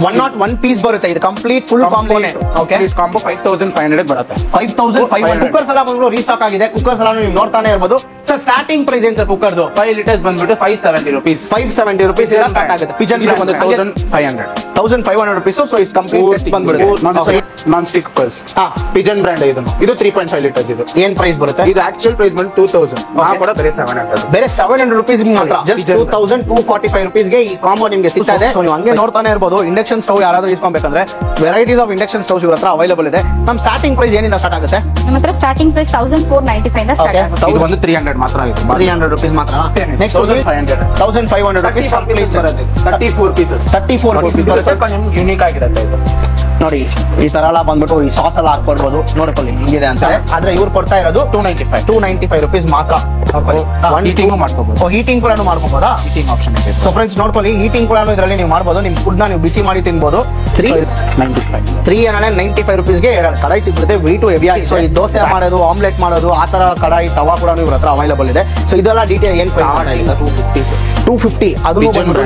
101 piece ಬರುತ್ತೆ ಇದು complete full component. Okay, combo 5500 ಬರುತ್ತೆ. 5500 ಕುಕ್ಕರ್ಸ್ ಎಲ್ಲ ಬಂದು ರೀಸ್ಟಾಕ್ ಆಗಿದೆ. ಕುಕ್ಕರ್ಸ್ ಎಲ್ಲ ನೀವು ನೋಡ್ತಾನೆ ಇರಬಹುದು. ಸರ್ ಸ್ಟಾರ್ಟಿಂಗ್ ಪ್ರೈಸ್ ಏನು ಸರ್ ಕುಕ್ಕರ್ದು? 5 ಲೀಟರ್ಸ್ ಬಂದ್ಬಿಟ್ಟು 570 rupees. 570 rupees ಇಂದ ಸ್ಟಾರ್ಟ್ ಆಗುತ್ತೆ. ಪಿಜನ್ ಇದು ಬಂದು 1500 rupees. ಸೊ ಇದು ಕಂಪ್ಲೀಟ್ ಬಂದ್ಬಿಡುತ್ತೆ. Non stick cookers. Pigeon brand ಇದು 3.5 ಲೀಟರ್ಸ್. ಇದು ಏನ್ ಪ್ರೈಸ್ ಬರುತ್ತೆ? ಇದು ಆಕ್ಚುಯಲ್ ಪ್ರೈಸ್ ಬಂದು 2000. ಕೂಡ ಬೇರೆ 700. ಬೇರೆ 700 rupees ಮಾತ್ರ. ಜಸ್ಟ್ 2245 rupees ಗೆ ಈ ಕಾಂಬೋ ನಿಮಗೆ ಸಿಗ್ತಾ ಇದೆ. ನೀವು ಹಂಗೆ ನೋಡ್ತಾನೆ ಇರಬಹುದು. ಇಂಡಕ್ಷನ್ ಸ್ಟವ್ ಯಾರಾದ್ರೂ ಇಸ್ಕೊಬೇಕಂದ್ರೆ ವೆರೈಟೀಸ್ ಆಫ್ ಇಂಡಕ್ಷನ್ ಸ್ಟವ್ಸ್ ಇವ್ರ ಹತ್ರ ಅವೈಲೇಬಲ್ ಇದೆ. ನಮ್ಮ ಸ್ಟಾರ್ಟಿಂಗ್ ಪ್ರೈಸ್ ಏನಿಂದ ಸ್ಟಾರ್ಟ್ ಆಗುತ್ತೆ? ನಮ್ಮ ಹತ್ರ ಸ್ಟಾರ್ಟಿಂಗ್ ಪ್ರೈಸ್ 1495 ಇಂದ ಸ್ಟಾರ್ಟ್ ಆಗುತ್ತೆ. ಇದು ಒಂದು 300 ಮಾತ್ರ ಆಗುತ್ತೆ. 300 rupees ಮಾತ್ರ. ನೆಕ್ಸ್ಟ್ 1500 rupees ಕಂಪ್ಲೀಟ್ ಬರುತ್ತೆ. 34 pieces. 34 pieces ಸ್ವಲ್ಪ ನಿಮ್ಗೆ ಯೂನಿಕ್ ಆಗಿರುತ್ತೆ ಇದು. ನೋಡಿ ಈ ತರ ಎಲ್ಲ ಬಂದ್ಬಿಟ್ಟು ಈ ಸಾಸ್ ಎಲ್ಲ ಹಾಕೊಳ್ಬಹುದು. ನೋಡ್ಕೊಳ್ಳಿ ಹಿಂಗಿದೆ ಅಂತ. ಆದ್ರೆ ಇವ್ರು ಕೊಡ್ತಾ ಇರೋದು 295 rupees ಮಾತ್ರ. ಹೀಟಿಂಗ್ ಮಾಡ್ಕೋಬಹುದು. ಹೀಟಿಂಗ್ ಕೂಡ ಮಾಡ್ಕೋಬಹುದಾ? ಹೀಟಿಂಗ್ ಆಪ್ಷನ್ ಇದೆ. ಸೊ ಫ್ರೆಂಡ್ಸ್ ನೋಡ್ಕೊಳ್ಳಿ, ಹೀಟಿಂಗ್ ಕೂಡ ಇದರಲ್ಲಿ ನೀವು ಮಾಡಬಹುದು. ನಿಮ್ ಫುಡ್ ನ ನೀವು ಬಿಸಿ ಮಾಡಿ ತಿನ್ಬಹುದು. 395 rupees ಗೆ ಕಡಾಯಿ ಸಿಗುತ್ತೆ. ವೆಯ್ಟ್ ಹೆವಿ ಆಗಿ. ಸೊ ಈ ದೋಸೆ ಮಾಡೋದು, ಆಮ್ಲೆಟ್ ಮಾಡೋದು, ಆ ತರ ಕಡಾಯಿ ತವಾ ಕೂಡ ಇವ್ರ ಹತ್ರ ಅವೈಲೇಬಲ್ ಇದೆ. ಸೊ ಇದೆಲ್ಲ ಡೀಟೇಲ್ ಏನ್ 250. ಅದು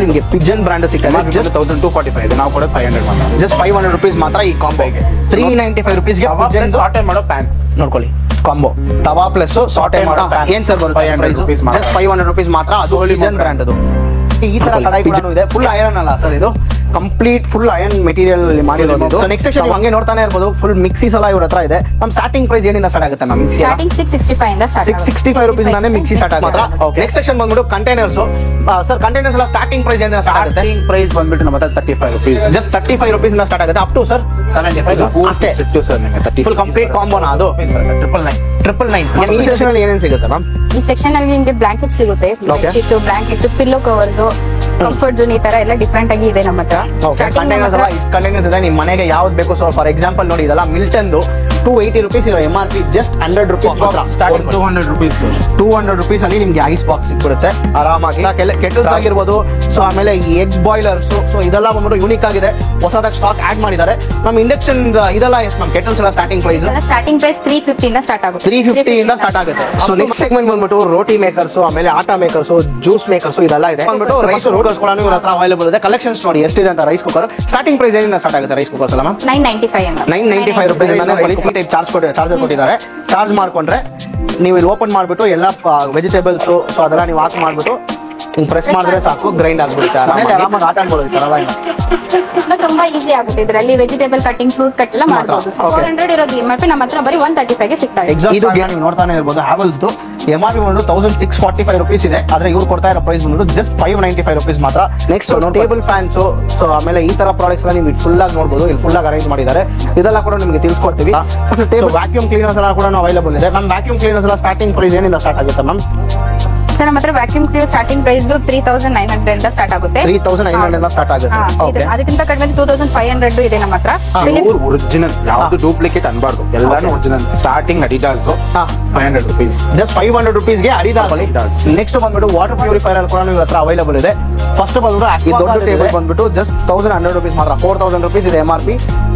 ನಿಮಗೆ ಪಿಜನ್ ಬ್ರಾಂಡ್ ಸಿಗ್ತದೆ. 1245. ನಾವು ಕೂಡ 500 ಮಾತ್ರ. ಜಸ್ಟ್ 500 rupees ಮಾತ್ರ ಈ ಕಾಂಬೋಗೆ. 395 rupees ಗೆ ಸಾಟೆ ಮಾಡೋ ಪ್ಯಾನ್ ನೋಡ್ಕೊಳ್ಳಿ. ಕಾಂಬೋ ತವಾ ಪ್ಲಸ್ ಸಾಟೆ ಮಾಡೋ ಏನ್ ಸರ್ ಬರುತ್ತೆ? 500 rupees ಮಾತ್ರ. ಜಸ್ಟ್ 500 rupees ಮಾತ್ರ. ಅದು ಪಿಜನ್ ಬ್ರಾಂಡ್. ಅದು ಈ ತರ ಕಡಾಯಿ ಕೂಡ ಇದೆ. ಫುಲ್ ಐರನ್ ಅಲ್ಲ ಸರ್, ಇದು ಕಂಪ್ಲೀಟ್ ಫುಲ್ ಐರನ್ ಮೆಟೀರಿಯಲ್ ಮಾಡಿರೋದು. ಸೊ ನೆಕ್ಸ್ಟ್ ಸೆಕ್ಷನ್ ಹಂಗೆ ನೋಡ್ತಾನೆ ಇರಬಹುದು. ಫುಲ್ ಮಿಕ್ಸೀಸ್ ಎಲ್ಲ ಇವ್ರ ಹತ್ರ ಇದೆ. ನಮ್ಮ ಸ್ಟಾರ್ಟಿಂಗ್ ಪ್ರೈಸ್ ಏನಿಂದ ಸ್ಟಾರ್ಟ್ ಆಗುತ್ತೆ? ನಮ್ಮ ಮಿಕ್ಸಿ ಸ್ಟಾರ್ಟಿಂಗ್ 665 ಇಂದ ಸ್ಟಾರ್ಟ್ ಆಗುತ್ತೆ. 665 rupees ಇಂದಾನೆ ಮಿಕ್ಸಿ ಸ್ಟಾರ್ಟ್ ಆಗುತ್ತೆ. ನೆಕ್ಸ್ಟ್ ಸೆಕ್ಷನ್ ಬಂದ್ಬಿಟ್ಟು ಕಂಟೈನರ್ಸ್. ಸರ್ ಕಂಟೈನರ್ಸ್ ಎಲ್ಲ ಸ್ಟಾರ್ಟಿಂಗ್ ಪ್ರೈಸ್ ಏನಿಂದ ಸ್ಟಾರ್ಟ್ ಆಗುತ್ತೆ? ಸ್ಟಾರ್ಟಿಂಗ್ ಪ್ರೈಸ್ ಬಂದ್ಬಿಟ್ಟು ನಮ್ಮ ಹತ್ರ 35 rupees. ಜಸ್ಟ್ 35 rupees ಇಂದ ಸ್ಟಾರ್ಟ್ ಆಗುತ್ತೆ. ಅಪ್ ಟು ಸರ್ 75 ಅಷ್ಟೇ. ಸರ್ ನಿಮಗೆ 30 ಫುಲ್ ಕಂಪ್ಲೀಟ್ ಕಾಂಬೋನಾ ಅದು? 999. ಈ ಸೆಕ್ಷನ್ ಅಲ್ಲಿ ಏನೇನು ಸಿಗುತ್ತೆ ಮ್ಯಾಮ್? ಈ ಸೆಕ್ಷನ್ ಅಲ್ಲಿ ನಿಮಗೆ ಬ್ಲಾಂಕೆಟ್ ಸಿಗುತ್ತೆ. Bedsheet, blankets, pillow covers, comfort zone, ಈ ತರ ಎಲ್ಲ ಡಿಫರೆಂಟ್ ಆಗಿ ಇದೆ ನಮ್ಮ ಹತ್ರ. ಕಂಟೈನರ್ಸ್ ಇದೆ. ನಿಮ್ ಮನೆಗೆ ಯಾವ್ದು ಬೇಕು. ಸೊ ಫಾರ್ ಎಕ್ಸಾಂಪಲ್ ನೋಡಿ, ಇದೆಲ್ಲ ಮಿಲ್ಟನ್ 280 rupees ಇರೋ MRP ಜಸ್ಟ್ 100 rupees ಮಾತ್ರ. 200 rupees. 200 rupees ಅಲ್ಲಿ ನಿಮ್ಗೆ ಐಸ್ ಬಾಕ್ಸ್ ಸಿಕ್ಬಿಡುತ್ತೆ ಆರಾಮಾಗಿ. ಕೆಟಲ್ಸ್ ಆಗಿರ್ಬೋದು. ಸೊ ಆಮೇಲೆ ಈ ಎಗ್ ಬಾಯ್ಲರ್ಸ್. ಸೊ ಇದೆಲ್ಲ ಬಂದ್ಬಿಟ್ಟು ಯೂನಿಕ್ ಆಗಿದೆ. ಹೊಸದಾಗಿ ಸ್ಟಾಕ್ ಆಡ್ ಮಾಡಿದ್ದಾರೆ. ನಮ್ಮ ಇಂಡಕ್ಷನ್ ಇದೆಲ್ಲ ಎಷ್ಟು ನಮ್ ಕೆಟಲ್ಸ್ ಎಲ್ಲ ಸ್ಟಾರ್ಟಿಂಗ್ ಪ್ರೈಸ್? ಸ್ಟಾರ್ಟಿಂಗ್ ಪ್ರೈಸ್ 350 ಇಂದ ಸ್ಟಾರ್ಟ್ ಆಗುತ್ತೆ. 350 ಇಂದ ಸ್ಟಾರ್ಟ್ ಆಗುತ್ತೆ. ಸೊ ನೆಕ್ಸ್ಟ್ ಸೆಗ್ಮೆಂಟ್ ಬಂದ್ಬಿಟ್ಟು ರೋಟಿ ಮೇಕರ್ಸ್, ಆಮೇಲೆ ಆಟಾ ಮೇಕರ್ಸ್, ಜ್ಯೂಸ್ ಮೇಕರ್ಸ್ ಇದೆಲ್ಲ ಇದೆ. ಬಂದ್ಬಿಟ್ಟು ರೈಸ್ ಕುಕ್ಕರ್ಸ್ ಕೂಡ ಇವ್ರ ಹತ್ರ ಅವೈಲೇಬಲ್ ಇದೆ. ಕಲೆಕ್ಷನ್ಸ್ ನೋಡಿ ಎಷ್ಟಿದೆ ಅಂತ. ರೈಸ್ ಕುಕ್ಕರ್ ಸ್ಟಾರ್ಟಿಂಗ್ ಪ್ರೈಸ್ ಏನಿಂದ ಸ್ಟಾರ್ಟ್ ಆಗುತ್ತೆ? ರೈಸ್ ಕುಕ್ಕರ್ಸ್ ಎಲ್ಲ 995 rupees ಇಂದ ಟೈಪ್ ಚಾರ್ಜರ್ ಕೊಟ್ಟಿದ್ದಾರೆ. ಚಾರ್ಜ್ ಮಾಡ್ಕೊಂಡ್ರೆ ನೀವು ಇಲ್ಲಿ ಓಪನ್ ಮಾಡ್ಬಿಟ್ಟು ಎಲ್ಲ ವೆಜಿಟೇಬಲ್ಸ್ ಸೊ ಅದೆಲ್ಲ ನೀವು ಹಾಕಿ ಮಾಡ್ಬಿಟ್ಟು ಪ್ರೆಸ್ ಮಾಡಿದ್ರೆ ಸಾಕು, ಗ್ರೈಂಡ್ ಆಗ್ಬಿಡುತ್ತೆ. ಆರಾಮಾಗಿ ಆಟ ಆಡ್ಬೋದು. ತುಂಬಾ ಈಸಿ ಆಗುತ್ತೆ. ಇದರಲ್ಲಿ ವೆಜಿಟೇಬಲ್ ಕಟಿಂಗ್, ಫ್ರೂಟ್ ಕಟ್ ಎಲ್ಲ ಮಾಡಬಹುದು. 400 ಇರೋದು MRP ನಮ್ಮ ಹತ್ರ ಬರೀ 135 ಗೆ ಸಿಗ್ತಾ ಇದೆ. ಇದು ನೀವು ನೋಡ್ತಾನೆ ಇರ್ಬೋದು. ಹ್ಯಾವೆಲ್ಸ್ MRP ಬಂದು 1645 rupees ಇದೆ. ಆದ್ರೆ ಇವ್ರು ಕೊಡ್ತಾ ಇರೋ ಪ್ರೈಸ್ ಬಂದು ಜಸ್ಟ್ 595 rupees ಮಾತ್ರ. Next table fans. ಸೊ ಆಮೇಲೆ ಈ ತರ ಪ್ರಾಡಕ್ಟ್ಸ್ ಎಲ್ಲ ನೀವು ಫುಲ್ ಆಗಿ ನೋಡಬಹುದು. ಇಲ್ಲಿ ಫುಲ್ ಆಗಿ ಅರೇಂಜ್ ಮಾಡಿದ್ದಾರೆ. ಇದೆಲ್ಲ ಕೂಡ ನಿಮಗೆ ತಿಳಿಸ್ಕೊಡ್ತೀವಿ. ವ್ಯಾಕ್ಯೂಮ್ ಕ್ಲೀನರ್ಸ್ ಎಲ್ಲ ಕೂಡ ಅವೈಲೇಬಲ್ ಇದೆ. ನಮ್ಮ ವ್ಯಾಕ್ಯೂಮ್ ಕ್ಲೀನರ್ಸ್ ಎಲ್ಲ ಸ್ಟಾರ್ಟಿಂಗ್ ಪ್ರೈಸ್ ಏನಿಂದ ಸ್ಟಾರ್ಟ್ ಆಗುತ್ತೆ ಮ್ಯಾಮ್? ಸರ್ ನಮ್ಮ ಹತ್ರ ವ್ಯಾಕ್ಯೂಮ್ ಕ್ಲೀನರ್ ಸ್ಟಾರ್ಟಿಂಗ್ ಪ್ರೈಸ್ 3900 ಇಂದ ಸ್ಟಾರ್ಟ್ ಆಗುತ್ತೆ. 3900 ಇಂದ ಸ್ಟಾರ್ಟ್ ಆಗುತ್ತೆ. ಅದಕ್ಕಿಂತ ಕಡಿಮೆ 2500 ಇದೆ ನಮ್ಮ ಹತ್ರ. ಒರಿಜಿನಲ್, ಯಾವುದು ಡೂಪ್ಲಿಕೇಟ್ ಅನ್ಬಾರ್ದು. ಎಲ್ಲಾನು original. Starting Adidas 500 rupees. Just 500 rupees ಗೆ ಅಡಿಡಾಸ್. ನೆಕ್ಸ್ಟ್ ಬಂದ್ಬಿಟ್ಟು ವಾಟರ್ ಪ್ಯೂರಿಫೈಯರ್ ಕೂಡ ನಿಮ್ಮ ಹತ್ರ ಅವೈಲೇಬಲ್ ಇದೆ. ಫಸ್ಟ್ ಬಂದ್ಬಿಟ್ಟು ಈ ದೊಡ್ಡ ಟೇಬಲ್ ಬಂದ್ಬಿಟ್ಟು ಜಸ್ಟ್ 1100 rupees ಮಾತ್ರ. 4000 rupees ಇದೆ MRP.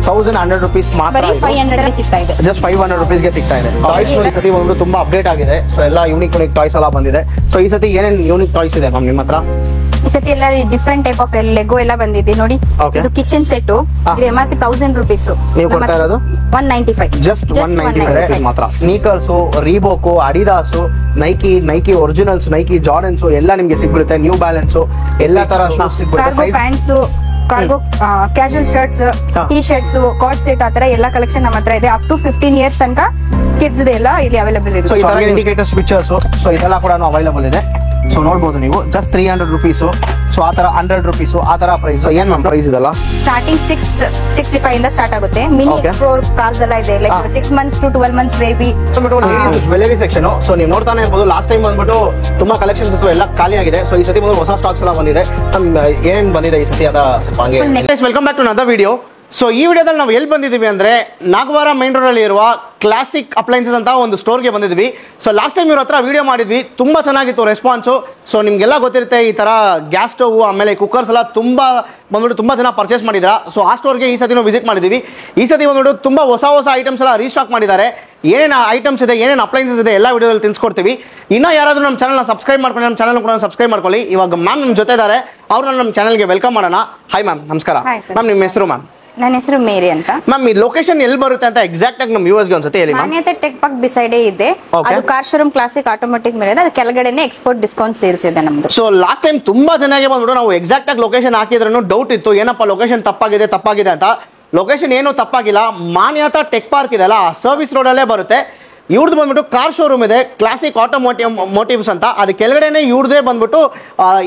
1100 rupees ಮಾತ್ರ. 500 ಗೆ ಸಿಗ್ತಾ ಇದೆ. ಜಸ್ಟ್ 500 rupees ಗೆ ಸಿಗ್ತಾ ಇದೆ. ಟಾಯ್ಸ್ ಈ ಸತಿ ಒಂದು ತುಂಬಾ ಅಪ್ಡೇಟ್ ಆಗಿದೆ. ಸೊ ಎಲ್ಲ ಯೂನಿಕ್ ಟಾಯ್ಸ್ ಎಲ್ಲ ಬಂದಿದೆ. ಸೊ ಈ ಸತಿ ಏನೇನು ಯೂನಿಕ್ ಟಾಯ್ಸ್ ಇದೆ ಮ್ಯಾಮ್ ನಿಮ್ಮ ಹತ್ರ? ಈ ಸತಿ ಎಲ್ಲ ಡಿಫರೆಂಟ್ ಟೈಪ್ ಆಫ್ ಲೆಗೋ ಎಲ್ಲ ಬಂದಿದೆ ನೋಡಿ. ಇದು ಕಿಚನ್ ಸೆಟ್. ಇದು MRP 1000 rupees. ನೀವು ಕೊಡ್ತಾ ಇರೋದು 195. ಜಸ್ಟ್ 195 ಮಾತ್ರ. Sneakers, Reebok, Adidas, Nike originals, Nike Jordans ಎಲ್ಲ ನಿಮ್ಗೆ ಸಿಗ್ಬಿಡುತ್ತೆ. ನ್ಯೂ ಬ್ಯಾಲೆನ್ಸ್ ಎಲ್ಲ ತರ ಶೂಸ್ ಸಿಗ್ಬಿಡುತ್ತೆ. Pants, cargo, casual shirts, T shirts, cord set, ಆತರ ಎಲ್ಲ ಕಲೆಕ್ಷನ್ ನಮ್ಮ ಹತ್ರ ಇದೆ. ಅಪ್ ಟು 15 years ತನಕ ಕಿಡ್ಸ್ ಎಲ್ಲ ಇಲ್ಲಿ ಅವೈಲೇಬಲ್ ಇದೆ. ಸೊ ಈ ತರ ಇಂಡಿಕೇಟರ್ ಸ್ವಿಚರ್ಸ್ ಸೊ ಇದೆಲ್ಲ ಕೂಡ ಅವೈಲೇಬಲ್ ಇದೆ. ಸೊ ನೋಡಬಹುದು ನೀವು ಜಸ್ಟ್ 300 rupees. ಸೊ ಆತರ 100 rupees ಆ ತರ ಪ್ರೈಸ್. ಏನ್ ಮ್ಯಾಮ್ ಪ್ರೈಸ್ ಇದೆಲ್ಲ? ಸ್ಟಾರ್ಟಿಂಗ್ 665 ಇಂದ ಸ್ಟಾರ್ಟ್ ಆಗುತ್ತೆ. ಮಿನಿ ಎಕ್ಸ್ಪ್ಲೋರ್ ಕಾರ್ಸ್ ಎಲ್ಲ ಇದೆ. Like 6 months to 12 months baby. Jewellery section. So ನೀವು ನೋಡ್ತಾನೆ ಇರ್ಬೋದು. ಲಾಸ್ಟ್ ಟೈಮ್ ಬಂದ್ಬಿಟ್ಟು ತುಂಬಾ ಕಲೆಕ್ಷನ್ಸ್ ಇತ್ತು, ಎಲ್ಲ ಖಾಲಿ ಆಗಿದೆ. ಸೊ ಈ ಸತಿ ಬಂದು ಹೊಸ ಸ್ಟಾಕ್ಸ್ ಎಲ್ಲ ಬಂದಿದೆ. ಏನ್ ಬಂದಿದೆ ಈ ಸತಿ ಅದ ಸ್ವಲ್ಪ ಹಂಗೆ. Welcome back to another video. So ಈ ವಿಡಿಯೋದಲ್ಲಿ ನಾವು ಎಲ್ಲಿ ಬಂದಿದ್ದೀವಿ ಅಂದರೆ ನಾಗವಾರ ಮೈನ್ ರೋಡಲ್ಲಿ ಇರುವ ಕ್ಲಾಸಿಕ್ ಅಪ್ಲೈನ್ಸಸ್ ಅಂತ ಒಂದು ಸ್ಟೋರ್ಗೆ ಬಂದಿದ್ವಿ. ಸೊ ಲಾಸ್ಟ್ ಟೈಮ್ ಇವ್ರ ಹತ್ರ ವಿಡಿಯೋ ಮಾಡಿದ್ವಿ, ತುಂಬ ಚೆನ್ನಾಗಿತ್ತು ರೆಸ್ಪಾನ್ಸು. ಸೊ ನಿಮಗೆಲ್ಲ ಗೊತ್ತಿರುತ್ತೆ ಈ ಥರ ಗ್ಯಾಸ್ ಸ್ಟವ್ ಆಮೇಲೆ ಕುಕ್ಕರ್ಸ್ ಎಲ್ಲ ತುಂಬ ಜನ ಪರ್ಚೇಸ್ ಮಾಡಿದ್ರ. ಸೊ ಆ ಸ್ಟೋರ್ಗೆ ಈ ಸತಿನೂ ವಿಸಿಟ್ ಮಾಡಿದ್ದೀವಿ. ಈ ಸತಿ ಬಂದ್ಬಿಟ್ಟು ತುಂಬ ಹೊಸ ಐಟಮ್ಸ್ ಎಲ್ಲ ರೀಸ್ಟಾಕ್ ಮಾಡಿದ್ದಾರೆ. ಏನೇನು ಐಟಮ್ಸ್ ಇದೆ, ಏನೇನು ಅಪ್ಲೈನ್ಸಸ್ ಇದೆ ಎಲ್ಲ ವಿಡಿಯೋದಲ್ಲಿ ತಿಳಿಸ್ಕೊಡ್ತೀವಿ. ಇನ್ನೂ ಯಾರಾದರೂ ನಮ್ಮ ಚಾನಲ್ನ ಸಬ್ಸ್ಕ್ರೈಬ್ ಮಾಡ್ಕೊಂಡು ನಮ್ಮ ಚಾನಲ್ ಕೂಡ ಸಬ್ಸ್ಕ್ರೈಬ್ ಮಾಡ್ಕೊಳ್ಳಿ. ಇವಾಗ ಮ್ಯಾಮ್ ನಮ್ಮ ಜೊತೆ ಇದ್ದಾರೆ, ಅವ್ರನ್ನ ನಮ್ಮ ಚಾನಲ್ಗೆ ವೆಲ್ಕಮ್ ಮಾಡೋಣ. ಹಾಯ್ ಮ್ಯಾಮ್, ನಮಸ್ಕಾರ. ಮ್ಯಾಮ್ ನಿಮ್ಮ ಹೆಸರು? ಮ್ಯಾಮ್ ನನ್ನ ಹೆಸರು ಮೇರಿ ಅಂತ. ಮ್ಯಾಮ್ ಈ ಲೊಕೇಶನ್ ಎಲ್ಲಿ ಬರುತ್ತೆ ಅಂತ ಎಕ್ಸಾಕ್ಟ್ ಆಗಿ ನಮ್ಮ ವ್ಯೂವರ್ಸ್ಗೆ ಒಂದ್ಸತಿ ಹೇಳಿ ಮ್ಯಾಮ್. ಮಾನ್ಯತೆ ಟೆಕ್ ಪಾರ್ಕ್ ಬಿಸೈಡ್ ಇದೆ. ಅದು ಕಾರ್ ಶೋರೂಮ್ ಕ್ಲಾಸಿಕ್ ಆಟೋಮೆಟಿಕ್ ಮೇಲೆ ಅದು ಕೆಳಗಡೆನೆ ಎಕ್ಸ್ಪೋರ್ಟ್ ಡಿಸ್ಕೌಂಟ್ ಸೇಲ್ಸ್ ಇದೆ ನಮ್ದು. ಸೊ ಲಾಸ್ಟ್ ಟೈಮ್ ತುಂಬಾ ಜನಕ್ಕೆ ಬಂದ್ಬಿಟ್ಟು ನಾವು ಎಕ್ಸಾಕ್ಟ್ ಆಗಿ ಲೊಕೇಶನ್ ಹಾಕಿದ್ರೂ ಡೌಟ್ ಇತ್ತು, ಏನಪ್ಪ ಲೊಕೇಶನ್ ತಪ್ಪಾಗಿದೆ ಅಂತ. ಲೊಕೇಶನ್ ಏನು ತಪ್ಪಾಗಿಲ್ಲ, ಮಾನ್ಯತಾ ಟೆಕ್ ಪಾರ್ಕ್ ಇದೆ ಅಲ್ಲ, ಆ ಸರ್ವಿಸ್ ರೋಡ್ ಅಲ್ಲೇ ಬರುತ್ತೆ. ಇವ್ರದ್ದು ಬಂದ್ಬಿಟ್ಟು ಕಾರ್ ಶೋರೂಮ್ ಇದೆ, ಕ್ಲಾಸಿಕ್ ಮೋಟಿವ್ಸ್ ಅಂತ. ಅದು ಕೆಳಗಡೆನೆ ಇವ್ರದೇ ಬಂದ್ಬಿಟ್ಟು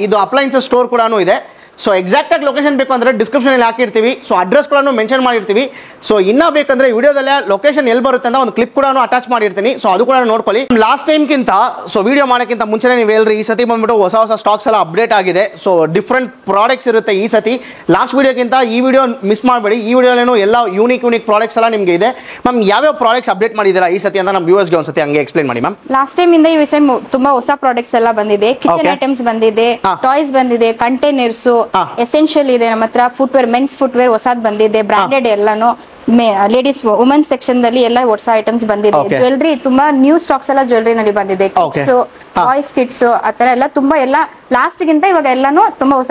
ಇದು ಅಪ್ಲೈನ್ಸಸ್ ಸ್ಟೋರ್ ಕೂಡ ಇದೆ. ಸೊ ಎಕ್ಸಾಕ್ಟ್ ಆಗಿ ಲೊಕೇಶನ್ ಬೇಕು ಅಂದ್ರೆ ಡಿಸ್ಕ್ರಿಪ್ಷನ್ ಅಲ್ಲಿ ಹಾಕಿರ್ತೀವಿ. ಸೊ ಅಡ್ರೆಸ್ ಕೂಡ ಮೆನ್ಷನ್ ಮಾಡಿರ್ತೀವಿ. ಸೊ ಇನ್ನ ಬೇಕಂದ್ರೆ ವಿಡಿಯೋದಲ್ಲೇ ಲೊಕೇಶನ್ ಎಲ್ಲಿ ಬರುತ್ತೆ ಅಂತ ಒಂದು ಕ್ಲಿಪ್ ಕೂಡ ಅಟ್ಯಾಚ್ ಮಾಡಿರ್ತೀನಿ. ಸೊ ಅದು ಕೂಡ ನೋಡ್ಕೊಳ್ಳಿ. ಲಾಸ್ಟ್ ಟೈಮ್ಗಿಂತ ಸೊ ವಿಡಿಯೋ ಮಾಡೋಕ್ಕಿಂತ ಮುಂಚೆನೇ ನೀವು ಹೇಳ್ರಿ, ಈ ಸತಿ ಬಂದ್ಬಿಟ್ಟು ಹೊಸ ಸ್ಟಾಕ್ಸ್ ಎಲ್ಲ ಅಪ್ಡೇಟ್ ಆಗಿದೆ. ಸೊ ಡಿಫ್ರೆಂಟ್ ಪ್ರಾಡಕ್ಟ್ಸ್ ಇರುತ್ತೆ ಈ ಸತಿ. ಲಾಸ್ಟ್ ವಿಡಿಯೋಕ್ಕಿಂತ ಈ ವಿಡಿಯೋ ಮಿಸ್ ಮಾಡಬೇಡಿ. ಈ ವಿಡಿಯೋಲೇನು ಎಲ್ಲ ಯೂನಿಕ್ ಪ್ರಾಡಕ್ಟ್ಸ್ ಎಲ್ಲ ನಿಮಗೆ ಇದೆ. ಮ್ಯಾಮ್ ಯಾವ್ಯಾವ ಪ್ರಾಡಕ್ಟ್ಸ್ ಅಪ್ಡೇಟ್ ಮಾಡಿದ್ದೀರಾ ಈ ಸತಿ ಅಂತ ನಮ್ಮ ವ್ಯೂವರ್ಸ್ಗೆ ಒಂದ್ಸತಿ ಹಂಗೆ ಎಕ್ಸ್ಪ್ಲೇನ್ ಮಾಡಿ ಮ್ಯಾಮ್. ಲಾಸ್ಟ್ ಟೈಮ್ ಇಂದ ಈ ವಿಷಯ ತುಂಬಾ ಹೊಸ ಪ್ರಾಡಕ್ಟ್ಸ್ ಎಲ್ಲ ಬಂದಿದೆ. ಕಿಚನ್ ಐಟಮ್ಸ್ ಬಂದಿದೆ, ಟಾಯ್ಸ್ ಬಂದಿದೆ, ಕಂಟೈನರ್ಸ್, ಎಸೆನ್ಷಿಯಲ್ ಇದೆ ನಮ್ಮ ಹತ್ರ. ಫುಟ್ವೇರ್, ಮೆನ್ಸ್ ಫುಟ್ವೇರ್ ಹೊಸದ್ ಬಂದಿದೆ, ಬ್ರಾಂಡೆಡ್ ಎಲ್ಲಾನು. ಲೇಡೀಸ್ ವುಮೆನ್ಸ್ ಸೆಕ್ಷನ್ ದಲ್ಲಿ ಎಲ್ಲ ಹೊಸ ಐಟಮ್ಸ್ ಬಂದಿದೆ. ಜ್ಯುವೆಲ್ರಿ ತುಂಬಾ ನ್ಯೂ ಸ್ಟಾಕ್ಸ್ ಎಲ್ಲ ಜ್ಯುವೆಲ್ರಿ ನಲ್ಲಿ ಬಂದಿದೆ. ಕಿಟ್ಸ್, ಟಾಯ್ಸ್ ಕಿಟ್ಸ್ ಆತರ ಎಲ್ಲ ತುಂಬಾ ಎಲ್ಲ ಲಾಸ್ಟ್ ಗಿಂತ ಇವಾಗ ಎಲ್ಲಾನು ತುಂಬಾ ಹೊಸ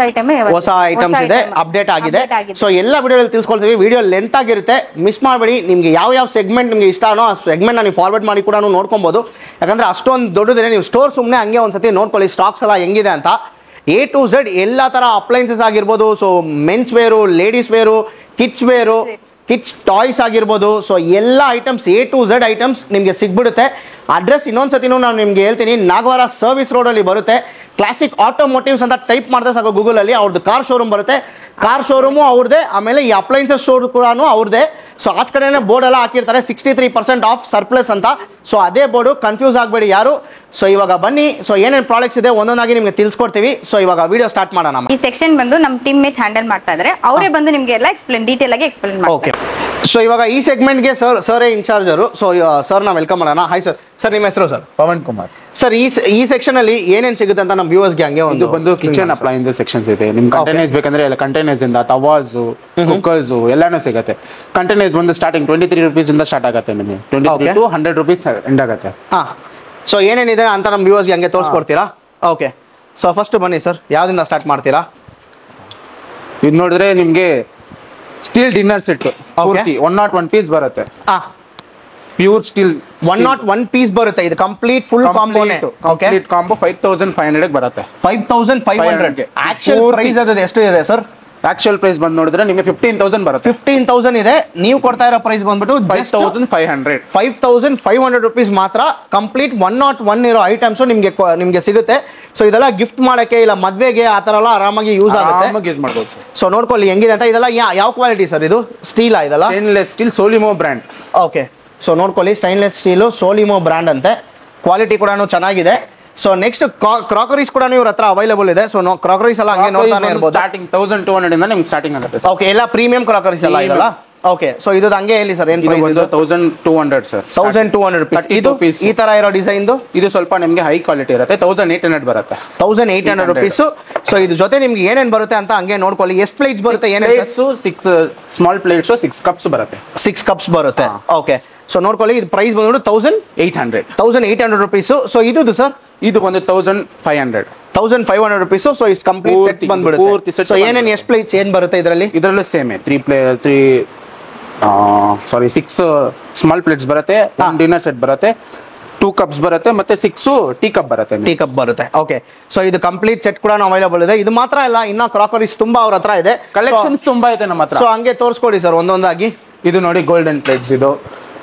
ಐಟಮ್ಸ್ ಇದೆ, ಅಪ್ಡೇಟ್ ಆಗಿದೆ. ಸೊ ಎಲ್ಲ ವಿಡಿಯೋದಲ್ಲಿ ತಿಳ್ಕೊಳ್ತೀವಿ. ವಿಡಿಯೋ ಲೆಂತ್ ಆಗಿರುತ್ತೆ, ಮಿಸ್ ಮಾಡಬೇಡಿ. ನಿಮ್ಗೆ ಯಾವ ಸೆಗ್ಮೆಂಟ್ ನಿಮ್ಗೆ ಇಷ್ಟನೋ ಆ ಸೆಗ್ಮೆಂಟ್ ನೀವು ಫಾರ್ವರ್ಡ್ ಮಾಡಿ ಕೂಡ ನೋಡ್ಕೊಬಹುದು. ಯಾಕಂದ್ರೆ ಅಷ್ಟೊಂದು ದೊಡ್ಡದಿದೆ, ನೀವು ಸ್ಟೋರ್ ಸುಮ್ಮನೆ ಹಂಗೆ ಒಂದ್ಸತಿ ನೋಡ್ಕೊಳ್ಳಿ ಸ್ಟಾಕ್ಸ್ ಎಲ್ಲ ಹೆಂಗಿದೆ ಅಂತ. A to Z ಎಲ್ಲ ತರ ಅಪ್ಲೈನ್ಸಸ್ ಆಗಿರ್ಬೋದು. So men's wear, ladies wear, kids toys ಆಗಿರ್ಬೋದು. ಸೊ ಎಲ್ಲ items A to Z items ನಿಮಗೆ ಸಿಗ್ಬಿಡುತ್ತೆ. ಅಡ್ರೆಸ್ ಇನ್ನೊಂದ್ಸತಿನೂ ನಾನು ನಿಮ್ಗೆ ಹೇಳ್ತೀನಿ, ನಾಗವಾರ ಸರ್ವಿಸ್ ರೋಡಲ್ಲಿ ಬರುತ್ತೆ. ಕ್ಲಾಸಿಕ್ ಆಟೋಮೋಟಿವ್ಸ್ ಅಂತ ಟೈಪ್ ಮಾಡಿದ್ರೆ ಸಾಕು ಗೂಗಲಲ್ಲಿ, ಅವ್ರದ್ದು ಕಾರ್ ಶೋರೂಮ್ ಬರುತ್ತೆ. ಕಾರ್ ಶೋರೂಮು ಅವ್ರದ್ದೇ, ಆಮೇಲೆ ಈ ಅಪ್ಲೈನ್ಸಸ್ ಸ್ಟೋರ್ ಕೂಡ ಅವ್ರದ್ದೇ. ಸೊ ಆಚ ಕಡೆನೇ ಬೋರ್ಡ್ ಎಲ್ಲ ಹಾಕಿರ್ತಾರೆ 63% ಆಫ್ ಸರ್ಪ್ಲಸ್ ಅಂತ. ಸೊ ಅದೇ ಬೋರ್ಡು, ಕನ್ಫ್ಯೂಸ್ ಆಗಬೇಡಿ ಯಾರು. ಸೊ ಇವಾಗ ಬನ್ನಿ, ಸೊ ಏನೇನು ಪ್ರಾಡಕ್ಟ್ಸ್ ಇದೆ ಒಂದೊಂದಾಗಿ ನಿಮ್ಗೆ ತಿಳಿಸ್ಕೊಡ್ತೀವಿ. ಸೊ ಇವಾಗ ವಿಡಿಯೋ ಸ್ಟಾರ್ಟ್ ಮಾಡೋಣ. ಈ ಸೆಕ್ಷನ್ ಬಂದು ನಮ್ಮ ಟೀಮ್ ಮೇಟ್ ಹ್ಯಾಂಡಲ್ ಮಾಡ್ತಾ ಇದ್ದಾರೆ, ಅವರೇ ಬಂದು ನಿಮ್ಗೆ ಎಲ್ಲ ಡೀಟೇಲ್ ಆಗಿ ಎಕ್ಸ್ಪ್ಲೇನ್ ಮಾಡ್ತಾರೆ. ಓಕೆ, ಸೊ ಇವಾಗ ಈ ಸೆಗ್ಮೆಂಟ್ಗೆ ಸರ್ ಇನ್ಚಾರ್ಜರು. ಸೊ ಸರ್ ನಾವು ವೆಲ್ಕಮ್ ಮಾಡೋಣ. Hi sir. ಸರ್ ನಿಮ್ಮ ಹೆಸರು? ಸರ್ ಪವನ್ ಕುಮಾರ್. ಸರ್ ಈ ಸೆಕ್ಷನ್ ಅಲ್ಲಿ ಏನೇನು ಸಿಗುತ್ತೆ ಅಂತ ನಮ್ಮ ವ್ಯೂವರ್ಸ್ಗೆ ಹಂಗೆ ಒಂದು ಬಂದು ಕಿಚನ್ ಅಪ್ಲೈನ್ಸಸ್ ಸೆಕ್ಷನ್ಸ್ ಇದೆ. ನಿಮ್ ಕಂಟೈನರ್ಸ್ ಬೇಕಂದ್ರೆ ಎಲ್ಲ ಕಂಟೈನರ್ಸ್ ಇಂದ ತವಾಸ್, ಕುಕ್ಕರ್ಸ್ ಎಲ್ಲಾನು ಸಿಗುತ್ತೆ. ಕಂಟೈನರ್ಸ್ ಒಂದು ಸ್ಟಾರ್ಟಿಂಗ್ 23 rupees ಇಂದ ಸ್ಟಾರ್ಟ್ ಆಗುತ್ತೆ. ನಿಮಗೆ 23 to 100 rupees ಎಂಡ್ ಆಗುತ್ತೆ. ಸೊ ಏನೇನಿದೆ ಅಂತ ನಮ್ಮ ವ್ಯೂವರ್ಸ್ಗೆ ಹಂಗೆ ತೋರಿಸ್ಕೊಡ್ತೀರಾ? ಓಕೆ, ಸೊ ಫಸ್ಟ್ ಬನ್ನಿ ಸರ್, ಯಾವ್ದಿಂದ ಸ್ಟಾರ್ಟ್ ಮಾಡ್ತೀರಾ? ಇದು ನೋಡಿದ್ರೆ ನಿಮ್ಗೆ ಸ್ಟೀಲ್ ಡಿನ್ನರ್ ಸೆಟ್ 101 ಪೀಸ್ ಬರುತ್ತೆ. ಪ್ಯೂರ್ ಸ್ಟೀಲ್ 101 ಪೀಸ್ ಬರುತ್ತೆ. ಇದು ಕಂಪ್ಲೀಟ್ ಫುಲ್ ಕಾಂಬೋನೇ. ಕಂಪ್ಲೀಟ್ ಕಾಂಬೋ 5500 ಬರುತ್ತೆ. 5500 ಆಕ್ಚುಯಲ್ ಪ್ರೈಸ್ ಅದು ಎಷ್ಟು ಇದೆ ಸರ್? ಆಕ್ಚುಯಲ್ ಪ್ರೈಸ್ ಬಂದು ನೋಡಿದ್ರೆ ನಿಮಗೆ 15,000 ಬರುತ್ತೆ. 15,000 ಇದೆ. ನೀವು ಕೊಡ್ತಾ ಇರೋ ಪ್ರೈಸ್ ಬಂದ್ಬಿಟ್ಟು 5500 ರೂಪೀಸ್ ಮಾತ್ರ. ಕಂಪ್ಲೀಟ್ 101 ಇರೋ ಐಟಮ್ಸ್ ನಿಮ್ಗೆ ಸಿಗುತ್ತೆ. ಸೊ ಇದೆಲ್ಲ ಗಿಫ್ಟ್ ಮಾಡಕ್ಕೆ ಇಲ್ಲ ಮದ್ವೆಗೆ ಆ ತರ ಎಲ್ಲ ಆರಾಮಾಗಿ ಯೂಸ್ ಆಗುತ್ತೆ. ಯೂಸ್ ಮಾಡ್ಬೋದು. ಸೊ ನೋಡ್ಕೊಳ್ಳಿ ಹೆಂಗಿದೆ ಅಂತ. ಇದೆಲ್ಲ ಯಾವ ಕ್ವಾಲಿಟಿ ಸರ್? ಇದು ಸ್ಟೀಲ್ ಇದೆಲ್ಲ? Stainless steel Solimo brand. Okay, so ನೋಡ್ಕೊಳ್ಳಿ ಸ್ಟೈನ್ಲೆಸ್ ಸ್ಟೀಲು ಸೋಲಿಮೋ ಬ್ರ್ಯಾಂಡ್ ಅಂತೆ. ಕ್ವಾಲಿಟಿ ಕೂಡ ಚೆನ್ನಾಗಿದೆ. ಸೊ ನೆಕ್ಸ್ಟ್ ಕ್ರಾಕರೀಸ್ ಕೂಡ ಇವ್ರ ಹತ್ರ ಅವೈಲೇಬಲ್ ಇದೆ. ಸೊ ಕ್ರಾಕರೀಸ್ ಎಲ್ಲ ಹಂಗೆ ನೋಡ್ತಾನೆ ಇರ್ಬೋದು. ಸ್ಟಾರ್ಟಿಂಗ್ 1200 ಇಂದ ನಿಮ್ಗೆ ಸ್ಟಾರ್ಟಿಂಗ್ ಆಗುತ್ತೆ. ಓಕೆ, ಎಲ್ಲ ಪ್ರೀಮಿಯಂ ಕ್ರಾಕರೀಸ್ ಎಲ್ಲ ಇದಲ್ಲ? ಓಕೆ, ಸೊ ಇದು ಹಂಗೆ ಹೇಳಿ ಸರ್, ಏನು ಪ್ರೈಸ್? 1200 ಸರ್. 1200 ರೂಪೀಸ್. ಇದು ಈ ತರ ಇರೋ ಡಿಸೈನ್ ಇದು ಸ್ವಲ್ಪ ನಿಮ್ಗೆ ಹೈ ಕ್ವಾಲಿಟಿ ಇರುತ್ತೆ. 1800 ಬರುತ್ತೆ. 1800 ರೂಪೀಸ್. ಸೊ ಇದು ಜೊತೆ ನಿಮ್ಗೆ ಏನೇನ್ ಬರುತ್ತೆ ಅಂತ ಹಂಗೆ ನೋಡ್ಕೊಳ್ಳಿ. ಎಷ್ಟು ಪ್ಲೇಟ್ಸ್ ಬರುತ್ತೆ? ಏನೇನು? 6 ಸ್ಮಾಲ್ ಪ್ಲೇಟ್ಸ್, 6 ಕಪ್ಸ್ ಬರುತ್ತೆ. 6 ಕಪ್ಸ್ ಬರುತ್ತೆ. ಓಕೆ, ಸೊ ನೋಡ್ಕೊಳ್ಳಿ. ಇದು ಪ್ರೈಸ್ ಬಂದ್ಬಿಟ್ಟು 1800 ರೂಪೀಸ್. ಸೊ ಇದು ಸರ್? ಇದು ಬಂದು 1500 rupees. So is complete set ಬಂದ್ಬಿಡುತ್ತೆ. ಸೊ ಏನೇನು ಎಷ್ಟು ಪ್ಲೇಟ್ಸ್ ಏನ್ ಬರುತ್ತೆ ಇದರಲ್ಲಿ? ಇದರಲ್ಲೂ ಸೇಮ್ 6 ಸ್ಮಾಲ್ ಪ್ಲೇಟ್ಸ್ ಬರುತ್ತೆ, 1 ಡಿನ್ನರ್ ಸೆಟ್ ಬರುತ್ತೆ, 2 ಕಪ್ಸ್ ಬರುತ್ತೆ, ಮತ್ತೆ 6 ಟೀ ಕಪ್ ಬರುತ್ತೆ. ಓಕೆ, ಸೊ ಇದು ಕಂಪ್ಲೀಟ್ ಸೆಟ್ ಕೂಡ ಅವೈಲೇಬಲ್ ಇದೆ. ಇದು ಮಾತ್ರ ಇಲ್ಲ, ಇನ್ನ ಕ್ರಾಕರೀಸ್ ತುಂಬಾ ಅವ್ರ ಹತ್ರ ಇದೆ, ಕಲೆಕ್ಷನ್ಸ್ ತುಂಬಾ ಇದೆ ನಮ್ಮ ಹತ್ರ. ಸೊ ಹಂಗೆ ತೋರಿಸ್ಕೊಡಿ ಸರ್ ಒಂದೊಂದಾಗಿ. ಇದು ನೋಡಿ ಗೋಲ್ಡನ್ ಪ್ಲೇಟ್ಸ್.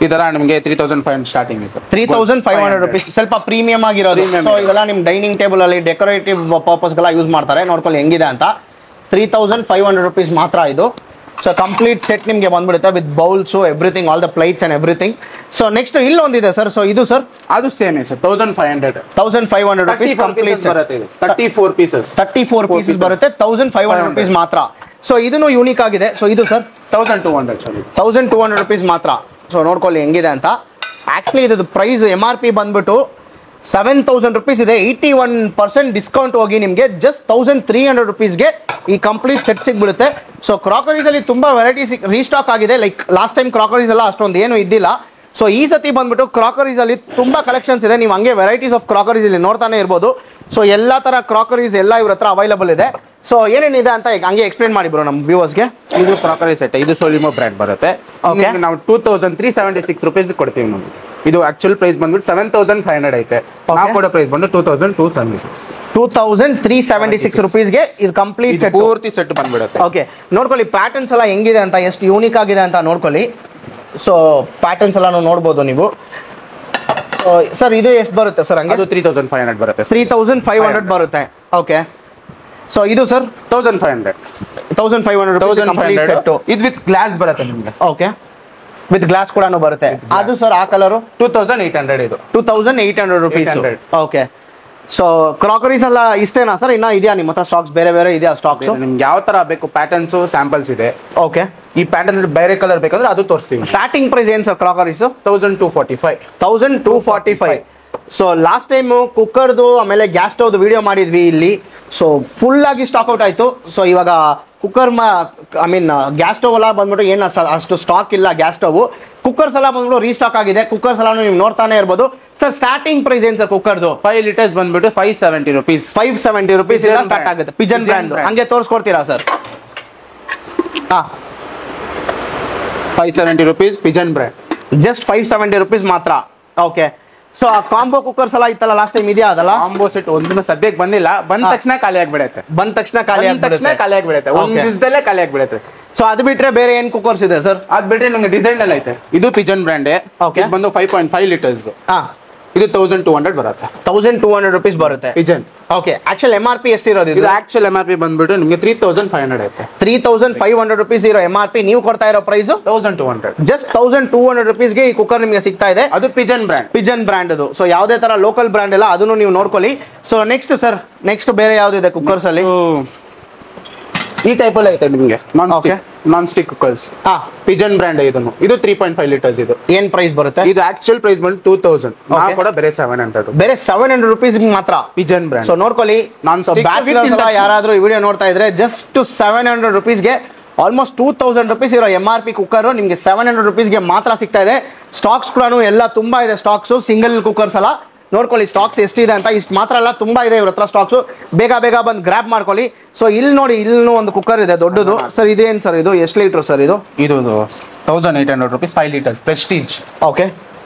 ಇದೆಲ್ಲ ನಿಮಗೆ 3500 ಸ್ಟಾರ್ಟಿಂಗ್ ಇದೆ. 3500 ರೂಪೀಸ್. ಸ್ವಲ್ಪ ಪ್ರೀಮಿಯಂ ಆಗಿರೋದು. ಸೊ ಇದೆಲ್ಲ ನಿಮ್ ಡೈನಿಂಗ್ ಟೇಬಲ್ ಅಲ್ಲಿ ಡೆಕೋರೇಟಿವ್ ಪರ್ಪಸ್ಗೆಲ್ಲ ಯೂಸ್ ಮಾಡ್ತಾರೆ. ನೋಡ್ಕೊಳ್ಳಿ ಹೆಂಗಿದೆ ಅಂತ. 3500 ರೂಪೀಸ್ ಮಾತ್ರ ಇದು. ಸೊ ಕಂಪ್ಲೀಟ್ ಸೆಟ್ ನಿಮಗೆ ಬಂದ್ಬಿಡುತ್ತೆ with bowls, everything, all the plates and everything. So next ಇಲ್ಲೊಂದಿದೆ ಸರ್. ಸೊ ಇದು ಸರ್? ಅದು same sir, 1500 rupees complete. 34 pieces ಬರುತ್ತೆ. 1500 ರೂಪೀಸ್ ಮಾತ್ರ. ಸೊ ಇದನ್ನು ಯೂನಿಕ್ ಆಗಿದೆ. ಸೊ ಇದು ಸರ್ 1200 1200 ರುಪೀಸ್ ಮಾತ್ರ. ಸೊ ನೋಡ್ಕೊಳ್ಳಿ ಹೆಂಗಿದೆ ಅಂತ. ಆಕ್ಚುಲಿ ಇದು ಪ್ರೈಸ್ MRP ಬಂದ್ಬಿಟ್ಟು 7000 ರುಪೀಸ್ ಇದೆ. 81% ಡಿಸ್ಕೌಂಟ್ ಹೋಗಿ ನಿಮಗೆ ಜಸ್ಟ್ 1300 ರುಪೀಸ್ಗೆ ಈ ಕಂಪ್ಲೀಟ್ ಸೆಟ್ ಸಿಗ್ಬಿಡುತ್ತೆ. ಸೊ ಕ್ರಾಕರೀಸ್ ಅಲ್ಲಿ ತುಂಬಾ ವೆರೈಟೀಸ್ ರೀಸ್ಟಾಕ್ ಆಗಿದೆ. ಲೈಕ್ ಲಾಸ್ಟ್ ಟೈಮ್ ಕ್ರಾಕರೀಸ್ ಎಲ್ಲ ಅಷ್ಟೊಂದು ಏನು ಇದ್ದಿಲ್ಲ. ಸೊ ಈ ಸತಿ ಬಂದ್ಬಿಟ್ಟು ಕ್ರಾಕರೀಸ್ ಅಲ್ಲಿ ತುಂಬಾ ಕಲೆಕ್ಷನ್ಸ್ ಇದೆ. ನೀವು ಹಂಗೆ ವೆರೈಟೀಸ್ ಆಫ್ ಕ್ರಾಕರೀಸ್ ಇಲ್ಲಿ ನೋಡ್ತಾನೆ ಇರ್ಬೋದು. ಸೊ ಎಲ್ಲಾ ತರ ಕ್ರಾಕರೀಸ್ ಎಲ್ಲ ಇವ್ರ ಹತ್ರ ಅವೈಲಬಲ್ ಇದೆ. ಸೊ ಏನೇನಿದೆ ಅಂತ ಹಂಗೆ ಎಕ್ಸ್ಪ್ಲೇನ್ ಮಾಡಿ ಬ್ರೋ ನಮ್ಮ ವ್ಯೂವರ್ಸ್ಗೆ. ಇದು ಕ್ರಾಕರಿ ಸೆಟ್, ಇದು ಸೋಲಿಮೋ ಬ್ರ್ಯಾಂಡ್ ಬರುತ್ತೆ. ನಾವು 2376 ರುಪೀಸ್ ಕೊಡ್ತೀವಿ ನಾವು. ಇದು ಆಕ್ಚುಲ್ ಪ್ರೈಸ್ ಬಂದ್ಬಿಟ್ಟು 7500 ಐತೆ. ನಾವು ಕೊಡೋ ಪ್ರೈಸ್ ಬಂದು 2276. 2376 ರುಪೀಸ್ಗೆ ಇದು ಕಂಪ್ಲೀಟ್ ಸೆಟ್, ಪೂರ್ತಿ ಸೆಟ್ ಬಂದ್ಬಿಡುತ್ತೆ. ಓಕೆ, ನೋಡ್ಕೊಳ್ಳಿ ಪ್ಯಾಟರ್ನ್ಸ್ ಎಲ್ಲ ಹೆಂಗಿದೆ ಅಂತ, ಎಷ್ಟು ಯೂನಿಕ್ ಆಗಿದೆ ಅಂತ ನೋಡ್ಕೊಳ್ಳಿ. ಸೊ ಪ್ಯಾಟರ್ನ್ಸ್ ಎಲ್ಲ ನೋಡ್ಬೋದು ನೀವು. ಸೊ ಸರ್ ಇದು ಎಷ್ಟು ಬರುತ್ತೆ ಸರ್? ಹಂಗೆ ಅದು 3500 ಬರುತ್ತೆ. 3500 ಬರುತ್ತೆ. ಓಕೆ, ಸೊ ಇದು ಸರ್ 1500 ಸೆಟ್. ಇದು ವಿತ್ ಗ್ಲಾಸ್ ಬರುತ್ತೆ ನಿಮಗೆ. ಓಕೆ, ವಿತ್ ಗ್ಲಾಸ್ ಕೂಡ ಬರುತ್ತೆ. ಅದು ಸರ್ ಆ ಕಲರು 2800. ಇದು 2800 ರುಪೀಸ್. ಓಕೆ, ಸೊ ಕ್ರಾಕರೀಸ್ ಎಲ್ಲ ಇಷ್ಟೇನಾ ಸರ್? ಇನ್ನ ಇದೆಯಾ ನಿಮ್ಮ ಹತ್ರ ಸ್ಟಾಕ್ಸ್? ಬೇರೆ ಬೇರೆ ಇದೆಯಾ ಸ್ಟಾಕ್ಸ್? ನಿಮ್ಗೆ ಯಾವ ತರ ಬೇಕು ಪ್ಯಾಟರ್ನ್ಸ್ ಸ್ಯಾಂಪಲ್ಸ್ ಇದೆ. ಓಕೆ, ಈ ಪ್ಯಾಟರ್ನ್ಸ್ ಬೇರೆ ಕಲರ್ ಬೇಕಂದ್ರೆ ಅದು ತೋರಿಸ್ತೀವಿ. ಸ್ಟಾರ್ಟಿಂಗ್ ಪ್ರೈಸ್ ಏನು ಸರ್ ಕ್ರಾಕರೀಸ್? 1245. ಸೊ ಲಾಸ್ಟ್ ಟೈಮ್ ಕುಕ್ಕರ್ದು ಆಮೇಲೆ ಗ್ಯಾಸ್ ಸ್ಟವ್ದು ವಿಡಿಯೋ ಮಾಡಿದ್ವಿ ಇಲ್ಲಿ. ಸೊ ಫುಲ್ ಆಗಿ ಸ್ಟಾಕ್ ಔಟ್ ಆಯ್ತು. ಸೊ ಇವಾಗ cooker I mean gas stove ಎಲ್ಲ ಬಂದ್ಬಿಟ್ಟು ಏನು ಅಷ್ಟು ಸ್ಟಾಕ್ ಇಲ್ಲ. ಗ್ಯಾಸ್ ಸ್ಟವ್, ಕುಕ್ಕರ್ಸ್ ಎಲ್ಲ ಬಂದ್ಬಿಟ್ಟು ರೀಸ್ಟಾಕ್ ಆಗಿದೆ. ಕುಕ್ಕರ್ಸ್ ಎಲ್ಲ ನೀವು ನೋಡ್ತಾನೆ ಇರ್ಬೋದು. ಸರ್ ಸ್ಟಾರ್ಟಿಂಗ್ ಪ್ರೈಸ್ ಏನು ಸರ್ ಕುಕ್ಕರ್ದು? 5 ಲೀಟರ್ಸ್ ಬಂದ್ಬಿಟ್ಟು 570 ರುಪೀಸ್. 570 ರುಪೀಸ್ ಇಂದ ಸ್ಟಾರ್ಟ್ ಆಗುತ್ತೆ. ಪಿಜನ್ ಬ್ರ್ಯಾಂಡ್ ಹಂಗೆ ತೋರಿಸ್ಕೊಡ್ತೀರಾ ಸರ್? ಹಾ, 570 rupees Pigeon brand. Just 570 rupees ಮಾತ್ರ. ಓಕೆ, ಸೊ ಆ ಕಾಂಬೋ ಕುಕ್ಕರ್ಸ್ ಎಲ್ಲ ಇತ್ತಲ್ಲ ಲಾಸ್ಟ್ ಟೈಮ್, ಇದೆಯಾ ಅದಲ್ಲ? ಕಾಂಬೋ ಸೆಟ್ ಒಂದನ್ನು ಸದ್ಯಕ್ಕೆ ಬಂದಿಲ್ಲ. ಬಂದ ತಕ್ಷಣ ಖಾಲಿ ಆಗ್ಬಿಡುತ್ತೆ. ಬಂದ ತಕ್ಷಣ ಖಾಲಿ ಆಗ್ಬಿಡುತ್ತೆ. ಒಂದ್ ದಿವಸದಲ್ಲೇ ಖಾಲಿ ಆಗ್ಬಿಡುತ್ತೆ. ಸೊ ಅದು ಬಿಟ್ರೆ ಬೇರೆ ಏನ್ ಕುಕ್ಕರ್ಸ್ ಇದೆ ಸರ್? ಅದ್ ಬಿಟ್ರೆ ನಿಮ್ಗೆ ಡಿಸೈನ್ ಎಲ್ಲ ಐತೆ. ಇದು ಪಿಜನ್ ಬ್ರ್ಯಾಂಡ್. ಓಕೆ, ಬಂದು 5.5 ಲೀಟರ್ಸ್. ಇದು 1200 ಬರುತ್ತೆ. 1200 ರುಪೀಸ್ ಬರುತ್ತೆ ಪಿಜನ್. Okay, actual MRP ಎಷ್ಟಿರೋದು? ಇದು ಆಕ್ಚುಲ್ MRP ಬಂದ್ಬಿಟ್ಟು ನಿಮಗೆ 3500 ಐತೆ. 3500 ರುಪೀಸ್ ಇರೋ MRP. ನೀವು ಕೊಡ್ತಾ ಇರೋ ಪ್ರೈಸ್ 1200. ಜಸ್ಟ್ 1200 ರುಪೀಸ್ಗೆ ಈ ಕುಕ್ಕರ್ ನಿಮಗೆ ಸಿಗ್ತಾ ಇದೆ. ಅದು ಪಿಜನ್ ಬ್ರ್ಯಾಂಡ್ ಅದು. ಸೊ ಯಾವುದೇ ತರ ಲೋಕಲ್ ಬ್ರ್ಯಾಂಡ್ ಎಲ್ಲ ಅದನ್ನು ನೀವು ನೋಡ್ಕೊಳ್ಳಿ. ಸೊ ನೆಕ್ಸ್ಟ್ ಸರ್, ನೆಕ್ಸ್ಟ್ ಬೇರೆ ಯಾವ್ದಿದೆ ಕುಕ್ಕರ್ಸ್ ಅಲ್ಲಿ? ಈ ಟೈಪ್ ಅಲ್ಲಿ ಐತೆ ನಿಮಗೆ non stick cookers. Pigeon brand. ಇದು 3.5 ಲೀಟರ್ಸ್. ಇದು ಏನ್ ಪ್ರೈಸ್ ಬರುತ್ತೆ? ಇದು ಆಕ್ಚುಲ್ ಪ್ರೈಸ್ ಬಂದು 2000. ನಾವು ಕೂಡ ಬೇರೆ 700. ಬೇರೆ 700 ರುಪೀಸ್ ಮಾತ್ರ ಪಿಜನ್ ಬ್ರ್ಯಾಂಡ್. ಸೊ ನೋಡ್ಕೊಳ್ಳಿ, ಯಾರಾದ್ರೂ ಈ ವಿಡಿಯೋ ನೋಡ್ತಾ ಇದ್ರೆ ಜಸ್ಟ್ 700 ರುಪೀಸ್ಗೆ ಆಲ್ಮೋಸ್ಟ್ 2000 ರುಪೀಸ್ ಇರೋ MRP ಕುಕ್ಕರ್ ನಿಮ್ಗೆ 700 ರುಪೀಸ್ಗೆ ಮಾತ್ರ ಸಿಗ್ತಾ ಇದೆ. ಸ್ಟಾಕ್ಸ್ ಕೂಡ ಎಲ್ಲ ತುಂಬಾ ಇದೆ. ಸ್ಟಾಕ್ಸ್ ಸಿಂಗಲ್ ಕುಕ್ಕರ್ಸ್ ಅಲ್ಲ, ನೋಡ್ಕೊಳ್ಳಿ ಸ್ಟಾಕ್ಸ್ ಎಷ್ಟಿದೆ ಅಂತ. ಇಷ್ಟು ಮಾತ್ರ ಅಲ್ಲ, ತುಂಬಾ ಇದೆ ಇವ್ರ ಹತ್ರ ಸ್ಟಾಕ್ಸ್. ಬೇಗ ಬೇಗ ಬಂದು ಗ್ರಾಪ್ ಮಾಡ್ಕೊಳ್ಳಿ. ಸೊ ಇಲ್ಲಿ ನೋಡಿ, ಇಲ್ಲೂ ಒಂದು ಕುಕ್ಕರ್ ಇದೆ ದೊಡ್ಡದು. ಸರ್ ಇದೇನು ಸರ್? ಇದು ಎಷ್ಟು ಲೀಟರ್ ಸರ್? ಇದು 1800 rupees 5 litres Prestige. Okay,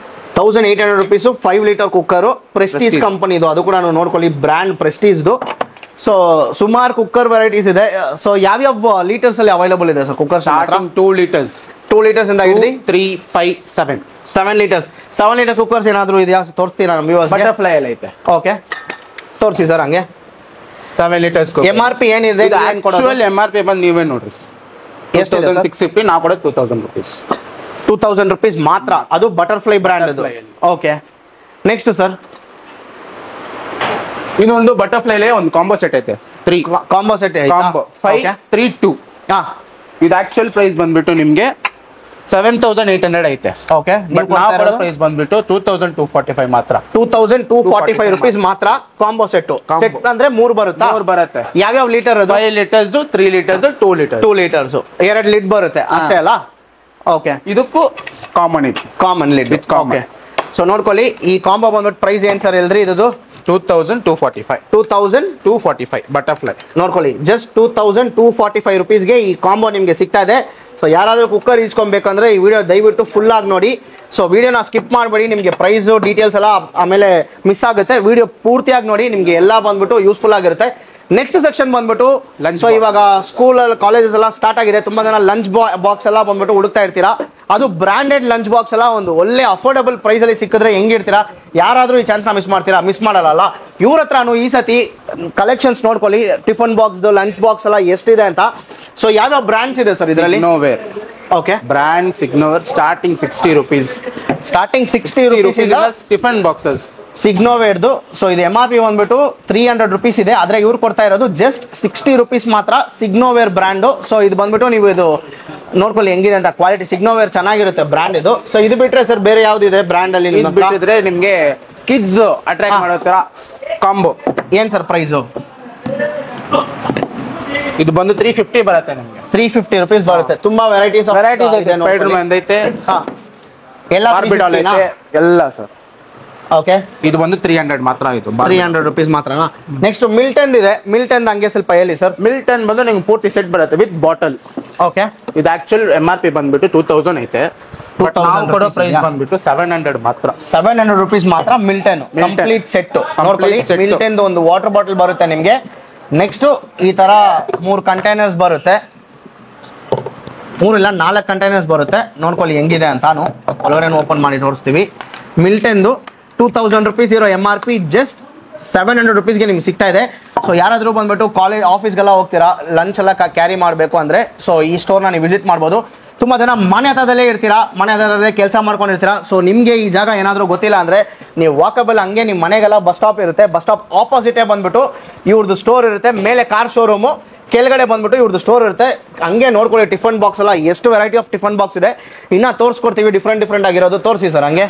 1800 rupees 5 litre cooker. Prestige company ಇದು. ಅದು ಕೂಡ ನೋಡ್ಕೊಳ್ಳಿ, ಬ್ರ್ಯಾಂಡ್ ಪ್ರೆಸ್ಟೀಜ್ದು. ಸೊ ಸುಮಾರು ಕುಕ್ಕರ್ ವೆರೈಟೀಸ್ ಇದೆ. ಸೊ ಯಾವ್ಯಾವ ಲೀಟರ್ಸ್ ಅಲ್ಲಿ ಅವೈಲಬಲ್ ಇದೆ ಸರ್ ಕುಕ್ಕರ್? 2 ಲೀಟರ್ಸ್. 2 ಲೀಟರ್ಸ್ ಇಂದ ಹಿಡಿದು 3, 5, 7 ಲೀಟರ್ಸ್. 7 ಲೀಟರ್ ಕುಕ್ಕರ್ಸ್ ಏನಾದ್ರು ಇದೆಯಾ? ತೋರಿಸ್ತೀರಾ ನಮ್ಮ ವ್ಯೂವರ್ಸ್? ಬಟರ್ಫ್ಲೈ ಎಲ್ಲ ಐತೆ. ಓಕೆ, ತೋರಿಸಿ ಸರ್ ಹಂಗೆ. 7 ಲೀಟರ್ಸ್. MRP ಏನಿದೆ? ಆಕ್ಚುअल MRP ಬಂದು ನೀವೇ ನೋಡ್ರಿ, 2650. ನಾವು ಕೊಡೋದು 2000 ರುಪೀಸ್. 2000 ರುಪೀಸ್ ಮಾತ್ರ. ಅದು ಬಟರ್ಫ್ಲೈ ಬ್ರ್ಯಾಂಡ್ ಅದು. ಓಕೆ, ನೆಕ್ಸ್ಟ್ ಸರ್, ಇನ್ನೊಂದು ಬಟರ್ಫ್ಲೈಲೇ ಒಂದು ಕಾಂಬೋ ಸೆಟ್ ಐತೆ. 3 ಕಾಂಬೋ ಸೆಟ್. ಕಾಂಬೋ 5, 3, 2. ಇದು ಆಕ್ಚುअल ಪ್ರೈಸ್ ಬಂದ್ಬಿಟ್ಟು ನಿಮ್ಗೆ 7800 ಐತೆ. ಓಕೆ, ಬಟ್ ನಾವು ಕೊಡೋ ಪ್ರೈಸ್ ಬಂದ್ಬಿಟ್ಟು 2245 ಮಾತ್ರ. 2245 ರುಪೀಸ್ ಮಾತ್ರ ಕಾಂಬೋ ಸೆಟ್. ಸೆಟ್ ಅಂದ್ರೆ 3 ಬರುತ್ತೆ. ಯಾವ್ಯಾವ litre? 5 litres, 3 litres, 2 litres. 2 litres 2 lid ಬರುತ್ತೆ ಅಷ್ಟೇ ಅಲ್ಲ? ಓಕೆ, ಇದಕ್ಕೂ ಕಾಮನ್ ಇದೆ. Common lid with combo. So ನೋಡ್ಕೊಳ್ಳಿ, ಈ ಕಾಂಬೋ ಬಂದ್ಬಿಟ್ಟು ಪ್ರೈಸ್ ಏನ್ ಸರ್ ಎಲ್ರಿ? ಇದು 2245. 2245 ಬಟರ್ಫ್ಲೈ. ನೋಡ್ಕೊಳ್ಳಿ, ಜಸ್ಟ್ 2245 ರುಪೀಸ್ಗೆ ಈ ಕಾಂಬೋ ನಿಮ್ಗೆ ಸಿಗ್ತಾ ಇದೆ. ಸೊ ಯಾರಾದ್ರೂ ಕುಕ್ಕರ್ ಇಸ್ಕೊಬೇಕಂದ್ರೆ ಈ ವಿಡಿಯೋ ದಯವಿಟ್ಟು ಫುಲ್ ಆಗಿ ನೋಡಿ. ಸೊ ವಿಡಿಯೋನ ಸ್ಕಿಪ್ ಮಾಡಬೇಡಿ. ನಿಮಗೆ ಪ್ರೈಸ್ ಡೀಟೇಲ್ಸ್ ಎಲ್ಲ ಆಮೇಲೆ ಮಿಸ್ ಆಗುತ್ತೆ. ವಿಡಿಯೋ ಪೂರ್ತಿಯಾಗಿ ನೋಡಿ, ನಿಮಗೆ ಎಲ್ಲ ಬಂದ್ಬಿಟ್ಟು ಯೂಸ್ಫುಲ್ ಆಗಿರುತ್ತೆ. ನೆಕ್ಸ್ಟ್ ಸೆಕ್ಷನ್ ಬಂದ್ಬಿಟ್ಟು ಲಂಚ್. ಸೊ ಇವಾಗ ಸ್ಕೂಲ್ ಕಾಲೇಜಸ್ ಎಲ್ಲ ಸ್ಟಾರ್ಟ್ ಆಗಿದೆ. ತುಂಬಾ ಜನ ಲಂಚ್ ಬಾಕ್ಸ್ ಎಲ್ಲ ಬಂದ್ಬಿಟ್ಟು ಹುಡುಕ್ತಾ ಇರ್ತೀರಾ. ಅದು ಬ್ರಾಂಡೆಡ್ ಲಂಚ್ ಬಾಕ್ಸ್ ಎಲ್ಲ ಒಂದು ಒಳ್ಳೆ ಅಫೋರ್ಡಬಲ್ ಪ್ರೈಸ್ ಅಲ್ಲಿ ಸಿಕ್ಕಿದ್ರೆ ಹೆಂಗಿರ್ತೀರಾ? ಯಾರಾದ್ರೂ ಈ ಚಾನ್ಸ್ ನ ಮಿಸ್ ಮಾಡ್ತೀರಾ? ಮಿಸ್ ಮಾಡಲ್ಲ. ಇವ್ರ ಹತ್ರನು ಈ ಸತಿ ಕಲೆಕ್ಷನ್ಸ್ ನೋಡ್ಕೊಳ್ಳಿ. ಟಿಫನ್ ಬಾಕ್ಸ್, ಲಂಚ್ ಬಾಕ್ಸ್ ಎಲ್ಲ ಎಷ್ಟಿದೆ ಅಂತ. ಸೊ ಯಾವ್ಯಾವ ಬ್ರಾಂಡ್ಸ್ ಇದೆ ಸರ್ ಇದರಲ್ಲಿ? Signoware. Okay, brand Signoware starting 60 rupees. Starting 60 rupees tiffin boxes. ಸಿಗ್ನೋವೇರ್ದು. ಸೊ ಇದು MRP ಬಂದ್ಬಿಟ್ಟು 300 ರುಪೀಸ್ ಇದೆ, ಆದ್ರೆ ಇವ್ರು ಕೊಡ್ತಾ ಇರೋದು ಜಸ್ಟ್ 60 ರುಪೀಸ್ ಮಾತ್ರ. ಸಿಗ್ನೋವೇರ್ ಬ್ರ್ಯಾಂಡು. ಸೊ ಇದು ಬಂದ್ಬಿಟ್ಟು ನೀವು ಇದು ನೋಡ್ಕೊಳ್ಳಿ ಹೆಂಗಿದೆ ಅಂತ ಕ್ವಾಲಿಟಿ. ಸಿಗ್ನೋವೇರ್ ಚೆನ್ನಾಗಿರುತ್ತೆ ಬ್ರ್ಯಾಂಡ್ ಇದು. ಸೊ ಇದು ಬಿಟ್ರೆ ಸರ್ ಬೇರೆ ಯಾವ್ದಿದೆ ಬ್ರ್ಯಾಂಡ್ ಅಲ್ಲಿ? ಬಿಟ್ಟಿದ್ರೆ ನಿಮ್ಗೆ ಕಿಡ್ಸ್ ಅಟ್ರಾಕ್ಟ್ ಮಾಡೋ ತರ ಕಾಂಬೋ. ಏನ್ ಸರ್ ಪ್ರೈಸು? ಇದು ಬಂದು 350 ಬರುತ್ತೆ ನಿಮ್ಗೆ. 350 ರುಪೀಸ್ ಬರುತ್ತೆ. ತುಂಬಾ ವೆರೈಟೀಸ್ ಐತೆ. ಸ್ಪೈಡರ್ ಮ್ಯಾನ್ ಐತೆ, ಎಲ್ಲ ಬಾರ್ಬಿ ಡಾಲ್ ಐತೆ, ಎಲ್ಲ ಸರ್. ಓಕೆ, ಇದು ಬಂದು 300 ಮಾತ್ರ. ಇದು 300 ರುಪೀಸ್ ಮಾತ್ರನಾ? ನೆಕ್ಸ್ಟ್ ಮಿಲ್ಟನ್ ಇದೆ. ಮಿಲ್ಟನ್ ಹಂಗೆ ಸ್ವಲ್ಪ ಹೇಳಿ ಸರ್. ಮಿಲ್ಟನ್ ಬಂದು ನಿಮ್ಗೆ ಪೂರ್ತಿ ಸೆಟ್ ಬರುತ್ತೆ ವಿತ್ ಬಾಟಲ್. ಓಕೆ, ಇದು ಆಕ್ಚುಲ್ MRP ಬಂದ್ಬಿಟ್ಟು 2000 ಐತೆ. ನಾವು ಕೊಡೋ ಪ್ರೈಸ್ ಬಂದ್ಬಿಟ್ಟು 700 ಮಾತ್ರ. 700 ರುಪೀಸ್ ಮಾತ್ರ ಮಿಲ್ಟನ್ ಕಂಪ್ಲೀಟ್ ಸೆಟ್. ನೋಡ್ಕೊಳ್ಳಿ, ಮಿಲ್ಟನ್ ಒಂದು ವಾಟರ್ ಬಾಟಲ್ ಬರುತ್ತೆ ನಿಮ್ಗೆ. ನೆಕ್ಸ್ಟ್ ಈ ತರ 3 ಕಂಟೈನರ್ಸ್ ಬರುತ್ತೆ. 3 ಇಲ್ಲ 4 ಕಂಟೈನರ್ಸ್ ಬರುತ್ತೆ. ನೋಡ್ಕೊಳ್ಳಿ ಹೆಂಗಿದೆ ಅಂತಾನು ಒಳಗಡೆ ಓಪನ್ ಮಾಡಿ ತೋರಿಸ್ತೀವಿ. ಮಿಲ್ಟನ್ದು 2000 ರುಪೀಸ್ ಇರೋ MRP ಜಸ್ಟ್ 700 ರುಪೀಸ್ಗೆ ನಿಮ್ಗೆ ಸಿಗ್ತಾ ಇದೆ. ಸೊ ಯಾರಾದರೂ ಬಂದ್ಬಿಟ್ಟು ಕಾಲೇಜ್ ಆಫೀಸ್ಗೆಲ್ಲ ಹೋಗ್ತೀರಾ, ಲಂಚ್ ಎಲ್ಲ ಕ್ಯಾರಿ ಮಾಡಬೇಕು ಅಂದರೆ ಸೊ ಈ ಸ್ಟೋರ್ನ ನೀವು ವಿಸಿಟ್ ಮಾಡ್ಬೋದು. ತುಂಬ ಜನ ಮನೆ ಹತ್ರದಲ್ಲೇ ಇರ್ತೀರಾ, ಮನೆ ಹತ್ರದಲ್ಲೇ ಕೆಲಸ ಮಾಡ್ಕೊಂಡಿರ್ತೀರಾ. ಸೊ ನಿಮಗೆ ಈ ಜಾಗ ಏನಾದರೂ ಗೊತ್ತಿಲ್ಲ ಅಂದರೆ ನೀವು ವಾಕಬಲ್ ಹಂಗೆ ನಿಮ್ಮ ಮನೆಗೆಲ್ಲ ಬಸ್ ಸ್ಟಾಪ್ ಇರುತ್ತೆ. ಬಸ್ ಸ್ಟಾಪ್ ಆಪೋಸಿಟೇ ಬಂದ್ಬಿಟ್ಟು ಇವ್ರದ್ದು ಸ್ಟೋರ್ ಇರುತ್ತೆ. ಮೇಲೆ ಕಾರ್ ಶೋರೂಮು, ಕೆಳಗಡೆ ಬಂದ್ಬಿಟ್ಟು ಇವ್ರದ್ದು ಸ್ಟೋರ್ ಇರುತ್ತೆ. ಹಂಗೆ ನೋಡ್ಕೊಳ್ಳಿ ಟಿಫನ್ ಬಾಕ್ಸ್ ಎಲ್ಲ ಎಷ್ಟು ವೆರೈಟಿ ಆಫ್ ಟಿಫನ್ ಬಾಕ್ಸ್ ಇದೆ. ಇನ್ನ ತೋರಿಸ್ಕೊಡ್ತೀವಿ ಡಿಫ್ರೆಂಟ್ ಆಗಿರೋದು. ತೋರಿಸಿ ಸರ್ ಹಂಗೆ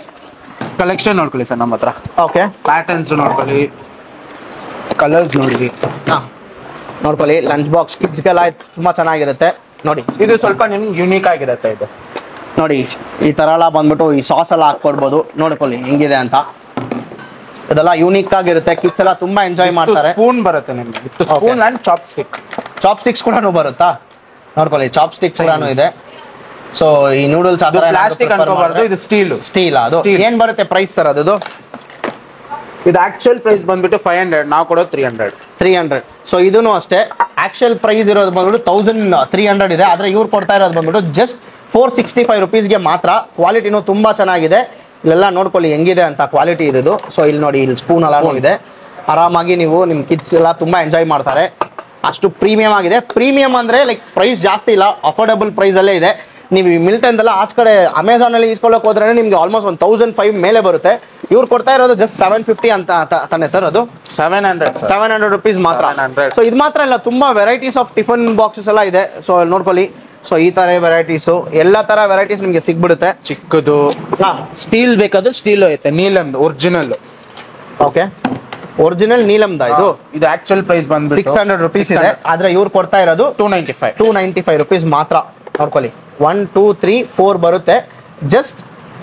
ಕಲೆಕ್ಷನ್ ನೋಡ್ಕೊಳ್ಳಿ ಸರ್ ನಮ್ಮ ಹತ್ರ. ಓಕೆ, ಪ್ಯಾಟರ್ನ್ಸ್ ನೋಡ್ಕೊಳ್ಳಿ, ಕಲರ್ಸ್ ನೋಡಿ. ನೋಡ್ಕೊಳ್ಳಿ ಲಂಚ್ ಬಾಕ್ಸ್ ಕಿಡ್ಸ್ಗೆಲ್ಲ ತುಂಬ ಚೆನ್ನಾಗಿರುತ್ತೆ. ನೋಡಿ ಇದು ಸ್ವಲ್ಪ ನಿಮ್ಗೆ ಯೂನಿಕ್ ಆಗಿರುತ್ತೆ. ಇದು ನೋಡಿ ಈ ತರ ಎಲ್ಲ ಬಂದ್ಬಿಟ್ಟು ಈ ಸಾಸ್ ಎಲ್ಲ ಹಾಕೊಡ್ಬೋದು. ನೋಡ್ಕೊಳ್ಳಿ ಹೆಂಗಿದೆ ಅಂತ. ಇದೆಲ್ಲ ಯೂನಿಕ್ ಆಗಿರುತ್ತೆ. ಕಿಡ್ಸ್ ಎಲ್ಲ ತುಂಬಾ ಎಂಜಾಯ್ ಮಾಡ್ತಾರೆ. ಸ್ಪೂನ್ ಬರುತ್ತೆ ನಿಮ್ಗೆ, ಸ್ಪೂನ್ ಅಂಡ್ ಚಾಪ್ ಸ್ಟಿಕ್ಸ್ ಕೂಡ ಬರುತ್ತಾ? ನೋಡ್ಕೊಳ್ಳಿ ಚಾಪ್ ಸ್ಟಿಕ್ಸ್ ಕೂಡ ಇದೆ. ಸೊ ಈ ನೂಡಲ್ಸ್ ಪ್ಲಾಸ್ಟಿಕ್ ಅನ್ಕೋಬಾರ್ದು, ಇದು ಸ್ಟೀಲ್. ಅದು ಏನ್ ಬರುತ್ತೆ ಪ್ರೈಸ್ ಸರ್ ಅದು? ಇದು ಆಕ್ಚುಯಲ್ ಪ್ರೈಸ್ ಬಂದ್ಬಿಟ್ಟು 500, ನಾವು ಕೊಡೋದು 300. ಸೊ ಇದೂ ಅಷ್ಟೇ ಆಕ್ಚುಯಲ್ ಪ್ರೈಸ್ ಇರೋದು ಬಂದ್ಬಿಟ್ಟು 1300 ಇದೆ. ಆದ್ರೆ ಇವ್ರು ಕೊಡ್ತಾ ಇರೋದು ಬಂದ್ಬಿಟ್ಟು ಜಸ್ಟ್ 465 ರುಪೀಸ್ಗೆ ಮಾತ್ರ. ಕ್ವಾಲಿಟಿನೂ ತುಂಬಾ ಚೆನ್ನಾಗಿದೆ. ಇಲ್ಲೆಲ್ಲ ನೋಡ್ಕೊಳ್ಳಿ ಹೆಂಗಿದೆ ಅಂತ ಕ್ವಾಲಿಟಿ ಇದು. ಸೊ ಇಲ್ಲಿ ನೋಡಿ, ಇಲ್ಲಿ ಸ್ಪೂನ್ ಎಲ್ಲ ಇದೆ. ಆರಾಮಾಗಿ ನೀವು ನಿಮ್ಮ ಕಿಡ್ಸ್ ಎಲ್ಲ ತುಂಬಾ ಎಂಜಾಯ್ ಮಾಡ್ತಾರೆ. ಅಷ್ಟು ಪ್ರೀಮಿಯಂ ಆಗಿದೆ. ಪ್ರೀಮಿಯಂ ಅಂದ್ರೆ ಲೈಕ್ ಪ್ರೈಸ್ ಜಾಸ್ತಿ ಇಲ್ಲ, ಅಫೋರ್ಡಬಲ್ ಪ್ರೈಸ್ ಅಲ್ಲೇ ಇದೆ. ನೀವು ಈ ಮಿಲ್ಟನ್ ಎಲ್ಲ ಆಚ ಕಡೆ ಅಮೆಝಾನ್ ಅಲ್ಲಿ ಈಸ್ಕೊಳ್ಳೋಕೆ ಹೋದ್ರೆ ನಿಮ್ಗೆ ಆಲ್ಮೋಸ್ಟ್ 1005 ಮೇಲೆ ಬರುತ್ತೆ. ಇವ್ರು ಕೊಡ್ತಾ ಇರೋದು ಜಸ್ಟ್ 750 ಅಂತ ತಾನೆ ಸರ್? ಅದು 700 ರುಪೀಸ್ ಮಾತ್ರ. ಸೊ ಇದು ಮಾತ್ರ ಇಲ್ಲ, ತುಂಬಾ ವೆರೈಟೀಸ್ ಆಫ್ ಟಿಫನ್ ಬಾಕ್ಸಸ್ ಎಲ್ಲ ಇದೆ. ಸೊ ನೋಡ್ಕೊಳ್ಳಿ, ಸೊ ಈ ತರ ವೆರೈಟೀಸು, ಎಲ್ಲಾ ತರ ವೆರೈಟೀಸ್ ನಿಮ್ಗೆ ಸಿಗ್ಬಿಡುತ್ತೆ. ಚಿಕ್ಕದು ಸ್ಟೀಲ್ ಬೇಕಾದ್ರೆ ಸ್ಟೀಲ್ ಐತೆ, ನೀಲಮ್ ಒರಿಜಿನಲ್. ಓಕೆ, ಒರಿಜಿನಲ್ ನೀಲಮ್ದ ಇದು ಆಕ್ಚುಯಲ್ ಪ್ರೈಸ್ ಬಂದು 600 ರುಪೀಸ್ ಇದೆ. ಆದ್ರೆ ಇವ್ರು ಕೊಡ್ತಾ ಇರೋದು 295 ರುಪೀಸ್ ಮಾತ್ರ. ನೋಡ್ಕೊಳ್ಳಿ 1 2 3 4 ಬರುತ್ತೆ. ಜಸ್ಟ್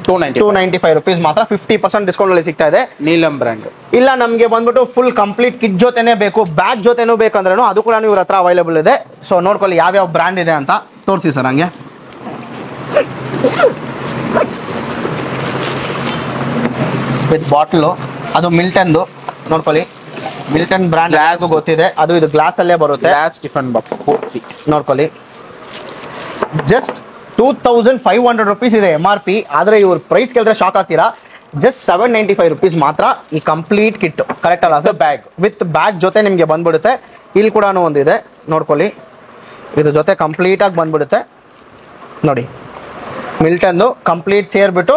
295 ರುಪೀಸ್ ಮಾತ್ರ. 50% ಡಿಸ್ಕೌಂಟ್ ಅಲ್ಲಿ ಸಿಗ್ತಾ ಇದೆ. ನೀಲಮ್ ಬ್ರ್ಯಾಂಡ್. ಇಲ್ಲ ನಮ್ಗೆ ಬಂದ್ಬಿಟ್ಟು ಫುಲ್ ಕಂಪ್ಲೀಟ್ ಕಿಟ್ ಜೊತೆನೇ ಬೇಕು, ಬ್ಯಾಗ್ ಜೊತೆನೂ ಬೇಕಂದ್ರೂ ಅದು ಕೂಡ ಇವ್ರ ಹತ್ರ ಅವೈಲೇಬಲ್ ಇದೆ. ಸೊ ನೋಡ್ಕೊಳ್ಳಿ ಯಾವ್ಯಾವ ಬ್ರ್ಯಾಂಡ್ ಇದೆ ಅಂತ ತೋರಿಸಿ ಸರ್ ಹಂಗೆ. ವಿತ್ ಬಾಟ್ಲು, ಅದು ಮಿಲ್ಟನ್ದು. ನೋಡ್ಕೊಳ್ಳಿ ಮಿಲ್ಟನ್ ಬ್ರ್ಯಾಂಡ್ ಗೊತ್ತಿದೆ, ಅದು ಇದು ಗ್ಲಾಸ್ ಅಲ್ಲೇ ಬರುತ್ತೆ. ಗ್ಲಾಸ್ ಟಿಫನ್ ಬಾಕ್ಸ್ ಪೂರ್ತಿ ನೋಡ್ಕೊಳ್ಳಿ. ಜಸ್ಟ್ 2500 ರುಪೀಸ್ ಇದೆ MRP. ಆದ್ರೆ ಇವ್ರ ಪ್ರೈಸ್ ಕೇಳಿದ್ರೆ ಶಾಕ್ ಆಗ್ತೀರಾ. ಜಸ್ಟ್ 795 ರುಪೀಸ್ ಮಾತ್ರ ಈ ಕಂಪ್ಲೀಟ್ ಕಿಟ್. ಕರೆಕ್ಟ್ ಅಲ್ಲ ಸರ್? ಬ್ಯಾಗ್ ವಿತ್ ಬ್ಯಾಗ್ ಜೊತೆ ನಿಮ್ಗೆ ಬಂದ್ಬಿಡುತ್ತೆ. ಇಲ್ಲಿ ಕೂಡ ಒಂದಿದೆ ನೋಡ್ಕೊಳ್ಳಿ, ಇದ್ರ ಜೊತೆ ಕಂಪ್ಲೀಟ್ ಆಗಿ ಬಂದ್ಬಿಡುತ್ತೆ. ನೋಡಿ ಮಿಲ್ಟನ್ದು ಕಂಪ್ಲೀಟ್ ಸೇರ್ಬಿಟ್ಟು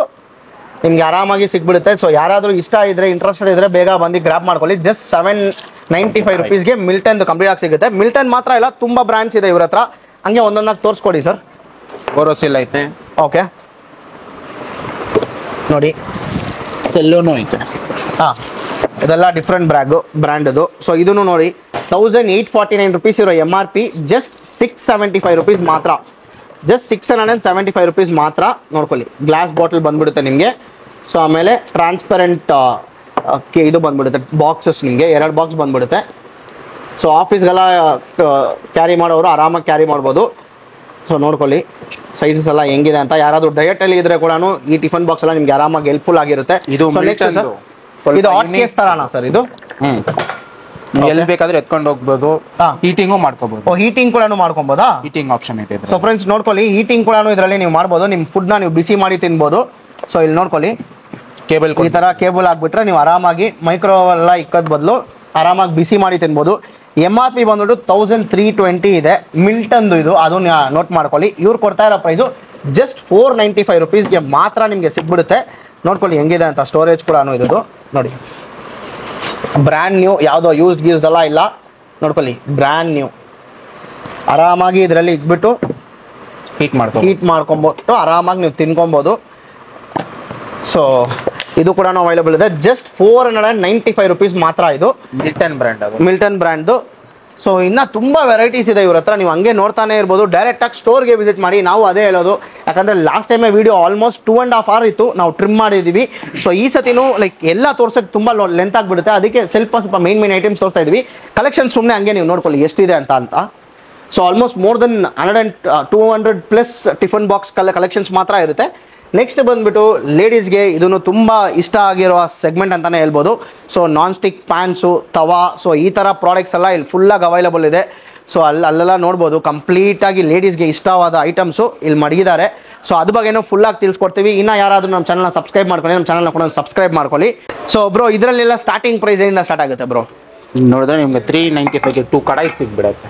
ನಿಮ್ಗೆ ಆರಾಮಾಗಿ ಸಿಗ್ಬಿಡುತ್ತೆ. ಸೊ ಯಾರಾದ್ರೂ ಇಷ್ಟ ಇದ್ರೆ, ಇಂಟ್ರೆಸ್ಟೆಡ್ ಇದ್ರೆ ಬೇಗ ಬಂದು ಗ್ರಾಪ್ ಮಾಡ್ಕೊಳ್ಳಿ. ಜಸ್ಟ್ 795 ರುಪೀಸ್ಗೆ ಮಿಲ್ಟನ್ದು ಕಂಪ್ಲೀಟ್ ಆಗಿ ಸಿಗುತ್ತೆ. ಮಿಲ್ಟನ್ ಮಾತ್ರ ಇಲ್ಲ, ತುಂಬಾ ಬ್ರಾಂಡ್ಸ್ ಇದೆ ಇವ್ರ ಹತ್ರ. ಹಂಗೆ ಒಂದೊಂದಾಗಿ ತೋರಿಸ್ಕೊಡಿ ಸರ್. ಬೋರೋಸಿಲ್ ಐತೆ. ಓಕೆ, ನೋಡಿ ಸೆಲ್ಲೋನು ಐತೆ. ಇದೆಲ್ಲ ಡಿಫ್ರೆಂಟ್ ಬ್ರ್ಯಾಂಡದು. ಸೊ ಇದನ್ನು ನೋಡಿ 1849 ರುಪೀಸ್ ಇರೋ MRP ಜಸ್ಟ್ 675 ರುಪೀಸ್ ಮಾತ್ರ. ಜಸ್ಟ್ 675 ರುಪೀಸ್ ಮಾತ್ರ. ನೋಡ್ಕೊಳ್ಳಿ ಗ್ಲಾಸ್ ಬಾಟಲ್ ಬಂದ್ಬಿಡುತ್ತೆ ನಿಮಗೆ. ಸೊ ಆಮೇಲೆ ಟ್ರಾನ್ಸ್ಪರೆಂಟ್ ಇದು ಬಂದ್ಬಿಡುತ್ತೆ ಬಾಕ್ಸಸ್, ನಿಮಗೆ 2 ಬಾಕ್ಸ್ ಬಂದ್ಬಿಡುತ್ತೆ. ಸೊ ಆಫೀಸ್ಗೆಲ್ಲ ಕ್ಯಾರಿ ಮಾಡೋರು ಆರಾಮಾಗಿ ಕ್ಯಾರಿ ಮಾಡ್ಬೋದು. ಸೊ ನೋಡ್ಕೊಳ್ಳಿ ಸೈಜಸ್ ಎಲ್ಲ ಹೆಂಗಿದೆ ಅಂತ. ಯಾರಾದ್ರೂ ಡಯಟ್ ಅಲ್ಲಿ ಇದ್ರೆ ಕೂಡ ಈ ಟಿಫನ್ ಬಾಕ್ಸ್ ಎಲ್ಲ ನಿಮ್ಗೆ ಆರಾಮಾಗಿ ಹೆಲ್ಪ್ಫುಲ್ ಆಗಿರುತ್ತೆ. ಇದು ಹಾಟ್ ಕೇಸ್ ತರಾನ ಸರ್ ಇದು? ಎಲ್ಲಿ ಬೇಕಾದ್ರೆ ಎತ್ಕೊಂಡು ಹೋಗ್ಬೋದು, ಹೀಟಿಂಗು ಮಾಡ್ಕೋಬಹುದು. ಹೀಟಿಂಗ್ ಕೂಡ ಮಾಡ್ಕೊಬೋದಾ? ಹೀಟಿಂಗ್ ಆಪ್ಷನ್ ಇದೆ. ಸೊ ಫ್ರೆಂಡ್ಸ್ ನೋಡ್ಕೊಳ್ಳಿ, ಹೀಟಿಂಗ್ ಕೂಡ ಇದರಲ್ಲಿ ನೀವು ಮಾಡ್ಬೋದು. ನಿಮ್ ಫುಡ್ ನ ನೀವು ಬಿಸಿ ಮಾಡಿ ತಿನ್ಬೋದು. ಸೊ ಇಲ್ಲಿ ನೋಡ್ಕೊಳ್ಳಿ ಕೇಬಲ್, ಈ ತರ ಕೇಬಲ್ ಆಗ್ಬಿಟ್ರೆ ನೀವು ಆರಾಮಾಗಿ ಮೈಕ್ರೋ ಎಲ್ಲ ಇಕ್ಕದ್ ಬದಲು ಆರಾಮಾಗಿ ಬಿಸಿ ಮಾಡಿ ತಿನ್ಬೋದು. MRP ಬಂದ್ಬಿಟ್ಟು 1320 ಇದೆ. ಮಿಲ್ಟನ್ದು ಇದು, ಅದನ್ನ ನೋಟ್ ಮಾಡ್ಕೊಳ್ಳಿ. ಇವ್ರು ಕೊಡ್ತಾ ಇರೋ ಪ್ರೈಸು ಜಸ್ಟ್ 495 ರುಪೀಸ್ಗೆ ಮಾತ್ರ ನಿಮಗೆ ಸಿಗ್ಬಿಡುತ್ತೆ. ನೋಡ್ಕೊಳ್ಳಿ ಹೆಂಗಿದೆ ಅಂತ. ಸ್ಟೋರೇಜ್ ಕೂಡ ಇದು ನೋಡಿ, ಬ್ರ್ಯಾಂಡ್ ನ್ಯೂ, ಯಾವುದೋ ಯೂಸ್ ಎಲ್ಲ ಇಲ್ಲ, ನೋಡ್ಕೊಳ್ಳಿ ಬ್ರ್ಯಾಂಡ್ ನ್ಯೂ. ಆರಾಮಾಗಿ ಇದರಲ್ಲಿ ಇಟ್ಬಿಟ್ಟು ಹೀಟ್ ಮಾಡ್ಕೊಬೋದು, ಆರಾಮಾಗಿ ನೀವು ತಿನ್ಕೊಬೋದು. ಸೊ ಇದು ಕೂಡ ಅವೈಲೇಬಲ್ ಇದೆ. ಜಸ್ಟ್ 495 rupees ಮಾತ್ರ. ಇದು ಮಿಲ್ಟನ್ ಬ್ರ್ಯಾಂಡ್. ಸೊ ಇನ್ನ ತುಂಬಾ ವೆರೈಟೀಸ್ ಇದೆ ಇವ್ರ ಹತ್ರ, ನೀವು ಹಂಗೆ ನೋಡ್ತಾನೆ ಇರ್ಬೋದು. ಡೈರೆಕ್ಟ್ ಆಗಿ ಸ್ಟೋರ್ಗೆ ವಿಸಿಟ್ ಮಾಡಿ. ನಾವು ಅದೇ ಹೇಳೋದು, ಯಾಕಂದ್ರೆ last time video almost 2.5 hours ಇತ್ತು, ನಾವು ಟ್ರಿಮ್ ಮಾಡಿದೀವಿ. ಸೊ ಈ ಸತಿನೂ ಲೈಕ್ ಎಲ್ಲ ತೋರ್ಸಕ್ಕೆ ತುಂಬಾ ಲೆಂತ್ ಆಗಿಬಿಡುತ್ತೆ, ಅದಕ್ಕೆ ಸ್ವಲ್ಪ ಮೇನ್ ಐಟಮ್ಸ್ ತೋರಿಸ್ತಾ ಇದೀವಿ. ಕಲೆಕ್ಷನ್ ಸುಮ್ಮನೆ ಹಂಗೆ ನೀವು ನೋಡ್ಕೊಳ್ಳಿ ಎಷ್ಟಿದೆ ಅಂತ. So almost more than 200+ tiffin box collections ಮಾತ್ರ ಇರುತ್ತೆ. ನೆಕ್ಸ್ಟ್ ಬಂದ್ಬಿಟ್ಟು ಲೇಡೀಸ್ಗೆ ಇದನ್ನು ತುಂಬ ಇಷ್ಟ ಆಗಿರೋ ಸೆಗ್ಮೆಂಟ್ ಅಂತಾನೆ ಹೇಳ್ಬೋದು. ಸೊ ನಾನ್ ಸ್ಟಿಕ್ ಪ್ಯಾನ್ಸು, ತವಾ, ಸೊ ಈ ಥರ ಪ್ರಾಡಕ್ಟ್ಸ್ ಎಲ್ಲ ಇಲ್ಲಿ ಫುಲ್ಲಾಗಿ ಅವೈಲೇಬಲ್ ಇದೆ. ಸೊ ಅಲ್ಲೆಲ್ಲ ನೋಡ್ಬೋದು ಕಂಪ್ಲೀಟಾಗಿ ಲೇಡೀಸ್ಗೆ ಇಷ್ಟವಾದ ಐಟಮ್ಸು ಇಲ್ಲಿ ಮಡಗಿದ್ದಾರೆ. ಸೊ ಅದ್ರ ಬಗ್ಗೆನೂ ಫುಲ್ಲಾಗಿ ತಿಳಿಸ್ಕೊಡ್ತೀವಿ. ಇನ್ನು ಯಾರಾದರೂ ನಮ್ಮ ಚಾನಲ್ನ ಸಬ್ಸ್ಕ್ರೈಬ್ ಮಾಡ್ಕೊಳ್ಳಿ, ನಮ್ಮ ಚಾನಲ್ನ ಕೂಡ ಸಬ್ಸ್ಕ್ರೈಬ್ ಮಾಡ್ಕೊಳ್ಳಿ. ಸೊ ಬ್ರೋ, ಇದರಲ್ಲೆಲ್ಲ ಸ್ಟಾರ್ಟಿಂಗ್ ಪ್ರೈಸ್ ಏನಿಂದ ಸ್ಟಾರ್ಟ್ ಆಗುತ್ತೆ ಬ್ರೋ? ನೋಡಿದ್ರೆ ನಿಮ್ಗೆ 395ಗೆ 2 ಕಡಾಯಿ ಸಿಗ್ಬಿಡುತ್ತೆ.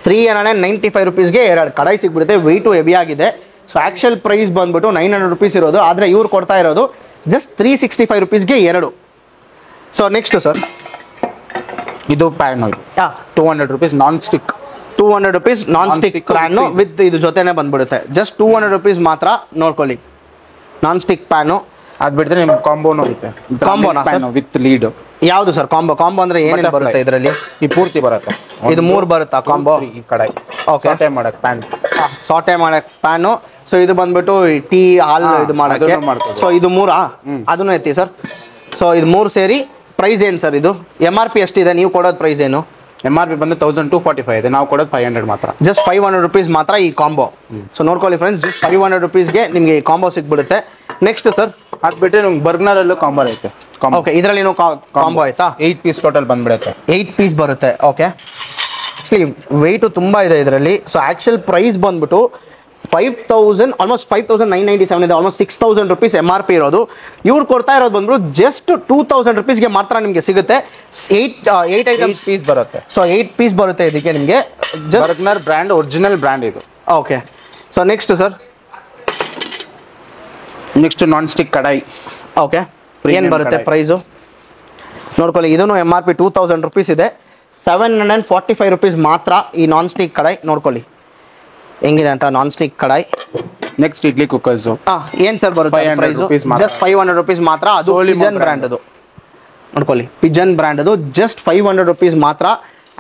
395 rupeesಗೆ 2 ಕಡಾಯಿ ಸಿಗ್ಬಿಡುತ್ತೆ. ವೆಯ್ಟು ಹೆವಿ ಆಗಿದೆ. ಸೊ ಆ್ಯಕ್ಚುಯಲ್ ಪ್ರೈಸ್ ಬಂದ್ಬಿಟ್ಟು 900 rupees ಇರೋದು, ಆದರೆ ಇವ್ರು ಕೊಡ್ತಾ ಇರೋದು ಜಸ್ಟ್ 365 rupeesಗೆ 2. ಸೊ ನೆಕ್ಸ್ಟ್ ಸರ್, ಇದು PAN 200 rupees non stick. 200 rupees non stick pan with ಇದು ಜೊತೆನೆ ಬಂದ್ಬಿಡುತ್ತೆ. ಜಸ್ಟ್ 200 rupees ಮಾತ್ರ. ನೋಡ್ಕೊಳ್ಳಿ, ನಾನ್ ಸ್ಟಿಕ್ ಪ್ಯಾನು. ಅದ್ ಬಿಟ್ಟರೆ ನಿಮ್ಗೆ ಕಾಂಬೋನು ಐತೆ. ಕಾಂಬೋನಾ ವಿತ್ ಲೀಡ್. ಯಾವುದು ಸರ್ ಕಾಂಬೋ? ಅಂದ್ರೆ ಏನೇನು ಬರುತ್ತೆ ಇದರಲ್ಲಿ? ಈ ಪೂರ್ತಿ ಬರುತ್ತೆ. ಇದು 3 ಬರುತ್ತಾ ಕಾಂಬೋ? ಈ ಕಡಾಯಿ ಸಾಟೆ ಮಾಡಕ್ ಪ್ಯಾನ್, ಸಾಟೆ ಮಾಡಕ್ ಪ್ಯಾನು. ಸೊ ಇದು ಬಂದ್ಬಿಟ್ಟು ಟೀ ಹಾಲ್ ಇದು ಮಾಡಕ್ಕೆ. ಸೊ ಇದು 3 ಅದನ್ನು ಎತ್ತಿ ಸರ್. ಸೊ ಇದು 3 ಸೇರಿ ಪ್ರೈಸ್ ಏನು ಸರ್? ಇದು MRP ಎಷ್ಟಿದೆ? ನೀವು ಕೊಡೋದು ಪ್ರೈಸ್ ಏನು? MRP ಬಂದು 1245 ಇದೆ, ನಾವು ಕೊಡೋದು 500 ಮಾತ್ರ. ಜಸ್ಟ್ 500 rupees ಮಾತ್ರ ಈ ಕಾಂಬೋ. ಸೊ ನೋಡ್ಕೊಳ್ಳಿ ಫ್ರೆಂಡ್ಸ್, ಜಸ್ಟ್ 500 rupeesಗೆ ನಿಮಗೆ ಈ ಕಾಂಬೋ ಸಿಗ್ಬಿಡುತ್ತೆ. ನೆಕ್ಸ್ಟ್ ಸರ್, ಅದ್ ಬಿಟ್ಟರೆ ನಿಮ್ಗೆ ಬರ್ಗ್ನರಲ್ಲೂ ಕಾಂಬೋ ಐತೆ. ಓಕೆ, ಇದರಲ್ಲಿ ಕಾಂಬೋ ಆಯ್ತಾ? 8 ಪೀಸ್ ಟೋಟಲ್ ಬಂದ್ಬಿಡುತ್ತೆ. 8 ಪೀಸ್ ಬರುತ್ತೆ. ಓಕೆ, ಆಕ್ಚುಲಿ ವೆಯ್ಟು ತುಂಬ ಇದೆ ಇದರಲ್ಲಿ. ಸೊ ಆ್ಯಕ್ಚುಯಲ್ ಪ್ರೈಸ್ ಬಂದ್ಬಿಟ್ಟು 5000, ಆಲ್ಮೋಸ್ಟ್ 5997 ಇದೆ. ಆಲ್ಮೋಸ್ಟ್ 6000 rupees MRP ಇರೋದು. ಇವ್ರು ಕೊಡ್ತಾ ಇರೋದು ಬಂದ್ಬಿಟ್ಟು ಜಸ್ಟ್ 2000 rupeesಗೆ ಮಾತ್ರ ನಿಮಗೆ ಸಿಗುತ್ತೆ. 8 ಐಟಮ್ಸ್ ಪೀಸ್ ಬರುತ್ತೆ. ಸೊ 8 ಪೀಸ್ ಬರುತ್ತೆ ಇದಕ್ಕೆ ನಿಮಗೆ. ಬರ್ಗ್ನರ್ ಬ್ರ್ಯಾಂಡ್, ಒರಿಜಿನಲ್ ಬ್ರ್ಯಾಂಡ್ ಇದು. Okay, so next sir, next non stick ಕಡಾಯಿ. ಓಕೆ, ಏನು ಬರುತ್ತೆ ಪ್ರೈಸು? ನೋಡ್ಕೊಳ್ಳಿ, ಇದೂ MRP 2000 rupees ಇದೆ. 745 rupees ಮಾತ್ರ ಈ ನಾನ್ ಸ್ಟಿಕ್ ಕಡಾಯಿ. ನೋಡ್ಕೊಳ್ಳಿ ಹೆಂಗಿದೆ ಅಂತ ನಾನ್ ಸ್ಟಿಕ್ ಕಡಾಯಿ. ನೆಕ್ಸ್ಟ್ ಇಡ್ಲಿ ಕುಕ್ಕರ್ಸ್ ಏನ್ ಸರ್ ಬರುತ್ತೆ ಪ್ರೈಸು? ಜಸ್ಟ್ 500 rupees ಮಾತ್ರ. ಅದು ಪಿಜನ್ ಬ್ರ್ಯಾಂಡ್. ಅದು ನೋಡ್ಕೊಳ್ಳಿ, ಪಿಜನ್ ಬ್ರ್ಯಾಂಡ್. ಅದು ಜಸ್ಟ್ 500 rupees ಮಾತ್ರ.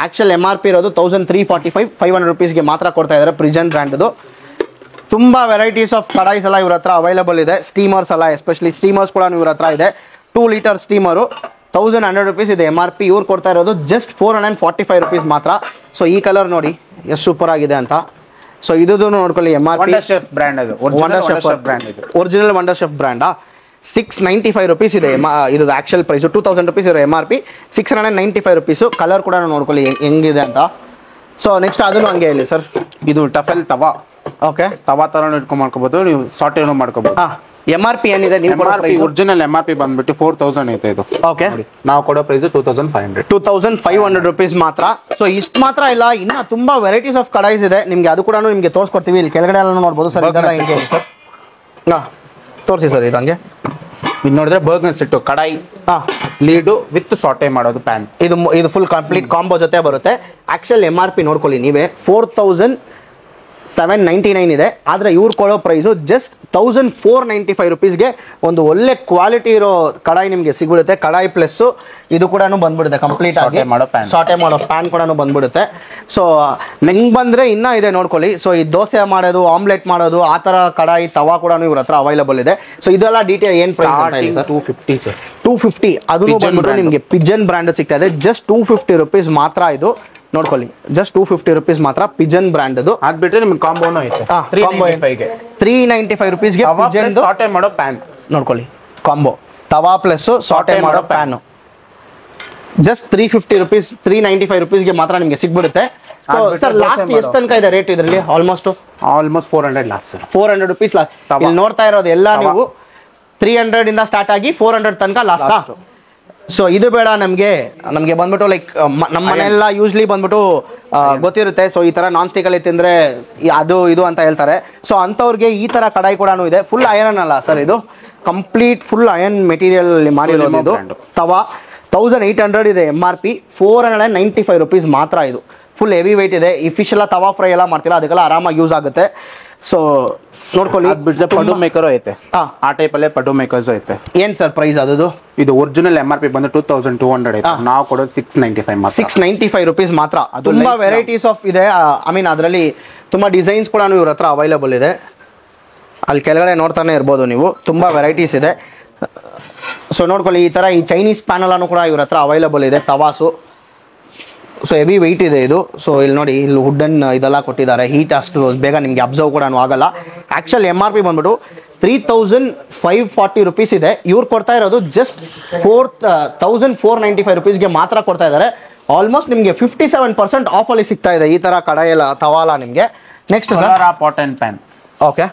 ಆಕ್ಚುಲ್ MRP ಇರೋದು 1345. 500 rupeesಗೆ ಮಾತ್ರ ಕೊಡ್ತಾ ಇದ್ದಾರೆ ಪಿಜನ್ ಬ್ರ್ಯಾಂಡ್. ಅದು ತುಂಬ ವೆರೈಟೀಸ್ ಆಫ್ ಕಡಾಯಿಸ್ ಎಲ್ಲ ಇವ್ರ ಹತ್ರ ಅವೈಲೇಬಲ್ ಇದೆ. ಸ್ಟೀಮರ್ಸ್ ಎಲ್ಲ, ಎಸ್ಪೆಷಲಿ ಸ್ಟೀಮರ್ಸ್ ಕೂಡ ಇವ್ರ ಹತ್ರ ಇದೆ. 2 liter ಸ್ಟೀಮರು 1100 rupees ಇದೆ MRP. ಇವ್ರು ಕೊಡ್ತಾ ಇರೋದು ಜಸ್ಟ್ 445 rupees ಮಾತ್ರ. ಸೊ ಈ ಕಲರ್ ನೋಡಿ ಎಷ್ಟು ಸೂಪರ್ ಆಗಿದೆ ಅಂತ. ಸೊ ಇದು ನೋಡ್ಕೊಳ್ಳಿ, MRP ವಂಡರ್ ಶೆಫ್ ಬ್ರ್ಯಾಂಡ್. ಅದು original wonder chef brand. 695 rupees ಇದೆ ಇದು ಆಕ್ಚುಯಲ್ ಪ್ರೈಸ್. 2000 rupees ಇರೋ MRP, 695 rupees. ಕಲರ್ ಕೂಡ ನೋಡ್ಕೊಳ್ಳಿ ಹೆಂಗಿದೆ ಅಂತ. ಸೊ ನೆಕ್ಸ್ಟ್ ಅದನ್ನು ಹಂಗೆ ಹೇಳಿ ಸರ್. ಇದು ಟಫೆಲ್ ತವಾ. ಓಕೆ, ತವಾ ತರ ಇಟ್ಕೊಂಡ್ ಮಾಡ್ಕೋಬಹುದು, ನೀವು ಸಾಟೇನು ಮಾಡ್ಕೋಬಹುದು. MRP ಏನಿದೆ? ಒರಿಜಿನಲ್ MRP ಬಂದ್ಬಿಟ್ಟು 4000 ಐತೆ ಇದು. ಓಕೆ, ನಾವು ಕೊಡೋ ಪ್ರೈಸ್ 2500 rupees ಮಾತ್ರ. ಸೊ ಇಷ್ಟು ಮಾತ್ರ ಇಲ್ಲ, ಇನ್ನ ತುಂಬಾ ವೆರೈಟೀಸ್ ಆಫ್ ಕಡಾಯಿಸ್ ಇದೆ ನಿಮ್ಗೆ. ಅದು ಕೂಡ ನಿಮ್ಗೆ ತೋರಿಸ್ಕೊಡ್ತೀವಿ. ಇಲ್ಲಿ ಕೆಳಗಡೆ ಎಲ್ಲ ನೋಡ್ಬೋದು ಸರ್. ಇದೆಲ್ಲ ಹೆಂಗೆ ಸರ್? ತೋರಿಸಿ ಸರ್ ಇದು ಹಂಗೆ. ಇದು ನೋಡಿದ್ರೆ ಬರ್ಗರ್ ಸೆಟ್ ಕಡಾಯಿ, ಲೀಡು ವಿತ್ ಸಾಟೆ ಮಾಡೋದು ಪ್ಯಾನ್. ಇದು ಫುಲ್ ಕಂಪ್ಲೀಟ್ ಕಾಂಬೋ ಜೊತೆ ಬರುತ್ತೆ. ಆಕ್ಚುಲ್ MRP ನೋಡ್ಕೊಳ್ಳಿ ನೀವೇ 4799 ಇದೆ. ಆದರೆ ಇವ್ರು ಕೊಡೋ ಪ್ರೈಸು ಜಸ್ಟ್ 1495 rupeesಗೆ ಒಂದು ಒಳ್ಳೆ ಕ್ವಾಲಿಟಿ ಇರೋ ಕಡಾಯಿ ನಿಮಗೆ ಸಿಗ್ಬಿಡುತ್ತೆ. ಕಡಾಯಿ ಪ್ಲಸ್ ಇದು ಕೂಡ ಬಂದ್ಬಿಡುತ್ತೆ ಕಂಪ್ಲೀಟ್ ಆಗಿ. ಸಾಟೆ ಮಾಡೋ ಪ್ಯಾನ್ ಕೂಡ ಬಂದ್ಬಿಡುತ್ತೆ. ಸೊ ನಂಗೆ ಬಂದರೆ ಇನ್ನೂ ಇದೆ ನೋಡ್ಕೊಳ್ಳಿ. ಸೊ ಈ ದೋಸೆ ಮಾಡೋದು, ಆಮ್ಲೆಟ್ ಮಾಡೋದು, ಆ ಥರ ಕಡಾಯಿ ತವಾ ಕೂಡ ಇವ್ರ ಹತ್ರ ಅವೈಲೇಬಲ್ ಇದೆ. ಸೊ ಇದೆಲ್ಲ ಡೀಟೇಲ್ ಏನು ಪ್ರೈಸ್ ಅಂತ ಹೇಳಿ ಸರ್? 250 ಸರ್. 250. ಅದು ಬಂದ್ಬಿಟ್ಟು ನಿಮಗೆ ಪಿಜನ್ ಬ್ರ್ಯಾಂಡ್ ಸಿಗ್ತಾ ಇದೆ. ಜಸ್ಟ್ 250 rupees ಮಾತ್ರ. ಇದು ನೋಡ್ಕೊಳ್ಳಿ, ಜಸ್ಟ್ 250 rupees ಮಾತ್ರ. Pigeon brand. ಅದು ಅದ್ ಬಿಟ್ರೆ ನಿಮ್ಗೆ ಕಾಂಬೋನು ಐತೆ 395 rupeesಗೆ ಸಾಟೆ ಮಾಡೋ ಪ್ಯಾನ್. ನೋಡ್ಕೊಳ್ಳಿ, ಕಾಂಬೋ ತವಾ ಪ್ಲಸ್ ಸಾಟೆ ಮಾಡೋ ಪ್ಯಾನ್. ಜಸ್ಟ್ 350 rupees, 395 rupeesಗೆ ಮಾತ್ರ ನಿಮಗೆ ಸಿಗ್ಬಿಡುತ್ತೆ. ಸರ್ ಲಾಸ್ಟ್ ಎಷ್ಟು ತನಕ ಇದೆ ರೇಟ್ ಇದರಲ್ಲಿ? Almost 400 last. 400 rupees last. ಇಲ್ಲಿ ನೋಡ್ತಾ ಇರೋದು ಎಲ್ಲ ನೀವು 300 ಇಂದ ಸ್ಟಾರ್ಟ್ ಆಗಿ 400 ತನಕ ಲಾಸ್ಟ್. ಸೊ ಇದು ಬೇಡ ನಮಗೆ ಬಂದ್ಬಿಟ್ಟು ಲೈಕ್ ನಮ್ಮ ಮನೆಯೆಲ್ಲ ಯೂಸ್ಲಿ ಬಂದ್ಬಿಟ್ಟು ಗೊತ್ತಿರುತ್ತೆ. ಸೊ ಈ ಥರ ನಾನ್ ಸ್ಟಿಕಲ್ಲಿ ತಿಂದರೆ ಅದು ಇದು ಅಂತ ಹೇಳ್ತಾರೆ. ಸೊ ಅಂಥವ್ರಿಗೆ ಈ ಥರ ಕಡಾಯಿ ಕೂಡ ಇದೆ. ಫುಲ್ ಐರನ್ ಅಲ್ಲ ಸರ್ ಇದು, ಕಂಪ್ಲೀಟ್ ಫುಲ್ ಅಯನ್ ಮೆಟೀರಿಯಲ್ ಮಾಡಿರೋದು ಇದು brand. ತವಾ 1800 ಇದೆ MRP, 495 rupees ಮಾತ್ರ. ಇದು ಫುಲ್ ಹೆವಿ ವೆಯ್ಟ್ ಇದೆ. ಈ ಫಿಶ್ ಎಲ್ಲ ತವಾ ಫ್ರೈ ಎಲ್ಲ ಮಾಡ್ತಿಲ್ಲ ಅದಕ್ಕೆಲ್ಲ ಆರಾಮಾಗಿ ಯೂಸ್ ಆಗುತ್ತೆ. ಸೊ ನೋಡ್ಕೊಳ್ಳಿ. ಬಿಟ್ಟರೆ ಪಡು ಮೇಕರ್ ಐತೆ, ಹಾ ಆ ಟೈಪ್ ಅಲ್ಲೇ ಪಡು ಮೇಕರ್ಸ್ ಐತೆ. ಏನ್ ಸರ್ ಪ್ರೈಸ್ ಅದು? ಇದು ಒರಿಜಿನಲ್ MRP ಬಂದು 2200 ಐತೆ, ನಾವು ಕೊಡೋದು 695 ಮಾತ್ರ. 695 rupees ಮಾತ್ರ. ತುಂಬಾ ವೆರೈಟೀಸ್ ಆಫ್ ಇದೆ. ಐ ಮೀನ್ ಅದರಲ್ಲಿ ತುಂಬಾ ಡಿಸೈನ್ಸ್ ಕೂಡ ಇವ್ರ ಹತ್ರ ಅವೈಲೇಬಲ್ ಇದೆ. ಅಲ್ಲಿ ಕೆಳಗಡೆ ನೋಡ್ತಾನೆ ಇರ್ಬೋದು ನೀವು, ತುಂಬಾ ವೆರೈಟೀಸ್ ಇದೆ. ಸೊ ನೋಡ್ಕೊಳ್ಳಿ, ಈ ತರ ಈ ಚೈನೀಸ್ ಪ್ಯಾನಲ್ ಅನ್ನು ಕೂಡ ಇವ್ರ ಹತ್ರ ಅವೈಲೇಬಲ್ ಇದೆ, ತವಾಸು. ಸೊ ಹೆವಿ ವೆಯ್ಟ್ ಇದೆ ಇದು. ಸೊ ಇಲ್ಲಿ ನೋಡಿ, ಇಲ್ಲಿ ವುಡನ್ ಇದೆಲ್ಲ ಕೊಟ್ಟಿದ್ದಾರೆ. ಹೀಟ್ ಅಷ್ಟು ಬೇಗ ನಿಮಗೆ ಅಬ್ಸರ್ವ್ ಕೂಡ ಆಗಲ್ಲ. ಆ್ಯಕ್ಚುಲ್ MRP ಬಂದ್ಬಿಟ್ಟು 3540 rupees ಇದೆ. ಇವ್ರು ಕೊಡ್ತಾ ಇರೋದು ಜಸ್ಟ್ 4495 rupeesಗೆ ಮಾತ್ರ ಕೊಡ್ತಾ ಇದ್ದಾರೆ. ಆಲ್ಮೋಸ್ಟ್ ನಿಮಗೆ 57% ಆಫಲ್ಲಿ ಸಿಗ್ತಾ ಇದೆ ಈ ಥರ ಕಡಾಯೆಲ್ಲ ತವಾಲ ನಿಮಗೆ. Next pot and PAN. Okay,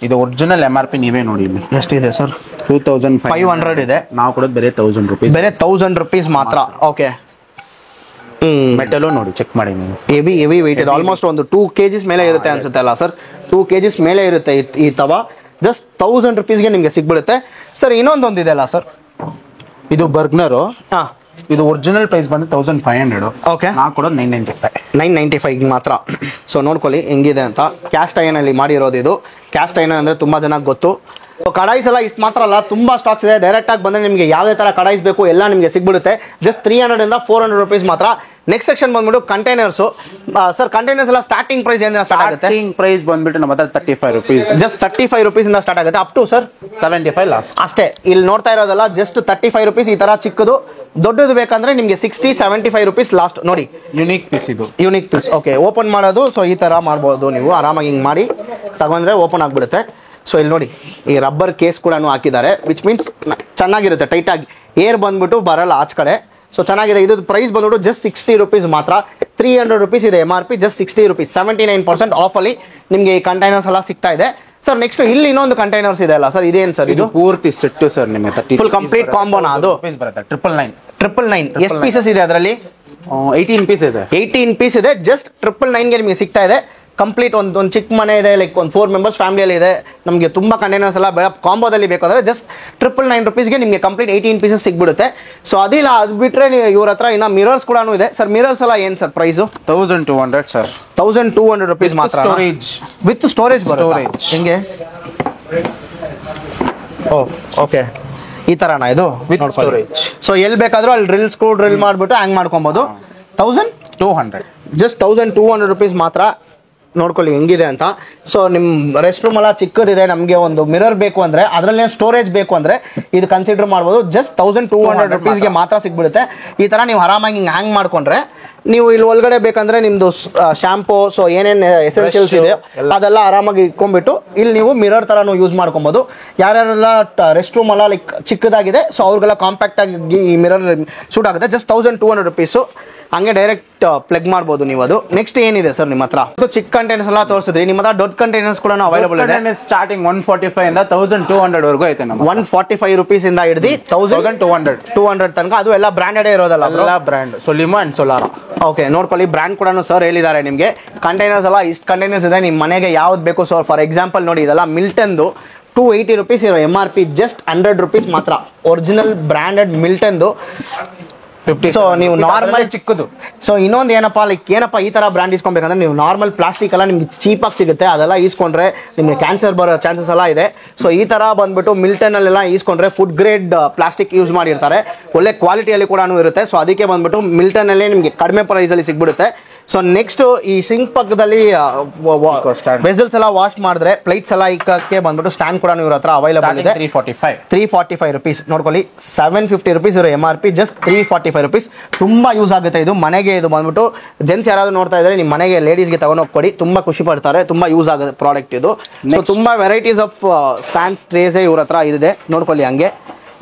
ಇದು ಒರಿಜಿನಲ್ MRP ನೀವೇ ನೋಡಿ ಇಲ್ಲಿ ಎಷ್ಟಿದೆ ಸರ್? 2500 ಇದೆ. ನಾವು ಕೊಡೋದು ಬೇರೆ 1000 rupees. ಬೇರೆ 1000 rupees ಮಾತ್ರ. ಓಕೆ, ಮೆಟಲು ನೋಡಿ, ಚೆಕ್ ಮಾಡಿ ನೀವು. ಹೆವಿ ವೆಯ್ಟ್ ಇದೆ. ಆಲ್ಮೋಸ್ಟ್ ಒಂದು 2 kgs ಮೇಲೆ ಇರುತ್ತೆ ಅನ್ಸುತ್ತೆ ಅಲ್ಲ ಸರ್? 2 kgs ಮೇಲೆ ಇರುತ್ತೆ ಈ ತವಾ. ಜಸ್ಟ್ 1000 rupeesಗೆ ನಿಮಗೆ ಸಿಗ್ಬಿಡುತ್ತೆ. ಸರ್ ಇನ್ನೊಂದೊಂದು ಇದೆ ಅಲ್ಲ ಸರ್, ಇದು ಬರ್ಗ್ನರು. ಹಾಂ, ಇದು ಒರಿಜಿನಲ್ ಪ್ರೈಸ್ ಬಂದು 1500. ಓಕೆ, ನಾವು ಕೊಡೋದು 995. 995 ಮಾತ್ರ. ಸೊ ನೋಡ್ಕೊಳ್ಳಿ ಹೆಂಗಿದೆ ಅಂತ. ಕ್ಯಾಸ್ಟ್ ಐರನ್ ಅಲ್ಲಿ ಮಾಡಿರೋದು ಇದು. ಕ್ಯಾಸ್ಟ್ ಐರನ್ ಅಂದರೆ ತುಂಬ ಜನಕ್ಕೆ ಗೊತ್ತು. ಕಡಾಯಿಸ್ ಎಲ್ಲ ಇಷ್ಟು ಮಾತ್ರ ಅಲ್ಲ, ತುಂಬ ಸ್ಟಾಕ್ಸ್ ಇದೆ. ಡೈರೆಕ್ಟಾಗಿ ಬಂದರೆ ನಿಮಗೆ ಯಾವುದೇ ಥರ ಕಡಾಯಿಸ್ ಬೇಕು ಎಲ್ಲ ನಿಮಗೆ ಸಿಗ್ಬಿಡುತ್ತೆ. ಜಸ್ಟ್ 300 ಇಂದ 400 rupees ಮಾತ್ರ. ನೆಕ್ಸ್ಟ್ ಸೆಕ್ಷನ್ ಬಂದ್ಬಿಟ್ಟು ಕಂಟೈನರ್ಸು. ಸರ್ ಕಂಟೈನರ್ಸ್ ಎಲ್ಲ ಸ್ಟಾರ್ಟಿಂಗ್ ಪ್ರೈಸ್ ಏನಿದೆ ಸ್ಟಾರ್ಟ್ ಆಗುತ್ತೆ? ಸ್ಟಾರ್ಟಿಂಗ್ ಪ್ರೈಸ್ ಬಂದ್ಬಿಟ್ಟು ನಮ್ಮ ಹತ್ರ 35 rupees. ಜಸ್ಟ್ 35 rupees ಇಂದ ಸ್ಟಾರ್ಟ್ ಆಗುತ್ತೆ, ಅಪ್ ಟು ಸರ್ 75 ಲಾಸ್ಟ್ ಅಷ್ಟೇ. ಇಲ್ಲಿ ನೋಡ್ತಾ ಇರೋದಲ್ಲ, ಜಸ್ಟ್ 35 rupees ಈ ಥರ ಚಿಕ್ಕದು. ದೊಡ್ಡದು ಬೇಕಂದ್ರೆ ನಿಮಗೆ 60-75 rupees ಲಾಸ್ಟ್. ನೋಡಿ, ಯುನಿಕ್ ಪೀಸ್ ಇದು, ಯೂನಿಕ್ ಪೀಸ್. ಓಕೆ, ಓಪನ್ ಮಾಡೋದು. ಸೊ ಈ ಥರ ಮಾಡ್ಬೋದು ನೀವು ಆರಾಮಾಗಿ. ಹಿಂಗೆ ಮಾಡಿ ತಗೊಂಡ್ರೆ ಓಪನ್ ಆಗಿಬಿಡುತ್ತೆ. ಸೊ ಇಲ್ಲಿ ನೋಡಿ, ಈ ರಬ್ಬರ್ ಕೇಸ್ ಕೂಡ ಹಾಕಿದ್ದಾರೆ, ವಿಚ್ ಮೀನ್ಸ್ ಚೆನ್ನಾಗಿರುತ್ತೆ, ಟೈಟಾಗಿ ಏರ್ ಬಂದ್ಬಿಟ್ಟು ಬರಲ್ಲ ಆಚ ಕಡೆ. ಸೊ ಚೆನ್ನಾಗಿದೆ. ಇದು ಪ್ರೈಸ್ ಬಂದ್ಬಿಟ್ಟು ಜಸ್ಟ್ 60 rupees ಮಾತ್ರ. 300 rupees ಇದೆ MRP, ಜಸ್ಟ್ 60 rupees. 79% ಆಫಲ್ಲಿ ನಿಮಗೆ ಈ ಕಂಟೈನರ್ಸ್ ಎಲ್ಲ ಸಿಗ್ತಾ ಇದೆ. ಸರ್ ನೆಕ್ಸ್ಟ್ ಇಲ್ಲಿ ಇನ್ನೊಂದು ಕಂಟೈನರ್ಸ್ ಇದೆ ಅಲ್ಲ ಸರ್, ಇದೇನು ಸರ್? ಇದು ಪೂರ್ತಿ ಸೆಟ್ ಸರ್. ನಿಮಗೆ 30 ಫುಲ್ ಕಂಪ್ಲೀಟ್ ಕಾಂಬೋನಾ ಅದು? ಬರುತ್ತೆ 999. ಎಷ್ಟು ಪೀಸಸ್ ಇದೆ ಅದರಲ್ಲಿ? 18 ಪೀಸ್ ಇದೆ. 18 ಪೀಸ್ ಇದೆ. ಜಸ್ಟ್ 999ಗೆ ನಿಮಗೆ ಸಿಗ್ತಾ ಇದೆ. ಕಂಪ್ಲೀಟ್ ಒಂದು ಚಿಕ್ಕ ಮನೆ ಇದೆ, ಲೈಕ್ ಒಂದು 4 members ಫ್ಯಾಮಿಲಿಯಲ್ಲಿ ಇದೆ, ನಮಗೆ ತುಂಬ ಕಂಟೈನರ್ಸ್ ಎಲ್ಲ ಕಾಂಬೋದಲ್ಲಿ ಬೇಕಂದ್ರೆ ಜಸ್ಟ್ 999 rupeesಗೆ ನಿಮಗೆ ಕಂಪ್ಲೀಟ್ 18 pieces ಸಿಗ್ಬಿಡುತ್ತೆ. ಸೊ ಅದಿಲ್ಲ, ಅದು ಬಿಟ್ಟರೆ ಇವ್ರ ಹತ್ರ ಇನ್ನು ಮಿರರ್ಸ್ ಕೂಡ ಇದೆ ಸರ್. ಮಿರರ್ಸ್ ಎಲ್ಲ ಏನು ಸರ್ ಪ್ರೈಸು? 1200 ಸರ್. 1200 rupees ಮಾತ್ರ. ಸ್ಟೋರೇಜ್ ವಿತ್ ಸ್ಟೋರೇಜ್ ಬರುತ್ತೆ. ಹೆಂಗೆ? ಓ ಓಕೆ, ಈ ಥರನಾ ಇದು? With storage. ಸೊ ಎಲ್ಲಿ ಬೇಕಾದರೂ ಅಲ್ಲಿ ಸ್ಕ್ರೂ ಡ್ರಿಲ್ ಮಾಡಿಬಿಟ್ಟು ಹ್ಯಾಂಗ್ ಮಾಡ್ಕೊಬೋದು. 1200, ಜಸ್ಟ್ 1200 rupees ಮಾತ್ರ. ನೋಡ್ಕೊಳ್ಳಿ ಹೆಂಗಿದೆ ಅಂತ. ಸೊ ನಿಮ್ಮ ರೆಸ್ಟ್ ರೂಮ್ ಎಲ್ಲ ಚಿಕ್ಕದಿದೆ, ನಮಗೆ ಒಂದು ಮಿರರ್ ಬೇಕು ಅಂದರೆ, ಅದರಲ್ಲೇ ಸ್ಟೋರೇಜ್ ಬೇಕು ಅಂದರೆ ಇದು ಕನ್ಸಿಡರ್ ಮಾಡ್ಬೋದು. ಜಸ್ಟ್ 1200 rupeesಗೆ ಮಾತ್ರ ಸಿಗ್ಬಿಡುತ್ತೆ. ಈ ಥರ ನೀವು ಆರಾಮಾಗಿ ಹಿಂಗೆ ಹ್ಯಾಂಗ್ ಮಾಡ್ಕೊಂಡ್ರೆ, ನೀವು ಇಲ್ಲಿ ಒಳಗಡೆ ಬೇಕಂದ್ರೆ ನಿಮ್ಮದು ಶಾಂಪೂ, ಸೊ ಏನೇನು ಎಸೆನ್ಷಿಯಲ್ಸ್ ಇದೆ ಅದೆಲ್ಲ ಆರಾಮಾಗಿ ಇಟ್ಕೊಂಡ್ಬಿಟ್ಟು ಇಲ್ಲಿ ನೀವು ಮಿರರ್ ಥರನೂ ಯೂಸ್ ಮಾಡ್ಕೊಬೋದು. ಯಾರ್ಯಾರೆಲ್ಲ ರೆಸ್ಟ್ ರೂಮ್ ಎಲ್ಲ ಲೈಕ್ ಚಿಕ್ಕದಾಗಿದೆ, ಸೊ ಅವ್ರಿಗೆಲ್ಲ ಕಾಂಪ್ಯಾಕ್ಟ್ ಆಗಿ ಈ ಮಿರರ್ ಸೂಟ್ ಆಗುತ್ತೆ. Just 1200 rupees. ಹಂಗೆ ಡೈರೆಕ್ಟ್ ಪ್ಲಗ್ ಮಾಡ್ಬೋದು ನೀವು. ಅದು ನೆಕ್ಸ್ಟ್ ಏನಿದೆ ಸರ್ ನಿಮ್ಮ ಹತ್ರ? ಚಿಕ್ಕ ಕಂಟೈನರ್ಸ್ ಎಲ್ಲ ತೋರಿಸಿದ್ರಿ, ನಿಮ್ಮ ಹತ್ರ ದೊಡ್ಡ ಕಂಟೈನರ್ಸ್ ಕೂಡ ಅವೈಲೇಬಲ್ ಇದೆ. ಸ್ಟಾರ್ಟಿಂಗ್ 145 ಇಂದ 1200 ವರೆಗೂ ಐತೆ. 145 rupees ಇಂದ ಹಿಡಿದು 1200 ತನಕ. ಅದು ಎಲ್ಲ ಬ್ರಾಂಡೆಡ್ ಇರೋದಲ್ಲ? ಎಲ್ಲ ಬ್ರ್ಯಾಂಡ್, ಸೊಲಿಮಾ ಅಂಡ್ ಸೋಲಾರಾ. ಓಕೆ, ನೋಡ್ಕೊಳ್ಳಿ, ಬ್ರ್ಯಾಂಡ್ ಕೂಡ ಸರ್ ಹೇಳಿದ್ದಾರೆ ನಿಮಗೆ. ಕಂಟೈನರ್ಸ್ ಎಲ್ಲ ಇಷ್ಟು ಕಂಟೈನರ್ಸ್ ಇದೆ, ನಿಮ್ಮ ಮನೆಗೆ ಯಾವ್ದು ಬೇಕು. ಸೊ ಫಾರ್ ಎಕ್ಸಾಂಪಲ್ ನೋಡಿ, ಇದೆಲ್ಲ ಮಿಲ್ಟನ್ದು 280 rupees ಇರೋ MRP, ಜಸ್ಟ್ 100 rupees ಮಾತ್ರ. ಒರಿಜಿನಲ್ ಬ್ರಾಂಡೆಡ್ ಮಿಲ್ಟನ್ದು 50. ಸೊ ನೀವು ನಾರ್ಮಲ್ ಚಿಕ್ಕದು. ಸೊ ಇನ್ನೊಂದು ಏನಪ್ಪ, ಲೈಕ್ ಏನಪ್ಪ ಈ ಥರ ಬ್ರ್ಯಾಂಡ್ ಇಸ್ಕೊಬೇಕಂದ್ರೆ ನೀವು ನಾರ್ಮಲ್ ಪ್ಲಾಸ್ಟಿಕ್ ಎಲ್ಲ ನಿಮ್ಗೆ ಚೀಪಾಗಿ ಸಿಗುತ್ತೆ, ಅದೆಲ್ಲ ಈಸ್ಕೊಂಡ್ರೆ ನಿಮಗೆ ಕ್ಯಾನ್ಸರ್ ಬರೋ ಚಾನ್ಸಸ್ ಎಲ್ಲ ಇದೆ. ಸೊ ಈ ಥರ ಬಂದ್ಬಿಟ್ಟು ಮಿಲ್ಟನಲ್ಲೆಲ್ಲ ಈಸ್ಕೊಂಡ್ರೆ ಫುಡ್ ಗ್ರೇಡ್ ಪ್ಲಾಸ್ಟಿಕ್ ಯೂಸ್ ಮಾಡಿರ್ತಾರೆ, ಒಳ್ಳೆ ಕ್ವಾಲಿಟಿಯಲ್ಲಿ ಕೂಡ ಇರುತ್ತೆ. ಸೊ ಅದಕ್ಕೆ ಬಂದ್ಬಿಟ್ಟು ಮಿಲ್ಟನಲ್ಲೇ ನಿಮಗೆ ಕಡಿಮೆ ಪ್ರೈಸಲ್ಲಿ ಸಿಗ್ಬಿಡುತ್ತೆ. ಸೊ ನೆಕ್ಸ್ಟ್ ಈ ಸಿಂಕ್ ಪಕ್ಕದಲ್ಲಿ ವೆಸಲ್ಸ್ ಎಲ್ಲ ವಾಶ್ ಮಾಡಿದ್ರೆ ಪ್ಲೇಟ್ಸ್ ಎಲ್ಲ ಇಕ್ಕಕ್ಕೆ ಬಂದ್ಬಿಟ್ಟು ಸ್ಟ್ಯಾಂಡ್ ಕೂಡ ಇವ್ರ ಹತ್ರ ಅವೈಲೇಬಲ್ ಇದೆ. 345 rupees. ನೋಡ್ಕೊಳ್ಳಿ, 750 rupees ಇರೋ MRP, ಜಸ್ಟ್ 345 rupees. ತುಂಬಾ ಯೂಸ್ ಆಗುತ್ತೆ ಇದು ಮನೆಗೆ. ಇದು ಬಂದ್ಬಿಟ್ಟು ಜೆಂಟ್ಸ್ ಯಾರಾದ್ರೂ ನೋಡ್ತಾ ಇದ್ರೆ ನಿಮ್ಮ ಮನೆಗೆ ಲೇಡೀಸ್ಗೆ ತಗೊಂಡೋಗಿ ಕೊಡಿ, ತುಂಬಾ ಖುಷಿ ಪಡ್ತಾರೆ. ತುಂಬಾ ಯೂಸ್ ಆಗುತ್ತೆ ಪ್ರಾಡಕ್ಟ್ ಇದು. ಸೊ ತುಂಬಾ ವೆರೈಟೀಸ್ ಆಫ್ ಸ್ಟ್ಯಾಂಡ್ಸ್ ಟ್ರೇಸ್ ಇವ್ರ ಹತ್ರ ಇದೆ. ನೋಡ್ಕೊಳ್ಳಿ, ಹಂಗೆ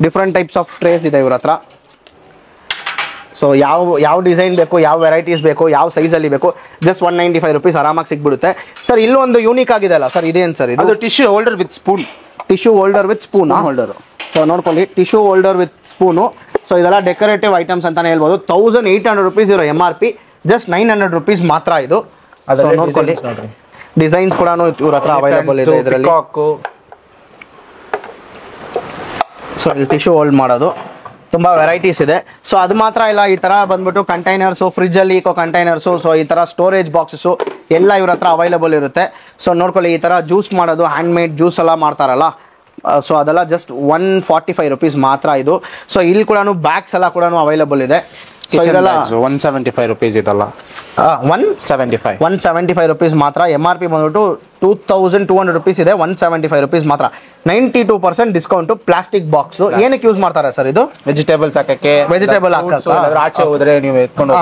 ಡಿಫ್ರೆಂಟ್ ಟೈಪ್ಸ್ ಆಫ್ ಟ್ರೇಸ್ ಇದೆ ಇವ್ರ ಹತ್ರ. ಸೊ ಯಾವ ಡಿಸೈನ್ ಬೇಕು, ಯಾವ ವೆರೈಟೀಸ್ ಬೇಕು, ಯಾವ ಸೈಜಲ್ಲಿ ಬೇಕು, ಜಸ್ಟ್ 195 rupees ಆರಾಮಾಗಿ ಸಿಗ್ಬಿಡುತ್ತೆ. ಸರ್ ಇಲ್ಲೊಂದು ಯೂನಿಕ್ ಆಗಿದೆ ಅಲ್ಲ ಸರ್, ಇದೇನು ಸರ್ ಇದು? Tissue holder with spoon. Tissue holder with spoon holder. So ನೋಡ್ಕೊಳ್ಳಿ, tissue holder with spoon. So ಇದೆಲ್ಲ ಡೆಕೋರೇಟಿವ್ ಐಟಮ್ಸ್ ಅಂತಾನೆ ಹೇಳ್ಬೋದು. 1800 rupees ಇರೋ MRP, ಜಸ್ಟ್ 900 rupees ಮಾತ್ರ ಇದು. ನೋಡ್ಕೊಳ್ಳಿ, ಡಿಸೈನ್ಸ್ ಕೂಡ ಇವ್ರ ಹತ್ರ ಅವೈಲೇಬಲ್ ಇದೆ ಇದರಲ್ಲಿ. ಸೊ ಇಲ್ಲಿ ಟಿಶ್ಯೂ ಹೋಲ್ಡ್ ಮಾಡೋದು ತುಂಬ ವೆರೈಟೀಸ್ ಇದೆ. ಸೊ ಅದು ಮಾತ್ರ ಇಲ್ಲ, ಈ ಥರ ಬಂದ್ಬಿಟ್ಟು ಕಂಟೈನರ್ಸು, ಫ್ರಿಜ್ಜಲ್ಲಿ ಇಕೋ ಕಂಟೈನರ್ಸು, ಸೊ ಈ ಥರ ಸ್ಟೋರೇಜ್ ಬಾಕ್ಸಸ್ಸು ಎಲ್ಲ ಇವ್ರ ಹತ್ರ ಅವೈಲೇಬಲ್ ಇರುತ್ತೆ. ಸೊ ನೋಡ್ಕೊಳ್ಳಿ, ಈ ಥರ ಜ್ಯೂಸ್ ಮಾಡೋದು, ಹ್ಯಾಂಡ್ ಮೇಡ್ ಜ್ಯೂಸ್ ಎಲ್ಲ ಮಾಡ್ತಾರಲ್ಲ, ಸೊ ಅದೆಲ್ಲ ಜಸ್ಟ್ 145 ರುಪೀಸ್ ಮಾತ್ರ ಇದು. ಸೊ ಇಲ್ಲಿ ಕೂಡ ಬ್ಯಾಗ್ಸ್ ಎಲ್ಲ ಕೂಡ ಅವೈಲೇಬಲ್ ಇದೆ. ಸೊ ಇದೆಲ್ಲ 175 ರುಪೀಸ್ ಇದಲ್ಲ, 175 ರುಪೀಸ್ ಮಾತ್ರ. MRP ಬಂದ್ಬಿಟ್ಟು 2200 ರುಪೀಸ್ ಇದೆ, 175 ರುಪೀಸ್ ಮಾತ್ರ. 92% ಡಿಸ್ಕೌಂಟ್. ಪ್ಲಾಸ್ಟಿಕ್ ಬಾಕ್ಸ್ ಏನಕ್ಕೆ ಯೂಸ್ ಮಾಡ್ತಾರೆ ಸರ್ ಇದು? ವೆಜಿಟೇಬಲ್ಸ್ ಹಾಕಕ್ಕೆ, ವೆಜಿಟೇಬಲ್ ಹಾಕಕ್ಕೆ. ಆಚೆ ಹೋದ್ರೆ ನೀವು ಎತ್ಕೊಂಡು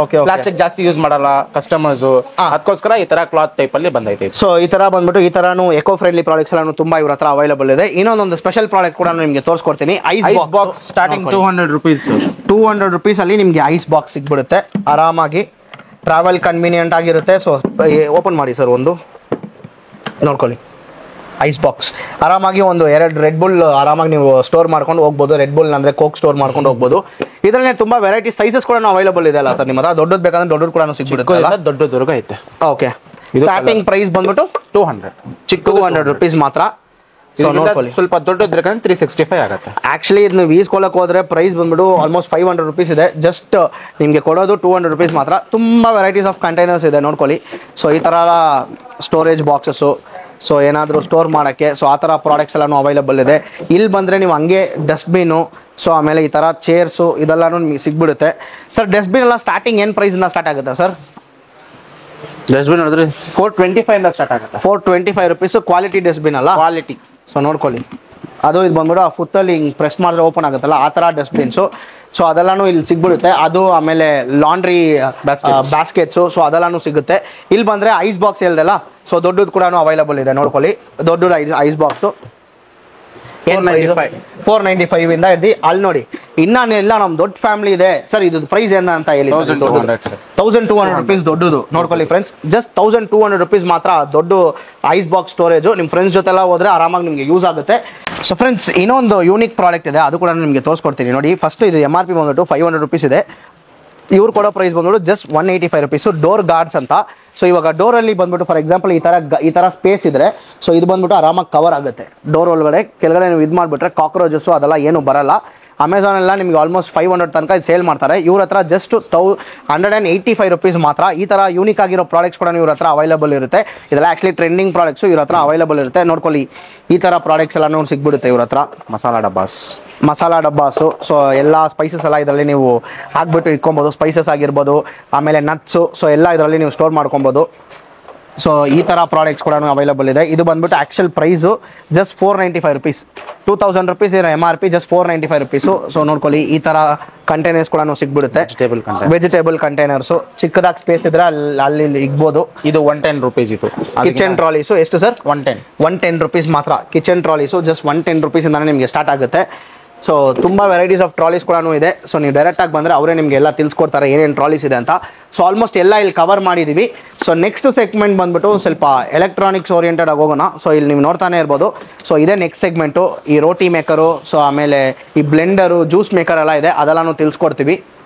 ಓಕೆ, ಪ್ಲಾಸ್ಟಿಕ್ ಜಾಸ್ತಿ ಯೂಸ್ ಮಾಡಲ್ಲ ಕಸ್ಟಮರ್ಸ್, ಅದಕ್ಕೋಸ್ಕರ ಈ ತರ ಕ್ಲಾತ್ ಟೈಪ್ ಅಲ್ಲಿ ಬಂದೈತೆ. ಸೊ ಈ ತರ ಬಂದ್ಬಿಟ್ಟು ಈ ತರಾನು ಎಕೋ ಫ್ರೆಂಡ್ಲಿ ಪ್ರಾಡಕ್ಟ್ಸ್ ಎಲ್ಲ ತುಂಬಾ ಇವ್ರ ಹತ್ರ ಅವೈಲೇಬಲ್ ಇದೆ. ಇನ್ನೊಂದು ಸ್ಪೆಷಲ್ ಪ್ರಾಡಕ್ಟ್ ಕೂಡ ನಿಮಗೆ ತೋರಿಸ್ಕೊಡ್ತೀನಿ. Ice box starting 200 rupees. 200 rupees ಅಲ್ಲಿ ನಿಮ್ಗೆ ಐಸ್ ಬಾಕ್ಸ್ ಸಿಗ್ಬಿಡುತ್ತೆ ಆರಾಮಾಗಿ. ಟ್ರಾವೆಲ್ ಕನ್ವೀನಿಯಂಟ್ ಆಗಿರುತ್ತೆ. ಸೊ ಓಪನ್ ಮಾಡಿ ಸರ್, ಒಂದು ನೋಡ್ಕೊಳ್ಳಿ, ಐಸ್ ಬಾಕ್ಸ್ ಆರಾಮಾಗಿ ಒಂದು 2 ರೆಡ್ ಬುಲ್ ಆರಾಮಾಗಿ ನೀವು ಸ್ಟೋರ್ ಮಾಡ್ಕೊಂಡು ಹೋಗ್ಬೋದು. ರೆಡ್ ಬುಲ್ ಅಂದ್ರೆ ಕೋಕ್ ಸ್ಟೋರ್ ಮಾಡ್ಕೊಂಡು ಹೋಗ್ಬೋದು. ಇದರಲ್ಲಿ ತುಂಬಾ ವೆರೈಟಿ ಸೈಜಸ್ ಕೂಡ ಅವೈಲೇಬಲ್ ಇದೆ ಅಲ್ಲ ಸರ್ ನಿಮ್ಮ ಹತ್ರ? ದೊಡ್ಡದು ಬೇಕಂದ್ರೆ ದೊಡ್ಡದು ಕೂಡ ಸಿಗ್ಬಿಡುತ್ತೆ. ದೊಡ್ಡದುರ್ಗ ಐತೆ. ಓಕೆ, ಸ್ಟಾರ್ಟಿಂಗ್ ಪ್ರೈಸ್ ಬಂದ್ಬಿಟ್ಟು 200, ಚಿಕ್ಕ 200 ರುಪೀಸ್ ಮಾತ್ರ. ಸ್ವಲ್ಪ ದೊಡ್ಡದು 365 ಆಗುತ್ತೆ. ಆಕ್ಚುಲಿ ಇದನ್ನ ಈಸ್ಕೊಳ್ಳೋಕೆ ಹೋದ್ರೆ ಪ್ರೈಸ್ ಬಂದ್ಬಿಟ್ಟು ಆಲ್ಮೋಸ್ಟ್ 500 ರುಪೀಸ್ ಇದೆ. ಜಸ್ಟ್ ನಿಮಗೆ ಕೊಡೋದು 200 ರುಪೀಸ್ ಮಾತ್ರ. ತುಂಬ ವೆರೈಟೀಸ್ ಆಫ್ ಕಂಟೈನರ್ಸ್ ಇದೆ ನೋಡ್ಕೊಳ್ಳಿ. ಸೊ ಈ ಥರ ಸ್ಟೋರೇಜ್ ಬಾಕ್ಸಸ್ಸು, ಸೊ ಏನಾದರೂ ಸ್ಟೋರ್ ಮಾಡೋಕ್ಕೆ, ಸೊ ಆ ಥರ ಪ್ರಾಡಕ್ಟ್ಸ್ ಎಲ್ಲನೂ ಅವೈಲೇಬಲ್ ಇದೆ. ಇಲ್ಲಿ ಬಂದರೆ ನೀವು ಹಂಗೆ ಡಸ್ಟ್ಬಿನ್ನು, ಸೊ ಆಮೇಲೆ ಈ ಥರ ಚೇರ್ಸು ಇದೆಲ್ಲನೂ ನಿಮಗೆ ಸಿಗ್ಬಿಡುತ್ತೆ. ಸರ್ ಡಸ್ಟ್ಬಿನ್ ಎಲ್ಲ ಸ್ಟಾರ್ಟಿಂಗ್ ಏನು ಪ್ರೈಸಿಂದ ಸ್ಟಾರ್ಟ್ ಆಗುತ್ತೆ ಸರ್? ಡಸ್ಟ್ಬಿನ್ ನೋಡಿದ್ರೆ 425 ಇಂದ ಸ್ಟಾರ್ಟ್ ಆಗುತ್ತೆ. 425 ರುಪೀಸ್. ಕ್ವಾಲಿಟಿ ಡಸ್ಟ್ಬಿನ್ ಅಲ್ಲ? ಕ್ವಾಲಿಟಿ. ಸೊ ನೋಡ್ಕೊಳ್ಳಿ, ಅದು ಇದು ಬಂದ್ಬಿಟ್ಟು ಆ ಫುತ್ತಲ್ಲಿ ಹಿಂಗೆ ಪ್ರೆಸ್ ಮಾಡಿದ್ರೆ ಓಪನ್ ಆಗುತ್ತಲ್ಲ ಆ ಥರ ಡಸ್ಟ್ಬಿನ್ಸು. ಸೊ ಅದೆಲ್ಲನೂ ಇಲ್ಲಿ ಸಿಗ್ಬಿಡುತ್ತೆ. ಅದು ಆಮೇಲೆ ಲಾಂಡ್ರಿ ಬ್ಯಾಸ್ಕೆಟ್ಸು, ಸೊ ಅದೆಲ್ಲನೂ ಸಿಗುತ್ತೆ. ಇಲ್ಲಿ ಬಂದರೆ ಐಸ್ ಬಾಕ್ಸ್ ಹೇಳ್ದಲ್ಲ, ಸೊ ದೊಡ್ಡದು ಕೂಡ ಅವೈಲೇಬಲ್ ಇದೆ ನೋಡ್ಕೊಳ್ಳಿ. ದೊಡ್ಡದು ಐಸ್ ಬಾಕ್ಸು 495 ಇಂದ ಹಿಡ್ದು ಅಲ್ಲಿ ನೋಡಿ. ಇನ್ನೆಲ್ಲ ನಮ್ ದೊಡ್ಡ ಫ್ಯಾಮಿಲಿ ಇದೆ ಸರ್. ಇದು ಪ್ರೈಸ್ ಏನ ಅಂತ ಹೇಳಿ? 1200 ರುಪೀಸ್ ದೊಡ್ಡದು ನೋಡ್ಕೊಳ್ಳಿ ಫ್ರೆಂಡ್ಸ್. ಜಸ್ಟ್ 1200 ರುಪೀಸ್ ಮಾತ್ರ ದೊಡ್ಡ ಐಸ್ ಬಾಕ್ಸ್ ಸ್ಟೋರೇಜ್. ನಿಮ್ ಫ್ರೆಂಡ್ಸ್ ಜೊತೆ ಎಲ್ಲ ಹೋದ್ರೆ ಆರಾಮಾಗಿ ನಿಮ್ಗೆ ಯೂಸ್ ಆಗುತ್ತೆ. ಸೊ ಫ್ರೆಂಡ್ಸ್, ಇನ್ನೊಂದು ಯೂನಿಕ್ ಪ್ರಾಡಕ್ಟ್ ಇದೆ, ಅದು ಕೂಡ ನಿಮಗೆ ತೋರಿಸ್ಕೊಡ್ತೀನಿ ನೋಡಿ. ಫಸ್ಟ್ ಇದು MRP ಬಂದ್ಬಿಟ್ಟು 500 ರುಪೀಸ್ ಇದೆ. ಇವ್ರು ಕೊಡೋ ಪ್ರೈಸ್ ಬಂದ್ಬಿಟ್ಟು ಜಸ್ಟ್ 185 ರುಪೀಸ್. ಡೋರ್ ಗಾರ್ಡ್ಸ್ ಅಂತ. ಸೊ ಇವಾಗ ಡೋರಲ್ಲಿ ಬಂದ್ಬಿಟ್ಟು ಫಾರ್ ಎಕ್ಸಾಂಪಲ್ ಈ ಥರ ಸ್ಪೇಸ್ ಇದ್ರೆ, ಸೊ ಇದು ಬಂದ್ಬಿಟ್ಟು ಆರಾಮಾಗಿ ಕವರ್ ಆಗುತ್ತೆ. ಡೋರ್ ಒಳಗಡೆ ಕೆಳಗಡೆ ನೀವು ಇದು ಮಾಡಿಬಿಟ್ರೆ ಕಾಕ್ರೋಚಸ್ಸು ಅದೆಲ್ಲ ಏನು ಬರಲ್ಲ. ಅಮೆಝಾನ್ ಎಲ್ಲ ನಿಮಗೆ ಆಲ್ಮೋಸ್ಟ್ 500 ತನಕ ಸೇಲ್ ಮಾಡ್ತಾರೆ. ಇವ್ರ ಹತ್ರ ಜಸ್ಟ್ 185 ರುಪೀಸ್ ಮಾತ್ರ. ಈ ಥರ ಯೂನಿಕ್ ಆಗಿರೋ ಪ್ರಾಡಕ್ಟ್ಸ್ ಕೂಡ ಇವ್ರ ಹತ್ರ ಅವೈಲೇಬಲ್ ಇರುತ್ತೆ. ಇದೆಲ್ಲ ಆ್ಯಕ್ಚುಲಿ ಟ್ರೆಂಡಿಂಗ್ ಪ್ರಾಡಕ್ಟ್ಸು ಇವ್ರ ಹತ್ರ ಅವೈಲೇಬಲ್ ಇರುತ್ತೆ. ನೋಡ್ಕೊಳ್ಳಿ, ಈ ಥರ ಪ್ರಾಡಕ್ಟ್ಸ್ ಎಲ್ಲ ಸಿಗ್ಬಿಡುತ್ತೆ ಇವ್ರ ಹತ್ರ. ಮಸಾಲಾ ಡಬ್ಬಾಸು, ಸೊ ಎಲ್ಲ ಸ್ಪೈಸಸ್ ಎಲ್ಲ ಇದರಲ್ಲಿ ನೀವು ಹಾಕ್ಬಿಟ್ಟು ಇಟ್ಕೊಬೋದು. ಸ್ಪೈಸಸ್ ಆಗಿರ್ಬೋದು, ಆಮೇಲೆ ನಟ್ಸು, ಸೊ ಎಲ್ಲ ಇದರಲ್ಲಿ ನೀವು ಸ್ಟೋರ್ ಮಾಡ್ಕೊಬೋದು. ಸೊ ಈ ಥರ ಪ್ರಾಡಕ್ಟ್ಸ್ ಕೂಡ ಅವೈಲೇಬಲ್ ಇದೆ. ಇದು ಬಂದ್ಬಿಟ್ಟು actual price just 495 rupees. 2000 rupees ಇರೋ MRP, ಜಸ್ಟ್ 495 ರುಪೀಸು. ಸೊ ನೋಡ್ಕೊಳ್ಳಿ, ಈ ಥರ ಕಂಟೈನರ್ಸ್ ಕೂಡ ಸಿಗ್ಬಿಡುತ್ತೆ. ವೆಜಿಟೇಬಲ್ ಕಂಟೈನರ್ಸು ಚಿಕ್ಕದಾಗಿ ಸ್ಪೇಸ್ ಇದ್ರೆ ಅಲ್ಲಿ ಇಗ್ಬೋದು. ಇದು 110 ರುಪೀಸ್. ಇದು ಕಿಚನ್ ಟ್ರಾಲೀಸು ಎಷ್ಟು ಸರ್? 110 ರುಪೀಸ್ ಮಾತ್ರ. ಕಿಚನ್ ಟ್ರಾಲೀಸು ಜಸ್ಟ್ 110 ರುಪೀಸಿಂದ ನಿಮಗೆ ಸ್ಟಾರ್ಟ್ ಆಗುತ್ತೆ. ಸೊ ತುಂಬ ವೆರೈಟೀಸ್ ಆಫ್ ಟ್ರಾಲೀಸ್ ಕೂಡ ಇದೆ. ಸೊ ನೀವು ಡೈರೆಕ್ಟಾಗಿ ಬಂದರೆ ಅವರೇ ನಿಮಗೆ ಎಲ್ಲ ತಿಳಿಸ್ಕೊಡ್ತಾರೆ ಏನೇನು ಟ್ರಾಲೀಸ್ ಇದೆ ಅಂತ. ಸೊ ಆಲ್ಮೋಸ್ಟ್ ಎಲ್ಲ ಇಲ್ಲಿ ಕವರ್ ಮಾಡಿದ್ದೀವಿ. ಸೊ ನೆಕ್ಸ್ಟ್ ಸೆಗ್ಮೆಂಟ್ ಬಂದ್ಬಿಟ್ಟು ಸ್ವಲ್ಪ ಎಲೆಕ್ಟ್ರಾನಿಕ್ಸ್ ಓರಿಯೆಂಟೆಡ್ ಆಗಿ ಹೋಗೋಣ. ಸೊ ಇಲ್ಲಿ ನೀವು ನೋಡ್ತಾನೆ ಇರ್ಬೋದು. ಸೊ ಇದೇ ನೆಕ್ಸ್ಟ್ ಸೆಗ್ಮೆಂಟು. ಈ ರೋಟಿ ಮೇಕರು, ಸೊ ಆಮೇಲೆ ಈ ಬ್ಲೆಂಡರು, ಜ್ಯೂಸ್ ಮೇಕರ್ ಎಲ್ಲ ಇದೆ, ಅದೆಲ್ಲನೂ ತಿಳಿಸ್ಕೊಡ್ತೀವಿ.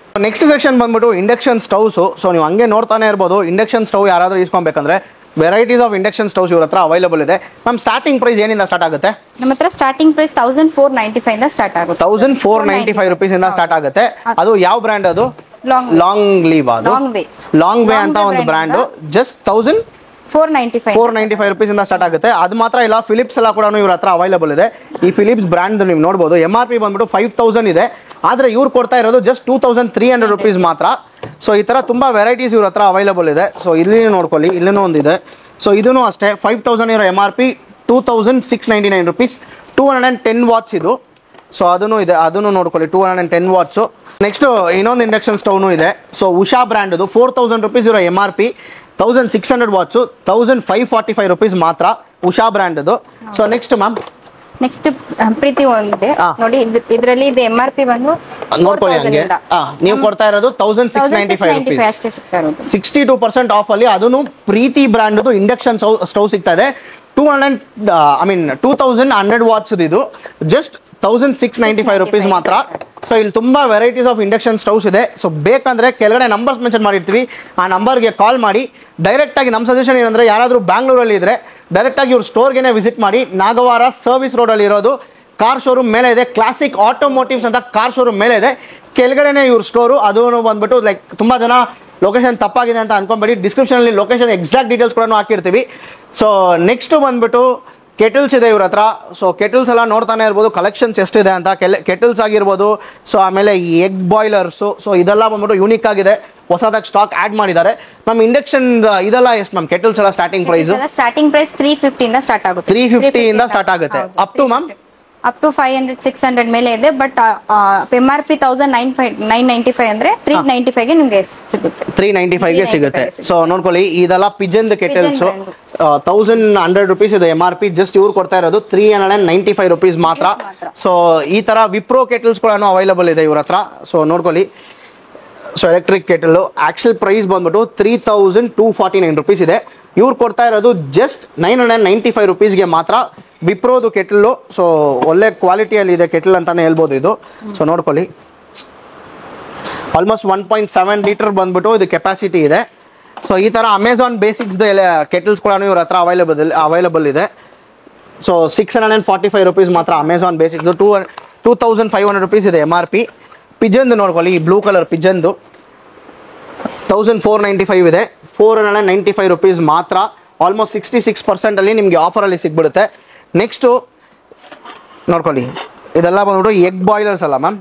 ನೆಕ್ಸ್ಟ್ ಸೆಕ್ಷನ್ ಬಂದ್ಬಿಟ್ಟು ಇಂಡಕ್ಷನ್ ಸ್ಟವ್ಸು. ಸೊ ನೀವು ಹಂಗೆ ನೋಡ್ತಾನೆ ಇರ್ಬೋದು. ಇಂಡಕ್ಷನ್ ಸ್ಟವ್ ಯಾರಾದರೂ ಇಸ್ಕೊಬೇಕಂದ್ರೆ ವೆರೈಟೀಸ್ ಆಫ್ ಇಂಡಕ್ಷನ್ ಸ್ಟವ್ಸ್ ಇವ್ರ ಹತ್ರ ಅವೈಲೇಬಲ್ ಇದೆ. ನಮ್ಮ ಸ್ಟಾರ್ಟಿಂಗ್ ಪ್ರೈಸ್ ಏನಿಂದ ಸ್ಟಾರ್ಟ್ ಆಗುತ್ತೆ? ನಮ್ಮ ಹತ್ರ ಸ್ಟಾರ್ಟಿಂಗ್ ಪ್ರೈಸ್ 1495 ಇಂದ ಸ್ಟಾರ್ಟ್ ಆಗುತ್ತೆ. 1495 ರುಪೀಸ್ ಇಂದ ಸ್ಟಾರ್ಟ್ ಆಗುತ್ತೆ. ಅದು ಯಾವ ಬ್ರ್ಯಾಂಡ್? ಅದು ಲಾಂಗ್ ಲೀವ್. ಅದು ಲಾಂಗ್ ವೇ ಅಂತ ಒಂದು ಬ್ರ್ಯಾಂಡ್. ಜಸ್ಟ್ 495 ರುಪೀಸ್ ಇಂದ ಸ್ಟಾರ್ಟ್ ಆಗುತ್ತೆ. ಅದು ಮಾತ್ರ ಇಲ್ಲ, ಫಿಲಿಪ್ಸ್ ಎಲ್ಲ ಕೂಡ ಇವ್ರ ಹತ್ರ ಅವೈಲೇಬಲ್ ಇದೆ. ಈ ಫಿಲಿಪ್ಸ್ ಬ್ರ್ಯಾಂಡ್ ನೀವು ನೋಡಬಹುದು. MRP ಬಂದ್ಬಿಟ್ಟು 5000 ಇದೆ, ಆದ್ರೆ ಇವ್ರು ಕೊಡ್ತಾ ಇರೋದು ಜಸ್ಟ್ 2300 ರುಪೀಸ್ ಮಾತ್ರ. ಸೊ ಈ ತರ ತುಂಬಾ ವೆರೈಟೀಸ್ ಇವ್ರ ಹತ್ರ ಅವೈಲೇಬಲ್ ಇದೆ. ಸೊ ಇಲ್ಲಿ ನೋಡ್ಕೊಳ್ಳಿ, ಇಲ್ಲಿನೂ ಒಂದಿದೆ. ಸೊ ಇದೂ ಅಷ್ಟೇ 5000 ಇರೋ MRP 2699 ರುಪೀಸ್. 210 ವಾಟ್ಸ್ ಇದು. ಸೊ ಅದನ್ನು ಇದೆ, ಅದನ್ನು ನೋಡ್ಕೊಳ್ಳಿ, 210 ವಾಟ್ಸು. ನೆಕ್ಸ್ಟ್ ಇನ್ನೊಂದು ಇಂಡಕ್ಷನ್ ಸ್ಟವ್ನು ಇದೆ. So Usha brand. 4000 ರುಪೀಸ್ ಇರೋ MRP, 1600 ವಾಟ್ಸು, 1545 ರುಪೀಸ್ ಮಾತ್ರ. Usha brand. So next ma'am, next Preethi ಒಂದಿದೆ ನೋಡಿ. ಇದರಲ್ಲಿ ಇದು MRP ಬಂದು ನೋಡ್ಕೊಳ್ಳಿ, ಹಂಗೆ ನೀವು ಕೊಡ್ತಾ ಇರೋದು 1695 ರುಪೀಸ್. 62% ಆಫ್ ಅಲ್ಲಿ ಅದನ್ನು ಪ್ರೀತಿ ಬ್ರ್ಯಾಂಡ್ ಇಂಡಕ್ಷನ್ ಸ್ಟವ್ ಸಿಗ್ತಾ ಇದೆ. 2100 ವಾಟ್ಸ್ ಇದು. ಜಸ್ಟ್ 1695 ರುಪೀಸ್ ಮಾತ್ರ. ಸೊ ಇಲ್ಲಿ ತುಂಬಾ ವೆರೈಟೀಸ್ ಆಫ್ ಇಂಡಕ್ಷನ್ ಸ್ಟವ್ಸ್ ಇದೆ. ಸೊ ಬೇಕಂದ್ರೆ ಕೆಳಗಡೆ ನಂಬರ್ಸ್ ಮೆನ್ಷನ್ ಮಾಡಿರ್ತೀವಿ, ಆ ನಂಬರ್ಗೆ ಕಾಲ್ ಮಾಡಿ. ಡೈರೆಕ್ಟ್ ಆಗಿ ನಮ್ಮ ಸಜೆಷನ್ ಏನಂದ್ರೆ, ಯಾರಾದರೂ ಬ್ಯಾಂಗ್ಳೂರಲ್ಲಿ ಇದ್ರೆ ಡೈರೆಕ್ಟ್ ಆಗಿ ಇವ್ರ ಸ್ಟೋರ್ಗೆ ವಿಸಿಟ್ ಮಾಡಿ. ನಾಗವಾರ ಸರ್ವಿಸ್ ರೋಡ್ ಅಲ್ಲಿ ಇರೋದು ಕಾರ್ ಶೋರೂಮ್ ಮೇಲೆ ಇದೆ, ಕ್ಲಾಸಿಕ್ ಆಟೋಮೋಟಿವ್ಸ್ ಅಂತ ಕಾರ್ ಶೋರೂಮ್ ಮೇಲೆ ಇದೆ, ಕೆಳಗಡೆನೆ ಇವ್ರ ಸ್ಟೋರು. ಅದು ಬಂದ್ಬಿಟ್ಟು ಲೈಕ್ ತುಂಬಾ ಜನ ಲೊಕೇಶನ್ ತಪ್ಪಾಗಿದೆ ಅಂತ ಅನ್ಕೊಂಬೇಡಿ, ಡಿಸ್ಕ್ರಿಪ್ಷನ್ ಅಲ್ಲಿ ಲೊಕೇಶನ್ ಎಕ್ಸಾಕ್ಟ್ ಡೀಟೇಲ್ಸ್ ಕೂಡ ಹಾಕಿರ್ತೀವಿ. ಸೊ ನೆಕ್ಸ್ಟ್ ಬಂದ್ಬಿಟ್ಟು ಕೆಟಲ್ಸ್ ಇದೆ ಇವ್ರ ಹತ್ರ. ಸೊ ಕೆಟಲ್ಸ್ ಎಲ್ಲ ನೋಡ್ತಾನೆ ಇರ್ಬೋದು ಕಲೆಕ್ಷನ್ಸ್ ಎಷ್ಟಿದೆ ಅಂತ. ಕೆಟಲ್ಸ್ ಆಗಿರ್ಬೋದು, ಸೊ ಆಮೇಲೆ ಈ ಎಗ್ ಬಾಯ್ಲರ್ಸು, ಸೊ ಇದೆಲ್ಲ ಬಂದ್ಬಿಟ್ಟು ಯೂನಿಕ್ ಆಗಿದೆ, ಹೊಸದಾಗಿ ಸ್ಟಾಕ್ ಆಡ್ ಮಾಡಿದ್ದಾರೆ. ಮ್ಯಾಮ್ ಇಂಡಕ್ಷನ್ ಇದೆಲ್ಲ ಎಷ್ಟು ಮ್ಯಾಮ್ ಕೆಟಲ್ಸ್ ಎಲ್ಲ ಸ್ಟಾರ್ಟಿಂಗ್ ಪ್ರೈಸ್? ಸ್ಟಾರ್ಟಿಂಗ್ ಪ್ರೈಸ್ 350 ಇಂದ ಸ್ಟಾರ್ಟ್ ಆಗುತ್ತೆ. 350 ಇಂದ ಸ್ಟಾರ್ಟ್ ಆಗುತ್ತೆ up to ma'am up to 500-600 ಮೇಲೆ ಇದೆ. ಬಟ್ MRP 1995 ಅಂದ್ರೆ 395 ಗೆ ನಿಮ್ಗೆ ಸಿಗುತ್ತೆ. 395 ಗೆ ಸಿಗುತ್ತೆ. ಸೊ ನೋಡ್ಕೊಳ್ಳಿ, ಇದೆಲ್ಲ ಪಿಜನ್ ಕೆಟಲ್ಸ್ 1100 rupees ಇದೆ MRP. ಜಸ್ಟ್ ಇವ್ರು ಕೊಡ್ತಾ ಇರೋದು 395 rupees ಮಾತ್ರ. ಸೊ ಈ ತರ ವಿಪ್ರೋ ಕೆಟಲ್ಸ್ ಕೂಡ ಅವೈಲಬಲ್ ಇದೆ ಇವ್ರ ಹತ್ರ. ಸೊ ನೋಡ್ಕೊಳ್ಳಿ, so electric kettle actual price ಬಂದ್ಬಿಟ್ಟು 3249 rupees ಇದೆ. ಇವ್ರು ಕೊಡ್ತಾ ಇರೋದು ಜಸ್ಟ್ 995 rupeesಗೆ ಮಾತ್ರ. ವಿಪ್ರೋದು ಕೆಟಲ್ಲು, ಸೊ ಒಳ್ಳೆ ಕ್ವಾಲಿಟಿಯಲ್ಲಿ ಇದೆ ಕೆಟಲ್ ಅಂತಾನೆ ಹೇಳ್ಬೋದು ಇದು. ಸೊ ನೋಡ್ಕೊಳ್ಳಿ, ಆಲ್ಮೋಸ್ಟ್ 1.7 ಲೀಟರ್ ಬಂದ್ಬಿಟ್ಟು ಇದು ಕೆಪಾಸಿಟಿ ಇದೆ. ಸೊ ಈ ತರ ಅಮೆಝಾನ್ ಬೇಸಿಕ್ಸ್ ಕೆಟಲ್ಸ್ ಕೂಡ ಇವ್ರ ಹತ್ರ ಅವೈಲಬಲ್ ಇದೆ. ಸೊ 645 rupees ಮಾತ್ರ ಅಮೆಝಾನ್ ಬೇಸಿಕ್ಸ್. 2500 rupees ಇದೆ MRP. ಪಿಜನ್ ನೋಡ್ಕೊಳ್ಳಿ, ಈ ಬ್ಲೂ ಕಲರ್ ಪಿಜನ್ದು 1495 ಇದೆ. 495 rupees ಮಾತ್ರ. ಆಲ್ಮೋಸ್ಟ್ 66% ಅಲ್ಲಿ ನಿಮಗೆ ಆಫರಲ್ಲಿ ಸಿಗ್ಬಿಡುತ್ತೆ. ನೆಕ್ಸ್ಟು ನೋಡ್ಕೊಳ್ಳಿ, ಇದೆಲ್ಲ ಬಂದ್ಬಿಟ್ಟು ಎಗ್ ಬಾಯ್ಲರ್ಸ್ ಅಲ್ಲ ma'am,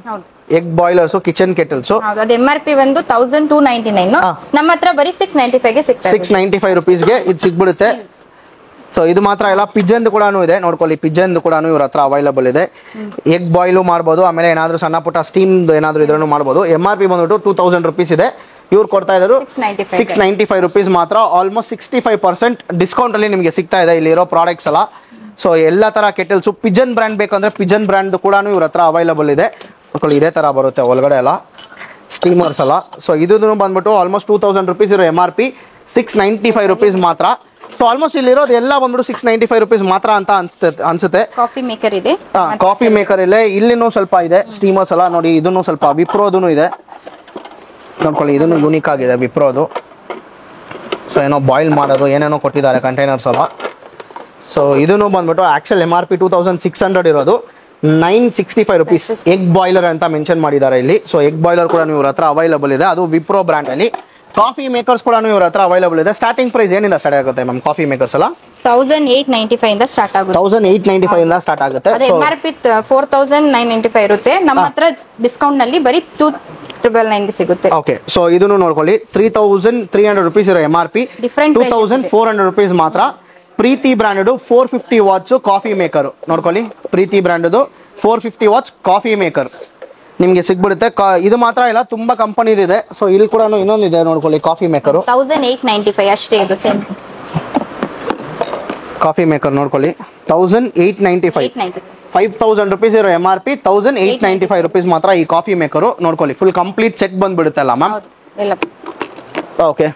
egg boilers kitchen kettles. ಅದು MRP ಬಂದು 1299, ನಮ್ಮ ಹತ್ರ ಬರೀ 695 ಗೆ ಸಿಗ್ತದೆ. 695 rupeesಗೆ ಇದು ಸಿಗ್ಬಿಡುತ್ತೆ. ಸೊ ಇದು ಮಾತ್ರ ಎಲ್ಲ ಪಿಜನ್ ಕೂಡ ಇದೆ ನೋಡ್ಕೊಳ್ಳಿ, ಪಿಜನ್ ಕೂಡ ಇವ್ರ ಹತ್ರ ಅವೈಲಬಲ್ ಇದೆ. ಎಗ್ ಬಾಯ್ಲು ಮಾಡ್ಬೋದು, ಆಮೇಲೆ ಏನಾದ್ರು ಸಣ್ಣ ಪುಟ್ಟ ಸ್ಟೀಮ್ ಏನಾದ್ರು ಇದ್ರೂ ಮಾಡ್ಬೋದು. MRP ಬಂದ್ಬಿಟ್ಟು 2000 rupees ಇದೆ. ಇವ್ರು ಕೊಡ್ತಾ ಇದ್ರು 695 rupees ಮಾತ್ರ. ಆಲ್ಮೋಸ್ಟ್ 65% ಡಿಸ್ಕೌಂಟ್ ಅಲ್ಲಿ ನಿಮಗೆ ಸಿಗ್ತಾ ಇದೆ ಇಲ್ಲಿರೋ ಪ್ರಾಡಕ್ಟ್ಸ್ ಎಲ್ಲ. ಸೊ ಎಲ್ಲ ತರ ಕೆಟಲ್ಸ್, ಪಿಜನ್ ಬ್ರ್ಯಾಂಡ್ ಬೇಕಂದ್ರೆ ಪಿಜನ್ ಬ್ರ್ಯಾಂಡ್ ಕೂಡ ಇವ್ರ ಹತ್ರ ಅವೈಲಬಲ್ ಇದೆ. ನೋಡ್ಕೊಳ್ಳಿ, ಇದೇ ತರ ಬರುತ್ತೆ ಒಳಗಡೆ ಎಲ್ಲ ಸ್ಟೀಮರ್ಸ್ ಎಲ್ಲ. ಸೊ ಇದು ಬಂದ್ಬಿಟ್ಟು ಆಲ್ಮೋಸ್ಟ್ 2000 rupees ಇರೋ MRP, 695 rupees ಮಾತ್ರ. ಸೊ ಆಲ್ಮೋಸ್ಟ್ ಇಲ್ಲಿರೋದು ಎಲ್ಲ ಬಂದ್ಬಿಟ್ಟು 695 rupees ಮಾತ್ರ ಅಂತ ಅನ್ಸುತ್ತೆ. ಕಾಫಿ ಮೇಕರ್ ಇದೆ, ಕಾಫಿ ಮೇಕರ್ ಇಲ್ಲ, ಇಲ್ಲಿನೂ ಸ್ವಲ್ಪ ಇದೆ ಸ್ಟೀಮರ್ಸ್ ಎಲ್ಲ ನೋಡಿ. ಇದನ್ನು ಸ್ವಲ್ಪ ವಿಪ್ರೋದು ಇದೆ ನೋಡ್ಕೊಳ್ಳಿ, ಇದನ್ನು ಯೂನಿಕ್ ಆಗಿದೆ ವಿಪ್ರೋದು. ಸೊ ಏನೋ ಬಾಯ್ಲ್ ಮಾಡೋದು ಏನೇನೋ ಕೊಟ್ಟಿದ್ದಾರೆ ಕಂಟೈನರ್ಸ್ ಎಲ್ಲ. ಸೊ ಇದನ್ನು ಬಂದ್ಬಿಟ್ಟು ಆಕ್ಚುಲ್ MRP 2600 ಇರೋದು 965 rupees. ಎಗ್ ಬಾಯ್ಲರ್ ಅಂತ ಮೆನ್ಷನ್ ಮಾಡಿದ್ದಾರೆ ಇಲ್ಲಿ. ಸೊ ಎಗ್ ಬಾಯ್ಲರ್ ಕೂಡ ಇವ್ರ ಹತ್ರ ಅವೈಲಬಲ್ ಇದೆ, ಅದು ವಿಪ್ರೋ ಬ್ರ್ಯಾಂಡ್ ಅಲ್ಲಿ. ಕಾಫಿ ಮೇಕರ್ಸ್ ಕೂಡ ಇವ್ರ ಹತ್ರ ಅವೈಲಬಲ್ ಇದೆ. ಸ್ಟಾರ್ಟಿಂಗ್ ಪ್ರೈಸ್ ಏನಿಂದ ಸ್ಟಾರ್ಟ್ ಆಗುತ್ತೆ ಮ್ಯಾಮ್ ಕಾಫಿ ಮೇಕರ್ಸ್ ಎಲ್ಲ? 1895 ಇಂದ ಸ್ಟಾರ್ಟ್ ಆಗುತ್ತೆ. 1895 ಇಂದ ಸ್ಟಾರ್ಟ್ ಆಗುತ್ತೆ. MRP 4995 ಇರುತ್ತೆ. ನಮ್ಮ ಹತ್ರ ಡಿಸ್ಕೌಂಟ್ ನಲ್ಲಿ ಬರೀ 2999 ಗೆ ಸಿಗುತ್ತೆ. ಓಕೆ, ಸೊ ಇದನ್ನು ನೋಡ್ಕೊಳ್ಳಿ, 3300 rupees ಇರೋ MRP, 2400 rupees ಮಾತ್ರ. ಪ್ರೀತಿ ಬ್ರ್ಯಾಂಡ್ 450 watts ಕಾಫಿ ಮೇಕರ್ ನೋಡ್ಕೊಳ್ಳಿ, ಪ್ರೀತಿ ಬ್ರ್ಯಾಂಡ್ 450 watts ಕಾಫಿ ಮೇಕರ್ ನಿಮ್ಗೆ ಸಿಗ್ಬಿಡುತ್ತೆ. ಇದು ಮಾತ್ರ ಇಲ್ಲ, ತುಂಬಾ ಕಂಪನಿದಿದೆ. ಸೊ ಇಲ್ಲಿ ಕೂಡ ಇನ್ನೊಂದಿದೆ ನೋಡ್ಕೊಳ್ಳಿ, ಕಾಫಿ ಮೇಕರ್ 1895 ಅಷ್ಟೇ. ಇದು ಸೇಮ್ ಕಾಫಿ ಮೇಕರ್ ನೋಡ್ಕೊಳ್ಳಿ, 1895, 5000 rupees ಇರೋ MRP, 1895 rupees ಮಾತ್ರ ಈ ಕಾಫಿ ಮೇಕರು ನೋಡ್ಕೊಳ್ಳಿ. ಫುಲ್ ಕಂಪ್ಲೀಟ್ ಸೆಟ್ ಬಂದ್ಬಿಡುತ್ತೆ ಅಲ್ಲ ಮ್ಯಾಮ್? ಓಕೆ,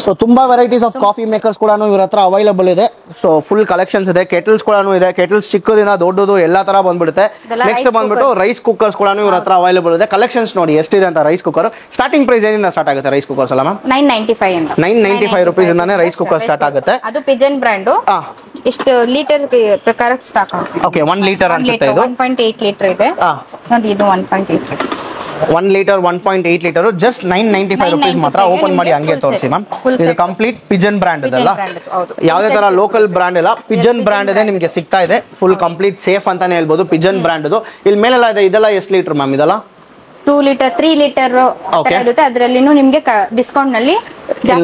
ಸೊ ತುಂಬಾ ವೆರೈಟೀಸ್ ಆಫ್ ಕಾಫಿ ಮೇಕರ್ಸ್ ಕೂಡ ಇವ್ರ ಹತ್ರ ಅವೈಲಬಲ್ ಇದೆ. ಸೊ ಫುಲ್ ಕಲೆಕ್ಷನ್ಸ್ ಇದೆ. ಕೆಟಲ್ಸ್ ಕೂಡ ಇದೆ, ಕೆಟಲ್ಸ್ ಚಿಕ್ಕದಿಂದ ದೊಡ್ಡದು ಎಲ್ಲ ತರ ಬಂದ್ಬಿಡುತ್ತೆ. ನೆಕ್ಸ್ಟ್ ಬಂದ್ಬಿಟ್ಟು ರೈಸ್ ಕುಕ್ಕರ್ಸ್ ಕೂಡ ಇವ್ರ ಹತ್ರ ಅವೈಲಬಲ್ ಇದೆ. ಕಲೆಕ್ಷನ್ಸ್ ನೋಡಿ ಎಷ್ಟಿದೆ ಅಂತ. ರೈಸ್ ಕುಕ್ಕರ್ ಸ್ಟಾರ್ಟಿಂಗ್ ಪ್ರೈಸ್ ಏನಿಂದ ಸ್ಟಾರ್ಟ್ ಆಗುತ್ತೆ ರೈಸ್ ಕುಕ್ಕರ್ಸ್ ಅಲ್ಲ ಮ್ಯಾಮ್? 995 rupees ಇಂದಾನೆ ರೈಸ್ ಕುಕ್ಕರ್ ಸ್ಟಾರ್ಟ್ ಆಗುತ್ತೆ. ಅದು ಪಿಜನ್ ಬ್ರ್ಯಾಂಡ್. ಎಷ್ಟು ಲೀಟರ್ ಪ್ರಕಾರ ಸ್ಟಾಕ್ ಆಗುತ್ತೆ? ಓಕೆ, 1 ಲೀಟರ್ ಅನ್ಸುತ್ತೆ ಇದು. 1.8 ಲೀಟರ್ ಇದೆ ನೋಡಿ. ಇದು 1.8 1 ಲೀಟರ್ 1.8 ಲೀಟರ್ ಜಸ್ಟ್ 995 rupees ಮಾತ್ರ. ಓಪನ್ ಮಾಡಿ ಹಂಗೆ ತೋರಿಸಿ ಮ್ಯಾಮ್. ಇದು ಕಂಪ್ಲೀಟ್ ಪಿಜನ್ ಬ್ರ್ಯಾಂಡ್ ಇದಲ್ಲ, ಯಾವುದೇ ತರ ಲೋಕಲ್ ಬ್ರ್ಯಾಂಡ್ ಇಲ್ಲ, ಪಿಜನ್ ಬ್ರ್ಯಾಂಡ್ ಇದೆ ನಿಮ್ಗೆ ಸಿಗ್ತಾ ಇದೆ. ಫುಲ್ ಕಂಪ್ಲೀಟ್ ಸೇಫ್ ಅಂತಾನೆ ಹೇಳ್ಬೋದು ಪಿಜನ್ ಬ್ರ್ಯಾಂಡ್. ಇಲ್ಲಿ ಮೇಲೆಲ್ಲ ಇದೆ, ಇದೆಲ್ಲ ಎಷ್ಟು ಲೀಟರ್ ಮ್ಯಾಮ್? ಇದೆಲ್ಲ 2 ಲೀಟರ್ 3 ಲೀಟರ್ ಇರುತ್ತೆ. ಅದರಲ್ಲಿನೂ ನಿಮ್ಗೆ ಡಿಸ್ಕೌಂಟ್ ನಲ್ಲಿ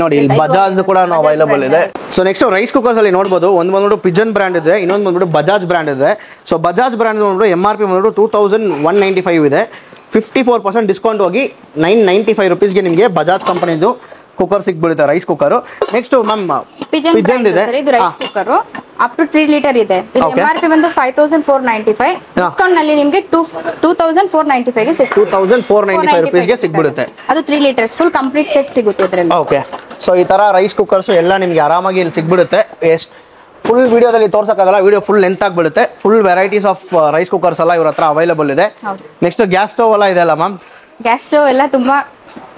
ನೋಡಿ, ಇಲ್ಲಿ ಬಜಾಜ್ ಕೂಡ ಅವೈಲಬಲ್ ಇದೆ. ಸೊ ನೆಕ್ಸ್ಟ್ ರೈಸ್ ಕುಕ್ಕರ್ಸ್ ಅಲ್ಲಿ ನೋಡಬಹುದು, ಒಂದು ಬಂದ್ಬಿಟ್ಟು ಪಿಜನ್ ಬ್ರ್ಯಾಂಡ್ ಇದೆ, ಇನ್ನೊಂದು ಬಂದ್ಬಿಟ್ಟು ಬಜಾಜ್ ಬ್ರ್ಯಾಂಡ್ ಇದೆ. ಸೊ ಬಜಾಜ್ ಬ್ರ್ಯಾಂಡ್ ಬಂದ್ಬಿಟ್ಟು MRP ಬಂದ್ಬಿಟ್ಟು 2195 ಇದೆ. 54% ಡಿಸ್ಕೌಂಟ್ ಹೋಗಿ 995 rupeesಗೆ ನಿಮಗೆ ಬಜಾಜ್ ಕಂಪನಿದು ಕುಕ್ಕರ್ ಸಿಗ್ಬಿಡುತ್ತೆ, rice cooker. Next ma'am Pigeon ಇದೆ, ಇದು rice cooker up to 3 litre ಇದೆ. ಇದು MRP ಬಂದು 5495, ಡಿಸ್ಕೌಂಟ್ ನಲ್ಲಿ ನಿಮಗೆ 2495 ಗೆ ಸಿಗುತ್ತೆ. 2495 rupeesಗೆ ಸಿಗ್ಬಿಡುತ್ತೆ. ಅದು 3 ಲೀಟರ್ಸ್ ಫುಲ್ ಕಂಪ್ಲೀಟ್ ಸೆಟ್ ಸಿಗುತ್ತೆ ಇದರಲ್ಲಿ. ಓಕೆ, ಸೊ ಈ ತರ ರೈಸ್ ಕುಕ್ಕರ್ಸ್ ಎಲ್ಲ ನಿಮ್ಗೆ ಆರಾಮಾಗಿ ಇಲ್ಲಿ ಸಿಗ್ಬಿಡುತ್ತೆ. ಫುಲ್ ವಿಡಿಯೋದಲ್ಲಿ ತೋರ್ಸಕ್ಕಾಗಲ್ಲ, ವಿಡಿಯೋ ಫುಲ್ ಲೆಂತ್ ಆಗ್ಬಿಡುತ್ತೆ. Full varieties of rice cookers ಎಲ್ಲ ಇವ್ರ ಹತ್ರ ಅವೈಲಬಲ್ ಇದೆ. ನೆಕ್ಸ್ಟ್ ಗ್ಯಾಸ್ ಸ್ಟವ್ ಎಲ್ಲ ಇದೆ ಅಲ್ಲ ಮ್ಯಾಮ್? ಗ್ಯಾಸ್ ಸ್ಟವ್ ಎಲ್ಲ ತುಂಬಾ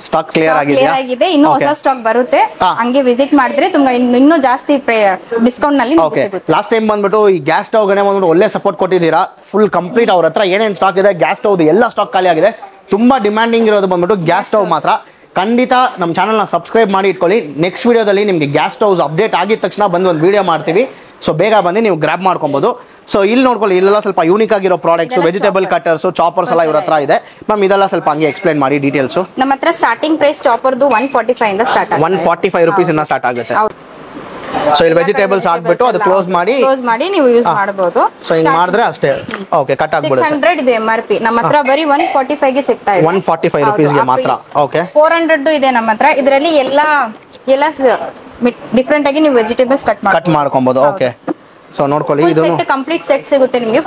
ಸ್ಟಾಕ್ ಕ್ಲಿಯರ್ ಆಗಿದೆ. ಇನ್ನು ಹೊಸ ಸ್ಟಾಕ್ ಬರುತ್ತೆ, ಹಂಗೆ ವಿಸಿಟ್ ಮಾಡಿದ್ರೆ ತುಂಬಾ ಇನ್ನೂ ಜಾಸ್ತಿ ಡಿಸ್ಕೌಂಟ್ ನಲ್ಲಿ ಸಿಗುತ್ತೆ. ಲಾಸ್ಟ್ ಟೈಮ್ ಬಂದ್ಬಿಟ್ಟು ಈ ಗ್ಯಾಸ್ ಸ್ಟವ್ ಗೆ ಬಂದ್ಬಿಟ್ಟು ಒಳ್ಳೆ ಸಪೋರ್ಟ್ ಕೊಟ್ಟಿದ್ದೀರಾ. ಫುಲ್ ಕಂಪ್ಲೀಟ್ ಅವ್ರ ಹತ್ರ ಏನೇನ್ ಸ್ಟಾಕ್ ಇದೆ, ಗ್ಯಾಸ್ ಸ್ಟವ್ ಎಲ್ಲ ಸ್ಟಾಕ್ ಖಾಲಿ ಆಗಿದೆ. ತುಂಬಾ ಡಿಮ್ಯಾಂಡಿಂಗ್ ಇರೋದು ಬಂದ್ಬಿಟ್ಟು ಗ್ಯಾಸ್ ಸ್ಟವ್ ಮಾತ್ರ. ಖಂಡಿತ ನಮ್ಮ ಚಾನಲ್ನ ಸಬ್ಸ್ಕ್ರೈಬ್ ಮಾಡಿ ಇಟ್ಕೊಳ್ಳಿ. ನೆಕ್ಸ್ಟ್ ವಿಡಿಯೋದಲ್ಲಿ ನಿಮಗೆ ಗ್ಯಾಸ್ ಸ್ಟವ್ಸ್ ಅಪ್ಡೇಟ್ ಆಗಿದ ತಕ್ಷಣ ಬಂದು ಒಂದು ವಿಡಿಯೋ ಮಾಡ್ತೀವಿ. ಸೊ ಬೇಗ ಬಂದು ನೀವು ಗ್ರಾಬ್ ಮಾಡ್ಕೊಬಹುದು. ಸೊ ಇಲ್ಲಿ ನೋಡ್ಕೊಳ್ಳಿ, ಇಲ್ಲೆಲ್ಲ ಸ್ವಲ್ಪ ಯೂನಿಕ್ ಆಗಿರೋ ಪ್ರಾಡಕ್ಟ್ಸ್, ವೆಜಿಟೇಬಲ್ ಕಟರ್ಸ್, ಚಾಪರ್ಸ್ ಎಲ್ಲ ಇವ್ರ ಹತ್ರ ಇದೆ. ಮ್ಯಾಮ್ ಇದೆಲ್ಲ ಸ್ವಲ್ಪ ಹಂಗೆ ಎಕ್ಸ್ಪ್ಲೈನ್ ಮಾಡಿ ಡೀಟೇಲ್ಸ್. ನಮ್ಮ ಹತ್ರ ಸ್ಟಾರ್ಟಿಂಗ್ ಪ್ರೈಸ್ ಚಾಪರ್ದು 145 ಇಂದ ಸ್ಟಾರ್ಟ್ ಆಗುತ್ತೆ. 145 rupees ಇಂದ ಸ್ಟಾರ್ಟ್ ಆಗುತ್ತೆ. ಸೊ ಇಲ್ಲಿ ವೆಜಿಟೇಬಲ್ಸ್ ಹಾಕ್ಬಿಟ್ಟು ಅದು ಕ್ಲೋಸ್ ಮಾಡಿ ನೀವು ಯೂಸ್ ಮಾಡಬಹುದು. ಸೊ ಹಿಂಗ್ ಮಾಡಿದ್ರೆ ಅಷ್ಟೇ ಓಕೆ ಕಟ್ ಆಗ್ಬಿಡುತ್ತೆ. 600 ಇದೆ MRP, ನಮ್ಮ ಹತ್ರ ಬರೀ 145 ಗೆ ಸಿಗ್ತಾ ಇದೆ. 145 rupees ಗೆ ಮಾತ್ರ. ಓಕೆ 400 ಇದೆ ನಮ್ಮ ಹತ್ರ. ಇದರಲ್ಲಿ ಎಲ್ಲ ಡಿಫರೆಂಟ್ ಆಗಿ ನೀವು ವೆಜಿಟೇಬಲ್ಸ್ ಕಟ್ ಮಾಡ್ಕೊಬಹುದು. ಓಕೆ ಸೊ ನೋಡ್ಕೊಳ್ಳಿ, ಇದು ಕಂಪ್ಲೀಟ್ ಸೆಟ್ ಸಿಗುತ್ತೆ ನಿಮಗೆ.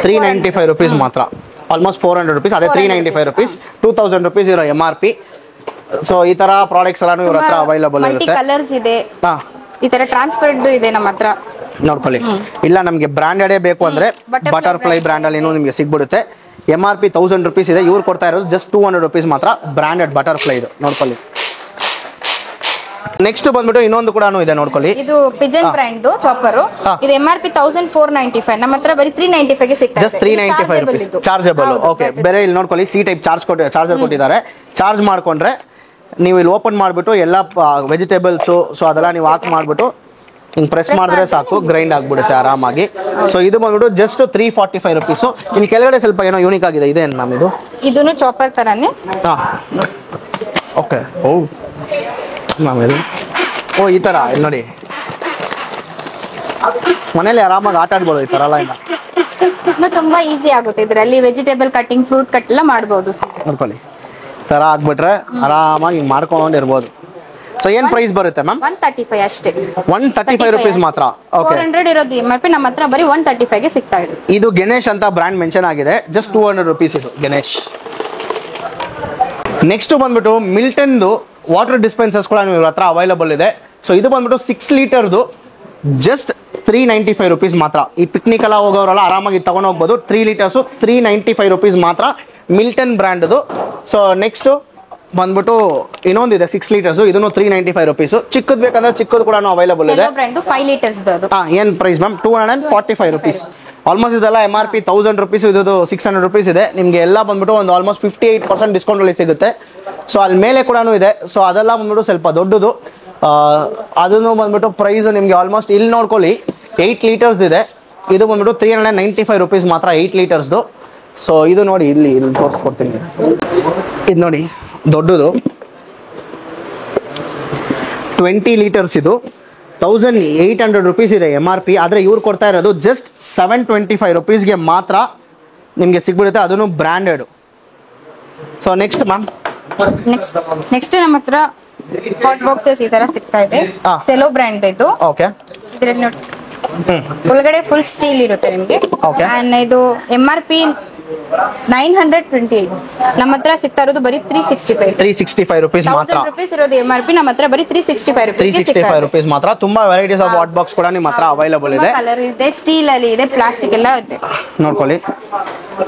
395 rupees ಮಾತ್ರ. Almost 400 rupees. ಅದೇ 395 rupees. 2000 rupees ಇರೋ MRP. ಸೊ ಈ ತರ ಪ್ರಾಡಕ್ಟ್ಸ್ ಎಲ್ಲ ಇವ್ರ ಹತ್ರ ಅವೈಲಬಲ್ ಇರುತ್ತೆ. ಕಲರ್ಸ್ ಇದೆ, ಈ ತರ ಟ್ರಾನ್ಸ್ಪರೆಂಟ್ ಇದೆ ನಮ್ಮ ಹತ್ರ. ನೋಡ್ಕೊಳ್ಳಿ, ಇಲ್ಲ ನಮ್ಗೆ ಬ್ರಾಂಡೆಡೇ ಬೇಕು ಅಂದ್ರೆ ಬಟರ್ಫ್ಲೈ ಬ್ರ್ಯಾಂಡ್ ಅಲ್ಲಿ ನಿಮ್ಗೆ ಸಿಗ್ಬಿಡುತ್ತೆ. MRP 1000 rupees ಇದೆ, ಇವ್ರು ಕೊಡ್ತಾ ಇರೋದು ಜಸ್ಟ್ 200 rupees ಮಾತ್ರ. ಬ್ರಾಂಡೆಡ್ ಬಟರ್ಫ್ಲೈ ಇದು ನೋಡ್ಕೊಳ್ಳಿ. ನೆಕ್ಸ್ಟ್ ಬಂದ್ಬಿಟ್ಟು ಇನ್ನೊಂದು ಕೂಡ ಇದೆ ನೋಡ್ಕೊಳ್ಳಿ, ಇದು ಪಿಜನ್ ಬ್ರ್ಯಾಂಡ್ ಚಾಪರ್. ಇದು MRP 1495, ನಮ್ಮ ಹತ್ರ ಬರೀ 395 ಗೆ ಸಿಗ್ತಾ ಇದೆ. Just 395 rupees chargeable. ಓಕೆ ಬೇರೆ ಇಲ್ಲಿ ನೋಡ್ಕೊಳ್ಳಿ, ಸಿ ಟೈಪ್ ಚಾರ್ಜರ್ ಕೊಟ್ಟಿದ್ದಾರೆ. ಚಾರ್ಜ್ ಮಾಡ್ಕೊಂಡ್ರೆ ನೀವು ಇಲ್ಲಿ ಓಪನ್ ಮಾಡ್ಬಿಟ್ಟು ಎಲ್ಲ ವೆಜಿಟೇಬಲ್ಸ್ ಸೊ ಅದೆಲ್ಲ ನೀವು ಹಾಕಿ ಮಾಡ್ಬಿಟ್ಟು ಹಿಂಗ್ ಪ್ರೆಸ್ ಮಾಡಿದ್ರೆ ಸಾಕು, ಗ್ರೈಂಡ್ ಆಗ್ಬಿಡುತ್ತೆ ಆರಾಮಾಗಿ. ಸೊ ಇದು ಬಂದ್ಬಿಟ್ಟು ಜಸ್ಟ್ 345 rupees. ಇನ್ನು ಕೆಳಗಡೆ ಸ್ವಲ್ಪ ಏನೋ ಯೂನಿಕ್ ಆಗಿದೆ, ಇದೆ ಮ್ಯಾಮ್ ಇದು. ಇದನ್ನು ಚಾಪರ್ ತರಾನೇ. ಓಕೆ ಓ ಮ್ಯಾಮ್ ಇದು ಈ ತರ ಇಲ್ಲಿ ನೋಡಿ, ಮನೇಲಿ ಆರಾಮಾಗಿ ಆಟ ಆಡ್ಬೋದು ಈ ತರ ಎಲ್ಲ. ತುಂಬಾ ಈಸಿ ಆಗುತ್ತೆ ಇದರಲ್ಲಿ. ವೆಜಿಟೇಬಲ್ ಕಟ್ಟಿಂಗ್, ಫ್ರೂಟ್ ಕಟ್ ಎಲ್ಲ ಮಾಡಬಹುದು. ನೋಡ್ಕೊಳ್ಳಿ ತರ ಆಗ್ಬಿಟ್ರೆ ಆರಾಮಾಗಿ ಮಾಡ್ಕೊಂಡಿರ್ಬೋದು. ಸೊ ಏನ್ ಪ್ರೈಸ್ ಬರುತ್ತೆ ಮ್ಯಾಮ್? 135 ಅಷ್ಟೇ. 135 rupees ಮಾತ್ರ. ಓಕೆ 400 ಇರೋದು MRP, ನಮ್ಮ ಹತ್ರ ಬರೀ 135 ಗೆ ಸಿಗ್ತಾ ಇದೆ. ಇದು ಗಣೇಶ್ ಅಂತ ಬ್ರ್ಯಾಂಡ್ ಮೆನ್ಷನ್ ಆಗಿದೆ. ಜಸ್ಟ್ 200 rupees ಇದು ಗಣೇಶ್. ನೆಕ್ಸ್ಟ್ ಬಂದ್ಬಿಟ್ಟು ಮಿಲ್ಟನ್ದು ವಾಟರ್ ಡಿಸ್ಪೆನ್ಸರ್ಸ್ ಕೂಡ ಇವ್ರ ಹತ್ರ ಅವೈಲಬಲ್ ಇದೆ. ಸೊ ಇದು ಬಂದ್ಬಿಟ್ಟು 6 ಲೀಟರ್ದು ಜಸ್ಟ್ 395 rupees ಮಾತ್ರ. ಈ ಪಿಕ್ನಿಕ್ ಎಲ್ಲ ಹೋಗೋರೆಲ್ಲ ಆರಾಮಾಗಿ ತಗೊಂಡು ಹೋಗ್ಬೋದು. 3 ಲೀಟರ್ಸ್ 395 rupees ಮಾತ್ರ, ಮಿಲ್ಟನ್ ಬ್ರ್ಯಾಂಡ್ದು. ಸೊ ನೆಕ್ಸ್ಟ್ ಬಂದ್ಬಿಟ್ಟು ಇನ್ನೊಂದಿದೆ 6 ಲೀಟರ್ಸ್, ಇದನ್ನು 395 rupees. ಚಿಕ್ಕದ್ ಬೇಕಂದ್ರೆ ಚಿಕ್ಕದು ಕೂಡ ಅವೈಲಬಲ್ ಇದೆ. 5 ಲೀಟರ್ಸ್ ಏನ್ ಪ್ರೈಸ್ ಮ್ಯಾಮ್? 245 rupees. ಆಲ್ಮೋಸ್ಟ್ ಇದೆಲ್ಲ MRP 1000 rupees, ಇದು 600 rupees ಇದೆ. ನಿಮ್ಗೆ ಎಲ್ಲ ಬಂದ್ಬಿಟ್ಟು ಒಂದು ಆಲ್ಮೋಸ್ಟ್ 58% ಡಿಸ್ಕೌಂಟ್ ಅಲ್ಲಿ ಸಿಗುತ್ತೆ. ಸೊ ಅಲ್ಲಿ ಮೇಲೆ ಕೂಡ ಇದೆ. ಸೊ ಅದೆಲ್ಲ ಬಂದ್ಬಿಟ್ಟು ಸ್ವಲ್ಪ ದೊಡ್ಡದು. ಅದನ್ನು ಬಂದ್ಬಿಟ್ಟು ಪ್ರೈಸ್ ನಿಮ್ಗೆ ಆಲ್ಮೋಸ್ಟ್ ಇಲ್ಲಿ ನೋಡ್ಕೊಳ್ಳಿ 8 ಲೀಟರ್ಸ್ ಇದೆ. ಇದು ಬಂದ್ಬಿಟ್ಟು 395 rupees ಮಾತ್ರ 8 ಲೀಟರ್ಸ್ದು. ಸೊ ಇದು ನೋಡಿ, ಇಲ್ಲಿ ತೋರಿಸ್ಕೊಡ್ತೀನಿ. ಇದು ನೋಡಿ ದೊಡ್ಡದು 20 ಲೀಟರ್ಸ್. ಇದು 1800 rupees ಇದೆ MRP. ಆದರೆ ಇವ್ರು ಕೊಡ್ತಾ ಇರೋದು ಜಸ್ಟ್ 725 rupees ಗೆ ಮಾತ್ರ ನಿಮಗೆ ಸಿಗ್ಬಿಡುತ್ತೆ, ಅದನ್ನು branded. So next ma'am, next ನಮ್ಮ ಹತ್ರ ಹಾಟ್ ಬಾಕ್ಸಸ್ ಈ ತರ ಸಿಗ್ತಾ ಇದೆ. ಸೆಲೋ ಬ್ರ್ಯಾಂಡ್ ಇದು. ಓಕೆ ಇದರಲ್ಲಿ ನೋಡಿ ಒಳಗಡೆ ಫುಲ್ ಸ್ಟೀಲ್ ಇರುತ್ತೆ ನಿಮಗೆ. ಇದು MRP 928, ನಮ್ಮ ಹತ್ರ ಸಿಗ್ತಾ ಇರೋದು ಬರೀ 365 rupees ಮಾತ್ರ. 1000 rupees ಇರೋದು MRP, ನಮ್ಮ ಹತ್ರ ಬರೀ 365 rupees ಮಾತ್ರ. ತುಂಬಾ ವೆರೈಟೀಸ್ ಆಫ್ ವಾಟ್ ಬಾಕ್ಸ್ ಕೂಡ ನಿಮ್ಮ ಹತ್ರ ಅವೈಲಬಲ್ ಇದೆ. ಕಲರ್ ಇದೆ, ಸ್ಟೀಲ್ ಅಲ್ಲಿ ಇದೆ, ಪ್ಲಾಸ್ಟಿಕ್ ಎಲ್ಲ ಇದೆ. ನೋಡ್ಕೊಳ್ಳಿ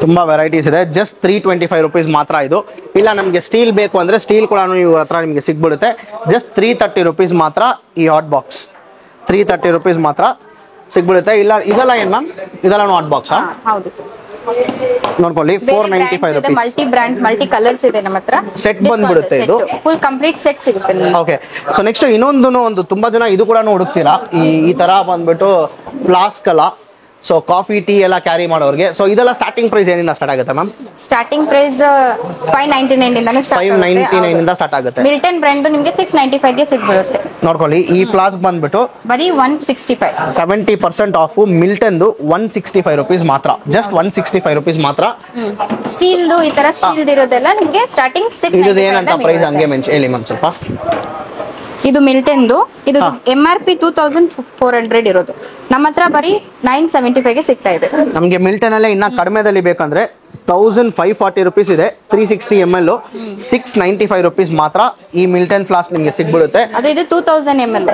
ತುಂಬಾ ವೆರೈಟೀಸ್ ಇದೆ. ಜಸ್ಟ್ 325 rupees ಮಾತ್ರ ಇದು. ಇಲ್ಲ ನಮ್ಗೆ ಸ್ಟೀಲ್ ಬೇಕು ಅಂದ್ರೆ ಸ್ಟೀಲ್ ಕೂಡ ಇವ್ರ ಹತ್ರ ನಿಮಗೆ ಸಿಗ್ಬಿಡುತ್ತೆ. ಜಸ್ಟ್ 330 rupees ಮಾತ್ರ ಈ ಹಾಟ್ ಬಾಕ್ಸ್. 330 rupees ಮಾತ್ರ ಸಿಗ್ಬಿಡುತ್ತೆ. ಇಲ್ಲ ಇದೆಲ್ಲ ಏನ್ ಮ್ಯಾಮ್? ಇದೆಲ್ಲ ಹಾಟ್ ಬಾಕ್ಸ್. ಹೌದು ಸರ್. ನೋಡ್ಕೊಳ್ಳಿ 495 rupees. Multi brands, multi colours ಇದೆ ನಮ್ಮ ಹತ್ರ. ಸೆಟ್ ಬಂದ್ಬಿಡುತ್ತೆ ಇದು. ಫುಲ್ ಕಂಪ್ಲೀಟ್ ಸೆಟ್ ಸಿಗುತ್ತೆ ನಿಮಗೆ. ಓಕೆ ಸೊ ನೆಕ್ಸ್ಟ್ ಇನ್ನೊಂದು ತುಂಬಾ ಜನ ಇದು ಕೂಡ ಹುಡುಕ್ತೀರಾ, ಈ ತರ ಬಂದ್ಬಿಟ್ಟು ಫ್ಲಾಸ್ಕ್ ಅಲ್ಲ. ಸೊ ಕಾಫಿ ಟೀ ಎಲ್ಲ ಕ್ಯಾರಿ ಮಾಡೋರಿಗೆ. ಸೊ ಇದೆಲ್ಲ ಸ್ಟಾರ್ಟಿಂಗ್ ಪ್ರೈಸ್ ಏನಿಂದ ಸ್ಟಾರ್ಟ್ ಆಗುತ್ತೆ ಮ್ಯಾಮ್? ಸ್ಟಾರ್ಟಿಂಗ್ ಪ್ರೈಸ್ 599 ಇಂದ ಸ್ಟಾರ್ಟ್ ಆಗುತ್ತೆ. 599 ಇಂದ ಸ್ಟಾರ್ಟ್ ಆಗುತ್ತೆ. ಮಿಲ್ಟನ್ ಬ್ರ್ಯಾಂಡ್ ನಿಮಗೆ 695 ಗೆ ಸಿಗ್ಬಿಡುತ್ತೆ. ನೋಡ್ಕೊಳ್ಳಿ ಈ ಫ್ಲಾಸ್ಕ್ ಬಂದ್ಬಿಟ್ಟು ಬರೀ 165. 70% ಆಫ್ ಮಿಲ್ಟನ್ದು 165 rupees ಮಾತ್ರ. ಜಸ್ಟ್ 165 rupees ಮಾತ್ರ. ಸ್ಟೀಲ್ದು ಈ ತರ ಸ್ಟೀಲ್ ಇರೋದೆಲ್ಲ ನಿಮಗೆ ಸ್ಟಾರ್ಟಿಂಗ್ 695. ಇದು ಏನಂತ ಪ್ರೈಸ್ ಹಂಗೆ ಮೆನ್ಷನ್ ಹೇಳಿ ಮ್ಯಾಮ್ ಸ್ವಲ್ಪ. ಇದು ಮಿಲ್ಟನ್ದು, ಇದು MRP 2400 ಇರೋದು, ನಮ್ಮ ಹತ್ರ ಬರೀ 975 ಗೆ ಸಿಗ್ತಾ ಇದೆ. ನಮಗೆ ಮಿಲ್ಟನ್ ಅಲ್ಲೇ ಇನ್ನ ಕಡಿಮೆದಲ್ಲಿ ಬೇಕಂದ್ರೆ 1540 rupees ಇದೆ. 360 ml 695 rupees ಮಾತ್ರ ಈ ಮಿಲ್ಟನ್ ಫ್ಲಾಸ್ಕ್ ನಿಮಗೆ ಸಿಗ್ಬಿಡುತ್ತೆ. ಅದು ಇದು 2000 ml.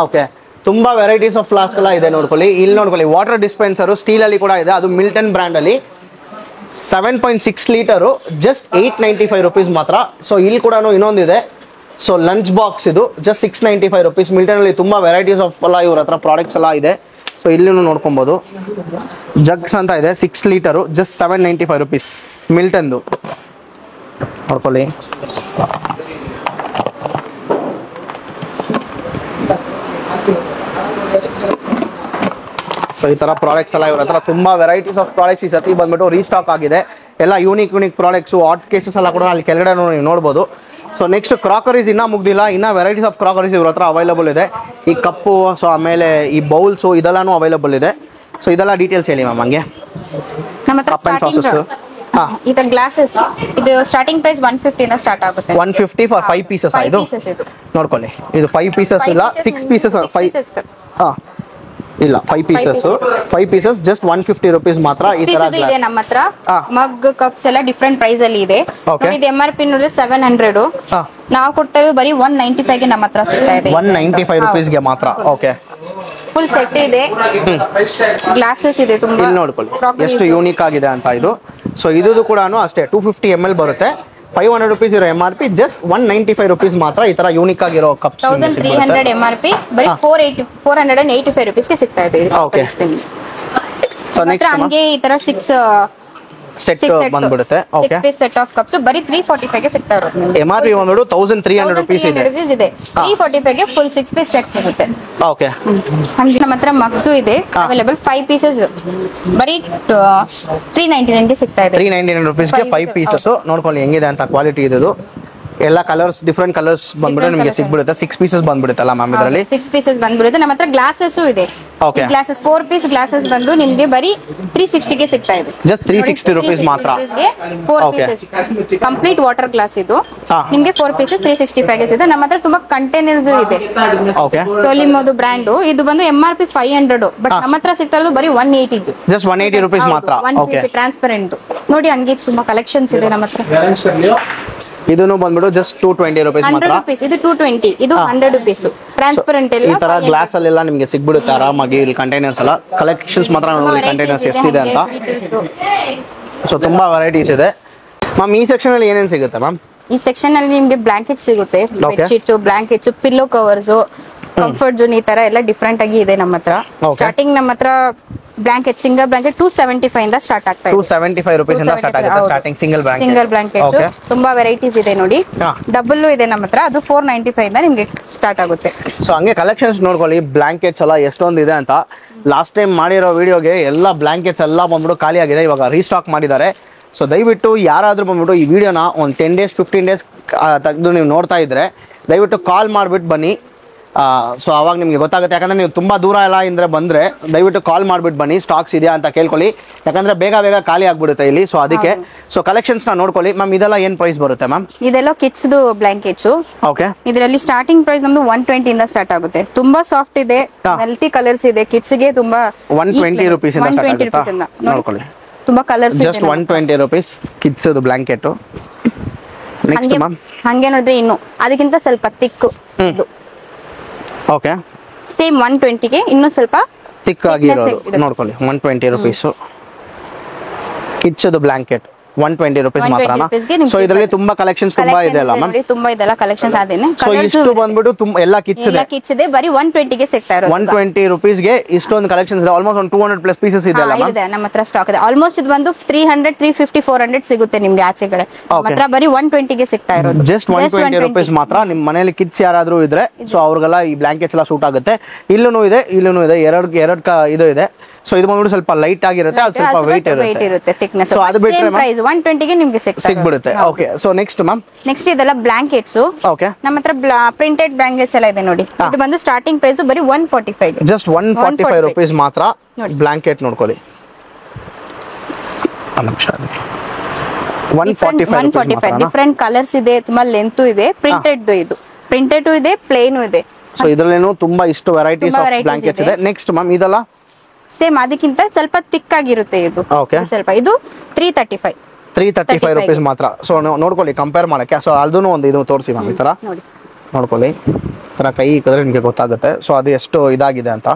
ಓಕೆ ತುಂಬಾ ವೆರೈಟೀಸ್ ಆಫ್ ಫ್ಲಾಸ್ಕ್ ಎಲ್ಲ ಇದೆ ನೋಡ್ಕೊಳ್ಳಿ. ಇಲ್ಲಿ ನೋಡ್ಕೊಳ್ಳಿ ವಾಟರ್ ಡಿಸ್ಪೆನ್ಸರ್ ಸ್ಟೀಲ್ ಅಲ್ಲಿ ಕೂಡ ಇದೆ, ಅದು ಮಿಲ್ಟನ್ ಬ್ರ್ಯಾಂಡ್ ಅಲ್ಲಿ. 7.6 ಲೀಟರು ಜಸ್ಟ್ 895 ರುಪೀಸ್ ಮಾತ್ರ. ಸೊ ಇಲ್ಲಿ ಕೂಡ ಇನ್ನೊಂದಿದೆ. ಸೊ ಲಂಚ್ ಬಾಕ್ಸ್ ಇದು ಜಸ್ಟ್ 695 ರುಪೀಸ್. ಮಿಲ್ಟನಲ್ಲಿ ತುಂಬ ವೆರೈಟೀಸ್ ಆಫ್ ಎಲ್ಲ ಇವ್ರ ಹತ್ರ ಪ್ರಾಡಕ್ಟ್ಸ್ ಎಲ್ಲ ಇದೆ. ಸೊ ಇಲ್ಲಿ ನೋಡ್ಕೊಬೋದು. ಜಗ್ಸ್ ಅಂತ ಇದೆ 6 ಲೀಟರು ಜಸ್ಟ್ 795 ರುಪೀಸ್ ಮಿಲ್ಟನ್ದು ನೋಡ್ಕೊಳ್ಳಿ. ಸೊ ಈ ತರ ಪ್ರಾಡಕ್ಟ್ಸ್ ಎಲ್ಲ ಇವ್ರ ಹತ್ರ ತುಂಬಾ ವೆರೈಟೀಸ್ ಆಫ್ ಪ್ರಾಡಕ್ಟ್ಸ್ ಈ ಸತಿ ಬಂದ್ಬಿಟ್ಟು ರೀಸ್ಟಾಕ್ ಆಗಿದೆ. ಎಲ್ಲ ಯೂನಿಕ್ ಪ್ರಾಡಕ್ಟ್ಸ್, ಹಾಟ್ ಕೇಸಸ್ ಎಲ್ಲ ಕೂಡ ಅಲ್ಲಿ ಕೆಳಗಡೆ ನೀವು ನೋಡ್ಬೋದು. ಸೊ ನೆಕ್ಸ್ಟ್ ಕ್ರಾಕರೀಸ್ ಇನ್ನೂ ಮುಗ್ದಿಲ್ಲ, ಇನ್ನೂ ವೆರೈಟೀಸ್ ಆಫ್ ಕ್ರಾಕರೀಸ್ ಇವ್ರ ಹತ್ರ ಅವೈಲಬಲ್ ಇದೆ. ಈ ಕಪ್ಪು, ಸೊ ಆಮೇಲೆ ಈ ಬೌಲ್ಸು ಇದೆಲ್ಲಾನು ಅವೈಲಬಲ್ ಇದೆ. ಸೊ ಇದೆಲ್ಲ ಡೀಟೇಲ್ಸ್ ಹೇಳಿ ಮ್ಯಾಮ್ ಹಂಗೆ. ನಮ್ಮ ಹತ್ರ ಇದು ಗ್ಲಾಸಸ್, ಇದು ಸ್ಟಾರ್ಟಿಂಗ್ ಪ್ರೈಸ್ 150 ಇಂದ ಸ್ಟಾರ್ಟ್ ಆಗುತ್ತೆ. 150 ಫಾರ್ 5 ಪೀಸಸ್. ಇದು ನೋಡ್ಕೊಳ್ಳಿ, ಇದು 5 ಪೀಸಸ್ ಇಲ್ಲ 6 ಪೀಸಸ್. 5 ಇಲ್ಲ 5 ಪೀಸಸ್. 5 ಪೀಸಸ್ ಜಸ್ಟ್ 150 ರುಪೀಸ್ ಮಾತ್ರ. ಈ ತರ ಇದೆ ನಮ್ಮ ಹತ್ರ. ಮಗ್ ಕಪ್ಸ್ ಎಲ್ಲ ಡಿಫರೆಂಟ್ ಪ್ರೈಸ್ ಅಲ್ಲಿ ಇದೆ. ಇದು MRP ನೋಡಿ 700, ನಾವು ಕೊಡ್ತಾ ಇರೋದು ಬರೀ 195 ಗೆ ನಮ್ಮ ಹತ್ರ ಸಿಗ್ತಾ ಇದೆ. 195 ರುಪೀಸ್ ಗೆ ಮಾತ್ರ. ಓಕೆ, ಫುಲ್ ಸೆಟ್ ಇದೆ. ಗ್ಲಾಸಸ್ ಇದೆ ತುಂಬಾ. ಇಲ್ಲಿ ನೋಡ್ಕೊಳ್ಳಿ ಎಷ್ಟು ಯೂನಿಕ್ ಆಗಿದೆ ಅಂತ ಇದು. ಸೊ ಇದು ಕೂಡ ಅಷ್ಟೇ 250 ml ಬರುತ್ತೆ. 500 ರುಪೀಸ್ ಇರೋ MRP, ಜಸ್ಟ್ 195 ರುಪೀಸ್ ಮಾತ್ರ. ಈ ತರ ಯೂನಿಕ್ ಆಗಿರೋ ಕಪ್ಸ್ 1300 MRP ಬರೀ 485 ರುಪೀಸ್ ಗೆ ಸಿಗ್ತಾ ಇದೆ. ಓಕೆ, ಸೊ ನೆಕ್ಸ್ಟ್ ಹಂಗೆ ಈ ತರ 6 ಸೆಟ್ ಬಂದ್ಬಿಡುತ್ತೆ. Okay, 6 piece set of cups ಬರೀ 345 ಗೆ ಸಿಗ್ತಾ ಇರೋದು. MRP ಬಂದ್ಬಿಟ್ಟು 1300 ರುಪೀಸ್ ಇದೆ. 345 ಗೆ ಫುಲ್ 6 ಪೀಸ್ ಸೆಟ್ ಸಿಗುತ್ತೆ. ಓಕೆ, ಹಂಗೆ ನಮ್ಮ ಹತ್ರ ಮಗ್ಸು ಇದೆ ಅವೈಲೇಬಲ್. 5 ಪೀಸಸ್ ಬರೀ 399 ಗೆ ಸಿಗ್ತಾ ಇದೆ. 399 ರುಪೀಸ್ ಗೆ 5 ಪೀಸಸ್. ನೋಡ್ಕೊಳ್ಳಿ ಹೆಂಗಿದೆ ಅಂತ ಕ್ವಾಲಿಟಿ ಇದು. ಎಲ್ಲ ಕಲರ್ಸ್, ಡಿಫರೆಂಟ್ ಕಲರ್ಸ್ ಬಂದ್ಬಿಟ್ಟು ನಿಮಗೆ ಸಿಗ್ಬಿಡುತ್ತೆ. 6 ಪೀಸಸ್ ಬಂದ್ಬಿಡುತ್ತಲ್ಲ ಮ್ಯಾಮ್ ಇದರಲ್ಲಿ. 6 ಪೀಸಸ್ ಬಂದ್ಬಿಡುತ್ತೆ. ನಮ್ಮ ಹತ್ರ ಗ್ಲಾಸಸ್ ಇದೆ. ಓಕೆ, ಗ್ಲಾಸಸ್ 4 ಪೀಸ್ ಗ್ಲಾಸಸ್ ಬಂದು ನಿಮಗೆ ಬರೀ 360 ಗೆ ಸಿಗ್ತಾ ಇದೆ. ಜಸ್ಟ್ 360 ರುಪೀಸ್ ಮಾತ್ರ. 4 ಪೀಸಸ್ ಕಂಪ್ಲೀಟ್ ವಾಟರ್ ಗ್ಲಾಸ್ ಇದು ನಿಮಗೆ 4 ಪೀಸಸ್ 365 ಗೆ ಸಿಗುತ್ತೆ. ನಮ್ಮ ಹತ್ರ ತುಂಬಾ ಕಂಟೈನರ್ಸ್ ಇದೆ. ಓಕೆ, ಸೋಲಿಮೋದು ಬ್ರ್ಯಾಂಡ್ ಇದು ಬಂದು MRP 500, ಬಟ್ ನಮ್ಮ ಹತ್ರ ಸಿಗ್ತಾ ಇರೋದು ಬರೀ 180. ಜಸ್ಟ್ 180 ರುಪೀಸ್ ಮಾತ್ರ. ಓಕೆ, ಟ್ರಾನ್ಸ್ಪರೆಂಟ್ ನೋಡಿ, ಹಂಗೆ ತುಂಬಾ ಕಲೆಕ್ಷನ್ಸ್ ಇದೆ ನಮ್ಮ ಹತ್ರ. ಇದನ್ನು ಬಂದ್ಬಿಟ್ಟು ಜಸ್ಟ್ 220 ರುಪೀಸ್ ಮಾತ್ರ. 100 ರುಪೀಸ್ ಇದು 220, ಇದು 100 ರುಪೀಸ್. ಟ್ರಾನ್ಸ್ಪರೆಂಟ್ ಎಲ್ಲ ಈ ತರ ಗ್ಲಾಸ್ ಅಲ್ಲೆಲ್ಲ ನಿಮಗೆ ಸಿಗ್ಬಿಡುತ್ತೆ ಆರಾಮಾಗಿ. ಇಲ್ಲಿ ಕಂಟೈನರ್ಸ್ ಎಲ್ಲ ಕಲೆಕ್ಷನ್ಸ್ ಮಾತ್ರ ನೋಡಿ, ಕಂಟೈನರ್ಸ್ ಎಷ್ಟಿದೆ ಅಂತ. ಸೊ ತುಂಬಾ ವೆರೈಟೀಸ್ ಇದೆ ಮ್ಯಾಮ್. ಈ ಸೆಕ್ಷನ್ ಅಲ್ಲಿ ಏನೇನು ಸಿಗುತ್ತೆ ಮ್ಯಾಮ್? ಈ ಸೆಕ್ಷನ್ ಅಲ್ಲಿ ನಿಮಗೆ ಬ್ಲಾಂಕೆಟ್ ಸಿಗುತ್ತೆ, bedsheet, blankets, pillow covers, comfort zone, ಈ ತರ ಎಲ್ಲ ಡಿಫರೆಂಟ್ ಆಗಿ ಇದೆ ನಮ್ಮ ಹತ್ರ. ಸ್ಟಾರ್ಟಿಂಗ್ ನಮ್ಮ ಹತ್ರ ಬ್ಲಾಂಕೆಟ್, ಸಿಂಗಲ್ ಬ್ಲಾಂಕೆಟ್ 275 ಇಂದ ಸ್ಟಾರ್ಟ್ ಆಗ್ತಾ ಇದೆ. 275 ರುಪೀಸ್ ಇಂದ ಸ್ಟಾರ್ಟ್ ಆಗುತ್ತೆ ಸ್ಟಾರ್ಟಿಂಗ್ ಸಿಂಗಲ್ ಬ್ಲಾಂಕೆಟ್. ತುಂಬಾ ವೆರೈಟೀಸ್ ಇದೆ ನೋಡಿ. ಡಬಲ್ ಇದೆ ನಮ್ಮ ಹತ್ರ, ಅದು 495 ಇಂದ ನಿಮಗೆ ಸ್ಟಾರ್ಟ್ ಆಗುತ್ತೆ. ಸೊ ಹಂಗೆ ಕಲೆಕ್ಷನ್ಸ್ ನೋಡ್ಕೊಳ್ಳಿ. ಬ್ಲಾಂಕೆಟ್ಸ್ ಎಲ್ಲ ಎಷ್ಟೊಂದು ಇದೆ ಅಂತ. ಲಾಸ್ಟ್ ಟೈಮ್ ಮಾಡಿರೋ ವಿಡಿಯೋಗೆ ಎಲ್ಲ ಬ್ಲಾಂಕೆಟ್ಸ್ ಎಲ್ಲ ಬಂದ್ಬಿಟ್ಟು ಖಾಲಿ ಆಗಿದೆ, ಇವಾಗ ರೀಸ್ಟಾಕ್ ಮಾಡಿದ್ದಾರೆ. ಸೊ ದಯವಿಟ್ಟು ಯಾರಾದ್ರೂ ಬಂದ್ಬಿಟ್ಟು ಈ ವಿಡಿಯೋನ ಒಂದು 10 ಡೇಸ್ 15 ಡೇಸ್ ತೆಗೆದು ನೀವು ನೋಡ್ತಾ ಇದ್ರೆ ದಯವಿಟ್ಟು ಕಾಲ್ ಮಾಡಿಬಿಟ್ಟು ಬನ್ನಿ. ಸೊ ಅವಾಗ ನಿಮಗೆ ಗೊತ್ತಾಗುತ್ತೆ. ಯಾಕಂದ್ರೆ ನೀವು ತುಂಬಾ ದೂರ ಎಲ್ಲ ಇಂದ್ರೆ ಬಂದ್ರೆ ದಯವಿಟ್ಟು ಕಾಲ್ ಮಾಡ್ಬಿಟ್ಟು ಬನ್ನಿ, ಸ್ಟಾಕ್ಸ್ ಇದೆಯಾ ಅಂತ ಕೇಳ್ಕೊಳ್ಳಿ. ಯಾಕಂದ್ರೆ ಬೇಗ ಖಾಲಿ ಆಗ್ಬಿಡುತ್ತೆ ಇಲ್ಲಿ. ಸೊ ಅದಕ್ಕೆ ಸೊ ಕಲೆಕ್ಷನ್ಸ್ ನ ನೋಡ್ಕೊಳ್ಳಿ ಮ್ಯಾಮ್. ಇದೆಲ್ಲ ಏನ್ ಪ್ರೈಸ್ ಬರುತ್ತೆ ಮ್ಯಾಮ್? ಇದೆಲ್ಲ ಕಿಡ್ಸ್ ಬ್ಲಾಂಕೆಟ್ಸ್. ಓಕೆ, ಇದರಲ್ಲಿ ಸ್ಟಾರ್ಟಿಂಗ್ ಪ್ರೈಸ್ ನಮ್ದು 120 ಇಂದ ಸ್ಟಾರ್ಟ್ ಆಗುತ್ತೆ. ತುಂಬಾ ಸಾಫ್ಟ್ ಇದೆ, ಮಲ್ಟಿ ಕಲರ್ಸ್ ಇದೆ. ಕಿಡ್ಸ್ ಗೆ ತುಂಬಾ 120 ರುಪೀಸ್ ಇಂದ ಸ್ಟಾರ್ಟ್ ಆಗುತ್ತೆ. ನೋಡ್ಕೊಳ್ಳಿ, ತುಂಬಾ ಕಲರ್ಸ್ ಇದೆ. Just 120 rupees kids blanket. Next ma'am ಹಂಗೆ ನೋಡಿದ್ರೆ ಇನ್ನು ಅದಕ್ಕಿಂತ ಸ್ವಲ್ಪ ತಿಕ್ಕು ಇದು. ಓಕೆ, ಸೇಮ್ 120 ಗೆ ಇನ್ನೂ ಸ್ವಲ್ಪ ತಿಕ್ ಆಗಿರೋದು ನೋಡ್ಕೊಳ್ಳಿ. 120 ರುಪೀಸ್ ಕಿಡ್ಸ್ ಬ್ಲಾಂಕೆಟ್ 120 ರುಪೀಸ್ ಮಾತ್ರ. ಸೊ ಇದರಲ್ಲಿ ತುಂಬಾ ಕಲೆಕ್ಷನ್ಸ್ ತುಂಬಾ ಇದೆ ಅಲ್ಲ ಮ್ಯಾಮ್? ತುಂಬಾ ಇದೆಲ್ಲ ಕಲೆಕ್ಷನ್ಸ್ ಆದೇನೆ. ಸೊ ಇಷ್ಟು ಬಂದ್ಬಿಟ್ಟು ತುಂಬಾ ಎಲ್ಲ ಕಿಡ್ಸ್ ಇದೆ. ಬರೀ 120 ಗೆ ಸಿಗ್ತಾ ಇರೋದು. 120 ರುಪೀಸ್ ಗೆ ಇಷ್ಟೊಂದು ಕಲೆಕ್ಷನ್ಸ್ ಇದೆ. ಆಲ್ಮೋಸ್ಟ್ ಒಂದು 200 ಪ್ಲಸ್ ಪೀಸಸ್ ಇದೆ ಅಲ್ಲ ಮ್ಯಾಮ್? ಇದೆ, ನಮ್ಮ ಹತ್ರ ಸ್ಟಾಕ್ ಇದೆ. ಆಲ್ಮೋಸ್ಟ್ ಇದು ಬಂದು 300, 350, 400 ಸಿಗುತ್ತೆ ನಿಮ್ಗೆ ಆಚೆ ಕಡೆ. ನಮ್ಮ ಹತ್ರ ಬರೀ 120 ಗೆ ಸಿಗ್ತಾ ಇರೋದು. ಜಸ್ಟ್ 120 ರುಪೀಸ್ ಮಾತ್ರ. ನಿಮ್ ಮನೇಲಿ ಕಿಡ್ಸ್ ಯಾರಾದ್ರೂ ಇದ್ರೆ ಸೊ ಅವ್ರಿಗೆಲ್ಲ ಈ ಬ್ಲಾಂಕೆಟ್ಸ್ ಎಲ್ಲ ಸೂಟ್ ಆಗುತ್ತೆ. ಇಲ್ಲೂ ಇದೆ, ಎರಡು ಇದು ಇದೆ. ಸೊ ಇದು ಬಂದ್ಬಿಟ್ಟು ಸ್ವಲ್ಪ ಲೈಟ್ ಆಗಿರುತ್ತೆ, ಅದು ಸ್ವಲ್ಪ ವೆಯ್ಟ್ ಇರುತ್ತೆ. ಥಿಕ್ನೆಸ್. ಸೊ ಅದು ಬಿಟ್ರೆ ಪ್ರೈಸ್ 120 ಗೆ ನಿಮಗೆ ಸಿಗ್ಬಿಡುತ್ತೆ. Okay, so next ma'am? Next ಇದೆಲ್ಲ ಬ್ಲಾಂಕೆಟ್ಸ್. ಓಕೆ, ನಮ್ಮ ಹತ್ರ ಪ್ರಿಂಟೆಡ್ ಬ್ಲಾಂಕೆಟ್ಸ್ ಎಲ್ಲ ಇದೆ ನೋಡಿ. ಇದು ಬಂದು ಸ್ಟಾರ್ಟಿಂಗ್ ಪ್ರೈಸ್ ಬರೀ 145. ಜಸ್ಟ್ 145 ರುಪೀಸ್ ಮಾತ್ರ ಬ್ಲಾಂಕೆಟ್. ನೋಡ್ಕೊಳ್ಳಿ, 145 ಡಿಫರೆಂಟ್ ಕಲರ್ಸ್ ಇದೆ, ತುಂಬಾ ಲೆಂತ್ ಇದೆ. ಪ್ರಿಂಟೆಡ್ ಇದೆ, ಪ್ಲೇನ್ ಇದೆ. ಸೊ ಇದರಲ್ಲೇನು ತುಂಬಾ ಇಷ್ಟು ವೆರೈಟೀಸ್ ಆಫ್ ಬ್ಲಾಂಕೆಟ್ಸ್ ಇದೆ. ನೆಕ್ಸ್ಟ್ ಮ್ಯಾಮ್ ಇದೆಲ್ಲ ಸೇಮ್ ಅದಕ್ಕಿಂತ ಸ್ವಲ್ಪ ತಿಕ್ ಆಗಿರುತ್ತೆ ಇದು. ಸ್ವಲ್ಪ ಇದು 335 ರುಪೀಸ್ ಮಾತ್ರ. ಸೊ ನೋಡ್ಕೊಳ್ಳಿ ಕಂಪೇರ್ ಮಾಡಕ್ಕೆ. ಸೊ ಅದನ್ನು ಒಂದು ಇದು ತೋರಿಸಿ ಮ್ಯಾಮ್. ಈ ತರ ನೋಡ್ಕೊಳ್ಳಿ, ಈ ತರ ಕೈ ಇಕ್ಕಿದ್ರೆ ನಿಮಗೆ ಗೊತ್ತಾಗುತ್ತೆ. ಸೊ ಅದು ಎಷ್ಟು ಇದಾಗಿದೆ ಅಂತ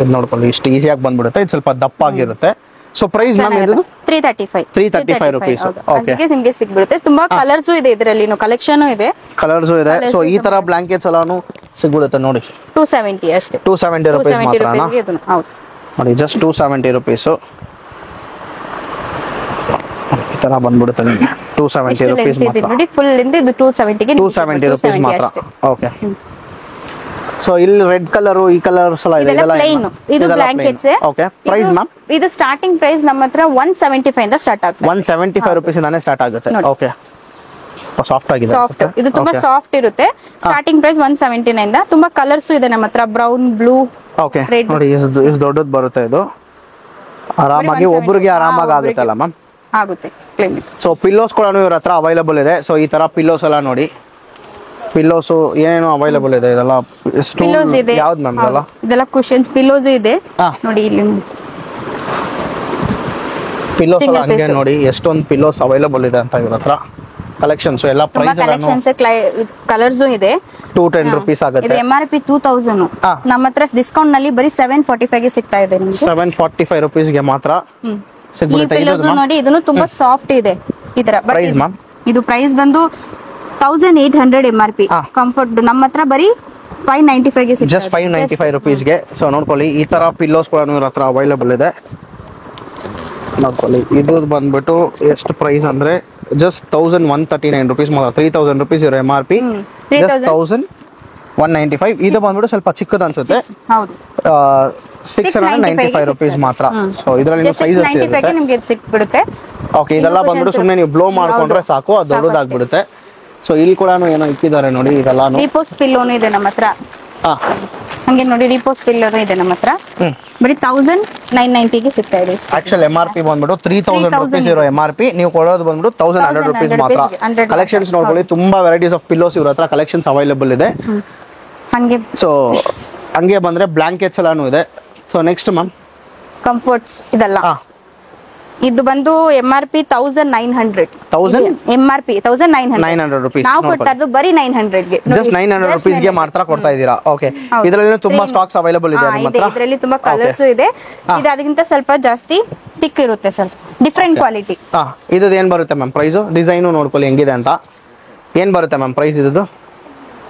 ಇದು ನೋಡ್ಕೊಳ್ಳಿ. ಇಷ್ಟು ಈಸಿಯಾಗಿ ಬಂದ್ಬಿಡುತ್ತೆ. ಇದು ಸ್ವಲ್ಪ ದಪ್ಪ ಆಗಿರುತ್ತೆ. ಸೊ ಪ್ರೈಸ್ ಮ್ಯಾಮ್ ಇದು 335 335 rupees. Okay. ಅದಕ್ಕೆ ನಿಮಗೆ ಸಿಗ್ಬಿಡುತ್ತೆ. ತುಂಬಾ ಕಲರ್ಸ್ ಇದೆ ಇದರಲ್ಲಿ, ಕಲೆಕ್ಷನ್ ಇದೆ, ಕಲರ್ಸ್ ಇದೆ. ಸೊ ಈ ತರ ಬ್ಲಾಂಕೆಟ್ಸ್ ಎಲ್ಲಾನು ಸಿಗ್ಬಿಡುತ್ತೆ ನೋಡಿ. 270 ಅಷ್ಟೇ, 270 rupees ಮಾತ್ರನಾ? ಇದನ್ನ ಹೌದು ನೋಡಿ, ಜಸ್ಟ್ 270 rupees. ಈ ತರ ಬಂದ್ಬಿಡುತ್ತೆ ನಿಮಗೆ 270 rupees ಮಾತ್ರ. ನೋಡಿ ಫುಲ್ ಇಂದ ಇದು 270 ಗೆ 270 rupees ಮಾತ್ರ. ಓಕೆ. ಸೊ ಇಲ್ಲಿ ರೆಡ್ ಕಲರ್, ಈ ಕಲರ್ಸ್ ಎಲ್ಲ ಇದೆ. ಇದೆಲ್ಲ ಪ್ಲೇನ್, ಇದು ಬ್ಲಾಂಕೆಟ್ಸ್. ಓಕೆ. Price ma'am? ಇದು ಸ್ಟಾರ್ಟಿಂಗ್ ಪ್ರೈಸ್ ನಮ್ಮ ಹತ್ರ 175 ಇಂದ ಸ್ಟಾರ್ಟ್ ಆಗುತ್ತೆ. 175 rupees ಇಂದಾನೆ ಸ್ಟಾರ್ಟ್ ಆಗುತ್ತೆ. ಓಕೆ. ಸಾಫ್ಟ್ ಆಗಿದೆ. ಸಾಫ್ಟ್, ಇದು ತುಂಬಾ ಸಾಫ್ಟ್ ಇರುತ್ತೆ. ಸ್ಟಾರ್ಟಿಂಗ್ ಪ್ರೈಸ್ 179 ಇಂದ. ತುಂಬಾ ಕಲರ್ಸ್ ಇದೆ ನಮ್ಮ ಹತ್ರ, ಬ್ರೌನ್, ಬ್ಲೂ. ಓಕೆ. ನೋಡಿ ಇದು ದೊಡ್ಡದು ಬರುತ್ತೆ. ಇದು ಆರಾಮಾಗಿ ಒಬ್ಬರಿಗೆ ಆರಾಮಾಗಿ ಆಗುತ್ತಲ್ಲ ಮ್ಯಾಮ್? ಆಗುತ್ತೆ. ಕ್ಲೀನ್. ಸೊ ಪಿಲ್ಲೋಸ್ ಕೂಡ ಇವ್ರ ಹತ್ರ ಅವೈಲೇಬಲ್ ಇದೆ. ಸೊ ಈ ತರ ಪಿಲ್ಲೋಸ್ ಎಲ್ಲ ನೋಡಿ, ಪಿಲ್ಲೋಸ್ ಏನೇನು ಅವೈಲೇಬಲ್ ಇದೆ. ಇದೆಲ್ಲ ಪಿಲ್ಲೋಸ್ ಇದೆ. ಯಾವ್ದು ಮ್ಯಾಮ್ ಇದೆಲ್ಲ? ಇದೆಲ್ಲ ಕುಶನ್ಸ್ ಪಿಲ್ಲೋಸ್ ಇದೆ ನೋಡಿ. ಇಲ್ಲಿ ಪಿಲ್ಲೋಸ್ ಎಲ್ಲ ಹಂಗೆ ನೋಡಿ, ಎಷ್ಟೊಂದು ಪಿಲ್ಲೋಸ್ ಅವೈಲೇಬಲ್ ಇದೆ ಅಂತ ಇವ್ರ ಹತ್ರ. ಕಲೆಕ್ಷನ್ಸ್ ಎಲ್ಲ ಪ್ರೈಸ್ ಕಲೆಕ್ಷನ್ಸ್ ಕಲರ್ಸ್ ಇದೆ. 210 rupees ಆಗುತ್ತೆ. ಇದು MRP 2000. ನಮ್ಮ ಹತ್ರ ಡಿಸ್ಕೌಂಟ್ ನಲ್ಲಿ ಬರೀ 745 ಗೆ ಸಿಗ್ತಾ ಇದೆ ನಿಮಗೆ. 745 rupees ಗೆ ಮಾತ್ರ ಈ ಪಿಲ್ಲೋಸ್ ನೋಡಿ, ಇದನ್ನು ತುಂಬಾ ಸಾಫ್ಟ್ ಇದೆ. ಇದರ ಪ್ರೈಸ್ ಮ್ಯಾಮ್? ಇದು ಪ್ರೈಸ್ ಬಂದು 1800 MRP. ಕಂಫರ್ಟ್ ನಮ್ಮ ಹತ್ರ ಬರೀ 595 ಗೆ ಸಿಗ್ತಾ ಇದೆ. ಜಸ್ಟ್ 595 rupees ಗೆ. ಸೊ ನೋಡ್ಕೊಳ್ಳಿ, ಈ ತರ ಪಿಲ್ಲೋಸ್ ಕೂಡ ಇವ್ರ ಹತ್ರ ಅವೈಲೇಬಲ್ ಇದೆ. ನೋಡ್ಕೊಳ್ಳಿ, ಇದು ಬಂದ್ಬಿಟ್ಟು ಎಷ್ಟು ಪ್ರೈಸ್ ಅಂದ್ರೆ ಜಸ್ಟ್ 1139 rupees ಮಾತ್ರ. 3000 rupees ಇರೋ MRP, ಜಸ್ಟ್ 1195. ಇದು ಬಂದ್ಬಿಟ್ಟು ಸ್ವಲ್ಪ ಚಿಕ್ಕದ ಅನ್ಸುತ್ತೆ. ಹೌದು, 695 rupees ಮಾತ್ರ. ಸೊ ಇದರಲ್ಲಿ ಸೈಜಸ್ ಇದೆ ನಿಮಗೆ ಸಿಕ್ಬಿಡುತ್ತೆ. ಓಕೆ. ಇದೆಲ್ಲ ಬಂದ್ಬಿಟ್ಟು ಸುಮ್ಮನೆ ನೀವು ಬ್ಲೋ ಮಾಡ್ಕೊಂಡ್ರೆ ಸಾಕು, ಅದು ದೊಡ್ಡದಾಗ್ಬಿಡುತ್ತೆ. ಸೊ ಇಲ್ಲಿ ಕೂಡ ಏನೋ ಇಟ್ಟಿದ್ದಾರೆ ನೋಡಿ, ಇದೆಲ್ಲ ರೀಪೋಸ್ ಪಿಲ್ಲೋನು ಇದೆ ನಮ್ಮ ಹತ್ರ. ಹಂಗೆ ನೋಡಿ, ರೀಪೋಸ್ ಪಿಲ್ಲೋನು ಇದೆ ನಮ್ಮ ಹತ್ರ. ಬರೀ 1990 ಗೆ ಸಿಗ್ತಾ ಇದೆ. ಆಕ್ಚುಲ್ MRP ಬಂದ್ಬಿಟ್ಟು 3000 rupees ಇರೋ MRP, ನೀವು ಕೊಡೋದು ಬಂದ್ಬಿಟ್ಟು 1100 rupees ಮಾತ್ರ. ಕಲೆಕ್ಷನ್ಸ್ ನೋಡ್ಕೊಳ್ಳಿ, ತುಂಬಾ ವೆರೈಟೀಸ್ ಆಫ್ ಪಿಲ್ಲೋಸ್ ಇವ್ರ ಹತ್ರ ಕಲೆಕ್ಷನ್ಸ್ ಅವೈಲೇಬಲ್ ಇದೆ. ಹಂಗೆ ಸೊ ಹಂಗೆ ಬಂದ್ರೆ ಬ್ಲಾಂಕೆಟ್ಸ್ ಎಲ್ಲಾನು ಇದೆ. So next ma'am? ಕಂಫರ್ಟ್ಸ್ ಇದೆಲ್ಲ. ಇದು ಬಂದು MRP 1900. MRP 1900 rupees. ನಾವು ಕೊಡ್ತಾ ಇರೋದು ಬರೀ 900 ಗೆ. ಜಸ್ಟ್ 900 rupees ಗೆ ಮಾತ್ರ ಕೊಡ್ತಾ ಇದ್ದೀರಾ? ಓಕೆ. ಇದರಲ್ಲಿ ತುಂಬಾ ಸ್ಟಾಕ್ಸ್ ಅವೈಲೇಬಲ್ ಇದೆ ನಿಮ್ಮ ಹತ್ರ. ಇದರಲ್ಲಿ ತುಂಬಾ ಕಲರ್ಸ್ ಇದೆ. ಇದು ಅದಕ್ಕಿಂತ ಸ್ವಲ್ಪ ಜಾಸ್ತಿ ಥಿಕ್ ಇರುತ್ತೆ, ಸ್ವಲ್ಪ ಡಿಫರೆಂಟ್ ಕ್ವಾಲಿಟಿ. ಇದು ಏನ್ ಬರುತ್ತೆ ಮ್ಯಾಮ್ ಪ್ರೈಸ್? ಡಿಸೈನು ನೋಡ್ಕೊಳ್ಳಿ ಹೆಂಗಿದೆ ಅಂತ. ಏನ್ ಬರುತ್ತೆ ಮ್ಯಾಮ್ ಪ್ರೈಸ್ ಇದು?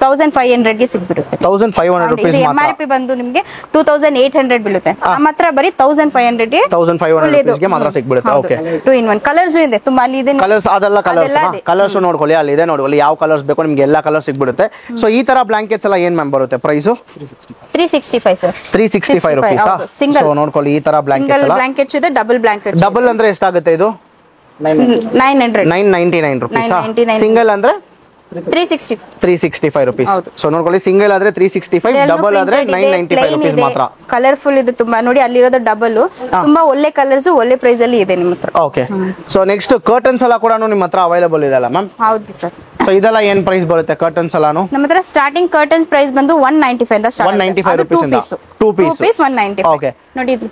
1500 ಗೆ ಸಿಗ್ಬಿಡುತ್ತೆ. 1500 rupees ಮಾತ್ರ. MRP ಬಂದು ನಿಮಗೆ 2800 ಬೀಳುತ್ತೆ. ನಮ್ಮ ಹತ್ರ ಬರೀ 1500 ಗೆ 1500 rupees ಗೆ ಮಾತ್ರ ಸಿಗ್ಬಿಡುತ್ತೆ. ಓಕೆ. 2 in 1 ಕಲರ್ಸ್ ಇದೆ ತುಂಬಾ. ಅಲ್ಲಿ ಇದೆ ಕಲರ್ಸ್, ಅದೆಲ್ಲ ಕಲರ್ಸ್ ನೋಡ್ಕೊಳ್ಳಿ, ಅಲ್ಲಿ ಇದೆ ನೋಡ್ಕೊಳ್ಳಿ. ಯಾವ ಕಲರ್ಸ್ ಬೇಕು ನಿಮ್ಗೆ ಎಲ್ಲಾ ಕಲರ್ ಸಿಗ್ಬಿಡುತ್ತೆ. ಸೊ ಈ ತರ ಬ್ಲಾಂಕೆಟ್ಸ್ ಎಲ್ಲ ಏನ್ ಮ್ಯಾಮ್ ಬರುತ್ತೆ ಪ್ರೈಸ್? 365 ಸರ್. 365 rupees. ಸಿಂಗಲ್ ನೋಡ್ಕೊಳ್ಳಿ, ಈ ತರ ಬ್ಲಾಂಕೆಟ್ಸ್ ಎಲ್ಲ. ಬ್ಲಾಂಕೆಟ್ಸ್ ಇದೆ, ಡಬಲ್ ಬ್ಲಾಂಕೆಟ್ಸ್. ಡಬಲ್ ಅಂದ್ರೆ ಎಷ್ಟಾಗುತ್ತೆ ಇದು? 999 rupees. ಸಿಂಗಲ್ ಅಂದ್ರೆ 365 rupees. ಸೊ ನೋಡ್ಕೊಳ್ಳಿ, ಸಿಂಗಲ್ ಆದ್ರೆ 365, ಡಬಲ್ ಆದ್ರೆ 995 rupees ಮಾತ್ರ. ಕಲರ್ಫುಲ್ ಇದು ತುಂಬಾ. ನೋಡಿ, ಅಲ್ಲಿರೋದು ಡಬಲ್. ತುಂಬಾ ಒಳ್ಳೆ ಕಲರ್ಸ್, ಒಳ್ಳೆ ಪ್ರೈಸ್ ಅಲ್ಲಿ ಇದೆ ನಿಮ್ಮ ಹತ್ರ. ಓಕೆ. ಸೊ ನೆಕ್ಸ್ಟ್ ಕರ್ಟನ್ಸ್ ಎಲ್ಲ ಕೂಡ ನಿಮ್ಮ ಹತ್ರ ಅವೈಲೇಬಲ್ ಇದೆ ಅಲ್ಲ ಮ್ಯಾಮ್? ಹೌದು ಸರ್. ಸೊ ಇದೆಲ್ಲ ಏನ್ ಪ್ರೈಸ್ ಬರುತ್ತೆ ಕರ್ಟನ್ಸ್ ಎಲ್ಲಾನು? ನಮ್ಮ ಹತ್ರ ಸ್ಟಾರ್ಟಿಂಗ್ ಕರ್ಟನ್ಸ್ ಪ್ರೈಸ್ ಬಂದು 195 ಇಂದ ಸ್ಟಾರ್ಟ್. 195 rupees ಇಂದ 2 ಪೀಸ್ 195. ಓಕೆ. ನೋಡಿ ಇದು.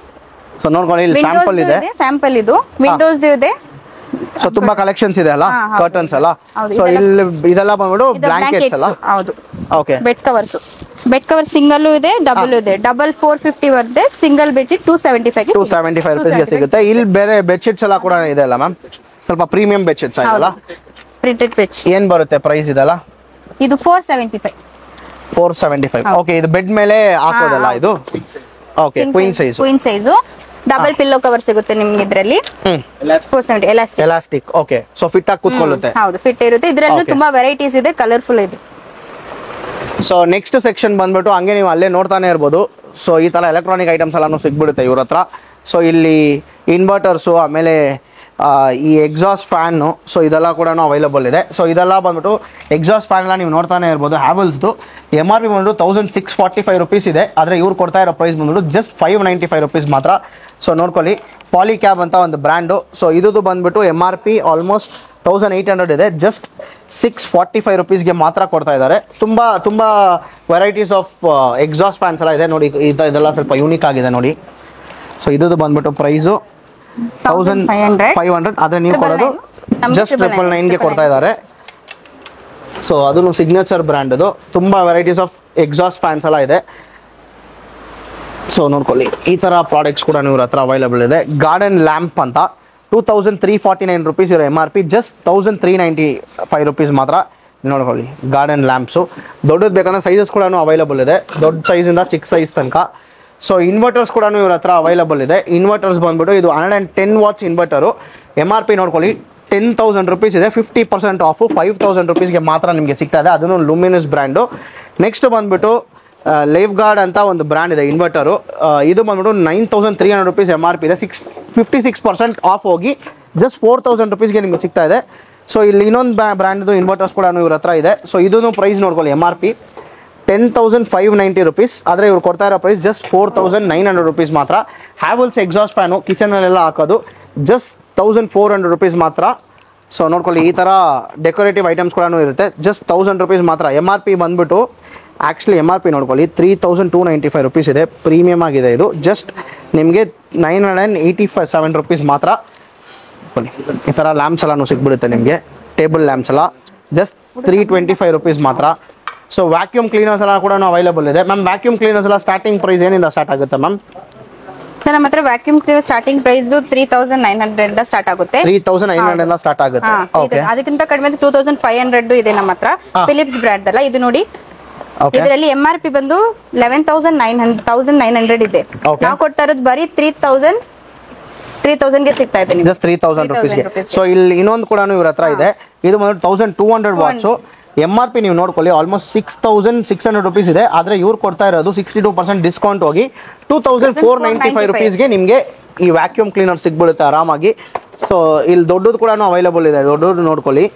ಸೊ ನೋಡ್ಕೊಳ್ಳಿ, ಇಲ್ಲಿ ಸ್ಯಾಂಪಲ್ ಇದೆ. ಸ್ಯಾಂಪಲ್ ಇದು ವಿಂಡೋಸ್ ಇದೆ. ಸೊ ತುಂಬಾ ಕಲೆಕ್ಷನ್ಸ್ ಇದೆ ಅಲ್ಲ ಕರ್ಟನ್ಸ್ ಎಲ್ಲ. ಸೊ ಇಲ್ಲಿ ಇದೆಲ್ಲ ಬಂದ್ಬಿಟ್ಟು ಬ್ಲಾಂಕೆಟ್ಸ್ ಅಲ್ಲ? ಹೌದು. ಓಕೆ. ಬೆಡ್ ಕವರ್ಸ್ ಸಿಂಗಲ್ ಇದೆ, ಡಬಲ್ ಇದೆ. ಡಬಲ್ 450 ಬರುತ್ತೆ. ಸಿಂಗಲ್ ಬೆಡ್ ಶೀಟ್ 275 rupees ಗೆ ಸಿಗುತ್ತೆ. ಇಲ್ಲಿ ಬೇರೆ ಬೆಡ್ ಶೀಟ್ಸ್ ಎಲ್ಲ ಕೂಡ ಇದೆ ಅಲ್ಲ ಮ್ಯಾಮ್? ಸ್ವಲ್ಪ ಪ್ರೀಮಿಯಂ ಬೆಡ್ ಶೀಟ್ಸ್ ಆಯ್ತಲ್ಲ? Printed bed. ಏನ್ ಬರುತ್ತೆ ಪ್ರೈಸ್ ಇದೆಲ್ಲ? ಇದು 475. ಓಕೆ. ಇದು ಬೆಡ್ ಮೇಲೆ ಹಾಕೋದಲ್ಲ ಇದು? Okay. Queen size double pillow cover ಸಿಗುತ್ತೆ ನಿಮ್ಗೆ ಇದರಲ್ಲಿ. 470 ಎಲಾಸ್ಟಿಕ್. ಓಕೆ. ಸೊ ಫಿಟ್ ಆಗಿ ಕೂತ್ಕೊಳ್ಳುತ್ತೆ. ಹೌದು, ಫಿಟ್ ಇರುತ್ತೆ. ಇದರಲ್ಲೂ ತುಂಬಾ ವೆರೈಟೀಸ್ ಇದೆ, ಕಲರ್ಫುಲ್ ಇದೆ. ಸೊ ನೆಕ್ಸ್ಟ್ ಸೆಕ್ಷನ್ ಬಂದ್ಬಿಟ್ಟು ಹಂಗೆ ನೀವು ಅಲ್ಲೇ ನೋಡ್ತಾನೆ ಇರ್ಬೋದು. ಸೊ ಈ ತರ ಎಲೆಕ್ಟ್ರಾನಿಕ್ ಐಟಮ್ಸ್ ಎಲ್ಲಾನು ಸಿಗ್ಬಿಡುತ್ತೆ ಇವ್ರ ಹತ್ರ. ಸೊ ಇಲ್ಲಿ ಇನ್ವರ್ಟರ್ಸು, ಆಮೇಲೆ ಈ ಎಕ್ಸಾಸ್ಟ್ ಫ್ಯಾನು, ಸೊ ಇದೆಲ್ಲ ಕೂಡ ಅವೈಲೇಬಲ್ ಇದೆ. ಸೊ ಇದೆಲ್ಲ ಬಂದ್ಬಿಟ್ಟು ಎಕ್ಸಾಸ್ಟ್ ಫ್ಯಾನ್ ಎಲ್ಲ ನೀವು ನೋಡ್ತಾನೆ ಇರ್ಬೋದು. ಹ್ಯಾವೆಲ್ಸ್ದು MRP ಬಂದ್ಬಿಟ್ಟು 1645 rupees ಇದೆ. ಆದರೆ ಇವ್ರು ಕೊಡ್ತಾ ಇರೋ ಪ್ರೈಸ್ ಬಂದ್ಬಿಟ್ಟು ಜಸ್ಟ್ 595 rupees ಮಾತ್ರ. ಸೊ ನೋಡ್ಕೊಳ್ಳಿ, ಪಾಲಿಕ್ಯಾಬ್ ಅಂತ ಒಂದು ಬ್ರ್ಯಾಂಡು. ಸೊ ಇದು ಬಂದ್ಬಿಟ್ಟು MRP ಆಲ್ಮೋಸ್ಟ್ 1800 ಇದೆ. ಜಸ್ಟ್ 645 rupees ಮಾತ್ರ ಕೊಡ್ತಾ ಇದ್ದಾರೆ. ತುಂಬಾ ವೆರೈಟೀಸ್ ಆಫ್ ಎಕ್ಸಾಸ್ಟ್ ಫ್ಯಾನ್ಸ್ ಎಲ್ಲ ಇದೆ ನೋಡಿ. ಇದೆಲ್ಲ ಸ್ವಲ್ಪ ಯೂನಿಕ್ ಆಗಿದೆ ನೋಡಿ. ಸೊ ಇದು ಬಂದ್ಬಿಟ್ಟು ಪ್ರೈಸು 1500. ಆದ್ರೆ ನೀವು ಕೊಡೋದು ಜಸ್ಟ್ 999 ಗೆ ಕೊಡ್ತಾ ಇದ್ದಾರೆ. ಸೊ ಅದನ್ನು ಸಿಗ್ನೇಚರ್ ಬ್ರ್ಯಾಂಡ್. ಅದು ತುಂಬಾ ವೆರೈಟೀಸ್ ಆಫ್ ಎಕ್ಸಾಸ್ಟ್ ಫ್ಯಾನ್ಸ್ ಎಲ್ಲ ಇದೆ. ಸೊ ನೋಡ್ಕೊಳ್ಳಿ ಈ ತರ ಪ್ರಾಡಕ್ಟ್ಸ್ ಕೂಡ ಇವ್ರ ಹತ್ರ ಅವೈಲಬಲ್ ಇದೆ. ಗಾರ್ಡನ್ ಲ್ಯಾಂಪ್ ಅಂತ 2349 rupees ಇರೋ MRP, ಜಸ್ಟ್ 1395 rupees ಮಾತ್ರ. ನೋಡ್ಕೊಳ್ಳಿ ಗಾರ್ಡನ್ ಲ್ಯಾಂಪ್ಸು ದೊಡ್ಡದು ಬೇಕಂದ್ರೆ ಸೈಜಸ್ ಕೂಡ ಅವೈಲಬಲ್ ಇದೆ, ದೊಡ್ಡ ಸೈಜಿಂದ ಚಿಕ್ಕ ಸೈಜ್ ತನಕ. ಸೊ ಇನ್ವರ್ಟರ್ಸ್ ಕೂಡ ಇವ್ರ ಹತ್ರ ಅವೈಲಬಲ್ ಇದೆ. ಇನ್ವರ್ಟರ್ಸ್ ಬಂದ್ಬಿಟ್ಟು ಇದು 110 watts ಇನ್ವರ್ಟರು. MRP ನೋಡ್ಕೊಳ್ಳಿ 10,000 rupees ಇದೆ, 50% ಆಫು 5,000 rupeesಗೆ ಮಾತ್ರ ನಿಮಗೆ ಸಿಗ್ತಾ ಇದೆ, ಅದನ್ನು ಲುಮಿನಸ್ ಬ್ರ್ಯಾಂಡು. ನೆಕ್ಸ್ಟ್ ಬಂದ್ಬಿಟ್ಟು ಲೈಫ್ ಗಾರ್ಡ್ ಅಂತ ಒಂದು ಬ್ರ್ಯಾಂಡ್ ಇದೆ ಇನ್ವರ್ಟರು. ಇದು ಬಂದ್ಬಿಟ್ಟು 9,300 rupees MRP ಇದೆ, 56% ಆಫ್ ಹೋಗಿ ಜಸ್ಟ್ 4,000 rupeesಗೆ ನಿಮಗೆ ಸಿಗ್ತಾ ಇದೆ. ಸೊ ಇಲ್ಲಿ ಇನ್ನೊಂದು ಬ್ರ್ಯಾಂಡ್ದು ಇನ್ವರ್ಟರ್ಸ್ ಕೂಡ ಇವ್ರ ಹತ್ರ ಇದೆ. ಸೊ ಇದನ್ನು ಪ್ರೈಸ್ ನೋಡ್ಕೊಳ್ಳಿ MRP 10,590 rupees, ಆದರೆ ಇವ್ರು ಕೊಡ್ತಾ ಇರೋ ಪ್ರೈಸ್ ಜಸ್ಟ್ 4,900 rupees ಮಾತ್ರ. ಹ್ಯಾವಲ್ಸ್ ಎಕ್ಸಾಸ್ಟ್ ಫ್ಯಾನು ಕಿಚನಲ್ಲೆಲ್ಲ ಹಾಕೋದು ಜಸ್ಟ್ 1,400 rupees ಮಾತ್ರ. ಸೊ ನೋಡ್ಕೊಳ್ಳಿ ಈ ಥರ ಡೆಕೋರೇಟಿವ್ ಐಟಮ್ಸ್ ಕೂಡ ಇರುತ್ತೆ, ಜಸ್ಟ್ 1,000 rupees ಮಾತ್ರ. MRP ಬಂದ್ಬಿಟ್ಟು ಆ್ಯಕ್ಚುಲಿ MRP ನೋಡ್ಕೊಳ್ಳಿ 3,295 rupees ಇದೆ, ಪ್ರೀಮಿಯಮ್ ಆಗಿದೆ ಇದು. ಜಸ್ಟ್ ನಿಮಗೆ 987 rupees ಮಾತ್ರ. ಈ ಥರ ಲ್ಯಾಂಪ್ಸ್ ಎಲ್ಲನೂ ಸಿಗ್ಬಿಡುತ್ತೆ ನಿಮಗೆ, ಟೇಬಲ್ ಲ್ಯಾಂಪ್ಸ್ ಎಲ್ಲ ಜಸ್ಟ್ 325 rupees ಮಾತ್ರ. ಸೊ ವ್ಯಾಕ್ಯೂಮ್ ಕ್ಲೀನರ್ಸ್ ಎಲ್ಲ ಕೂಡ ಅವೈಲಬಲ್ ಇದೆ. ಮ್ಯಾಮ್ ವ್ಯಾಕ್ಯೂಮ್ ಕ್ಲೀನರ್ಸ್ ಎಲ್ಲ ಸ್ಟಾರ್ಟಿಂಗ್ ಪ್ರೈಸ್ ಏನಿಂದ ಸ್ಟಾರ್ಟ್ ಆಗುತ್ತೆ ಮ್ಯಾಮ್? ಸರ್ ನಮ್ಮ ಹತ್ರ ವ್ಯಾಕ್ಯೂಮ್ ಕ್ಲೀನರ್ ಸ್ಟಾರ್ಟಿಂಗ್ ಪ್ರೈಸ್ 3,900 ಇಂದ ಸ್ಟಾರ್ಟ್ ಆಗುತ್ತೆ. 3,900 ಇಂದ ಸ್ಟಾರ್ಟ್ ಆಗುತ್ತೆ. ಓಕೆ, ಅದಕ್ಕಿಂತ ಕಡಿಮೆ 2,500 ಇದೆ ನಮ್ಮ ಹತ್ರ. ಫಿಲಿಪ್ಸ್ ಬ್ರ್ಯಾಂಡ್ ಅಲ್ಲ ಇದು ನೋಡಿ. ಇದರಲ್ಲಿ MRP ಬಂದು 11,900 ಇದೆ. ನಾವು ಕೊಡ್ತಾ ಇರೋದು ಬರೀ 3,000 ಗೆ ಸಿಗ್ತಾ ಇದೆ ನಿಮಗೆ, ಜಸ್ಟ್ 3,000 rupees. ಸೊ ಇಲ್ಲಿ ಇನ್ನೊಂದು ಕೂಡ ಇವ್ರ ಹತ್ರ ಇದೆ, ಇದು ಬಂದು 1,200 watts. MRP ನೀವು ನೋಡ್ಕೊಳ್ಳಿ ಆಲ್ಮೋಸ್ಟ್ 6,600 rupees ಇದೆ, ಆದರೆ ಇವ್ರು ಕೊಡ್ತಾ ಇರೋದು 62% ಡಿಸ್ಕೌಂಟ್ ಹೋಗಿ 2,495 rupeesಗೆ ನಿಮಗೆ ಈ ವ್ಯಾಕ್ಯೂಮ್ ಕ್ಲೀನರ್ ಸಿಗ್ಬಿಡುತ್ತೆ ಆರಾಮಾಗಿ. ಸೊ ಇಲ್ಲಿ ದೊಡ್ಡದು ಕೂಡ ಅವೈಲಬಲ್ ಇದೆ, ದೊಡ್ಡದು ನೋಡ್ಕೊಳ್ಳಿ.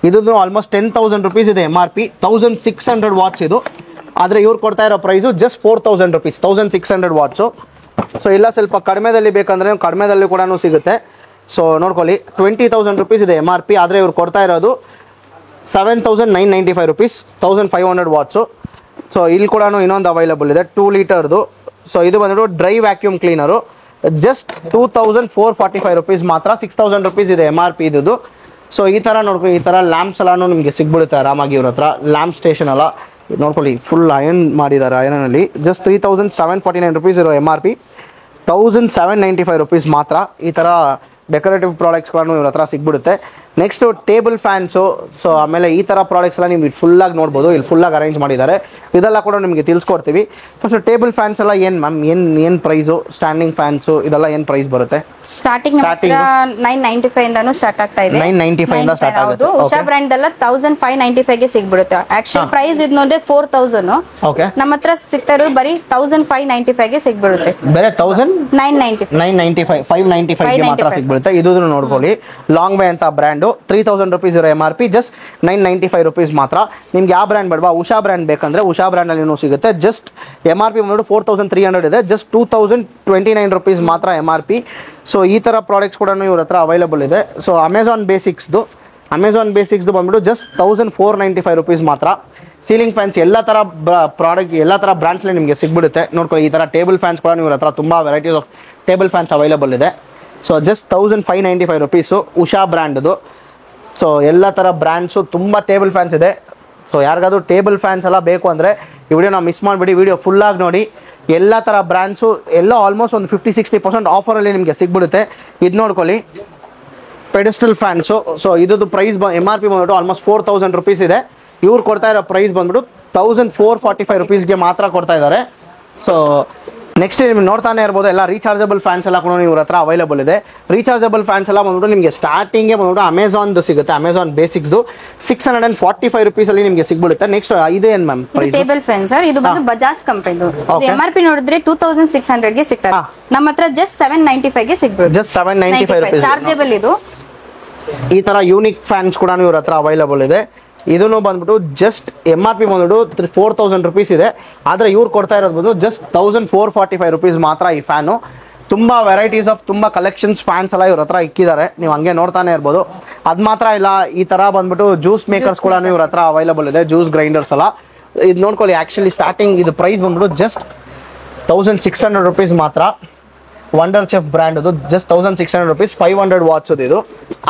ಇದು ಆಲ್ಮೋಸ್ಟ್ 10,000 rupees ಇದೆ MRP, 1,600 watts ಇದು, ಆದರೆ ಇವ್ರು ಕೊಡ್ತಾ ಇರೋ price just 4,000 rupees, 1,600 watts. So ಇಲ್ಲ ಸ್ವಲ್ಪ ಕಡಿಮೆದಲ್ಲಿ ಬೇಕಂದ್ರೆ ಕಡಿಮೆದಲ್ಲಿ ಕೂಡ ಸಿಗುತ್ತೆ. ಸೊ ನೋಡ್ಕೊಳ್ಳಿ 20,000 rupees ಇದೆ MRP, ಆದರೆ ಇವ್ರು ಕೊಡ್ತಾ ಇರೋದು 7,995 rupees, 1,500 watts. ಸೊ ಇಲ್ಲಿ ಕೂಡ ಇನ್ನೊಂದು ಅವೈಲಬಲ್ ಇದೆ 2 ಲೀಟರ್ದು. ಸೊ ಇದು ಬಂದ್ಬಿಟ್ಟು dry vacuum cleaner, just 2,445 rupees ಮಾತ್ರ, 6,000 rupees ಇದೆ MRP ಇದು. ಸೊ ಈ ಥರ ನೋಡ್ಕೊಳ್ಳಿ, ಈ ಥರ ಲ್ಯಾಂಪ್ಸ್ ಎಲ್ಲಾನು ನಿಮಗೆ ಸಿಗ್ಬಿಡುತ್ತೆ ಆರಾಮಾಗಿ ಇವ್ರ ಹತ್ರ. ಲ್ಯಾಂಪ್ ಸ್ಟೇಷನ್ ಎಲ್ಲ ನೋಡ್ಕೊಳ್ಳಿ ಫುಲ್ ಅಯನ್ ಮಾಡಿದ್ದಾರೆ, ಅಯನಲ್ಲಿ ಜಸ್ಟ್ 3,749 rupees ಇರೋ MRP, 1,795 rupees ಮಾತ್ರ. ಈ ಥರ ಡೆಕೋರೇಟಿವ್ ಪ್ರಾಡಕ್ಟ್ಸ್ಗಳನ್ನು ಇವ್ರ ಹತ್ರ ಸಿಗ್ಬಿಡುತ್ತೆ. Next table fans. ಸೊ ಆಮೇಲೆ ಈ ಥರ ಪ್ರಾಡಕ್ಟ್ಸ್ ಎಲ್ಲ ನೀವು ಫುಲ್ಲಾಗಿ ನೋಡ್ಬೋದು, ಇಲ್ಲಿ ಫುಲ್ಲಾಗಿ ಅರೇಂಜ್ ಮಾಡಿದ್ದಾರೆ, ಇದೆಲ್ಲ ಕೂಡ ನಿಮಗೆ ತಿಳಿಸ್ಕೊಡ್ತೀವಿ. ಫಸ್ಟ್ ಟೇಬಲ್ ಫ್ಯಾನ್ಸ್ ಎಲ್ಲ ಏನು ಮ್ಯಾಮ್, ಏನು ಪ್ರೈಸು? ಸ್ಟ್ಯಾಂಡಿಂಗ್ ಫ್ಯಾನ್ಸು ಇದೆಲ್ಲ ಏನು ಪ್ರೈಸ್ ಬರುತ್ತೆ? ಸ್ಟಾರ್ಟಿಂಗ್ 995 ಇಂದಾನು ಸ್ಟಾರ್ಟ್ ಆಗ್ತಾ ಇದೆ. 995 ಇಂದ ಸ್ಟಾರ್ಟ್ ಆಗುತ್ತೆ. ಉಷಾ ಬ್ರ್ಯಾಂಡ್ ಎಲ್ಲ 1,595 ಗೆ ಸಿಗ್ಬಿಡುತ್ತೆ. ಆಕ್ಚುಲ್ ಪ್ರೈಸ್ ಇದು ನೋಡಿದ್ರೆ 4,000. ಓಕೆ, ನಮ್ಮ ಹತ್ರ ಸಿಗ್ತಾ ಇರೋದು ಬರೀ 1,595 ಗೆ ಸಿಗ್ಬಿಡುತ್ತೆ. ಬೇರೆ 995 595 ಗೆ ಮಾತ್ರ ಸಿಗ್ಬಿಡುತ್ತೆ. ಇದು ನೋಡ್ಕೊಳ್ಳಿ ಲಾಂಗ್ ವೇ ಅಂತ ಬ್ರ್ಯಾಂಡು, 3,000 rupees ಇರೋ MRP, ಜಸ್ಟ್ 995 rupees ಮಾತ್ರ. ನಿಮ್ಗೆ ಯಾವ ಬ್ರ್ಯಾಂಡ್ ಬೇಡವಾ, ಉಷಾ ಬ್ರ್ಯಾಂಡ್ ಬೇಕಂದ್ರೆ ಉಷಾ ಬ್ರ್ಯಾಂಡ್ ಅಲ್ಲಿ ಸಿಗುತ್ತೆ. ಜಸ್ಟ್ MRP ಬಂದ್ಬಿಟ್ಟು 4,300 ಇದೆ, ಜಸ್ಟ್ 2,029 rupees ಮಾತ್ರ MRP. ಸೊ ಈ ಥರ ಪ್ರಾಡಕ್ಟ್ಸ್ ಕೂಡ ಇವ್ರ ಹತ್ರ ಅವೈಲಬಲ್ ಇದೆ. ಸೊ ಅಮೆಝಾನ್ ಬೇಸಿಕ್ಸ್ದು ಬಂದ್ಬಿಟ್ಟು ಜಸ್ಟ್ 1,495 rupees ಮಾತ್ರ. ಸೀಲಿಂಗ್ ಫ್ಯಾನ್ಸ್ ಎಲ್ಲ ಥರ ಪ್ರಾಡಕ್ಟ್ ಎಲ್ಲ ಥರ ಬ್ರ್ಯಾಂಡ್ಸ್ಲಿ ನಿಮಗೆ ಸಿಗ್ಬಿಡುತ್ತೆ. ನೋಡ್ಕೊಳ್ಳಿ ಈ ಥರ ಟೇಬಲ್ ಫ್ಯಾನ್ಸ್ ಕೂಡ ಇವ್ರ ಹತ್ರ ತುಂಬ varieties of table fans available ಇದೆ. ಸೊ ಜಸ್ಟ್ 1,595 rupees ಉಷಾ ಬ್ರ್ಯಾಂಡ್ದು. ಸೊ ಎಲ್ಲ ಥರ ಬ್ರ್ಯಾಂಡ್ಸು ತುಂಬ ಟೇಬಲ್ ಫ್ಯಾನ್ಸ್ ಇದೆ. ಸೊ ಯಾರಿಗಾದ್ರೂ ಟೇಬಲ್ ಫ್ಯಾನ್ಸ್ ಎಲ್ಲ ಬೇಕು ಅಂದರೆ ಈ ವಿಡಿಯೋನ ಮಿಸ್ ಮಾಡಿಬಿಡಿ, ವಿಡಿಯೋ ಫುಲ್ಲಾಗಿ ನೋಡಿ. ಎಲ್ಲ ಥರ ಬ್ರ್ಯಾಂಡ್ಸು ಎಲ್ಲ ಆಲ್ಮೋಸ್ಟ್ ಒಂದು 50-60% ಆಫರಲ್ಲಿ ನಿಮಗೆ ಸಿಗ್ಬಿಡುತ್ತೆ. ಇದು ನೋಡ್ಕೊಳ್ಳಿ ಪೆಡೆಸ್ಟಲ್ ಫ್ಯಾನ್ಸು. ಸೊ ಇದ್ದು ಪ್ರೈಸ್ MRP ಬಂದ್ಬಿಟ್ಟು ಆಲ್ಮೋಸ್ಟ್ 4,000 rupees ಇದೆ. ಇವ್ರು ಕೊಡ್ತಾ ಇರೋ ಪ್ರೈಸ್ ಬಂದ್ಬಿಟ್ಟು 1,445 rupeesಗೆ ಮಾತ್ರ ಕೊಡ್ತಾ ಇದ್ದಾರೆ. ಸೊ ನೆಕ್ಸ್ಟ್ ನಿಮ್ಗೆ ನೋಡ್ತಾನೆ ಇರ್ಬೋದು ಎಲ್ಲ ರೀಚಾರ್ಜಬಲ್ ಫ್ಯಾನ್ಸ್ ಎಲ್ಲ ಕೂಡ ಇವ್ರ ಹತ್ರ ಅವೈಲಬಲ್ ಇದೆ. ರೀಚಾರ್ಜಬಲ್ ಫ್ಯಾನ್ಸ್ ಎಲ್ಲ ಬಂದ್ಬಿಟ್ಟು ನಿಮಗೆ ಸ್ಟಾರ್ಟಿಂಗೇ ಬಂದ್ಬಿಟ್ಟು ಅಮೆಝಾನ್ದು ಸಿಗುತ್ತೆ, ಅಮೆಝಾನ್ ಬೇಸಿಕ್ಸ್ದು 645 rupees ಅಲ್ಲಿ ನಿಮಗೆ ಸಿಗ್ಬಿಡುತ್ತೆ. ನೆಕ್ಸ್ಟ್ ಇದೇನು ma'am price? Table fan sir, ಇದು ಬಂದು ಬಜಾಜ್ ಕಂಪನಿ. MRP ನೋಡಿದ್ರೆ 2,600 ಗೆ ಸಿಗ್ತದೆ. ನಮ್ಮ ಹತ್ರ ಜಸ್ಟ್ 795 ಗೆ ಸಿಗ್ಬಿಡುತ್ತೆ. ಜಸ್ಟ್ 795 rupees ಚಾರ್ಜಬಲ್ ಇದು. ಈ ತರ ಯೂನಿಕ್ ಫ್ಯಾನ್ಸ್ ಕೂಡ ಇವ್ರ ಹತ್ರ ಅವೈಲಬಲ್ ಇದೆ. ಇದನ್ನು ಬಂದ್ಬಿಟ್ಟು ಜಸ್ಟ್ MRP ಬಂದ್ಬಿಟ್ಟು 4,000 rupees ಇದೆ, ಆದರೆ ಇವ್ರು ಕೊಡ್ತಾ ಇರೋದು ಬಂದು ಜಸ್ಟ್ 1,445 rupees ಮಾತ್ರ ಈ ಫ್ಯಾನು. ತುಂಬ ವೆರೈಟೀಸ್ ಆಫ್ ತುಂಬ ಕಲೆಕ್ಷನ್ಸ್ ಫ್ಯಾನ್ಸ್ ಎಲ್ಲ ಇವ್ರ ಹತ್ರ ಇಕ್ಕಿದ್ದಾರೆ, ನೀವು ಹಂಗೆ ನೋಡ್ತಾನೆ ಇರ್ಬೋದು. ಅದು ಮಾತ್ರ ಇಲ್ಲ, ಈ ಥರ ಬಂದ್ಬಿಟ್ಟು ಜ್ಯೂಸ್ ಮೇಕರ್ಸ್ ಕೂಡ ಇವ್ರ ಹತ್ರ ಅವೈಲಬಲ್ ಇದೆ, ಜ್ಯೂಸ್ ಗ್ರೈಂಡರ್ಸ್ ಎಲ್ಲ. ಇದು ನೋಡ್ಕೊಳ್ಳಿ ಆ್ಯಕ್ಚುಲಿ ಸ್ಟಾರ್ಟಿಂಗ್ ಇದು ಪ್ರೈಸ್ ಬಂದ್ಬಿಟ್ಟು ಜಸ್ಟ್ 1,600 rupees ಮಾತ್ರ. ವಂಡರ್ ಚೆಫ್ ಬ್ರ್ಯಾಂಡ್ ಅದು ಜಸ್ಟ್ 1600 rupees 500 ವಾಟ್ಸ್ ಇದು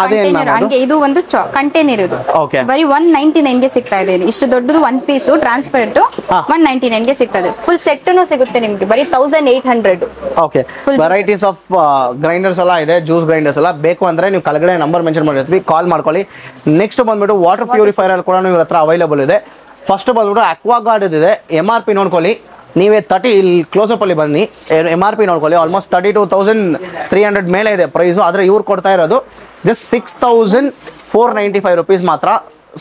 ಅದೇನ್ Container, ಹಂಗೆ ಇದು ಒಂದು ಕಂಟೈನರ್ ಇದು Okay. ಬರೀ 199 ಗೆ ಸಿಗ್ತಾ ಇದೆ ಇದು. ಇಷ್ಟು ದೊಡ್ಡದು ಒಂದ್ ಪೀಸ್ ಟ್ರಾನ್ಸ್ಪರೆಂಟ್ 199 ಗೆ ಸಿಗ್ತಾ ಇದೆ. ಫುಲ್ ಸೆಟ್ ಸಿಗುತ್ತೆ ನಿಮ್ಗೆ ಬರೀ 1800. Okay Full varieties of grinders ಎಲ್ಲ ಇದೆ, ಜ್ಯೂಸ್ ಗ್ರೈಂಡರ್ಸ್ ಎಲ್ಲ ಬೇಕು ಅಂದ್ರೆ ನೀವು ಕೆಳಗಡೆ ನಂಬರ್ ಮೆನ್ಷನ್ ಮಾಡಿರ್ತೀವಿ, ಕಾಲ್ ಮಾಡ್ಕೊಳ್ಳಿ. ನೆಕ್ಸ್ಟ್ ಬಂದ್ಬಿಟ್ಟು ವಾಟರ್ ಪ್ಯೂರಿಫೈರ್ ಅಲ್ಲಿ ಕೂಡ ಇವ್ರ ಹತ್ರ ಅವೈಲೇಬಲ್ ಇದೆ. ಫಸ್ಟ್ ಬಂದ್ಬಿಟ್ಟು ಅಕ್ವಾ ಗಾರ್ಡ್ ಇದೆ, MRP ನೋಡ್ಕೊಳ್ಳಿ ನೀವೇ 30 ಇಲ್ಲಿ ಕ್ಲೋಸಪ್ ಅಲ್ಲಿ ಬನ್ನಿ, MRP ನೋಡ್ಕೊಳ್ಳಿ ಆಲ್ಮೋಸ್ಟ್ 32,300 ಮೇಲೆ ಇದೆ ಪ್ರೈಸ್. ಆದ್ರೆ ಇವ್ರು ಕೊಡ್ತಾ ಇರೋದು ಜಸ್ಟ್ 6,495 rupees ಮಾತ್ರ.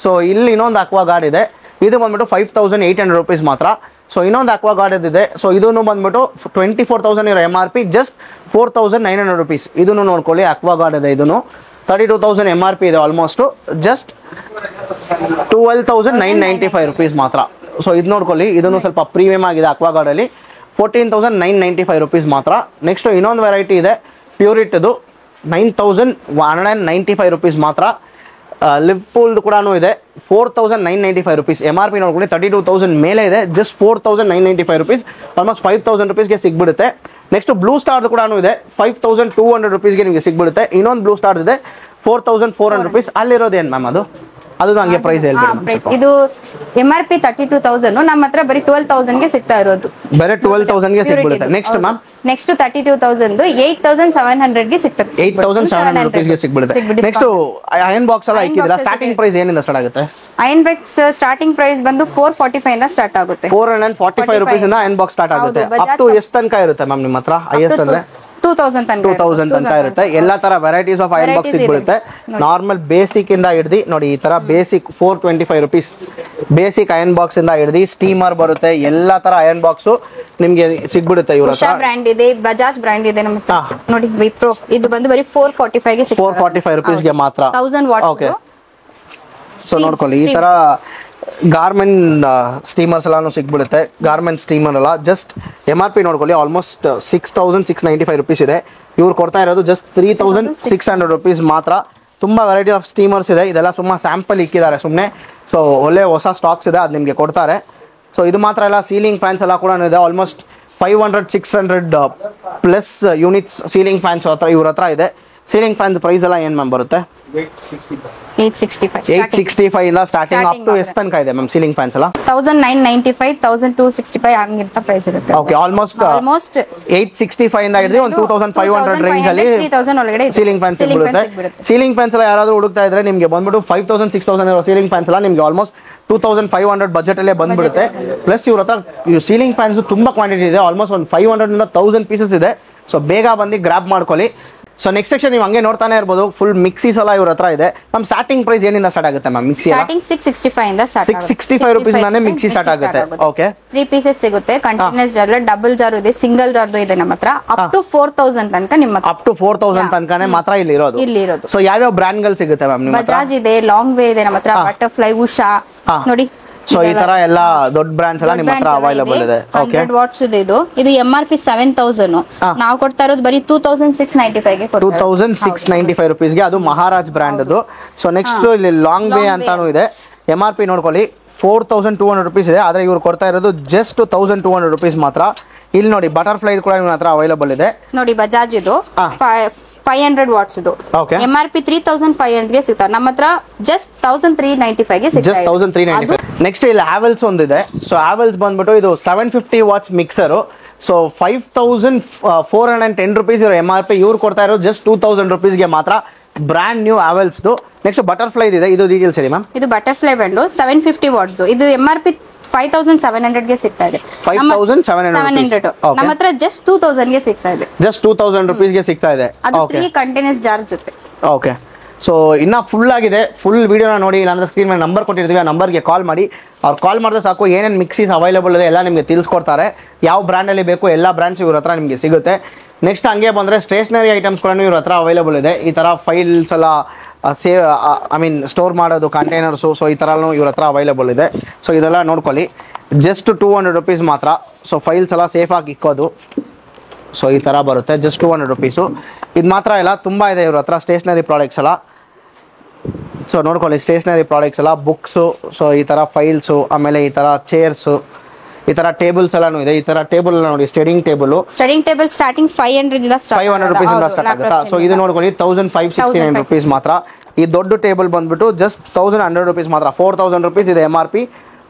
ಸೊ ಇಲ್ಲಿ ಇನ್ನೊಂದು ಅಕ್ವಾ ಗಾರ್ಡ್ ಇದೆ, ಇದು ಬಂದ್ಬಿಟ್ಟು 5,800 rupees ಮಾತ್ರ. ಸೊ ಇನ್ನೊಂದು ಅಕ್ವಾ ಗಾರ್ಡ್ ಇದೆ, ಸೊ ಇದನ್ನು ಬಂದ್ಬಿಟ್ಟು 24,000 ಇರೋ MRP ಜಸ್ಟ್ 4,900 rupees. ಇದನ್ನು ನೋಡ್ಕೊಳ್ಳಿ, ಅಕ್ವಾ ಗಾರ್ಡ್ ಇದೆ, ಇದನ್ನು 32,000 MRP ಇದೆ, ಆಲ್ಮೋಸ್ಟ್ ಜಸ್ಟ್ 12,995 rupees ಮಾತ್ರ. ಸೊ ಇದು ನೋಡ್ಕೊಳ್ಳಿ, ಇದನ್ನು ಸ್ವಲ್ಪ ಪ್ರೀಮಿಯಂ ಆಗಿದೆ ಅಕ್ವಾ ಗಾರ್ಡ್ ಅಲ್ಲಿ 14,995 rupees ಮಾತ್ರ. ನೆಕ್ಸ್ಟ್ ಇನ್ನೊಂದು ವೆರೈಟಿ ಇದೆ ಪ್ಯೂರಿಟ್, ಇದು 9,195 rupees ಮಾತ್ರ. ಲಿವ್ ಪೂಲ್ಡ್ ಕೂಡ ಇದೆ 4,995 rupees. MRP ನೋಡ್ಕೊಳ್ಳಿ 32,000 ಮೇಲೆ ಇದೆ, ಜಸ್ಟ್ 4,995 rupees, ಆಲ್ಮೋಸ್ಟ್ 5,000 rupeesಗೆ ಸಿಗ್ಬಿಡುತ್ತೆ. ನೆಕ್ಸ್ಟ್ ಬ್ಲೂ ಸ್ಟಾರ್ ಕೂಡ ಇದೆ 5,200 rupeesಗೆ ನಿಮಗೆ ಸಿಗ್ಬಿಡುತ್ತೆ. ಇನ್ನೊಂದು ಬ್ಲೂ ಸ್ಟಾರ್ ಇದೆ 4,400 rupees. ಅಲ್ಲಿರೋದೇನು ಮ್ಯಾಮ್ ಅದು ಹಂಗೆ ಪ್ರೈಸ್ ಹೇಳ್ತೀನಿ. ಇದು MRP 32,000, ನಮ್ಮ ಹತ್ರ ಬರೀ 12,000 ಗೆ ಸಿಗ್ತಾ ಇರೋದು. ಬೇರೆ 12,000 ಗೆ ಸಿಗ್ಬಿಡುತ್ತೆ. ನೆಕ್ಸ್ಟ್ ಮ್ಯಾಮ್ ನೆಕ್ಸ್ಟ್ 32,000 8,700 ಗೆ ಸಿಗ್ತದೆ. 8,700 rupees ಗೆ ಸಿಗ್ಬಿಡುತ್ತೆ. ನೆಕ್ಸ್ಟ್ ಅಯನ್ ಬಾಕ್ಸ್ ಎಲ್ಲ ಇಕ್ಕಿದ್ರೆ ಸ್ಟಾರ್ಟಿಂಗ್ ಪ್ರೈಸ್ ಏನಿಂದ ಸ್ಟಾರ್ಟ್ ಆಗುತ್ತೆ? ಅಯನ್ ಬಾಕ್ಸ್ ಸ್ಟಾರ್ಟಿಂಗ್ ಪ್ರೈಸ್ ಬಂದು 445 ಇಂದ ಸ್ಟಾರ್ಟ್ ಆಗುತ್ತೆ. 445 rupees ಇಂದ ಅಯನ್ ಬಾಕ್ಸ್ ಸ್ಟಾರ್ಟ್ ಆಗುತ್ತೆ. ಅಪ್ ಟು ಎಷ್ಟು ತನಕ ಇರುತ್ತೆ ಮ್ಯಾಮ್ ನಿಮ್ಮ ಹತ್ರ? ಹೈಯೆಸ್ಟ್ ಅಂದ್ರೆ 2,000 ತನಕ ಇರುತ್ತೆ. ಎಲ್ಲಾ ತರ ವೆರೈಟೀಸ್ ಆಫ್ ಅಯನ್ ಬಾಕ್ಸ್ ಸಿಗ್ಬಿಡುತ್ತೆ. ನಾರ್ಮಲ್ ಬೇಸಿಕ್ ಇಂದ ಹಿಡ್ದು ನೋಡಿ ಈ ತರ basic 425 rupees basic iron box ಇಂದ ಹಿಡ್ದು ಸ್ಟೀಮರ್ ಬರುತ್ತೆ, ಎಲ್ಲಾ ತರ ಅಯನ್ ಬಾಕ್ಸ್ ನಿಮ್ಗೆ ಸಿಗ್ಬಿಡುತ್ತೆ. ಇವ್ರ ಉಷಾ ಬ್ರ್ಯಾಂಡ್ ಇದೆ, ಬಜಾಜ್ ಬ್ರ್ಯಾಂಡ್ ಇದೆ ನಮ್ಮ ಹತ್ರ. ನೋಡಿ ವಿಪ್ರೋ ಇದು ಬಂದು ಬರೀ 445 ಗೆ ಸಿಗುತ್ತೆ. 445 rupees ಗೆ ಮಾತ್ರ 1000 ವಾಟ್ಸ್. ಓಕೆ, ಸೊ ನೋಡ್ಕೊಳ್ಳಿ ಈ ತರ ಗಾರ್ಮೆಂಟ್ ಸ್ಟೀಮರ್ಸ್ ಎಲ್ಲಾನು ಸಿಗ್ಬಿಡುತ್ತೆ. ಗಾರ್ಮೆಂಟ್ ಸ್ಟೀಮರ್ ಎಲ್ಲ ಜಸ್ಟ್ MRP ನೋಡ್ಕೊಳ್ಳಿ ಆಲ್ಮೋಸ್ಟ್ 6,695 rupees ಇದೆ. ಇವ್ರು ಕೊಡ್ತಾ ಇರೋದು ಜಸ್ಟ್ 3,600 rupees ಮಾತ್ರ. ತುಂಬಾ ವೆರೈಟಿ ಆಫ್ ಸ್ಟೀಮರ್ಸ್ ಇದೆ, ಇದೆಲ್ಲ ಸುಮ್ಮನೆ ಸ್ಯಾಂಪಲ್ ಇಕ್ಕಿದ್ದಾರೆ ಸುಮ್ಮನೆ. ಸೊ ಒಳ್ಳೆ ಹೊಸ ಸ್ಟಾಕ್ಸ್ ಇದೆ, ಅದು ನಿಮಗೆ ಕೊಡ್ತಾರೆ. ಸೊ ಇದು ಮಾತ್ರ ಎಲ್ಲ ಸೀಲಿಂಗ್ ಫ್ಯಾನ್ಸ್ ಎಲ್ಲ ಕೂಡ ಇದೆ, almost 500-600 plus units ceiling fans ಇವ್ರ ಹತ್ರ ಇದೆ. ಸೀಲಿಂಗ್ ಫ್ಯಾನ್ಸ್ ಪ್ರೈಸ್ ಎಲ್ಲ ಏನ್ ಮ್ಯಾಮ್ ಬರುತ್ತೆ? 865 ಇಂದ ಸ್ಟಾರ್ಟಿಂಗ್ ಅಪ್ ಟು ಎಷ್ಟು ತನಕ ಇದೆ ಮ್ಯಾಮ್ ಸೀಲಿಂಗ್ ಫ್ಯಾನ್ಸ್ ಎಲ್ಲ? 1,995 1,265 ಹಂಗಿಂತ ಪ್ರೈಸ್ ಇರುತ್ತೆ. ಓಕೆ, ಆಲ್ಮೋಸ್ಟ್ 865 ಇಂದ ಹಿಡಿದು ಒಂದು 2,500 ರೇಂಜ್ ಅಲ್ಲಿ 3,000 ಒಳಗಡೆ ಸೀಲಿಂಗ್ ಫ್ಯಾನ್ಸ್ ಸಿಗುತ್ತೆ. ಸೀಲಿಂಗ್ ಫ್ಯಾನ್ಸ್ ಎಲ್ಲ ಯಾರಾದ್ರೂ ಹುಡುಕ್ತಾ ಇದ್ರೆ ನಿಮಗೆ ಬಂದ್ಬಿಟ್ಟು 5,000 6,000 ಇರೋ ಸೀಲಿಂಗ್ ಫ್ಯಾನ್ಸ್ ಎಲ್ಲ ನಿಮಗೆ ಆಲ್ಮೋಸ್ಟ್ 2,500 ಬಜೆಟ್ ಅಲ್ಲೇ ಬಂದ್ಬಿಡುತ್ತೆ. ಪ್ಲಸ್ ಇವ್ರ ಹತ್ರ ಸೀಲಿಂಗ್ ಫ್ಯಾನ್ಸ್ ತುಂಬಾ ಕ್ವಾಂಟಿಟಿ ಇದೆ, ಆಲ್ಮೋಸ್ಟ್ ಒಂದು 500 ಇಂದ 1,000 ಪೀಸಸ್ ಇದೆ. ಸೊ ಬೇಗ ಬಂದು ಗ್ರಾಬ್ ಮಾಡ್ಕೊಳ್ಳಿ. ಸೊ ನೆಕ್ಸ್ಟ್ ಸೆಕ್ಷನ್ ನೀವು ಹಂಗೆ ನೋಡ್ತಾನೆ ಇರ್ಬೋದು, ಫುಲ್ ಮಿಕ್ಸೀಸ್ ಎಲ್ಲ ಇವ್ರ ಹತ್ರ ಇದೆ. ನಮ್ ಸ್ಟಾರ್ಟಿಂಗ್ ಪ್ರೈಸ್ ಏನಿಂದ ಸ್ಟಾರ್ಟ್ ಆಗುತ್ತೆ ಮ್ಯಾಮ್? ಮಿಕ್ಸಿ ಸ್ಟಾರ್ಟಿಂಗ್ 665 ಇಂದ ಸ್ಟಾರ್ಟ್ ಆಗುತ್ತೆ. 665 rupees ಇಂದಾನೆ ಮಿಕ್ಸಿ ಸ್ಟಾರ್ಟ್ ಆಗುತ್ತೆ. ಓಕೆ, 3 ಪೀಸಸ್ ಸಿಗುತ್ತೆ. ಕಂಟಿನ್ಯೂಸ್ ಜಾರ್, ಡಬಲ್ ಜಾರ್ ಇದೆ, ಸಿಂಗಲ್ ಜಾರ್ ಇದೆ ನಮ್ಮ ಹತ್ರ. ಅಪ್ ಟು 4,000 ತನಕ ನಿಮ್ಮ ಹತ್ರ. ಅಪ್ ಟು 4,000 ತನಕನೇ ಮಾತ್ರ ಇಲ್ಲಿ ಇರೋದು. ಸೊ ಯಾವ್ಯಾವ ಬ್ರ್ಯಾಂಡ್ ಗಳು ಸಿಗುತ್ತೆ ಮ್ಯಾಮ್ ನಿಮ್ಮ ಹತ್ರ? ಬಜಾಜ್ ಇದೆ, ಲಾಂಗ್ ವೇ ಇದೆ ನಮ್ಮ ಹತ್ರ, ಬಟರ್ಫ್ಲೈ, ಉಷಾ ನೋಡಿ. ಸೊ ಈ ತರ ಎಲ್ಲ ದೊಡ್ಡ ಬ್ರಾಂಡ್ಸ್ ಎಲ್ಲ ನಿಮ್ಮ ಹತ್ರ ಅವೈಲೇಬಲ್ ಇದೆ. ಓಕೆ, 100 ವಾಟ್ಸ್ ಇದೆ ಇದು. ಇದು MRP 7,000, ನಾವು ಕೊಡ್ತಾ ಇರೋದು ಬರೀ 2,695 ಗೆ ಕೊಡ್ತಾ ಇರೋದು. 2,695 rupees ಗೆ. ಅದು ಮಹಾರಾಜ್ ಬ್ರ್ಯಾಂಡ್ ಅದು. ಸೊ ನೆಕ್ಸ್ಟ್ ಇಲ್ಲಿ ಲಾಂಗ್ ವೇ ಅಂತಾನು ಇದೆ. MRP ನೋಡ್ಕೊಳ್ಳಿ 4,200 rupees ಇದೆ, ಆದ್ರೆ ಇವ್ರು ಕೊಡ್ತಾ ಇರೋದು ಜಸ್ಟ್ 1,200 rupees ಮಾತ್ರ. ಇಲ್ಲಿ ನೋಡಿ ಬಟರ್ಫ್ಲೈ ಕೂಡ ನಿಮ್ಮ ಹತ್ರ ಅವೈಲೇಬಲ್ ಇದೆ. ನೋಡಿ ಬಜಾಜ್ ಇದು 500 ವಾಟ್ಸ್ ಇದು. MRP 3,500 ಗೆ ಸಿಗ್ತಾರೆ, ನಮ್ಮ ಹತ್ರ ಜಸ್ಟ್ 1,395 ಗೆ ಸಿಗ್ತದೆ. ಜಸ್ಟ್ 1,395. ನೆಕ್ಸ್ಟ್ ಇಲ್ಲಿ ಹ್ಯಾವೆಲ್ಸ್ ಒಂದಿದೆ. ಸೊ ಹ್ಯಾವೆಲ್ಸ್ ಬಂದ್ಬಿಟ್ಟು ಇದು 750 ವಾಟ್ಸ್ ಮಿಕ್ಸರ್. ಸೊ 5,410 rupees ಇರೋ MRP, ಇವ್ರು ಕೊಡ್ತಾ ಇರೋದು ಜಸ್ಟ್ 2,000 rupees ಗೆ ಮಾತ್ರ. Brand new Havells. Next butterfly ಇದೆ, ಇದು ಡೀಟೇಲ್ಸ್ ಹೇಳಿ ಮ್ಯಾಮ್. ಇದು ಬಟರ್ಫ್ಲೈ ಬ್ರ್ಯಾಂಡ್ 750 ವಾಟ್ಸ್. ಇದು MRP 5,700 ಗೆ ಸಿಗ್ತಾ ಇದೆ. 5,700 ನಮ್ಮ ಹತ್ರ ಜಸ್ಟ್ 2,000 ಗೆ ಸಿಗ್ತಾ ಇದೆ. ಜಸ್ಟ್ 2,000 rupees ಗೆ ಸಿಗ್ತಾ ಇದೆ. ಅದು 3 ಕಂಟೈನರ್ಸ್ ಜಾರ್ ಜೊತೆ. ಓಕೆ, ಸೊ ಇನ್ನ ಫುಲ್ ಆಗಿದೆ. ಫುಲ್ ವಿಡಿಯೋನ ನೋಡಿ, ಇಲ್ಲಾಂದ್ರೆ ಸ್ಕ್ರೀನ್ ಮೇಲೆ ನಂಬರ್ ಕೊಟ್ಟಿರ್ತೀವಿ, ಆ ನಂಬರ್ಗೆ ಕಾಲ್ ಮಾಡಿ. ಅವ್ರು ಕಾಲ್ ಮಾಡಿದ್ರೆ ಸಾಕು, ಏನೇನು ಮಿಕ್ಸೀಸ್ ಅವೈಲೇಬಲ್ ಇದೆ ಎಲ್ಲ ನಿಮಗೆ ತಿಳಿಸ್ಕೊಡ್ತಾರೆ. ಯಾವ ಬ್ರ್ಯಾಂಡಲ್ಲಿ ಬೇಕು ಎಲ್ಲ ಬ್ರ್ಯಾಂಡ್ಸ್ ಇವ್ರ ಹತ್ರ ನಿಮಗೆ ಸಿಗುತ್ತೆ. ನೆಕ್ಸ್ಟ್ ಹಂಗೆ ಬಂದರೆ ಸ್ಟೇಷನರಿ ಐಟಮ್ಸ್ ಕೂಡ ಇವ್ರ ಹತ್ರ ಅವೈಲೇಬಲ್ ಇದೆ. ಈ ಥರ ಫೈಲ್ಸ್ ಎಲ್ಲ ಸ್ಟೋರ್ ಮಾಡೋದು ಕಂಟೈನರ್ಸು, ಸೊ ಈ ಥರ ಇವ್ರ ಹತ್ರ ಅವೈಲೇಬಲ್ ಇದೆ. ಸೊ ಇದೆಲ್ಲ ನೋಡ್ಕೊಳ್ಳಿ, ಜಸ್ಟ್ 200 rupees ಮಾತ್ರ. ಸೊ ಫೈಲ್ಸ್ ಎಲ್ಲ ಸೇಫಾಗಿ ಇಕ್ಕೋದು. ಸೊ ಈ ಥರ ಬರುತ್ತೆ, ಜಸ್ಟ್ 200 rupees. ಇದು ಮಾತ್ರ ಇಲ್ಲ, ತುಂಬ ಇದೆ ಇವ್ರ ಹತ್ರ ಸ್ಟೇಷನರಿ ಪ್ರಾಡಕ್ಟ್ಸ್ ಎಲ್ಲ. ಸೊ ನೋಡ್ಕೊಳ್ಳಿ, ಸ್ಟೇಷನರಿ ಪ್ರಾಡಕ್ಟ್ಸ್ ಎಲ್ಲ, ಬುಕ್ಸು, ಸೊ ಈ ಥರ ಫೈಲ್ಸು, ಆಮೇಲೆ ಈ ಥರ ಚೇರ್ಸು, ಈ ತರ ಟೇಬಲ್ಸ್ ಎಲ್ಲಾನು ಇದೆ. ಈ ತರ ಟೇಬಲ್ ನೋಡಿ, ಸ್ಟಡಿಂಗ್ ಟೇಬಲ್ ಸ್ಟಾರ್ಟಿಂಗ್ 500 ಇಂದ ₹500 ಇಂದ ಸ್ಟಾರ್ಟ್ ಆಗುತ್ತಾ. ಸೊ ಇದು ನೋಡ್ಕೊಳ್ಳಿ ₹1569 rupees ಮಾತ್ರ. ಈ ದೊಡ್ಡ ಟೇಬಲ್ ಬಂದ್ಬಿಟ್ಟು ಜಸ್ಟ್ ₹1100 ಮಾತ್ರ. ₹4000 ಇದೆ MRP,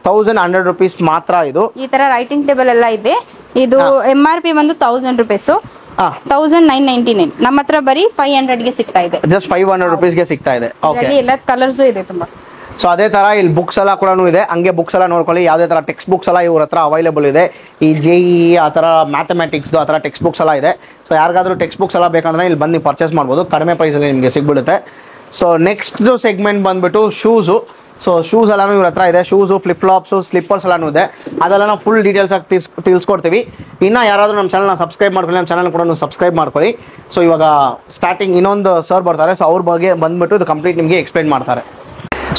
₹1100 ಮಾತ್ರ ಇದು. ಈ ತರ ರೈಟಿಂಗ್ ಟೇಬಲ್ ಎಲ್ಲ ಇದೆ. ಇದು MRP ಬಂದು ₹1000, 1999. ನಮ್ಮ ಹತ್ರ ಬರೀ 500 ಗೆ ಸಿಗ್ತಾ ಇದೆ. ಜಸ್ಟ್ ₹500 ಗೆ ಸಿಗ್ತಾ ಇದೆ. ಓಕೆ, ಎಲ್ಲ ಕಲರ್ಸ್ ಇದೆ ತುಂಬಾ. ಸೊ ಅದೇ ತರ ಇಲ್ಲಿ ಬುಕ್ಸ್ ಎಲ್ಲ ಕೂಡ ಇದೆ. ಹಂಗೆ ಬುಕ್ಸ್ ಎಲ್ಲ ನೋಡ್ಕೊಳ್ಳಿ, ಯಾವುದೇ ತರ ಟೆಕ್ಸ್ಟ್ ಬುಕ್ಸ್ ಎಲ್ಲ ಇವ್ರ ಹತ್ರ ಅವೈಲೇಬಲ್ ಇದೆ. ಈ JEE ಆ ತರ ಮ್ಯಾಥಮೆಟಿಕ್ಸ್ ಆ ತರ ಟೆಕ್ಸ್ಟ್ ಬುಕ್ಸ್ ಎಲ್ಲ ಇದೆ. ಸೊ ಯಾರಿಗಾದ್ರೂ ಟೆಕ್ಸ್ಟ್ ಬುಕ್ಸ್ ಎಲ್ಲ ಬೇಕಂದ್ರೆ ಇಲ್ಲಿ ಬಂದು ಪರ್ಚೇಸ್ ಮಾಡ್ಬೋದು, ಕಡಿಮೆ ಪ್ರೈಸಲ್ಲಿ ನಿಮಗೆ ಸಿಗ್ಬಿಡುತ್ತೆ. ಸೊ ನೆಕ್ಸ್ಟ್ ಸೆಗ್ಮೆಂಟ್ ಬಂದ್ಬಿಟ್ಟು ಶೂಸು. ಸೊ ಶೂಸ್ ಎಲ್ಲಾನು ಇವ್ರ ಹತ್ರ ಇದೆ. ಶೂಸು, ಫ್ಲಿಪ್ ಫ್ಲಾಪ್ಸು, ಸ್ಲಿಪ್ಪರ್ಸ್ ಎಲ್ಲಾನು ಇದೆ. ಅದೆಲ್ಲ ನಾವು ಫುಲ್ ಡೀಟೇಲ್ಸ್ ಆಗಿ ತಿಳಿಸ್ಕೊಡ್ತೀವಿ. ಇನ್ನು ಯಾರಾದರೂ ನಮ್ಮ ಚಾನಲ್ನ ಸಬ್ಸ್ಕ್ರೈಬ್ ಮಾಡ್ಕೊಳ್ಳಿ, ನಮ್ಮ ಚಾನಲ್ ಕೂಡ ಸಬ್ಸ್ಕ್ರೈಬ್ ಮಾಡ್ಕೊಳ್ಳಿ. ಸೊ ಇವಾಗ ಸ್ಟಾರ್ಟಿಂಗ್ ಇನ್ನೊಂದು ಸರ್ ಬರ್ತಾರೆ. ಸೊ ಅವ್ರ ಬಗ್ಗೆ ಬಂದ್ಬಿಟ್ಟು ಇದು ಕಂಪ್ಲೀಟ್ ನಿಮಗೆ ಎಕ್ಸ್ಪ್ಲೈನ್ ಮಾಡ್ತಾರೆ.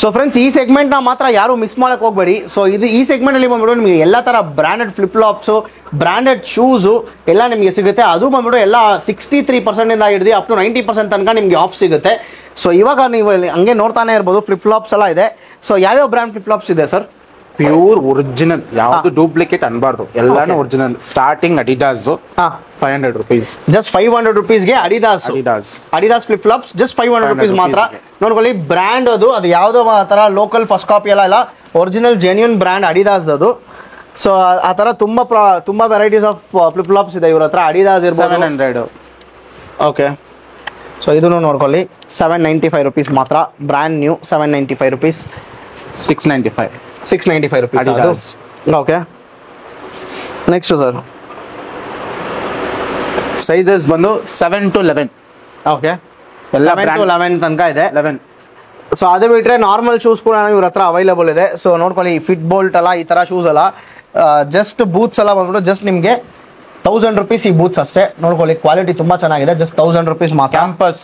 ಸೊ ಫ್ರೆಂಡ್ಸ್, ಈ ಸೆಗ್ಮೆಂಟ್ನ ಮಾತ್ರ ಯಾರು ಮಿಸ್ ಮಾಡಕ್ಕೆ ಹೋಗಬೇಡಿ. ಸೊ ಈ ಸೆಗ್ಮೆಂಟಲ್ಲಿ ಬಂದ್ಬಿಟ್ಟು ನಿಮಗೆ ಎಲ್ಲ ಥರ ಬ್ರ್ಯಾಂಡೆಡ್ ಫ್ಲಿಪ್ ಫ್ಲಾಪ್ಸು, ಬ್ರ್ಯಾಂಡೆಡ್ ಶೂಸು ಎಲ್ಲ ನಿಮಗೆ ಸಿಗುತ್ತೆ. ಅದು ಬಂದ್ಬಿಟ್ಟು ಎಲ್ಲ 63% ಹಿಡಿದು ಅಪ್ ಟು 90% ತನಕ ನಿಮಗೆ ಆಫ್ ಸಿಗುತ್ತೆ. ಸೊ ಇವಾಗ ನೀವು ಹಂಗೆ ನೋಡ್ತಾನೆ ಇರ್ಬೋದು, ಫ್ಲಿಪ್ ಫ್ಲಾಪ್ಸ್ ಎಲ್ಲ ಇದೆ. ಸೊ ಯಾವ್ಯಾವ ಬ್ರ್ಯಾಂಡ್ ಫ್ಲಿಪ್ ಫ್ಲಾಪ್ಸ್ ಇದೆ ಸರ್? ಪ್ಯೂರ್ ಒರಿಜಿನಲ್, ಯಾವ್ದು ಡೂಪ್ಲಿಕೇಟ್ ಅನ್ಬಾರ್ದು, ಎಲ್ಲಾನು ಒರಿಜಿನಲ್. Starting Adidas ₹500. ಜಸ್ಟ್ ₹500 ಗೆ ಅಡಿಡಾಸ್ ಫ್ಲಿಪ್ ಫ್ಲಾಪ್ಸ್ ಜಸ್ಟ್ ₹500 ಮಾತ್ರ. ನೋಡ್ಕೊಳ್ಳಿ, ಬ್ರ್ಯಾಂಡ್ ಅದು ಯಾವ್ದೋ ಆ ತರ ಲೋಕಲ್ ಫಸ್ಟ್ ಕಾಪಿ ಎಲ್ಲ ಒರಿಜಿನಲ್ ಜೆನ್ಯೂನ್ ಬ್ರ್ಯಾಂಡ್ ಅಡಿಡಾಸ್ ಅದು. ಸೊ ಆ ತರ ತುಂಬಾ ವೆರೈಟೀಸ್ ಆಫ್ ಫ್ಲಿಪ್ ಫ್ಲಾಪ್ಸ್ ಇದೆ ಇವ್ರ ಹತ್ರ. ಅಡಿಡಾಸ್ ಇರ್ಬೋದು 700. ಓಕೆ, ಸೊ ಇದನ್ನು ನೋಡ್ಕೊಳ್ಳಿ, ₹795 ಮಾತ್ರ. Brand new ₹795. ₹695 okay. Next sir, sizes ಬಂದು 7 to 11. ಓಕೆ, 7 to 11 ತನಕ ಇದೆ. 11. ಸೊ ಅದು ಬಿಟ್ರೆ ನಾರ್ಮಲ್ ಶೂಸ್ ಕೂಡ ಇವ್ರ ಹತ್ರ ಅವೈಲೇಬಲ್ ಇದೆ. ಸೊ ನೋಡ್ಕೊಳ್ಳಿ, ಫಿಟ್ ಬೋಲ್ಟ್ ಅಲ್ಲ, ಈ ತರ ಶೂಸ್ ಅಲ್ಲ. ಜಸ್ಟ್ ಬೂತ್ಸ್ ಎಲ್ಲ ಬಂದ್ಬಿಟ್ಟು ಜಸ್ಟ್ ನಿಮಗೆ ₹1000 ಈ ಬೂತ್ಸ್ ಅಷ್ಟೇ. ನೋಡ್ಕೊಳ್ಳಿ, ಕ್ವಾಲಿಟಿ ತುಂಬಾ ಚೆನ್ನಾಗಿದೆ. ಜಸ್ಟ್ ₹1000 ಮಾತ್ರ. ಕ್ಯಾಂಪಸ್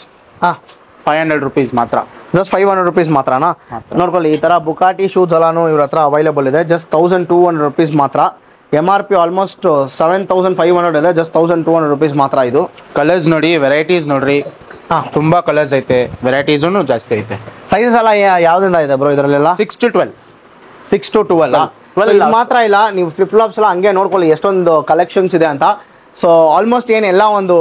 ₹500 ಮಾತ್ರ. ಜಸ್ಟ್ ₹500 ಮಾತ್ರನಾ? ನೋಡ್ಕೊಳ್ಳಿ, ಈ ತರ ಬುಕಾಟಿ ಶೂಸ್ ಎಲ್ಲಾನು ಇವ್ರ ಹತ್ರ ಅವೈಲೇಬಲ್ ಇದೆ. ಜಸ್ಟ್ ₹1200 ಮಾತ್ರ. MRP ಆಲ್ಮೋಸ್ಟ್ 7500 ಇದೆ. ಜಸ್ಟ್ ₹1200 ಮಾತ್ರ ಇದು. ಕಲರ್ಸ್ ನೋಡಿ, ವೆರೈಟೀಸ್ ನೋಡ್ರಿ, ತುಂಬಾ ಕಲರ್ಸ್ ಐತೆ, ವೆರೈಟೀಸು ಜಾಸ್ತಿ ಐತೆ. ಸೈಜಸ್ ಎಲ್ಲ ಯಾವ್ದಿಂದ ಇದೆ ಬ್ರೋ ಇದರಲ್ಲೆಲ್ಲ? 6 to 12. 6 to 12. ಇದು ಮಾತ್ರ ಇಲ್ಲ, ನೀವು ಫ್ಲಿಪ್ ಫ್ಲಾಪ್ಸ್ ಎಲ್ಲ ಹಂಗೆ ನೋಡ್ಕೊಳ್ಳಿ ಎಷ್ಟೊಂದು ಕಲೆಕ್ಷನ್ಸ್ ಇದೆ ಅಂತ. ಸೊ ಆಲ್ಮೋಸ್ಟ್ ಏನೆಲ್ಲ ಒಂದು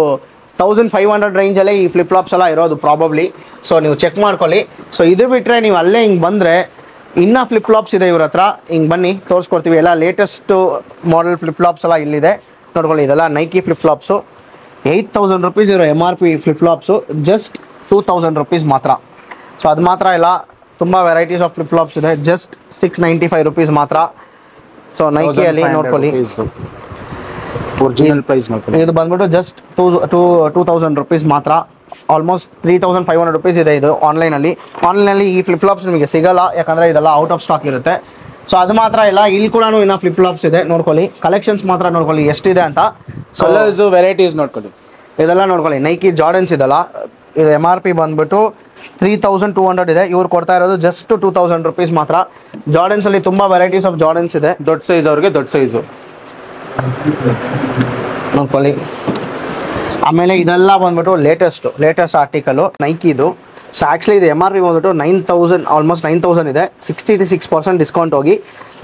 1500 ರೇಂಜಲ್ಲೇ ಈ ಫ್ಲಿಪ್ ಫ್ಲಾಪ್ಸ್ ಎಲ್ಲ ಇರೋದು ಪ್ರಾಬಬ್ಲಿ. ಸೊ ನೀವು ಚೆಕ್ ಮಾಡ್ಕೊಳ್ಳಿ. ಸೊ ಇದು ಬಿಟ್ಟರೆ ನೀವು ಅಲ್ಲೇ ಹಿಂಗೆ ಬಂದರೆ ಇನ್ನೂ ಫ್ಲಿಪ್ ಫ್ಲಾಪ್ಸ್ ಇದೆ ಇವ್ರ ಹತ್ರ. ಹಿಂಗೆ ಬನ್ನಿ ತೋರಿಸ್ಕೊಡ್ತೀವಿ. ಎಲ್ಲ ಲೇಟೆಸ್ಟ್ ಮಾಡೆಲ್ ಫ್ಲಿಪ್ ಫ್ಲಾಪ್ಸ್ ಎಲ್ಲ ಇಲ್ಲಿದೆ. ನೋಡ್ಕೊಳ್ಳಿ, ಇದೆಲ್ಲ ನೈಕಿ ಫ್ಲಿಪ್ ಫ್ಲಾಪ್ಸು. ₹8000 ಇರೋ MRP ಫ್ಲಿಪ್ ಫ್ಲಾಪ್ಸು ಜಸ್ಟ್ ₹2000 ಮಾತ್ರ. ಸೊ ಅದು ಮಾತ್ರ ಇಲ್ಲ, ತುಂಬ ವೆರೈಟೀಸ್ ಆಫ್ ಫ್ಲಿಪ್ ಫ್ಲಾಪ್ಸ್ ಇದೆ. ಜಸ್ಟ್ ₹695 ಮಾತ್ರ. ಸೊ ನೈಕಿಯಲ್ಲಿ ನೋಡ್ಕೊಳ್ಳಿ, ಒರಿಜಿನಲ್ ಪ್ರೈಸ್ ನೋಡ್ಕೊಳ್ಳಿ. ಇದು ಬಂದ್ಬಿಟ್ಟು ಜಸ್ಟ್ ₹2000 ಮಾತ್ರ. ಆಲ್ಮೋಸ್ಟ್ ₹3500 ಇದೆ ಇದು ಆನ್ಲೈನಲ್ಲಿ. ಈ ಫ್ಲಿಪ್ ಫ್ಲಾಪ್ಸ್ ನಿಮಗೆ ಸಿಗಲ್ಲ, ಯಾಕಂದರೆ ಇದೆಲ್ಲ ಔಟ್ ಆಫ್ ಸ್ಟಾಕ್ ಇರುತ್ತೆ. ಸೊ ಅದು ಮಾತ್ರ ಇಲ್ಲ, ಇಲ್ಲಿ ಕೂಡ ಇನ್ನೂ ಫ್ಲಿಪ್ ಫ್ಲಾಪ್ಸ್ ಇದೆ. ನೋಡ್ಕೊಳ್ಳಿ, ಕಲೆಕ್ಷನ್ಸ್ ಮಾತ್ರ ನೋಡ್ಕೊಳ್ಳಿ ಎಷ್ಟಿದೆ ಅಂತ. ಕಲರ್ಸ್ ವೆರೈಟೀಸ್ ನೋಡ್ಕೊಳ್ಳಿ. ಇದೆಲ್ಲ ನೋಡ್ಕೊಳ್ಳಿ, ನೈಕಿ ಜಾರ್ಡನ್ಸ್ ಇದೆಲ್ಲ. ಇದು MRP ಬಂದ್ಬಿಟ್ಟು 3200 ಇದೆ. ಇವ್ರು ಕೊಡ್ತಾ ಇರೋದು ಜಸ್ಟ್ ₹2000 ಮಾತ್ರ. ಜಾರ್ಡನ್ಸ್ ಅಲ್ಲಿ ತುಂಬಾ ವೆರೈಟೀಸ್ ಆಫ್ ಜಾರ್ಡನ್ಸ್ ಇದೆ. ದೊಡ್ಡ ಸೈಜ್ ಅವ್ರಿಗೆ ದೊಡ್ಡ ಸೈಜು ನೋಡ್ಕೊಳ್ಳಿ. ಆಮೇಲೆ ಇದೆಲ್ಲ ಬಂದ್ಬಿಟ್ಟು ಲೇಟೆಸ್ಟ್ ಆರ್ಟಿಕಲ್ ನೈಕಿದು. ಸೊ ಆ್ಯಕ್ಚುಲಿ ಇದು MRP ಬಂದ್ಬಿಟ್ಟು 9000, ಆಲ್ಮೋಸ್ಟ್ 9000 ಇದೆ. 66% ಡಿಸ್ಕೌಂಟ್ ಹೋಗಿ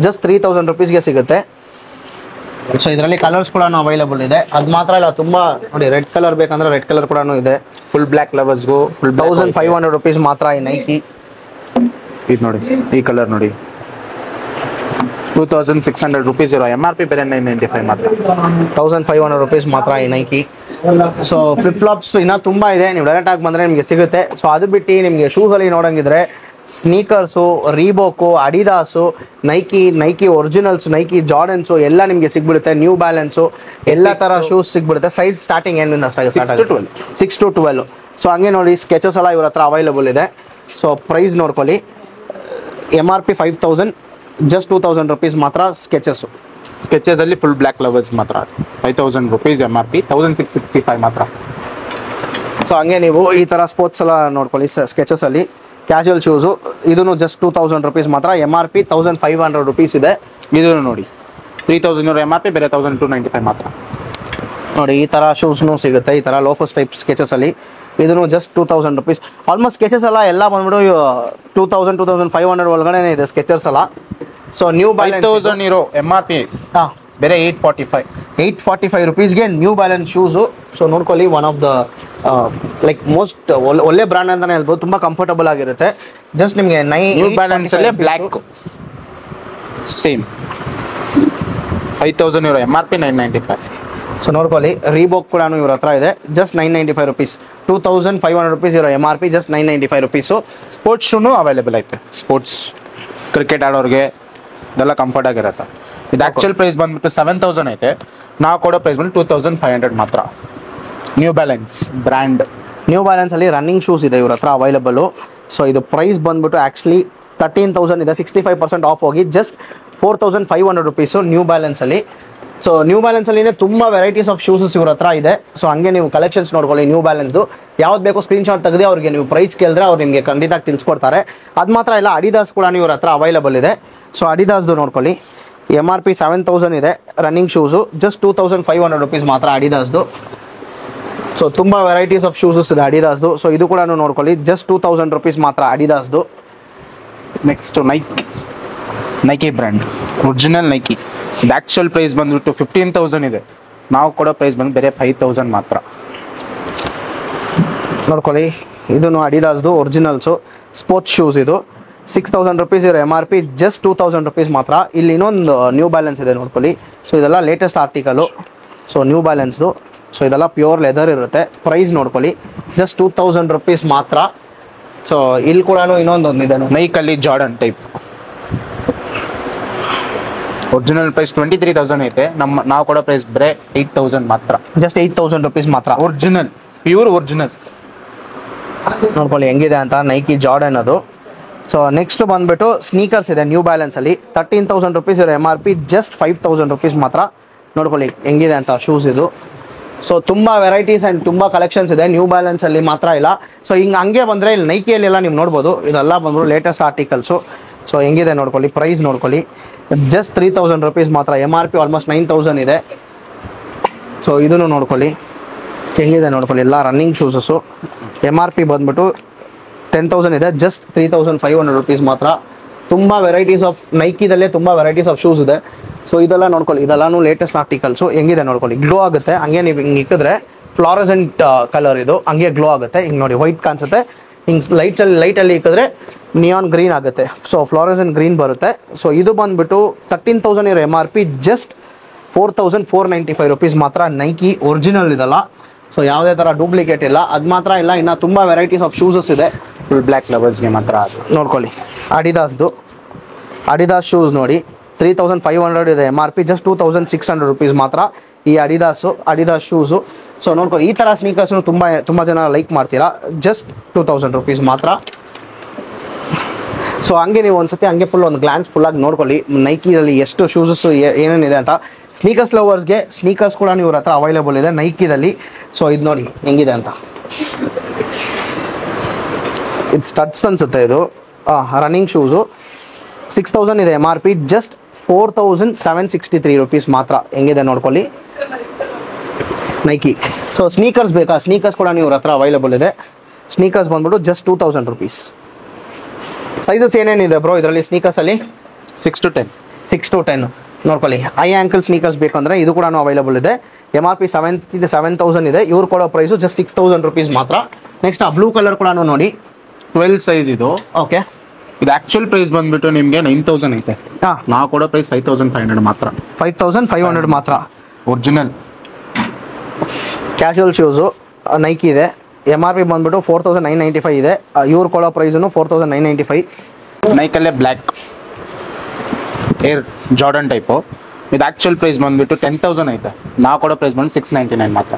ಜಸ್ಟ್ ₹3000 ಸಿಗುತ್ತೆ. ಸೊ ಇದರಲ್ಲಿ ಕಲರ್ಸ್ ಕೂಡ ಅವೈಲೇಬಲ್ ಇದೆ. ಅದು ಮಾತ್ರ ಇಲ್ಲ, ತುಂಬ ನೋಡಿ, ರೆಡ್ ಕಲರ್ ಬೇಕಂದ್ರೆ ರೆಡ್ ಕಲರ್ ಕೂಡ ಇದೆ. ಫುಲ್ ಬ್ಲ್ಯಾಕ್ ಲವರ್ಸ್ಗೂ ₹1500 ಮಾತ್ರ ಈ ನೈಕಿ. ಇದು ನೋಡಿ, ಈ ಕಲರ್ ನೋಡಿ, ₹2600 ಇರೋ MRP ಬೇರೆ $995 ಮಾತ್ರ. ₹1500 ಮಾತ್ರ ಈ ನೈಕಿ. ಸೊ ಫ್ಲಿಪ್ ಫ್ಲಾಪ್ಸ್ ಇನ್ನೂ ತುಂಬ ಇದೆ, ನೀವು ಡೈರೆಕ್ಟ್ ಆಗಿ ಬಂದರೆ ನಿಮಗೆ ಸಿಗುತ್ತೆ. ಸೊ ಅದು ಬಿಟ್ಟು ನಿಮಗೆ ಶೂಸಲ್ಲಿ ನೋಡೋಂಗಿದ್ರೆ sneakers, Reebok, Adidas, Nike originals, Nike Jordans ಎಲ್ಲ ನಿಮಗೆ ಸಿಗ್ಬಿಡುತ್ತೆ. ನ್ಯೂ ಬ್ಯಾಲೆನ್ಸು ಎಲ್ಲ ಥರ ಶೂಸ್ ಸಿಗ್ಬಿಡುತ್ತೆ. ಸೈಜ್ ಸ್ಟಾರ್ಟಿಂಗ್ ಏನಿಂದ ಸ್ಟಾರ್ಟ್ 6 to 12. ಸೊ ಹಂಗೆ ನೋಡಿ, ಸ್ಕೆಚಸ್ ಎಲ್ಲ ಇವ್ರ ಹತ್ರ ಅವೈಲೇಬಲ್ ಇದೆ. ಸೊ ಪ್ರೈಸ್ ನೋಡ್ಕೊಳ್ಳಿ, MRP 5000, ಜಸ್ಟ್ ₹2000 ಮಾತ್ರ ಸ್ಕೆಚಸ್ಸು. ಸ್ಕೆಚಸ್ ಅಲ್ಲಿ ಫುಲ್ ಬ್ಲ್ಯಾಕ್ ಲವರ್ಸ್ ಮಾತ್ರ ₹5000 MRP, 1665 ಮಾತ್ರ. ಸೊ ಹಂಗೆ ನೀವು ಈ ಥರ ಸ್ಪೋರ್ಟ್ಸ್ ಎಲ್ಲ ನೋಡ್ಕೊಳ್ಳಿ. ಸ್ಕೆಚಸ್ ಅಲ್ಲಿ ಕ್ಯಾಶುವಲ್ ಶೂಸು, ಇದನ್ನು ಜಸ್ಟ್ ₹2000 ಮಾತ್ರ. MRP 1500 ಇದೆ. ಇದನ್ನು ನೋಡಿ, 3000 MRP, ಬೇರೆ 1295 ಮಾತ್ರ. ನೋಡಿ, ಈ ಥರ ಶೂಸ್ನೂ ಸಿಗುತ್ತೆ. ಈ ಥರ ಲೋಫಸ್ ಟೈಪ್ ಸ್ಕೆಚಸ್ ಅಲ್ಲಿ ಇದನ್ನು ಜಸ್ಟ್ ₹2000. ಆಲ್ಮೋಸ್ಟ್ ಸ್ಕೆಚಸ್ ಎಲ್ಲ ಬಂದ್ಬಿಟ್ಟು 2500 ಒಳಗಡೆ ಇದೆ ಸ್ಕೆಚರ್ಸ್ ಎಲ್ಲ. ಸೊ ನ್ಯೂ ಬ್ಯಾಲೆನ್ಸ್ 5000 ಇರೋ MRP ಬೇರೆ 845 ರುಪೀಸ್ಗೆ ನ್ಯೂ ಬ್ಯಾಲೆನ್ಸ್ ಶೂಸು. ಸೊ ನೋಡ್ಕೊಳ್ಳಿ, one of the like most ಒಳ್ಳೆ ಬ್ರಾಂಡ್ ಅಂತಾನೆ ಹೇಳ್ಬೋದು. ತುಂಬಾ ಕಂಫರ್ಟಬಲ್ ಆಗಿರುತ್ತೆ. ಜಸ್ಟ್ ನಿಮಗೆ ನ್ಯೂ ಬ್ಯಾಲೆನ್ಸ್ ಅಲ್ಲೇ ಬ್ಲ್ಯಾಕ್ ಸೇಮ್ 5000 ಇರೋ MRP 995. ಸೊ ನೋಡ್ಕೊಳ್ಳಿ, ರೀಬೋಕ್ ಕೂಡ ಇವ್ರ ಹತ್ರ ಇದೆ. Just 995 rupees. 2500 ರುಪೀಸ್ ಇರೋ MRP, ಜಸ್ಟ್ 995 ರುಪೀಸು. ಸ್ಪೋರ್ಟ್ಸ್ ಶೂನು ಅವೈಲೇಬಲ್ ಐತೆ. ಸ್ಪೋರ್ಟ್ಸ್ ಕ್ರಿಕೆಟ್ ಆಡೋರಿಗೆ ಇದೆಲ್ಲ ಕಂಫರ್ಟ್ ಆಗಿರುತ್ತೆ. ಇದು ಆಕ್ಚುಲ್ ಪ್ರೈಸ್ ಬಂದ್ಬಿಟ್ಟು 7000 ಐತೆ. ನಾವು ಕೊಡೋ ಪ್ರೈಸ್ ಬಂದು 2500 ಮಾತ್ರ. New balance brand. New Balance ಅಲ್ಲಿ ರನ್ನಿಂಗ್ ಶೂಸ್ ಇದೆ ಇವ್ರ ಹತ್ರ ಅವೈಲೇಬಲ್. ಸೊ ಇದು ಪ್ರೈಸ್ ಬಂದ್ಬಿಟ್ಟು ಆಕ್ಚುಲಿ 13,000 ಇದೆ. 65% ಆಫ್ ಹೋಗಿ ಜಸ್ಟ್ 4500 ರುಪೀಸು ನ್ಯೂ ಬ್ಯಾಲೆನ್ಸ್ ಅಲ್ಲಿ. ಸೊ ನ್ಯೂ ಬ್ಯಾಲೆನ್ಸ್ ಅಲ್ಲಿ ತುಂಬಾ ವೆರೈಟೀಸ್ ಆಫ್ ಶೂಸಸ್ ಇವ್ರ ಹತ್ರ ಇದೆ. ಸೊ ಹಂಗೆ ನೀವು ಕಲೆಕ್ಷನ್ಸ್ ನೋಡ್ಕೊಳ್ಳಿ. ನ್ಯೂ ಬ್ಯಾಲೆನ್ಸ್ ಯಾವ್ದು ಬೇಕೋ ಸ್ಕ್ರೀನ್ ಶಾಟ್ ತೆಗೆದು ಅವ್ರಿಗೆ ನೀವು ಪ್ರೈಸ್ ಕೇಳಿದ್ರೆ ಅವ್ರು ನಿಮಗೆ ಖಂಡಿತ ತಿಳಿಸ್ಕೊಡ್ತಾರೆ. ಅದು ಮಾತ್ರ ಇಲ್ಲ, ಅಡಿದಾಸ್ ಕೂಡ ಇವ್ರ ಹತ್ರ ಅವೈಲೇಬಲ್ ಇದೆ. ಸೊ ಅಡಿದಾಸ್ದು ನೋಡ್ಕೊಳ್ಳಿ, MRP 7000 ಇದೆ ರನ್ನಿಂಗ್ ಶೂಸು. ಜಸ್ಟ್ 2500 ರುಪೀಸ್ ಮಾತ್ರ ಅಡಿದಾಸ್ದು. ಸೊ ತುಂಬ ವೆರೈಟೀಸ್ ಆಫ್ ಶೂಸಸ್ ಇದೆ ಅಡಿದಾಸ್ದು. ಸೊ ಇದು ಕೂಡ ನೋಡ್ಕೊಳ್ಳಿ, ಜಸ್ಟ್ 2000 ರುಪೀಸ್ ಮಾತ್ರ ಅಡಿದಾಸ್ದು. Next Nike brand original Nike. ಇದು ಆಕ್ಚುಲ್ ಪ್ರೈಸ್ ಬಂದ್ಬಿಟ್ಟು 15,000 ಇದೆ. ನಾವು ಕೊಡೋ ಪ್ರೈಸ್ ಬಂದು ಬೇರೆ 5,000 ಮಾತ್ರ. ನೋಡ್ಕೊಳ್ಳಿ, ಇದನ್ನು ಅಡಿದಾಸ್ದು ಒರಿಜಿನಲ್ಸು ಸ್ಪೋರ್ಟ್ಸ್ ಶೂಸ್. ಇದು 6000 ರುಪೀಸ್ ಇರೋ MRP, ಜಸ್ಟ್ 2000 ರುಪೀಸ್ ಮಾತ್ರ. ಇಲ್ಲಿ ಇನ್ನೊಂದು ನ್ಯೂ ಬ್ಯಾಲೆನ್ಸ್ ಇದೆ ನೋಡ್ಕೊಳ್ಳಿ. ಸೊ ಇದೆಲ್ಲ ಲೇಟೆಸ್ಟ್ ಆರ್ಟಿಕಲು. ಸೊ ನ್ಯೂ ಬ್ಯಾಲೆನ್ಸ್ದು. ಸೊ ಇದೆಲ್ಲ ಪ್ಯೂರ್ ಲೆದರ್ ಇರುತ್ತೆ. ಪ್ರೈಸ್ ನೋಡ್ಕೊಳ್ಳಿ, ಜಸ್ಟ್ 2000 ರುಪೀಸ್ ಮಾತ್ರ. ಸೊ ಇಲ್ಲಿ ಕೂಡ ಇನ್ನೊಂದೊಂದಿದೆ ನೈಕಲ್ಲಿ ಜಾರ್ಡನ್ ಟೈಪ್. ಒರಿಜಿನಲ್ ಪ್ರೈಸ್ 23,000 ಐತೆ. ನಾವು ಕೊಡೋ ಪ್ರೈಸ್ ಬರೇ 8,000 ಮಾತ್ರ. ಜಸ್ಟ್ 8000 ರುಪೀಸ್ ಮಾತ್ರ. Original, pure original. ನೋಡ್ಕೊಳ್ಳಿ ಹೆಂಗಿದೆ ಅಂತ, ನೈಕಿ ಜಾರ್ಡನ್ ಅದು. ಸೊ ನೆಕ್ಸ್ಟ್ ಬಂದ್ಬಿಟ್ಟು ಸ್ನೀಕರ್ಸ್ ಇದೆ ನ್ಯೂ ಬ್ಯಾಲೆನ್ಸ್ ಅಲ್ಲಿ. 13,000 ರುಪೀಸ್ ಇರೋ MRP, ಜಸ್ಟ್ 5,000 ರುಪೀಸ್ ಮಾತ್ರ. ನೋಡ್ಕೊಳ್ಳಿ ಹೆಂಗಿದೆ ಅಂತ ಶೂಸ್ ಇದು. ಸೊ ತುಂಬ ವೆರೈಟೀಸ್ ಆ್ಯಂಡ್ ತುಂಬ ಕಲೆಕ್ಷನ್ಸ್ ಇದೆ ನ್ಯೂ ಬ್ಯಾಲೆನ್ಸ್ ಅಲ್ಲಿ ಮಾತ್ರ ಇಲ್ಲ. ಸೊ ಹಂಗೆ ಬಂದರೆ ಇಲ್ಲಿ ನೈಕಿಯಲ್ಲೆಲ್ಲ ನೀವು ನೋಡ್ಬೋದು. ಇದೆಲ್ಲ ಬಂದ್ಬಿಟ್ಟು ಲೇಟೆಸ್ಟ್ ಆರ್ಟಿಕಲ್ಸು. ಸೊ ಹೆಂಗಿದೆ ನೋಡ್ಕೊಳ್ಳಿ, ಪ್ರೈಸ್ ನೋಡ್ಕೊಳ್ಳಿ, ಜಸ್ಟ್ 3000 ರುಪೀಸ್ ಮಾತ್ರ. MRP ಆಲ್ಮೋಸ್ಟ್ 9000 ಇದೆ. ಸೊ ಇದನ್ನು ನೋಡ್ಕೊಳ್ಳಿ ಹೆಂಗಿದೆ ನೋಡ್ಕೊಳ್ಳಿ, ಎಲ್ಲ ರನ್ನಿಂಗ್ ಶೂಸಸ್ಸು. MRP ಬಂದ್ಬಿಟ್ಟು 10,000 ಇದೆ. ಜಸ್ಟ್ 3500 ರುಪೀಸ್ ಮಾತ್ರ. ತುಂಬ ವೆರೈಟೀಸ್ ಆಫ್ ನೈಕಿದಲ್ಲೇ ತುಂಬ ವೆರೈಟೀಸ್ ಆಫ್ ಶೂಸ್ ಇದೆ. ಸೊ ಇದೆಲ್ಲ ನೋಡ್ಕೊಳ್ಳಿ, ಇದೆಲ್ಲಾನು ಲೇಟೆಸ್ಟ್ ಆರ್ಟಿಕಲ್ಸು. ಹೆಂಗಿದೆ ನೋಡ್ಕೊಳ್ಳಿ, ಗ್ಲೋ ಆಗುತ್ತೆ. ಹಂಗೆ ನೀವು ಹಿಂಗೆ ಇಕ್ಕಿದ್ರೆ ಫ್ಲಾರಸೆಂಟ್ ಕಲರ್ ಇದು, ಹಂಗೆ ಗ್ಲೋ ಆಗುತ್ತೆ. ಹಿಂಗೆ ನೋಡಿ ವೈಟ್ ಕಾಣಿಸುತ್ತೆ. ಹಿಂಗೆ ಲೈಟಲ್ಲಿ ಇಕ್ಕಿದ್ರೆ ನಿಯಾನ್ ಗ್ರೀನ್ ಆಗುತ್ತೆ. ಸೊ ಫ್ಲಾರಸೆಂಟ್ ಗ್ರೀನ್ ಬರುತ್ತೆ. ಸೊ ಇದು ಬಂದ್ಬಿಟ್ಟು 13,000 ಇರೋ MRP, ಜಸ್ಟ್ 4495 ರುಪೀಸ್ ಮಾತ್ರ. ನೈಕಿ ಒರಿಜಿನಲ್ ಇದಲ್ಲ. ಸೊ ಯಾವುದೇ ಥರ ಡೂಪ್ಲಿಕೇಟ್ ಇಲ್ಲ. ಅದು ಮಾತ್ರ ಇಲ್ಲ, ಇನ್ನು ತುಂಬ ವೆರೈಟೀಸ್ ಆಫ್ ಶೂಸಸ್ ಇದೆ. ಫುಲ್ ಬ್ಲ್ಯಾಕ್ ಲವರ್ಸ್ಗೆ ಮಾತ್ರ ಅದು ನೋಡ್ಕೊಳ್ಳಿ. ಅಡಿದಾಸ್ ಶೂಸ್ ನೋಡಿ, 3500 ಇದೆ MRP, ಜಸ್ಟ್ 2600 ರುಪೀಸ್ ಮಾತ್ರ. ಈ ಅಡಿದಾಸ್ ಶೂಸು. ಸೊ ನೋಡ್ಕೊಳ್ಳಿ, ಈ ಥರ ಸ್ನೀಕರ್ಸ್ನು ತುಂಬ ಜನ ಲೈಕ್ ಮಾಡ್ತೀರಾ. ಜಸ್ಟ್ 2000 ರುಪೀಸ್ ಮಾತ್ರ. ಸೊ ಹಂಗೆ ನೀವು ಒಂದ್ಸತಿ ಹಂಗೆ ಒಂದು ಗ್ಲಾನ್ಸ್ ಫುಲ್ಲಾಗಿ ನೋಡ್ಕೊಳ್ಳಿ ನೈಕಿದಲ್ಲಿ ಎಷ್ಟು ಶೂಸಸ್ಸು ಏನೇನಿದೆ ಅಂತ. ಸ್ನೀಕರ್ಸ್ ಲವರ್ಸ್ಗೆ ಸ್ನೀಕರ್ಸ್ ಕೂಡ ಇವ್ರ ಹತ್ರ ಅವೈಲೇಬಲ್ ಇದೆ ನೈಕಿದಲ್ಲಿ. ಸೊ ಇದು ನೋಡಿ ಹೆಂಗಿದೆ ಅಂತ. ಇದು ಸ್ಟಡ್ಸ್ ಅನ್ಸುತ್ತೆ. ಇದು ರನ್ನಿಂಗ್ ಶೂಸು. 6000 ಇದೆ MRP, ಜಸ್ಟ್ 4763 ರುಪೀಸ್ ಮಾತ್ರ. ಹೆಂಗಿದೆ ನೋಡ್ಕೊಳ್ಳಿ ನೈಕಿ. ಸೊ ಸ್ನೀಕರ್ಸ್ ಬೇಕಾ, ಸ್ನೀಕರ್ಸ್ ಕೂಡ ಇವ್ರ ಹತ್ರ ಅವೈಲೇಬಲ್ ಇದೆ. ಸ್ನೀಕರ್ಸ್ ಬಂದ್ಬಿಟ್ಟು ಜಸ್ಟ್ 2000 ರುಪೀಸ್. ಸೈಜಸ್ ಏನೇನಿದೆ ಬ್ರೋ ಇದರಲ್ಲಿ ಸ್ನೀಕರ್ಸಲ್ಲಿ? 6 to 10. 6 to 10 ನೋಡ್ಕೊಳ್ಳಿ. ಹೈ ಆ್ಯಂಕಲ್ ಸ್ನೀಕರ್ಸ್ ಬೇಕಂದ್ರೆ ಇದು ಕೂಡ ಅವೈಲೇಬಲ್ ಇದೆ. MRP 7,000 ಇದೆ. ಇವ್ರು ಕೊಡೋ ಪ್ರೈಸು ಜಸ್ಟ್ 6000 ರುಪೀಸ್ ಮಾತ್ರ. ನೆಕ್ಸ್ಟ್ ಆ ಬ್ಲೂ ಕಲರ್ ಕೂಡ ನೋಡಿ, 12 ಸೈಜ್ ಇದು. ಓಕೆ, ಇದು ಆಕ್ಚುಲ್ ಪ್ರೈಸ್ ಬಂದ್ಬಿಟ್ಟು ನಿಮಗೆ 9,000 ಐತೆ. ನಾವು ಕೊಡೋ ಪ್ರೈಸ್ 5,500 ಮಾತ್ರ. 5,500 ಮಾತ್ರ. ಒರಿಜಿನಲ್ ಕ್ಯಾಶುವಲ್ ಶೂಸು ನೈಕಿ ಇದೆ. MRP ಬಂದ್ಬಿಟ್ಟು 4,995 ಇದೆ. ಇವ್ರು ಕೊಡೋ ಪ್ರೈಸನ್ನು 4,995. ನೈಕಲ್ಲೇ ಬ್ಲ್ಯಾಕ್ ಏರ್ ಜಾರ್ಡನ್ ಟೈಪು. ಇದು ಆಕ್ಚುಲ್ ಪ್ರೈಸ್ ಬಂದ್ಬಿಟ್ಟು 10,000 ಐತೆ. ನಾವು ಕೊಡೋ ಪ್ರೈಸ್ ಬಂದು 699 ಮಾತ್ರ.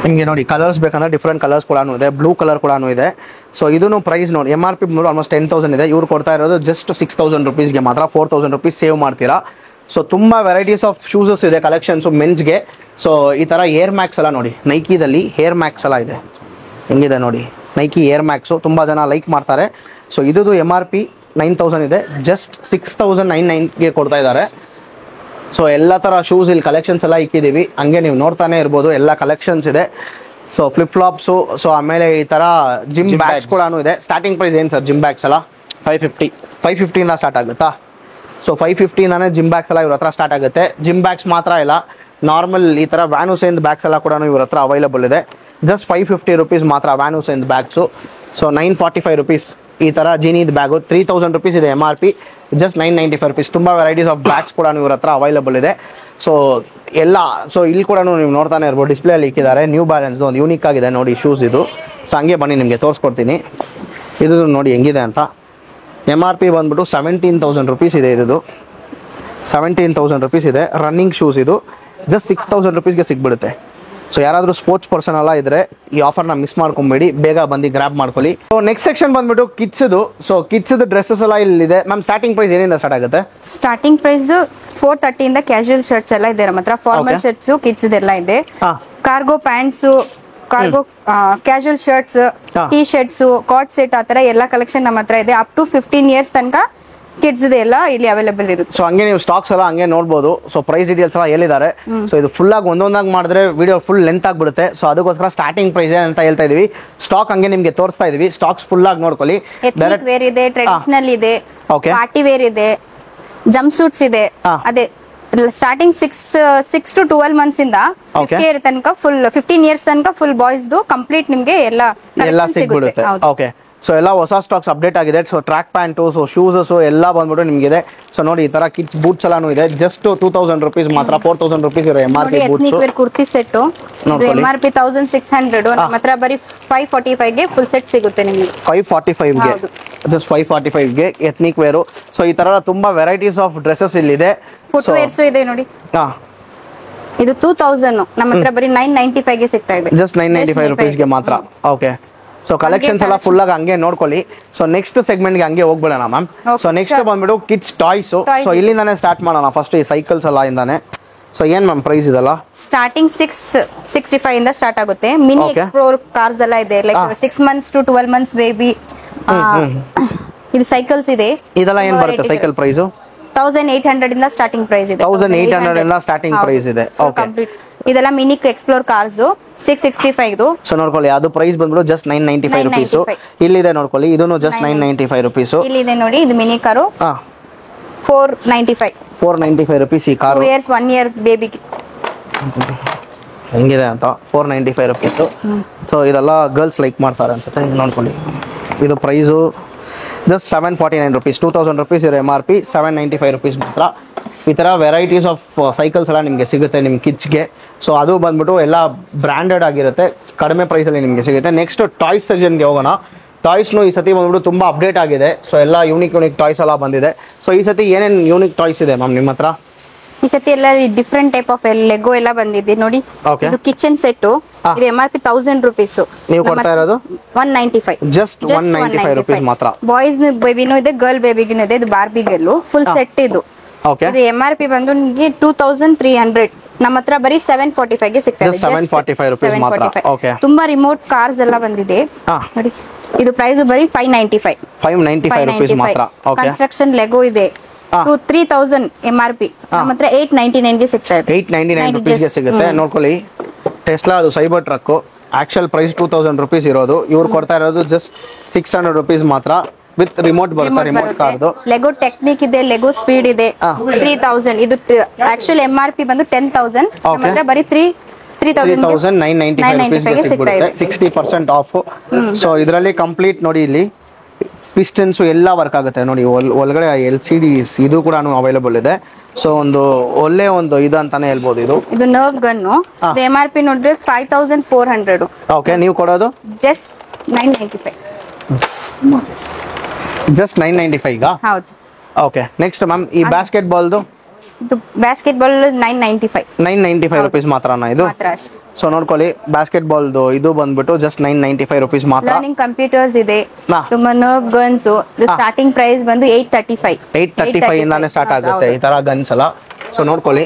ನಿಮಗೆ ನೋಡಿ ಕಲರ್ಸ್ ಬೇಕಂದ್ರೆ ಡಿಫ್ರೆಂಟ್ ಕಲರ್ಸ್ ಕೂಡ ಇದೆ. ಬ್ಲೂ ಕಲರ್ ಕೂಡ ಇದೆ. ಸೊ ಇದನ್ನು ಪ್ರೈಸ್ ನೋಡಿ, MRP ನೋಡಿ ಆಲ್ಮೋಸ್ಟ್ 10,000 ಇದೆ. ಇವ್ರು ಕೊಡ್ತಾ ಇರೋದು ಜಸ್ಟ್ 6000 ರುಪೀಸ್ಗೆ ಮಾತ್ರ. 4000 ರುಪೀಸ್ ಸೇವ್ ಮಾಡ್ತೀರಾ. ಸೊ ತುಂಬ ವೆರೈಟೀಸ್ ಆಫ್ ಶೂಸಸ್ ಇದೆ ಕಲೆಕ್ಷನ್ಸು ಮೆನ್ಸ್ಗೆ. ಸೊ ಈ ಥರ ಏರ್ ಮ್ಯಾಕ್ಸ್ ಎಲ್ಲ ನೋಡಿ, ನೈಕಿದಲ್ಲಿ ಏರ್ ಮ್ಯಾಕ್ಸ್ ಎಲ್ಲ ಇದೆ. ಹೆಂಗಿದೆ ನೋಡಿ ನೈಕಿ ಏರ್ ಮ್ಯಾಕ್ಸು, ತುಂಬ ಜನ ಲೈಕ್ ಮಾಡ್ತಾರೆ. ಸೊ ಇದು MRP 9000 ಇದೆ. ಜಸ್ಟ್ 6,999ಗೆ ಕೊಡ್ತಾ ಇದ್ದಾರೆ. ಸೊ ಎಲ್ಲ ಥರ ಶೂಸ್ ಇಲ್ಲಿ ಕಲೆಕ್ಷನ್ಸ್ ಎಲ್ಲ ಇಕ್ಕಿದ್ದೀವಿ. ಹಂಗೆ ನೀವು ನೋಡ್ತಾನೆ ಇರ್ಬೋದು, ಎಲ್ಲ ಕಲೆಕ್ಷನ್ಸ್ ಇದೆ. ಸೊ ಫ್ಲಿಪ್ ಫ್ಲಾಪ್ಸು, ಸೊ ಆಮೇಲೆ ಈ ಥರ ಜಿಮ್ ಬ್ಯಾಗ್ಸ್ ಕೂಡ ಇದೆ. ಸ್ಟಾರ್ಟಿಂಗ್ ಪ್ರೈಸ್ ಏನು ಸರ್ ಜಿಮ್ ಬ್ಯಾಗ್ಸ್ ಎಲ್ಲ? 550 550 ಸ್ಟಾರ್ಟ್ ಆಗುತ್ತಾ? ಸೊ 550 ಜಿಮ್ ಬ್ಯಾಗ್ಸ್ ಎಲ್ಲ ಇವ್ರ ಹತ್ರ ಸ್ಟಾರ್ಟ್ ಆಗುತ್ತೆ. ಜಿಮ್ ಬ್ಯಾಗ್ಸ್ ಮಾತ್ರ ಇಲ್ಲ, ನಾರ್ಮಲ್ ಈ ಥರ ವ್ಯಾನ್ ಹುಸೇನ್ ಬ್ಯಾಗ್ಸ್ ಎಲ್ಲ ಕೂಡ ಇವ್ರ ಹತ್ರ ಅವೈಲಬಲ್ ಇದೆ. ಜಸ್ಟ್ 550 rupees ಮಾತ್ರ van Hussain bags. So 945 rupees ಈ ಥರ ಜೀನಿದ್ ಬ್ಯಾಗು. 3000 rupees ಇದೆ MRP, ಜಸ್ಟ್ 995 rupees. ತುಂಬ ವೆರೈಟೀಸ್ ಆಫ್ ಬ್ಯಾಗ್ಸ್ ಕೂಡ ಇವ್ರ ಹತ್ರ ಅವೈಲಬಲ್ ಇದೆ. ಸೊ ಎಲ್ಲ ಸೊ ಇಲ್ಲಿ ಕೂಡ ನೀವು ನೋಡ್ತಾನೆ ಇರ್ಬೋದು, ಡಿಸ್ಪ್ಲೇಯಲ್ಲಿ ಇಕ್ಕಿದ್ದಾರೆ. ನ್ಯೂ ಬ್ಯಾಲೆನ್ಸ್ದು ಒಂದು ಯೂನಿಕ್ ಆಗಿದೆ ನೋಡಿ ಶೂಸ್ ಇದು. ಸೊ ಹಂಗೆ ಬನ್ನಿ ನಿಮಗೆ ತೋರಿಸ್ಕೊಡ್ತೀನಿ ಇದು ನೋಡಿ ಹೆಂಗಿದೆ ಅಂತ. MRP ಬಂದ್ಬಿಟ್ಟು 17,000 rupees ಇದೆ. ಇದು 17,000 rupees ಇದೆ. ರನ್ನಿಂಗ್ ಶೂಸ್ ಇದು. ಜಸ್ಟ್ 6,000 rupeesಗೆ ಸಿಗ್ಬಿಡುತ್ತೆ. ಸೊ ಯಾರಾದರೂ ಸ್ಪೋರ್ಟ್ಸ್ ಪರ್ಸನ್ ಎಲ್ಲ ಇದ್ರೆ ಈ ಆಫರ್ನ ಮಿಸ್ ಮಾಡ್ಕೊಂಬೇಡಿ, ಬೇಗ ಬಂದು ಗ್ರ್ಯಾಬ್ ಮಾಡ್ಕೊಳ್ಳಿ. ಸೊ ನೆಕ್ಸ್ಟ್ ಸೆಕ್ಷನ್ ಬಂದ್ಬಿಟ್ಟು ಕಿಡ್ಸ್ದು. ಸೊ ಕಿಡ್ಸ್ದು ಡ್ರೆಸ್ಸಸ್ ಎಲ್ಲ ಇಲ್ಲಿದೆ. ಮ್ಯಾಮ್ ಸ್ಟಾರ್ಟಿಂಗ್ ಪ್ರೈಸ್ ಏನಿಂದ ಸ್ಟಾರ್ಟ್ ಆಗುತ್ತೆ? ಸ್ಟಾರ್ಟಿಂಗ್ ಪ್ರೈಸ್ 430 ಇಂದ ಕ್ಯಾಶುಯಲ್ ಶರ್ಟ್ಸ್ ಎಲ್ಲ ಇದೆ ನಮ್ಮ ಹತ್ರ. ಫಾರ್ಮಲ್ ಶರ್ಟ್ಸ್ ಕಿಡ್ಸ್ ಎಲ್ಲ ಇದೆ. Cargo pants, cargo casual shirts, T shirts, cord set ಆ ತರ ಎಲ್ಲ ಕಲೆಕ್ಷನ್ ನಮ್ಮ ಹತ್ರ ಇದೆ. ಅಪ್ ಟು 15 years ತನಕ ಕಿಡ್ಸ್ ಎಲ್ಲ ಇಲ್ಲಿ ಅವೈಲೇಬಲ್ ಇರುತ್ತೆ. ಸೊ ಹಂಗೆ ನೀವು ಸ್ಟಾಕ್ಸ್ ಎಲ್ಲ ಹಂಗೆ ನೋಡ್ಬೋದು. ಸೊ ಪ್ರೈಸ್ ಡೀಟೇಲ್ಸ್ ಎಲ್ಲ ಹೇಳಿದ್ದಾರೆ. ಸೊ ಇದು ಫುಲ್ ಆಗಿ ಒಂದೊಂದಾಗಿ ಮಾಡಿದ್ರೆ ವಿಡಿಯೋ ಫುಲ್ ಲೆಂತ್ ಆಗ್ಬಿಡುತ್ತೆ. ಸೊ ಅದಕ್ಕೋಸ್ಕರ ಸ್ಟಾರ್ಟಿಂಗ್ ಪ್ರೈಸ್ ಅಂತ ಹೇಳ್ತಾ ಇದೀವಿ. ಸ್ಟಾಕ್ ಹಂಗೆ ನಿಮ್ಗೆ ತೋರಿಸ್ತಾ ಇದೀವಿ. ಸ್ಟಾಕ್ಸ್ ಫುಲ್ ಆಗಿ ನೋಡ್ಕೊಳ್ಳಿ. ಎಥ್ನಿಕ್ ವೇರ್ ಇದೆ, ಟ್ರೆಡಿಷನಲ್ ಇದೆ, ಪಾರ್ಟಿ ವೇರ್ ಇದೆ, ಜಂಪ್ ಸೂಟ್ಸ್ ಇದೆ. ಅದೇ ಸ್ಟಾರ್ಟಿಂಗ್ 6 to 12 months ಇಂದ 50 year ತನಕ ಫುಲ್ 15 years ತನಕ ಫುಲ್ ಬಾಯ್ಸ್ ಕಂಪ್ಲೀಟ್ ನಿಮ್ಗೆ ಎಲ್ಲ ಸಿಗ್ಬಿಡುತ್ತೆ. ಓಕೆ. ಸೊ ಎಲ್ಲ ಹೊಸ ಸ್ಟಾಕ್ಸ್ ಅಪ್ಡೇಟ್ ಆಗಿದೆ. ಸೊ ಟ್ರ್ಯಾಕ್ ಪ್ಯಾಂಟು, ಸೊ ಶೂಸಸ್ ಎಲ್ಲ ಬಂದ್ಬಿಟ್ಟು ನಿಮ್ಗಿದೆ. ಸೊ ನೋಡಿ ಈ ತರ ಕಿಡ್ಸ್ ಬೂಟ್ಸ್ ಎಲ್ಲಾನು ಇದೆ. ಜಸ್ಟ್ 2,000 rupees ಮಾತ್ರ. 4,000 rupees ಇರೋ MRP boots. Kurti set MRP 1,600. ನಮ್ಮ ಹತ್ರ ಬರೀ 545 ಗೆ ಫುಲ್ ಸೆಟ್ ಸಿಗುತ್ತೆ ನಿಮಗೆ. 545 ಗೆ ಜಸ್ಟ್ 545 ಗೆ ಎಥ್ನಿಕ್ ವೇರು. ಸೊ ಈ ತರ ತುಂಬಾ ವೆರೈಟೀಸ್ ಆಫ್ ಡ್ರೆಸ್ಸಸ್ ಇಲ್ಲಿದೆ. ಫುಟ್ ವೇರ್ಸ್ ಇದೆ ನೋಡಿ. ಇದು 2,000 ನಮ್ಮ ಹತ್ರ ಬರೀ 995 ಗೆ ಸಿಗ್ತಾ ಇದೆ. ಜಸ್ಟ್ 995 rupees ಗೆ ಮಾತ್ರ. ಓಕೆ. ಸೊ ಕಲೆಕ್ಷನ್ಸ್ ಎಲ್ಲ ಫುಲ್ ಆಗಿ ಹಂಗೆ ನೋಡ್ಕೊಳ್ಳಿ. ಸೊ ನೆಕ್ಸ್ಟ್ ಸೆಗ್ಮೆಂಟ್ ಗೆ ಹಂಗೆ ಹೋಗ್ಬಿಡೋಣ ಮ್ಯಾಮ್. ಸೊ ನೆಕ್ಸ್ಟ್ ಬಂದ್ಬಿಟ್ಟು ಕಿಡ್ಸ್ ಟಾಯ್ಸ್. ಸೊ ಇಲ್ಲಿಂದಾನೆ ಸ್ಟಾರ್ಟ್ ಮಾಡೋಣ. ಫಸ್ಟ್ ಈ ಸೈಕಲ್ಸ್ ಎಲ್ಲ ಇಂದಾನೆ. ಸೊ ಏನ್ ಮ್ಯಾಮ್ ಪ್ರೈಸ್ ಇದಲ್ಲ? ಸ್ಟಾರ್ಟಿಂಗ್ 665 ಇಂದ ಸ್ಟಾರ್ಟ್ ಆಗುತ್ತೆ. ಮಿನಿ ಎಕ್ಸ್ಪ್ಲೋರ್ ಕಾರ್ಸ್ ಎಲ್ಲ ಇದೆ. Like 6 months to 12 months baby. ಇದು ಸೈಕಲ್ಸ್ ಇದೆ. ಇದೆಲ್ಲ ಏನ್ ಬರುತ್ತೆ ಸೈಕಲ್ ಪ್ರೈಸ್? 1,800 ಇಂದ ಸ್ಟಾರ್ಟಿಂಗ್ ಪ್ರೈಸ್ ಇದೆ. 1,800 ಇಂದ ಸ್ಟಾರ್ಟಿಂಗ್ ಪ್ರೈಸ್ ಇದೆ. ಓಕೆ. ಇದೆಲ್ಲ ಮಿನಿ ಎಕ್ಸ್ಪ್ಲೋರ್ ಕಾರ್ಸ್ 665. ಸೊ ನೋಡ್ಕೊಳ್ಳಿ, ಅದು ಪ್ರೈಸ್ ಬಂದ್ಬಿಟ್ಟು ಜಸ್ಟ್ 995 rupees. ಇಲ್ಲಿದೆ ನೋಡ್ಕೊಳ್ಳಿ, ಇದನ್ನು ಜಸ್ಟ್ 995 rupees. ಇಲ್ಲಿದೆ ನೋಡಿ, ಇದು ಮಿನಿ ಕಾರು 495 rupees ಈ ಕಾರು. 2 years 1 year ಬೇಬಿಗೆ ಹೆಂಗಿದೆ ಅಂತ 495 rupees. ಸೊ ಇದೆಲ್ಲ ಗರ್ಲ್ಸ್ ಲೈಕ್ ಮಾಡ್ತಾರೆ ಅನ್ಸುತ್ತೆ. ನೋಡ್ಕೊಳ್ಳಿ, ಇದು ಪ್ರೈಸು ಜಸ್ಟ್ 749 rupees. 2,000 rupees ಇರೋ MRP, 795 rupees ಮಾತ್ರ. ಈ ಥರ ವೆರೈಟೀಸ್ ಆಫ್ ಸೈಕಲ್ಸ್ ಎಲ್ಲ ನಿಮಗೆ ಸಿಗುತ್ತೆ ನಿಮ್ಮ ಕಿಡ್ಸ್ಗೆ. ಸೊ ಅದು ಬಂದ್ಬಿಟ್ಟು ಎಲ್ಲ ಬ್ರ್ಯಾಂಡೆಡ್ ಆಗಿರುತ್ತೆ, ಕಡಿಮೆ ಪ್ರೈಸಲ್ಲಿ ನಿಮಗೆ ಸಿಗುತ್ತೆ. ನೆಕ್ಸ್ಟ್ ಟಾಯ್ಸ್ ಸೆಕ್ಷನ್ಗೆ ಹೋಗೋಣ. ಟಾಯ್ಸ್ನು ಈ ಸತಿ ಬಂದ್ಬಿಟ್ಟು ತುಂಬ ಅಪ್ಡೇಟ್ ಆಗಿದೆ. ಸೊ ಎಲ್ಲ ಯೂನಿಕ್ ಟಾಯ್ಸ್ ಎಲ್ಲ ಬಂದಿದೆ. ಸೊ ಈ ಸತಿ ಏನೇನು ಯೂನಿಕ್ ಟಾಯ್ಸ್ ಇದೆ ಮ್ಯಾಮ್ ನಿಮ್ಮ ಹತ್ರ? ಈ ಸತಿ ಎಲ್ಲ ಡಿಫ್ರೆಂಟ್ ಟೈಪ್ ಆಫ್ ಲೆಗೋ ಎಲ್ಲ ಬಂದಿದೆ ನೋಡಿ. ಇದು ಕಿಚನ್ ಸೆಟ್. ಇದು MRP 1,000 rupees. ನೀವು ಕೊಡ್ತಾ ಇರೋದು 195. ಜಸ್ಟ್ 195 rupees ಮಾತ್ರ. ಬಾಯ್ಸ್ ಬೇಬಿನೂ ಇದೆ, ಗರ್ಲ್ ಬೇಬಿಗೂ ಇದೆ. ಇದು ಬಾರ್ಬಿ ಗರ್ಲ್ ಫುಲ್ ಸೆಟ್. ಇದು ಇದು MRP ಬಂದು ನಿಮಗೆ 2,300. ನಮ್ಮ ಹತ್ರ ಬರೀ 745 ಗೆ ಸಿಗ್ತಾ ಇದೆ. 745 rupees ಮಾತ್ರ. ಓಕೆ. ತುಂಬಾ ರಿಮೋಟ್ ಕಾರ್ಸ್ ಎಲ್ಲ ಬಂದಿದೆ ನೋಡಿ. ಇದು ಪ್ರೈಸ್ ಬರೀ 595 rupees ಮಾತ್ರ. ಓಕೆ. ಕನ್ಸ್ಟ್ರಕ್ಷನ್ ಲೆಗೋ ಇದೆ 3,000 MRP. ನಮ್ಮ ಹತ್ರ 899 ಗೆ ಸಿಗ್ತಾ ಇದೆ. 899 rupees ಗೆ ಸಿಗುತ್ತೆ. ನೋಡ್ಕೊಳ್ಳಿ, ಟೆಸ್ಲಾ ಅದು Cybertruck. Actual price 2,000 rupees ಇರೋದು. ಇವ್ರು ಕೊಡ್ತಾ ಇರೋದು ಜಸ್ಟ್ 600 rupees ಮಾತ್ರ ವಿತ್ ರಿಮೋಟ್ ಬರುತ್ತೆ. ರಿಮೋಟ್ ಕಾರ್ದು. ಲೆಗೋ ಟೆಕ್ನಿಕ್ ಇದೆ, ಲೆಗೋ ಸ್ಪೀಡ್ ಇದೆ. 3,000. ಇದು ಆಕ್ಚುಯಲ್ MRP ಬಂದು 10,000. ನಮ್ಮ ಹತ್ರ ಬರೀ 3,995 rupees ಸಿಗುತ್ತೆ. 60% ಆಫ್. ಸೊ ಇದರಲ್ಲಿ ಕಂಪ್ಲೀಟ್ ನೋಡಿ, ಇಲ್ಲಿ ಪಿಸ್ಟನ್ಸ್ ಎಲ್ಲ ವರ್ಕ್ ಆಗುತ್ತೆ ನೋಡಿ. ಒಳಗಡೆ LCD ಇದು ಕೂಡ ಅವೈಲೇಬಲ್ ಇದೆ. ಸೊ ಒಂದು ಒಳ್ಳೆ ಒಂದು ಇದು ಅಂತಾನೆ ಹೇಳ್ಬೋದು. ಇದು ನರ್ವ್ ಗನ್. MRP ನೋಡಿದ್ರೆ 5,400. ಓಕೆ. ನೀವು ಕೊಡೋದು ಜಸ್ಟ್ 995. ಜಸ್ಟ್ 995 ಗಾ? ಹೌದು. ಓಕೆ. ನೆಕ್ಸ್ಟ್ ಮ್ಯಾಮ್ ಈ ಬಾಸ್ಕೆಟ್ ಬಾಲ್ದು? ಇದು ಬಾಸ್ಕೆಟ್ ಬಾಲ್ 995 rupees ಮಾತ್ರನಾ ಇದು? ಸೊ ನೋಡ್ಕೊಳ್ಳಿ, ಬಾಸ್ಕೆಟ್ ಬಾಲ್ದು ಇದು ಬಂದ್ಬಿಟ್ಟು ಜಸ್ಟ್ 995 rupees ಮಾತ್ರ. ಲರ್ನಿಂಗ್ ಕಂಪ್ಯೂಟರ್ಸ್ ಇದೆ, ತುಂಬಾ ನರ್ವ್ ಗನ್ಸ್. ಸ್ಟಾರ್ಟಿಂಗ್ ಪ್ರೈಸ್ ಬಂದು 835 ಇಂದಾನೆ ಸ್ಟಾರ್ಟ್ ಆಗುತ್ತೆ ಈ ತರ ಗನ್ಸ್ ಎಲ್ಲ. ಸೊ ನೋಡ್ಕೊಳ್ಳಿ,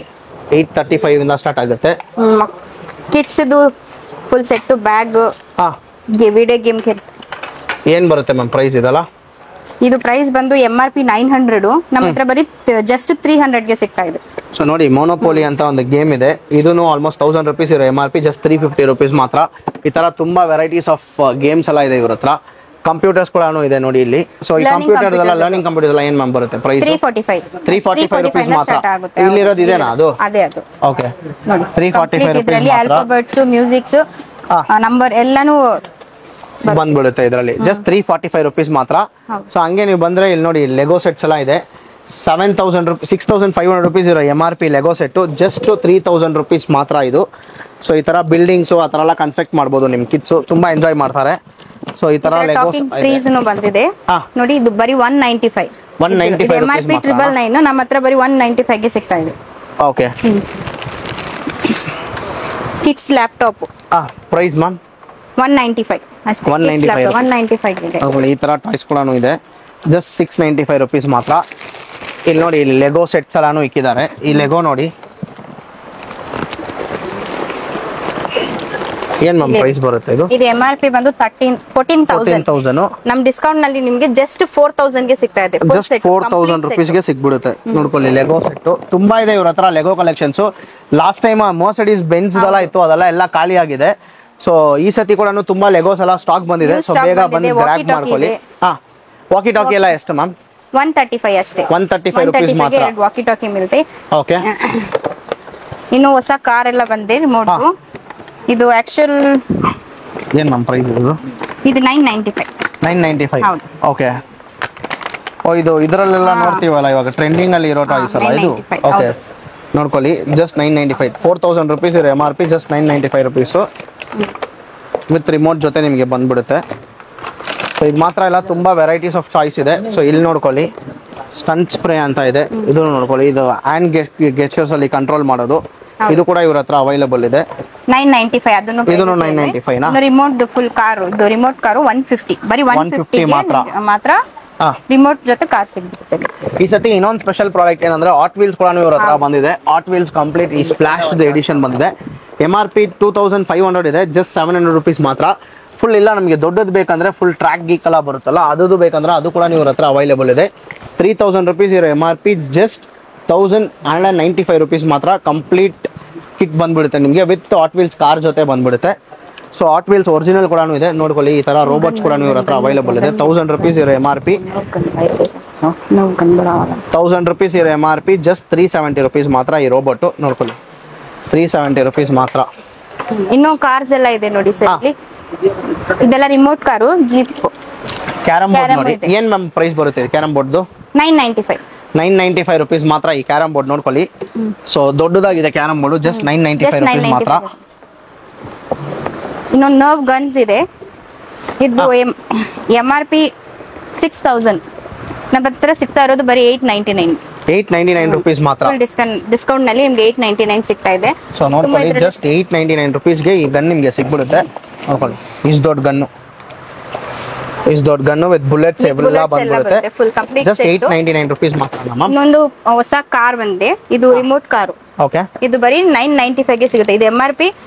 835 ಇಂದ ಸ್ಟಾರ್ಟ್ ಆಗುತ್ತೆ. Kids full set bag, video game ಏನ್ ಬರುತ್ತೆ ಮ್ಯಾಮ್ ಪ್ರೈಸ್ ಇದಲ್ಲ? ಇದು ಪ್ರೈಸ್ ಬಂದು MRP 900. ನಮ್ಮ ಹತ್ರ ಬರೀ ಜಸ್ಟ್ 300 ಗೆ ಸಿಗ್ತಾ ಇದೆ. ಸೊ ನೋಡಿ, ಮೊನೋಪೋಲಿ ಅಂತ ಒಂದು ಗೇಮ್ ಇದೆ. ಇದನ್ನು ಆಲ್ಮೋಸ್ಟ್ 1,000 rupees ಇರೋ MRP, ಜಸ್ಟ್ 350 rupees ಮಾತ್ರ. ಈ ತರ ತುಂಬಾ ವೆರೈಟೀಸ್ ಆಫ್ ಗೇಮ್ಸ್ ಎಲ್ಲ ಇದೆ ಇವ್ರ ಹತ್ರ. ಕಂಪ್ಯೂಟರ್ಸ್ ಕೂಡ ಇದೆ ನೋಡಿ ಇಲ್ಲಿ. ಸೊ ಈ Learning ಕಂಪ್ಯೂಟರ್ ಎಲ್ಲ computers ಲರ್ನಿಂಗ್ ಕಂಪ್ಯೂಟರ್ಸ್ ಎಲ್ಲ ಏನ್ ಮ್ಯಾಮ್ ಬರುತ್ತೆ ಪ್ರೈಸ್? 345 rupees ಮಾತ್ರ. ಸ್ಟಾರ್ಟ್ ಆಗುತ್ತೆ. ಇಲ್ಲಿ ಇರೋದು ಇದೇನಾ ಅದು? ಅದೇ ಅದು ಓಕೆ, ನೋಡಿ 345 ಇದರಲ್ಲಿ rupees ಮಾತ್ರ ಆಲ್ಫಾಬೆಟ್ಸ್, ಮ್ಯೂಸಿಕ್ಸ್, ನಂಬರ್ ಎಲ್ಲಾನು ಬಂದ್ಬಿಡುತ್ತೆ ಇದರಲ್ಲಿ. ಜಸ್ಟ್ 345 rupees ಮಾತ್ರ. ಸೊ ಹಂಗೆ ನೀವು ಬಂದ್ರೆ ಇಲ್ಲಿ ನೋಡಿ ಲೆಗೋ ಸೆಟ್ಸ್ ಎಲ್ಲ ಇದೆ. 7,000 rupees 6,500 rupees ಇರೋ MRP Lego set just 3,000 rupees ಮಾತ್ರ ಇದು. ಸೊ ಈ ತರ ಬಿಲ್ಡಿಂಗ್ಸ್ ಆ ತರ ಎಲ್ಲ ಕನ್ಸ್ಟ್ರಕ್ಟ್ ಮಾಡ್ಬೋದು ನಿಮ್ ಕಿಡ್ಸ್, ತುಂಬಾ ಎಂಜಾಯ್ ಮಾಡ್ತಾರೆ. ಸೊ ಈ ತರ ಲೆಗೋ ಟ್ರೀಸ್ ಬಂದಿದೆ ನೋಡಿ. ಇದು ಬರೀ 195 MRP 999 ನಮ್ಮ ಹತ್ರ ಬರೀ 195 ಗೆ ಸಿಗ್ತಾ ಇದೆ. Okay, kids laptop price ma'am 195 ಅಷ್ಟೇ. 195 ಇದೆ. ಈ ತರ ಟಾಯ್ಸ್ ಕೂಡ ಇದೆ. ಜಸ್ಟ್ 695 rupees ಮಾತ್ರ. ಇಲ್ಲಿ ನೋಡಿ ಇಲ್ಲಿ ಲೆಗೋ ಸೆಟ್ಸ್ ಎಲ್ಲಾನು ಇಕ್ಕಿದ್ದಾರೆ. ಈ ಲೆಗೋ ನೋಡಿ ಏನ್ ಮ್ಯಾಮ್ ಪ್ರೈಸ್ ಬರುತ್ತೆ ಇದು? ಇದು MRP ಬಂದು 14,000. ನಮ್ ಡಿಸ್ಕೌಂಟ್ ನಲ್ಲಿ ನಿಮ್ಗೆ ಜಸ್ಟ್ 4,000 ಗೆ ಸಿಗ್ತಾ ಇದೆ. ಜಸ್ಟ್ 4,000 rupees ಗೆ ಸಿಗ್ಬಿಡುತ್ತೆ. ನೋಡ್ಕೊಳ್ಳಿ ಲೆಗೋ ಸೆಟ್ ತುಂಬಾ ಇದೆ ಇವ್ರ ಹತ್ರ Lego collections. Last time Mercedes Benz ಎಲ್ಲ ಇತ್ತು, ಅದೆಲ್ಲ ಖಾಲಿ ಆಗಿದೆ. ಸೊ ಈ ಸತಿ ಕೂಡ ತುಂಬಾ ಲೆಗೋಸ್ ಎಲ್ಲ ಸ್ಟಾಕ್ ಬಂದಿದೆ. ಸೊ ಬೇಗ ಬಂದು ಗ್ರ್ಯಾಬ್ ಮಾಡ್ಕೊಳ್ಳಿ. ವಾಕಿ ಟಾಕಿ ಎಲ್ಲ ಎಷ್ಟು ಮ್ಯಾಮ್? 135 ಅಷ್ಟೇ. 135 rupees ಮಾತ್ರ. ವಾಕಿ ಟಾಕಿ ಮಿlte. ಓಕೆ, ಇನ್ನು ಹೊಸ ಕಾರ್ ಎಲ್ಲ ಬಂದಿದೆ ರಿಮೋಟ್. ಇದು ಆಕ್ಚುಲ್ ಏನ್ ಮ್ಯಾಮ್ ಪ್ರೈಸ್ ಇದು? ಇದು 995. ಹೌದು. ಓಕೆ, ಓ ಇದು ಇದರಲ್ಲೆಲ್ಲ ನೋಡ್ತೀವಲ್ಲ ಇವಾಗ ಟ್ರೆಂಡಿಂಗ್ ಅಲ್ಲಿ ಇರೋ ಟಾಯ್ಸ್ ಅಲ್ಲ ಇದು? 995. ಓಕೆ, ನೋಡ್ಕೊಳ್ಳಿ ಜಸ್ಟ್ 995. 4,000 rupees ಇರೋ MRP just 995 rupees with remote ಜೊತೆ ನಿಮಗೆ ಬಂದ್ಬಿಡುತ್ತೆ. ಸೊ ಇದು ಮಾತ್ರ ಇಲ್ಲ, ತುಂಬಾ ವೆರೈಟೀಸ್ ಆಫ್ ಚಾಯ್ಸ್ ಇದೆ. ಸೊ ಇಲ್ಲಿ ನೋಡ್ಕೊಳ್ಳಿ ಸ್ಟಂಟ್ ಸ್ಪ್ರೇ ಅಂತ ಇದೆ. ಇದು ನೋಡ್ಕೊಳ್ಳಿ, ಇದು ಹ್ಯಾಂಡ್ ಗೆಸ್ಚರ್ಸ್ ಅಲ್ಲಿ ಕಂಟ್ರೋಲ್ ಮಾಡೋದು. ಇದು ಕೂಡ ಇವ್ರ ಹತ್ರ ಅವೈಲೇಬಲ್ ಇದೆ. 995 ಅದನ್ನು 995 ನಾ? ರಿಮೋಟ್ ಫುಲ್ ಕಾರ್, ಇದು ರಿಮೋಟ್ ಕಾರು 150 ಬರೀ 150 ಮಾತ್ರ ರಿಮೋಟ್ ಜೊತೆ ಕಾರ್ ಸಿಗುತ್ತೆ. ಈ ಸತಿ ಇನ್ನೊಂದು ಸ್ಪೆಷಲ್ ಪ್ರಾಡಕ್ಟ್ ಏನಂದ್ರೆ ಹಾಟ್ ವೀಲ್ಸ್ ಕೂಡ ಇವ್ರ ಹತ್ರ ಬಂದಿದೆ. ಹಾಟ್ ವೀಲ್ಸ್ ಕಂಪ್ಲೀಟ್ ಈ ಸ್ಪ್ಲಾಶ್ ಎಡಿಷನ್ ಬಂದಿದೆ. MRP 2,500 ಇದೆ, ಜಸ್ಟ್ 700 rupees ಮಾತ್ರ. ಫುಲ್ ಇಲ್ಲ ನಮಗೆ ದೊಡ್ಡದು ಬೇಕಂದ್ರೆ ಫುಲ್ ಟ್ರ್ಯಾಕ್ ಗೀಕ್ ಎಲ್ಲ ಬರುತ್ತಲ್ಲ ಅದು ಬೇಕಂದ್ರೆ ಅದು ಕೂಡ ಇವ್ರ ಹತ್ರ ಅವೈಲೇಬಲ್ ಇದೆ. 3,000 rupees ಇರೋ MRP ಜಸ್ಟ್ 1,195 rupees ಮಾತ್ರ. ಕಂಪ್ಲೀಟ್ ಕಿಟ್ ಬಂದ್ಬಿಡುತ್ತೆ ನಿಮಗೆ ವಿತ್ ಹಾಟ್ ವೀಲ್ಸ್ ಕಾರ್ ಜೊತೆ ಬಂದ್ಬಿಡುತ್ತೆ. ಸೊ ಹಾಟ್ ವೀಲ್ಸ್ ಒರಿಜಿನಲ್ ಕೂಡ ಇದೆ. ನೋಡ್ಕೊಳ್ಳಿ ಈ ತರ ರೋಬೋಟ್ಸ್ ಕೂಡ ಇವ್ರ ಹತ್ರ ಅವೈಲೇಬಲ್ ಇದೆ. 1,000 rupees ಇರೋ MRP 1,000 rupees ಇರೋ MRP ಜಸ್ಟ್ 370 rupees ಮಾತ್ರ. ಈ ರೋಬೋಟ್ ನೋಡ್ಕೊಳ್ಳಿ 370 rupees ಮಾತ್ರ. ಇನ್ನು ಕಾರ್ಸ್ ಎಲ್ಲ ಇದೆ ನೋಡಿ ಸರ್. ಇಲ್ಲಿ ಇದೆಲ್ಲ remote car, jeep, carrom board ನೋಡಿ ಏನ್ ಮ್ಯಾಮ್ ಪ್ರೈಸ್ ಬರುತ್ತೆ ಕ್ಯಾರಮ್ ಬೋರ್ಡ್ದು? 995 rupees ಮಾತ್ರ. ಈ ಕ್ಯಾರಮ್ ಬೋರ್ಡ್ ನೋಡ್ಕೊಳ್ಳಿ. ಸೊ ದೊಡ್ಡದಾಗಿದೆ ಕ್ಯಾರಮ್ ಬೋರ್ಡ್, ಜಸ್ಟ್ 995 rupees ಮಾತ್ರ. ಇನ್ನು ನರ್ವ್ ಗನ್ಸ್ ಇದೆ. ಇದು MRP 6,000, ನಮ್ಮ ಹತ್ರ ಸಿಗ್ತಾ ಇರೋದು ಬರೀ 899 rupees ಮಾತ್ರ. ಡಿಸ್ಕೌಂಟ್ ನಲ್ಲಿ ನಿಮ್ಗೆ 899 ಸಿಗ್ತಾ ಇದೆ. ಸೊ ನೋಡ್ಕೊಳ್ಳಿ ಜಸ್ಟ್ 899 rupees ಗೆ ಈ ಗನ್ ನಿಮ್ಗೆ ಸಿಗ್ಬಿಡುತ್ತೆ. ನೋಡ್ಕೊಳ್ಳಿ ಇಷ್ಟು ದೊಡ್ಡ ಗನ್ನು ವಿತ್ ಬುಲೆಟ್ಸ್ ಎಲ್ಲ ಬಂದ್ಬಿಡುತ್ತೆ. ಜಸ್ಟ್ 899 rupees ಮಾತ್ರ. ಇನ್ನೊಂದು ಹೊಸ ಕಾರ್ ಬಂದಿದೆ, ಇದು ರಿಮೋಟ್ ಕಾರು. ಓಕೆ, ಇದು ಬರೀ 995 ಗೆ ಸಿಗುತ್ತೆ. ಇದು MRP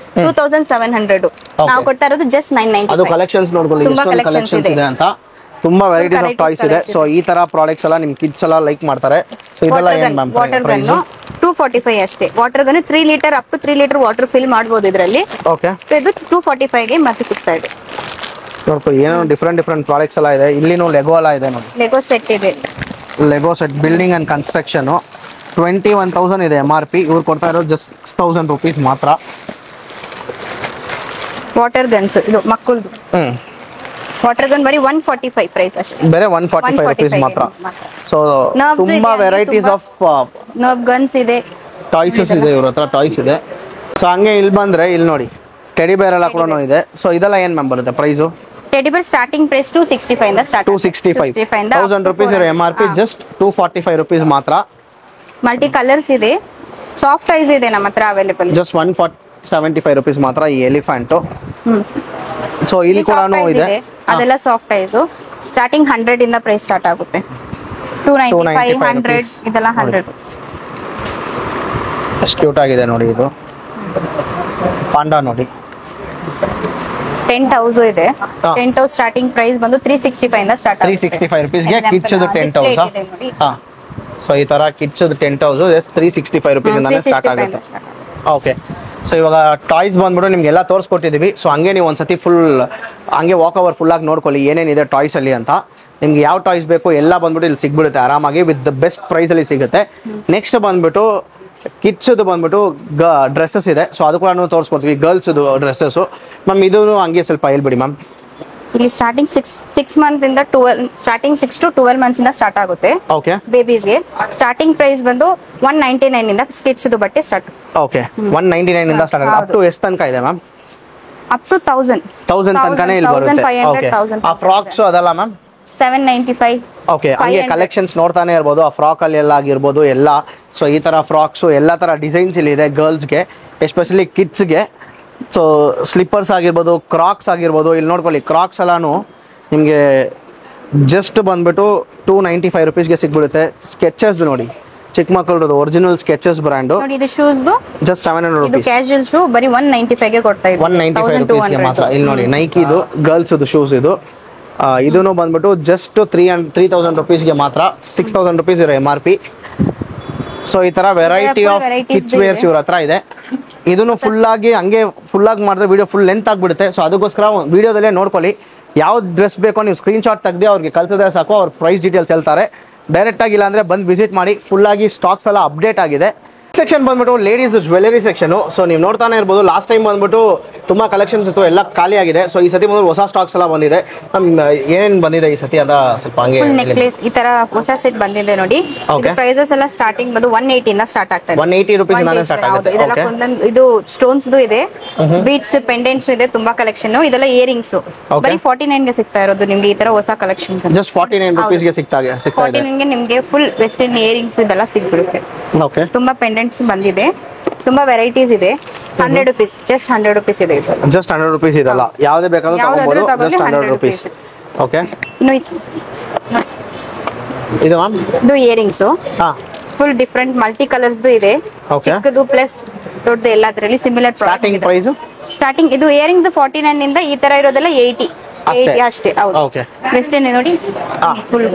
2,700. ನಾವು ಕೊಡ್ತಾ ಇರೋದು ಜಸ್ಟ್ 995. ಅದು ಕಲೆಕ್ಷನ್ಸ್ ನೋಡ್ಕೊಳ್ಳಿ ಎಷ್ಟೊಂದು ಕಲೆಕ್ಷನ್ಸ್ ಇದೆ ಅಂತ. ತುಂಬಾ ವೆರೈಟೀಸ್ ಆಫ್ ಟಾಯ್ಸ್ ಇದೆ. ಸೊ ಈ ತರ ಪ್ರಾಡಕ್ಟ್ಸ್ ಎಲ್ಲ ನಿಮ್ ಕಿಡ್ಸ್ ಎಲ್ಲ ಲೈಕ್ ಮಾಡ್ತಾರೆ. ಸೊ ಇದೆಲ್ಲ ಏನ್ ಮ್ಯಾಮ್ ಪ್ರೈಸ್? 245 ಅಷ್ಟೇ. Water gun 3 litre up to 3 litre water fill ಮಾಡಬಹುದು ಇದರಲ್ಲಿ. ಓಕೆ, ಸೊ ಇದು 245 ಗೆ ಮತ್ತೆ ಸಿಗ್ತಾ ಇದೆ. ನೋಡ್ಕೊಳ್ಳಿ ಏನೋ ಡಿಫರೆಂಟ್ ಪ್ರಾಡಕ್ಟ್ಸ್ ಎಲ್ಲ ಇದೆ. ಇಲ್ಲಿನೂ ಲೆಗೋ ಎಲ್ಲ ಇದೆ ನೋಡಿ. ಲೆಗೋ ಸೆಟ್ ಇದೆ. Lego set building and construction 21,000 ಇದೆ MRP. ಇವ್ರು ಕೊಡ್ತಾ ಇರೋದು ಜಸ್ಟ್ 6,000 rupees ಮಾತ್ರ. ವಾಟರ್ ಗನ್ಸ್ ಇದು ಮಕ್ಕಳದು. ವಾಟರ್ ಗನ್ ಬರೀ 145 ಪ್ರೈಸ್ ಅಷ್ಟೇ. ಬೇರೆ 145 rupees ಮಾತ್ರ. ಸೊ ತುಂಬಾ ವೆರೈಟೀಸ್ ಆಫ್ ನರ್ವ್ ಗನ್ಸ್ ಇದೆ, ಟಾಯ್ಸ್ ಇದೆ ಇವ್ರ ಹತ್ರ. ಟಾಯ್ಸ್ ಇದೆ. ಸೊ ಹಂಗೆ ಇಲ್ಲಿ ಬಂದ್ರೆ ಇಲ್ಲಿ ನೋಡಿ ಟೆಡಿ ಬೇರ್ ಎಲ್ಲ ಕೂಡ ಇದೆ. ಸೊ ಇದೆಲ್ಲ ಏನ್ ಮ್ಯಾಮ್ ಬರುತ್ತೆ ಪ್ರೈಸು? ಟೆಡಿ ಬೇರ್ ಸ್ಟಾರ್ಟಿಂಗ್ ಪ್ರೈಸ್ 265 ಇಂದ ಸ್ಟಾರ್ಟ್. 265 1,000 rupees ಇರೋ MRP ಜಸ್ಟ್ 245 rupees ಮಾತ್ರ. ಮಲ್ಟಿ ಕಲರ್ಸ್ ಇದೆ, ಸಾಫ್ಟ್ ಟಾಯ್ಸ್ ಇದೆ ನಮ್ಮ ಹತ್ರ ಅವೈಲೇಬಲ್. ಜಸ್ಟ್ 175 rupees ಮಾತ್ರ. ಈ ಎಲಿಫೆಂಟ್. ಸೊ ಇಲ್ಲಿ ಕೂಡ ಇದೆ, ಅದೆಲ್ಲ ಸಾಫ್ಟ್ ಟಾಯ್ಸ್. ಸ್ಟಾರ್ಟಿಂಗ್ 100 ಇಂದ ಪ್ರೈಸ್ ಸ್ಟಾರ್ಟ್ ಆಗುತ್ತೆ. 295 100 ಇದೆಲ್ಲ 100. ಎಷ್ಟು ಕ್ಯೂಟ್ ಆಗಿದೆ ನೋಡಿ ಇದು ಪಾಂಡಾ ನೋಡಿ. ಟೆಂಟ್ ಹೌಸ್ ಇದೆ. ಟೆಂಟ್ ಹೌಸ್ ಸ್ಟಾರ್ಟಿಂಗ್ ಪ್ರೈಸ್ ಬಂದು 365 ಇಂದ ಸ್ಟಾರ್ಟ್ ಆಗುತ್ತೆ. 365 rupees ಗೆ ಕಿಡ್ಸ್ ಟೆಂಟ್ ಹೌಸ್. ಸೊ ಈ ತರ ಕಿಡ್ಸ್ ಟೆಂಟ್ ಹೌಸ್ 365 rupees ಇಂದ ಸ್ಟಾರ್ಟ್ ಆಗುತ್ತೆ. ಓಕೆ, ಸೊ ಇವಾಗ ಟಾಯ್ಸ್ ಬಂದ್ಬಿಟ್ಟು ನಿಮ್ಗೆಲ್ಲ ತೋರಿಸ್ಕೊಟ್ಟಿದ್ದೀವಿ. ಸೊ ಹಂಗೆ ನೀವು ಒಂದ್ಸತಿ ಫುಲ್ ಹಂಗೆ ವಾಕ್ ಓವರ್ ಫುಲ್ ಆಗಿ ನೋಡ್ಕೊಳ್ಳಿ ಏನೇನಿದೆ ಟಾಯ್ಸ್ ಅಲ್ಲಿ ಅಂತ. ನಿಮ್ಗೆ ಯಾವ ಟಾಯ್ಸ್ ಬೇಕು ಎಲ್ಲ ಬಂದ್ಬಿಟ್ಟು ಇಲ್ಲಿ ಸಿಗ್ಬಿಡುತ್ತೆ ಆರಾಮಾಗಿ ವಿತ್ ದ ಬೆಸ್ಟ್ ಪ್ರೈಸ್ ಅಲ್ಲಿ ಸಿಗುತ್ತೆ. ನೆಕ್ಸ್ಟ್ ಬಂದ್ಬಿಟ್ಟು ಕಿಡ್ಸ್ ಬಂದ್ಬಿಟ್ಟು ಡ್ರೆಸ್ಸಸ್ ಇದೆ. ಸೊ ಅದು ಕೂಡ ತೋರಿಸ್ಕೊಡ್ತೀವಿ, ಗರ್ಲ್ಸ್ ಡ್ರೆಸ್ಸಸ್. ಮ್ಯಾಮ್ ಇದು ಹಂಗೆ ಸ್ವಲ್ಪ ಹೇಳ್ಬಿಡಿ ಮ್ಯಾಮ್. ಇಲ್ಲಿ ಸ್ಟಾರ್ಟಿಂಗ್ 6 ಮಂತ್ ಇಂದ 12 ಸ್ಟಾರ್ಟಿಂಗ್ 6 to 12 ಮಂತ್ಸ್ ಇಂದ ಸ್ಟಾರ್ಟ್ ಆಗುತ್ತೆ. ಓಕೆ, ಬೇಬೀಸ್ಗೆ ಸ್ಟಾರ್ಟಿಂಗ್ ಪ್ರೈಸ್ ಬಂದು 199 ಇಂದ ಕಿಡ್ಸ್ ಬಟ್ಟೆ ಸ್ಟಾರ್ಟ್. ಓಕೆ, 199 ಇಂದ ಸ್ಟಾರ್ಟ್ ಆಗುತ್ತೆ. ಅಪ್ ಟು ಎಷ್ಟು ತನಕ ಇದೆ ಮ್ಯಾಮ್? ಅಪ್ ಟು 1000 ತನಕನೇ ಇಲ್ಲಿ ಬರುತ್ತೆ. 1500 1000. ಆ ಫ್ರಾಕ್ಸ್ ಅದಲ್ಲ ಮ್ಯಾಮ್? 795. ಓಕೆ, ಹಂಗೆ ಕಲೆಕ್ಷನ್ಸ್ ನೋಡ್ತಾನೆ ಇರ್ಬೋದು. ಆ ಫ್ರಾಕ್ ಅಲ್ಲಿ ಎಲ್ಲ ಆಗಿರ್ಬೋದು ಎಲ್ಲ. ಸೊ ಈ ತರ ಫ್ರಾಕ್ಸು ಎಲ್ಲ ತರ ಡಿಸೈನ್ಸ್ ಇಲ್ಲಿ ಇದೆ ಗರ್ಲ್ಸ್ಗೆ, ಎಸ್ಪೆಷಲಿ ಕಿಡ್ಸ್ಗೆ. ಸೊ ಸ್ಲಿಪ್ಪರ್ಸ್ ಆಗಿರ್ಬೋದು, ಕ್ರಾಕ್ಸ್ ಆಗಿರ್ಬೋದು. ಇಲ್ಲಿ ನೋಡ್ಕೊಳ್ಳಿ, ಕ್ರಾಕ್ಸ್ ಎಲ್ಲಾನು ನಿಮಗೆ ಜಸ್ಟ್ ಬಂದ್ಬಿಟ್ಟು 295 ರುಪೀಸ್ಗೆ ಸಿಗ್ಬಿಡುತ್ತೆ. ಸ್ಕೆಚಸ್ ನೋಡಿ, ಚಿಕ್ಕ ಮಕ್ಕಳದು ಒರಿಜಿನಲ್ ಸ್ಕೆಚಸ್ ಬ್ರ್ಯಾಂಡು. ನೋಡಿ ಇದು ಶೂಸ್ ಜಸ್ಟ್ 700 ಇದು ರುಪೀಸ್. ಕ್ಯಾಶುಯಲ್ ಶೂ ಬರೀ 195 ಗೆ ಕೊಡ್ತಾ ಇದ್ದೀವಿ. 195 ರುಪೀಸ್ಗೆ ಮಾತ್ರ. ಇಲ್ಲಿ ನೋಡಿ ನೈಕಿದು ಗರ್ಲ್ಸ್ ಶೂಸ್ ಇದು. ಇದನ್ನು ಬಂದ್ಬಿಟ್ಟು ಜಸ್ಟ್ 3000 ರುಪೀಸ್ಗೆ ಮಾತ್ರ. 6000 ರುಪೀಸ್ ಇರೋ MRP. ಸೊ ಈ ತರ ವೆರೈಟಿ ಆಫ್ ಕಿಡ್ಸ್ ವೇರ್ಸ್ ಇವ್ರ ಹತ್ರ ಇದೆ. ಇದನ್ನು ಫುಲ್ ಆಗಿ ಹಂಗೆ ಫುಲ್ ಆಗಿ ಮಾಡಿದ್ರೆ ವಿಡಿಯೋ ಫುಲ್ ಲೆಂತ್ ಆಗ್ಬಿಡುತ್ತೆ. ಸೊ ಅದಕ್ಕೋಸ್ಕರ ವಿಡಿಯೋದಲ್ಲೇ ನೋಡ್ಕೊಳ್ಳಿ. ಯಾವ ಡ್ರೆಸ್ ಬೇಕೋ ನೀವು ಸ್ಕ್ರೀನ್ ಶಾಟ್ ತೆಗೆದು ಅವ್ರಿಗೆ ಕಳ್ಸಿದ್ರೆ ಸಾಕು, ಅವ್ರ ಪ್ರೈಸ್ ಡೀಟೇಲ್ಸ್ ಹೇಳ್ತಾರೆ. ಡೈರೆಕ್ಟ್ ಆಗಿಲ್ಲ ಅಂದ್ರೆ ಬಂದು ವಿಸಿಟ್ ಮಾಡಿ. ಫುಲ್ ಆಗಿ ಸ್ಟಾಕ್ಸ್ ಎಲ್ಲ ಅಪ್ಡೇಟ್ ಆಗಿದೆ. ಸೆಕ್ಷನ್ ಬಂದ್ಬಿಟ್ಟು ಲೇಡೀಸ್ ಜ್ಯುವೆಲರಿ ಸೆಕ್ಷನ್. ಸೊ ನೀವು ನೋಡ್ತಾನೆ ಇರ್ಬೋದು, ಲಾಸ್ಟ್ ಟೈಮ್ ಬಂದ್ಬಿಟ್ಟು ತುಂಬಾ ಕಲೆಕ್ಷನ್ಸ್ ಇತ್ತು, ಎಲ್ಲ ಖಾಲಿ ಆಗಿದೆ. ಸೊ ಈ ಸತಿ ಬಂದು ಹೊಸ ಸ್ಟಾಕ್ಸ್ ಎಲ್ಲ ಬಂದಿದೆ. ಏನೇನು ಬಂದಿದೆ ಈ ಸತಿ ಅದ ಸ್ವಲ್ಪ ಹಂಗೆ. ನೆಕ್ಲೆಸ್ ಈ ತರ ಹೊಸ ಸೆಟ್ ಬಂದಿದೆ ನೋಡಿ. ಪ್ರೈಸಸ್ ಎಲ್ಲ ಸ್ಟಾರ್ಟಿಂಗ್ ಬಂದು 180 ಇಂದ ಸ್ಟಾರ್ಟ್ ಆಗ್ತಾ ಇದೆ. 180 ರುಪೀಸ್ ಇಂದ ಸ್ಟಾರ್ಟ್ ಆಗುತ್ತೆ. ಇದೆಲ್ಲ ಒಂದೊಂದು ಇದು ಸ್ಟೋನ್ಸ್ ಇದೆ, ಬೀಡ್ಸ್ ಪೆಂಡೆಂಟ್ಸ್ ಇದೆ, ತುಂಬಾ ಕಲೆಕ್ಷನ್. ಇದೆಲ್ಲ ಇಯರಿಂಗ್ಸ್ ಬರೀ 49 ಗೆ ಸಿಗ್ತಾ ಇರೋದು ನಿಮ್ಗೆ. ಈ ತರ ಹೊಸ ಕಲೆಕ್ಷನ್ಸ್ ಜಸ್ಟ್ 49 ರುಪೀಸ್ ಗೆ ಸಿಗ್ತಾ ಇದೆ. 49 ಗೆ ನಿಮ್ಗೆ ಫುಲ್ ವೆಸ್ಟರ್ನ್ ಇಯರಿಂಗ್ಸ್ ಇದೆಲ್ಲ ಸಿಗ್ಬಿಡುತ್ತೆ. ಓಕೆ, ತುಂಬಾ ಪೆಂಡೆಂಟ್ಸ್ ಬಂದಿದೆ, ತುಂಬಾ ವೆರೈಟೀಸ್ ಇದೆ. 100 ರುಪೀಸ್, ಜಸ್ಟ್ 100 ರುಪೀಸ್ ಇದೆ ಇದು. ಜಸ್ಟ್ 100 ರುಪೀಸ್ ಇದಲ್ಲ, ಯಾವುದೇ ಬೇಕಾದ್ರೂ ತಗೋಬಹುದು. Just 100 rupees. ಓಕೆ, ಇನ್ನು ಇದು ಮ್ಯಾಮ್ ಇದು ಇಯರಿಂಗ್ಸ್ ಹಾ, ಫುಲ್ ಡಿಫರೆಂಟ್ ಮಲ್ಟಿ ಕಲರ್ಸ್ ಇದೆ. Okay. ಚಿಕ್ಕದು ಪ್ಲಸ್ ದೊಡ್ಡದು ಎಲ್ಲದರಲ್ಲಿ ಸಿಮಿಲರ್ ಸ್ಟಾರ್ಟಿಂಗ್ ಪ್ರೈಸ್. ಸ್ಟಾರ್ಟಿಂಗ್ ಇದು ಇಯರಿಂಗ್ಸ್ 49 ಇಂದ ಈ ತರ ಇರೋದೆಲ್ಲ 80 ಅಷ್ಟೇ. ಹೌದು, ಓಕೆ. ವೆಸ್ಟರ್ನ್ ನೋಡಿ ಫುಲ್.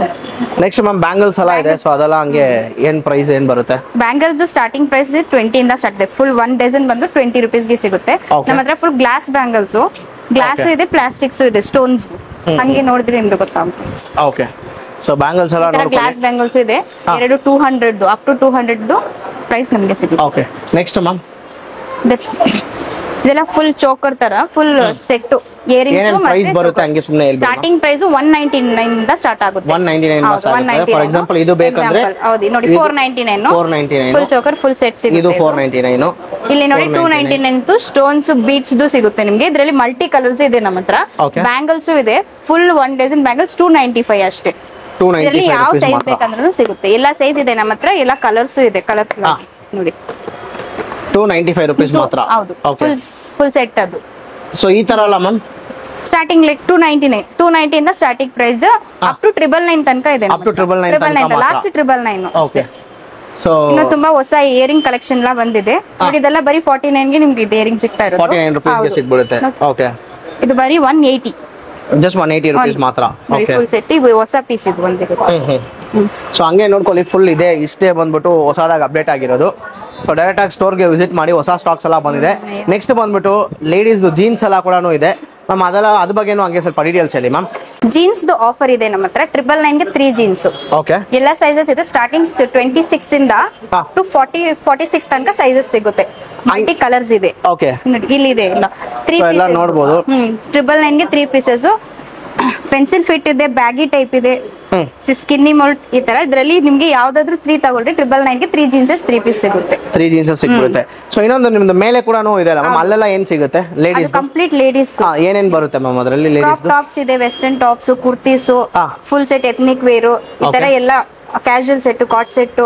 ನೆಕ್ಸ್ಟ್ ಮ್ಯಾಮ್ ಬ್ಯಾಂಗಲ್ಸ್ ಎಲ್ಲ ಇದೆ. ಸೊ ಅದೆಲ್ಲ ಹಂಗೆ ಏನ್ ಪ್ರೈಸ್ ಏನ್ ಬರುತ್ತೆ? ಬ್ಯಾಂಗಲ್ಸ್ ಸ್ಟಾರ್ಟಿಂಗ್ ಪ್ರೈಸ್ 20 ಇಂದ ಸ್ಟಾರ್ಟ್ ಇದೆ. ಫುಲ್ 1 ಡಜನ್ ಬಂದು 20 ರುಪೀಸ್ಗೆ ಸಿಗುತ್ತೆ. ನಮ್ಮ ಹತ್ರ ಫುಲ್ ಗ್ಲಾಸ್ ಬ್ಯಾಂಗಲ್ಸ್, ಗ್ಲಾಸ್ ಇದೆ, ಪ್ಲಾಸ್ಟಿಕ್ಸ್ ಇದೆ, ಸ್ಟೋನ್ಸ್ ಹಂಗೆ ನೋಡಿದ್ರೆ ನಿಮ್ಗೆ ಗೊತ್ತಾಗುತ್ತೆ. ಓಕೆ, ಸೊ ಬ್ಯಾಂಗಲ್ಸ್ ಎಲ್ಲ ನೋಡ್ಕೊಳ್ಳಿ. ಗ್ಲಾಸ್ ಬ್ಯಾಂಗಲ್ಸ್ ಇದೆ, ಎರಡು 200 ಅಪ್ ಟು 200 ಪ್ರೈಸ್ ನಮಗೆ ಸಿಗುತ್ತೆ. ಓಕೆ, ನೆಕ್ಸ್ಟ್ ಮ್ಯಾಮ್ ಇದೆಲ್ಲ ಫುಲ್ ಚೋಕರ್ ತರ ಫುಲ್ ಸೆಟ್ ಇಯರಿಂಗ್ಸ್. ಪ್ರೈಸ್ ಬರುತ್ತೆ ಹಂಗೆ ಸುಮ್ಮನೆ ಹೇಳ್ಬಿಡಿ. ಸ್ಟಾರ್ಟಿಂಗ್ ಪ್ರೈಸ್ 199 ಇಂದ ಸ್ಟಾರ್ಟ್ ಆಗುತ್ತೆ. 199 ಇಂದ ಸ್ಟಾರ್ಟ್ ಆಗುತ್ತೆ. ಫಾರ್ ಎಕ್ಸಾಂಪಲ್ ಇದು ಬೇಕಂದ್ರೆ ಹೌದು ನೋಡಿ 499 ಫುಲ್ ಚೋಕರ್ ಫುಲ್ ಸೆಟ್ ಸಿಗುತ್ತೆ. ಇದು 499. ಇಲ್ಲಿ ನೋಡಿ 299 ಸ್ಟೋನ್ಸ್ ಬೀಡ್ಸ್ ಸಿಗುತ್ತೆ ನಿಮ್ಗೆ. ಇದರಲ್ಲಿ ಮಲ್ಟಿ ಕಲರ್ಸ್ ಇದೆ ನಮ್ಮ ಹತ್ರ. ಬ್ಯಾಂಗಲ್ಸ್ ಇದೆ, ಫುಲ್ 1 ಡಜನ್ ಬ್ಯಾಂಗಲ್ಸ್ 295 ಅಷ್ಟೇ. ಇದರಲ್ಲಿ ಯಾವ ಸೈಜ್ ಬೇಕಂದ್ರೂ ಸಿಗುತ್ತೆ. ಎಲ್ಲ ಸೈಜ್ ಇದೆ ನಮ್ಮ ಹತ್ರ, ಎಲ್ಲ ಕಲರ್ಸ್ ಇದೆ. ಕಲರ್ಫುಲ್ ನೋಡಿ 295 ರುಪೀಸ್ ಮಾತ್ರ. ಹೌದು, ಫುಲ್ ಸೆಟ್ ಅದು. ಸೊ ಈ ತರ ಅಲ್ಲ ಮ್ಯಾಮ್, ಸ್ಟಾರ್ಟಿಂಗ್ ಲೈಕ್ 290 ಇಂದ ಸ್ಟಾರ್ಟಿಂಗ್ ಪ್ರೈಸ್ ಅಪ್ ಟು 999 ತನಕ ಇದೆ. Up to 999 last 999. Okay, so ಇನ್ನು ತುಂಬಾ ಹೊಸ ಇಯರಿಂಗ್ ಕಲೆಕ್ಷನ್ ಎಲ್ಲ ಬಂದಿದೆ ನೋಡಿ. ಇದೆಲ್ಲ ಬರೀ 49 ಗೆ ನಿಮ್ಗೆ ಇಯರಿಂಗ್ ಸಿಗ್ತಾ ಇರೋದು. 49 ರುಪೀಸ್ ಗೆ ಸಿಗ್ಬಿಡುತ್ತೆ. ಓಕೆ, ಇದು ಬರೀ 180, ಜಸ್ಟ್ 180 ರುಪೀಸ್ ಮಾತ್ರ. ಓಕೆ, ಫುಲ್ ಸೆಟ್ ಇದು ಹೊಸ ಪೀಸ್ ಇದು ಒಂದಿದೆ. ಸೊ ಹಂಗೆ ನೋಡ್ಕೊಳ್ಳಿ, ಫುಲ್ ಇದೆ. ಇಷ್ಟೇ ಬಂದ್ಬಿಟ್ಟು ಹೊಸದಾಗಿ ಅಪ್ಡೇಟ್ ಆಗಿರೋದು. ಸೊ ಡೈರೆಕ್ಟ್ ಆಗಿ ಸ್ಟೋರ್ಗೆ ವಿಸಿಟ್ ಮಾಡಿ, ಹೊಸ ಸ್ಟಾಕ್ಸ್ ಎಲ್ಲ ಬಂದಿದೆ. ನೆಕ್ಸ್ಟ್ ಬಂದ್ಬಿಟ್ಟು ಲೇಡೀಸ್ ಜೀನ್ಸ್ ಎಲ್ಲ ಕೂಡ ಇದೆ ಮ್ಯಾಮ್. ಅದೆಲ್ಲ ಅದ್ರ ಬಗ್ಗೆನೂ ಹಂಗೆ ಸ್ವಲ್ಪ ಡೀಟೇಲ್ಸ್ ಹೇಳಿ ಮ್ಯಾಮ್. ಜೀನ್ಸ್ ಆಫರ್ ಇದೆ ನಮ್ಮ ಹತ್ರ. 999 ಗೆ 3 ಜೀನ್ಸ್. ಓಕೆ, ಎಲ್ಲ ಸೈಜಸ್ ಇದೆ. ಸ್ಟಾರ್ಟಿಂಗ್ 26 ಇಂದ ಟು 46 ತನಕ ಸೈಜಸ್ ಸಿಗುತ್ತೆ. ಮಲ್ಟಿ ಕಲರ್ಸ್ ಇದೆ. ಓಕೆ, ಇಲ್ಲಿ ಇದೆ ಎಲ್ಲ 3 ಪೀಸಸ್ ನೋಡಬಹುದು. 999 ಗೆ 3 ಪೀಸಸ್. ಪೆನ್ಸಿಲ್ ಫಿಟ್ ಇದೆ, ಬ್ಯಾಗಿ ಟೈಪ್ ಇದೆ, ಸ್ಕಿನ್ನಿ ಮೋಲ್ಡ್ ಈ ತರ. ಇದರಲ್ಲಿ ನಿಮ್ಗೆ ಯಾವ್ದಾದ್ರು 3 ತಗೊಳ್ರಿ 999 ಗೆ 3 ಜೀನ್ಸಸ್ 3 ಪೀಸ್ ಸಿಗುತ್ತೆ. 3 ಜೀನ್ಸಸ್ ಸಿಗುತ್ತೆ. ಸೊ ಇನ್ನೊಂದು ನಿಮ್ದು ಮೇಲೆ ಕೂಡ ಇದೆ ಅಲ್ಲ ಮ್ಯಾಮ್, ಅಲ್ಲೆಲ್ಲ ಏನ್ ಸಿಗುತ್ತೆ ಲೇಡೀಸ್? ಕಂಪ್ಲೀಟ್ ಲೇಡೀಸ್ ಏನೇನ್ ಬರುತ್ತೆ ಮ್ಯಾಮ್ ಅದರಲ್ಲಿ? ಲೇಡೀಸ್ ಟಾಪ್ಸ್ ಇದೆ, western tops, kurtis, full set ethnic wear, ಈ ತರ ಎಲ್ಲ ಕ್ಯಾಶುಯಲ್ ಸೆಟ್, ಕಾಟ್ ಸೆಟ್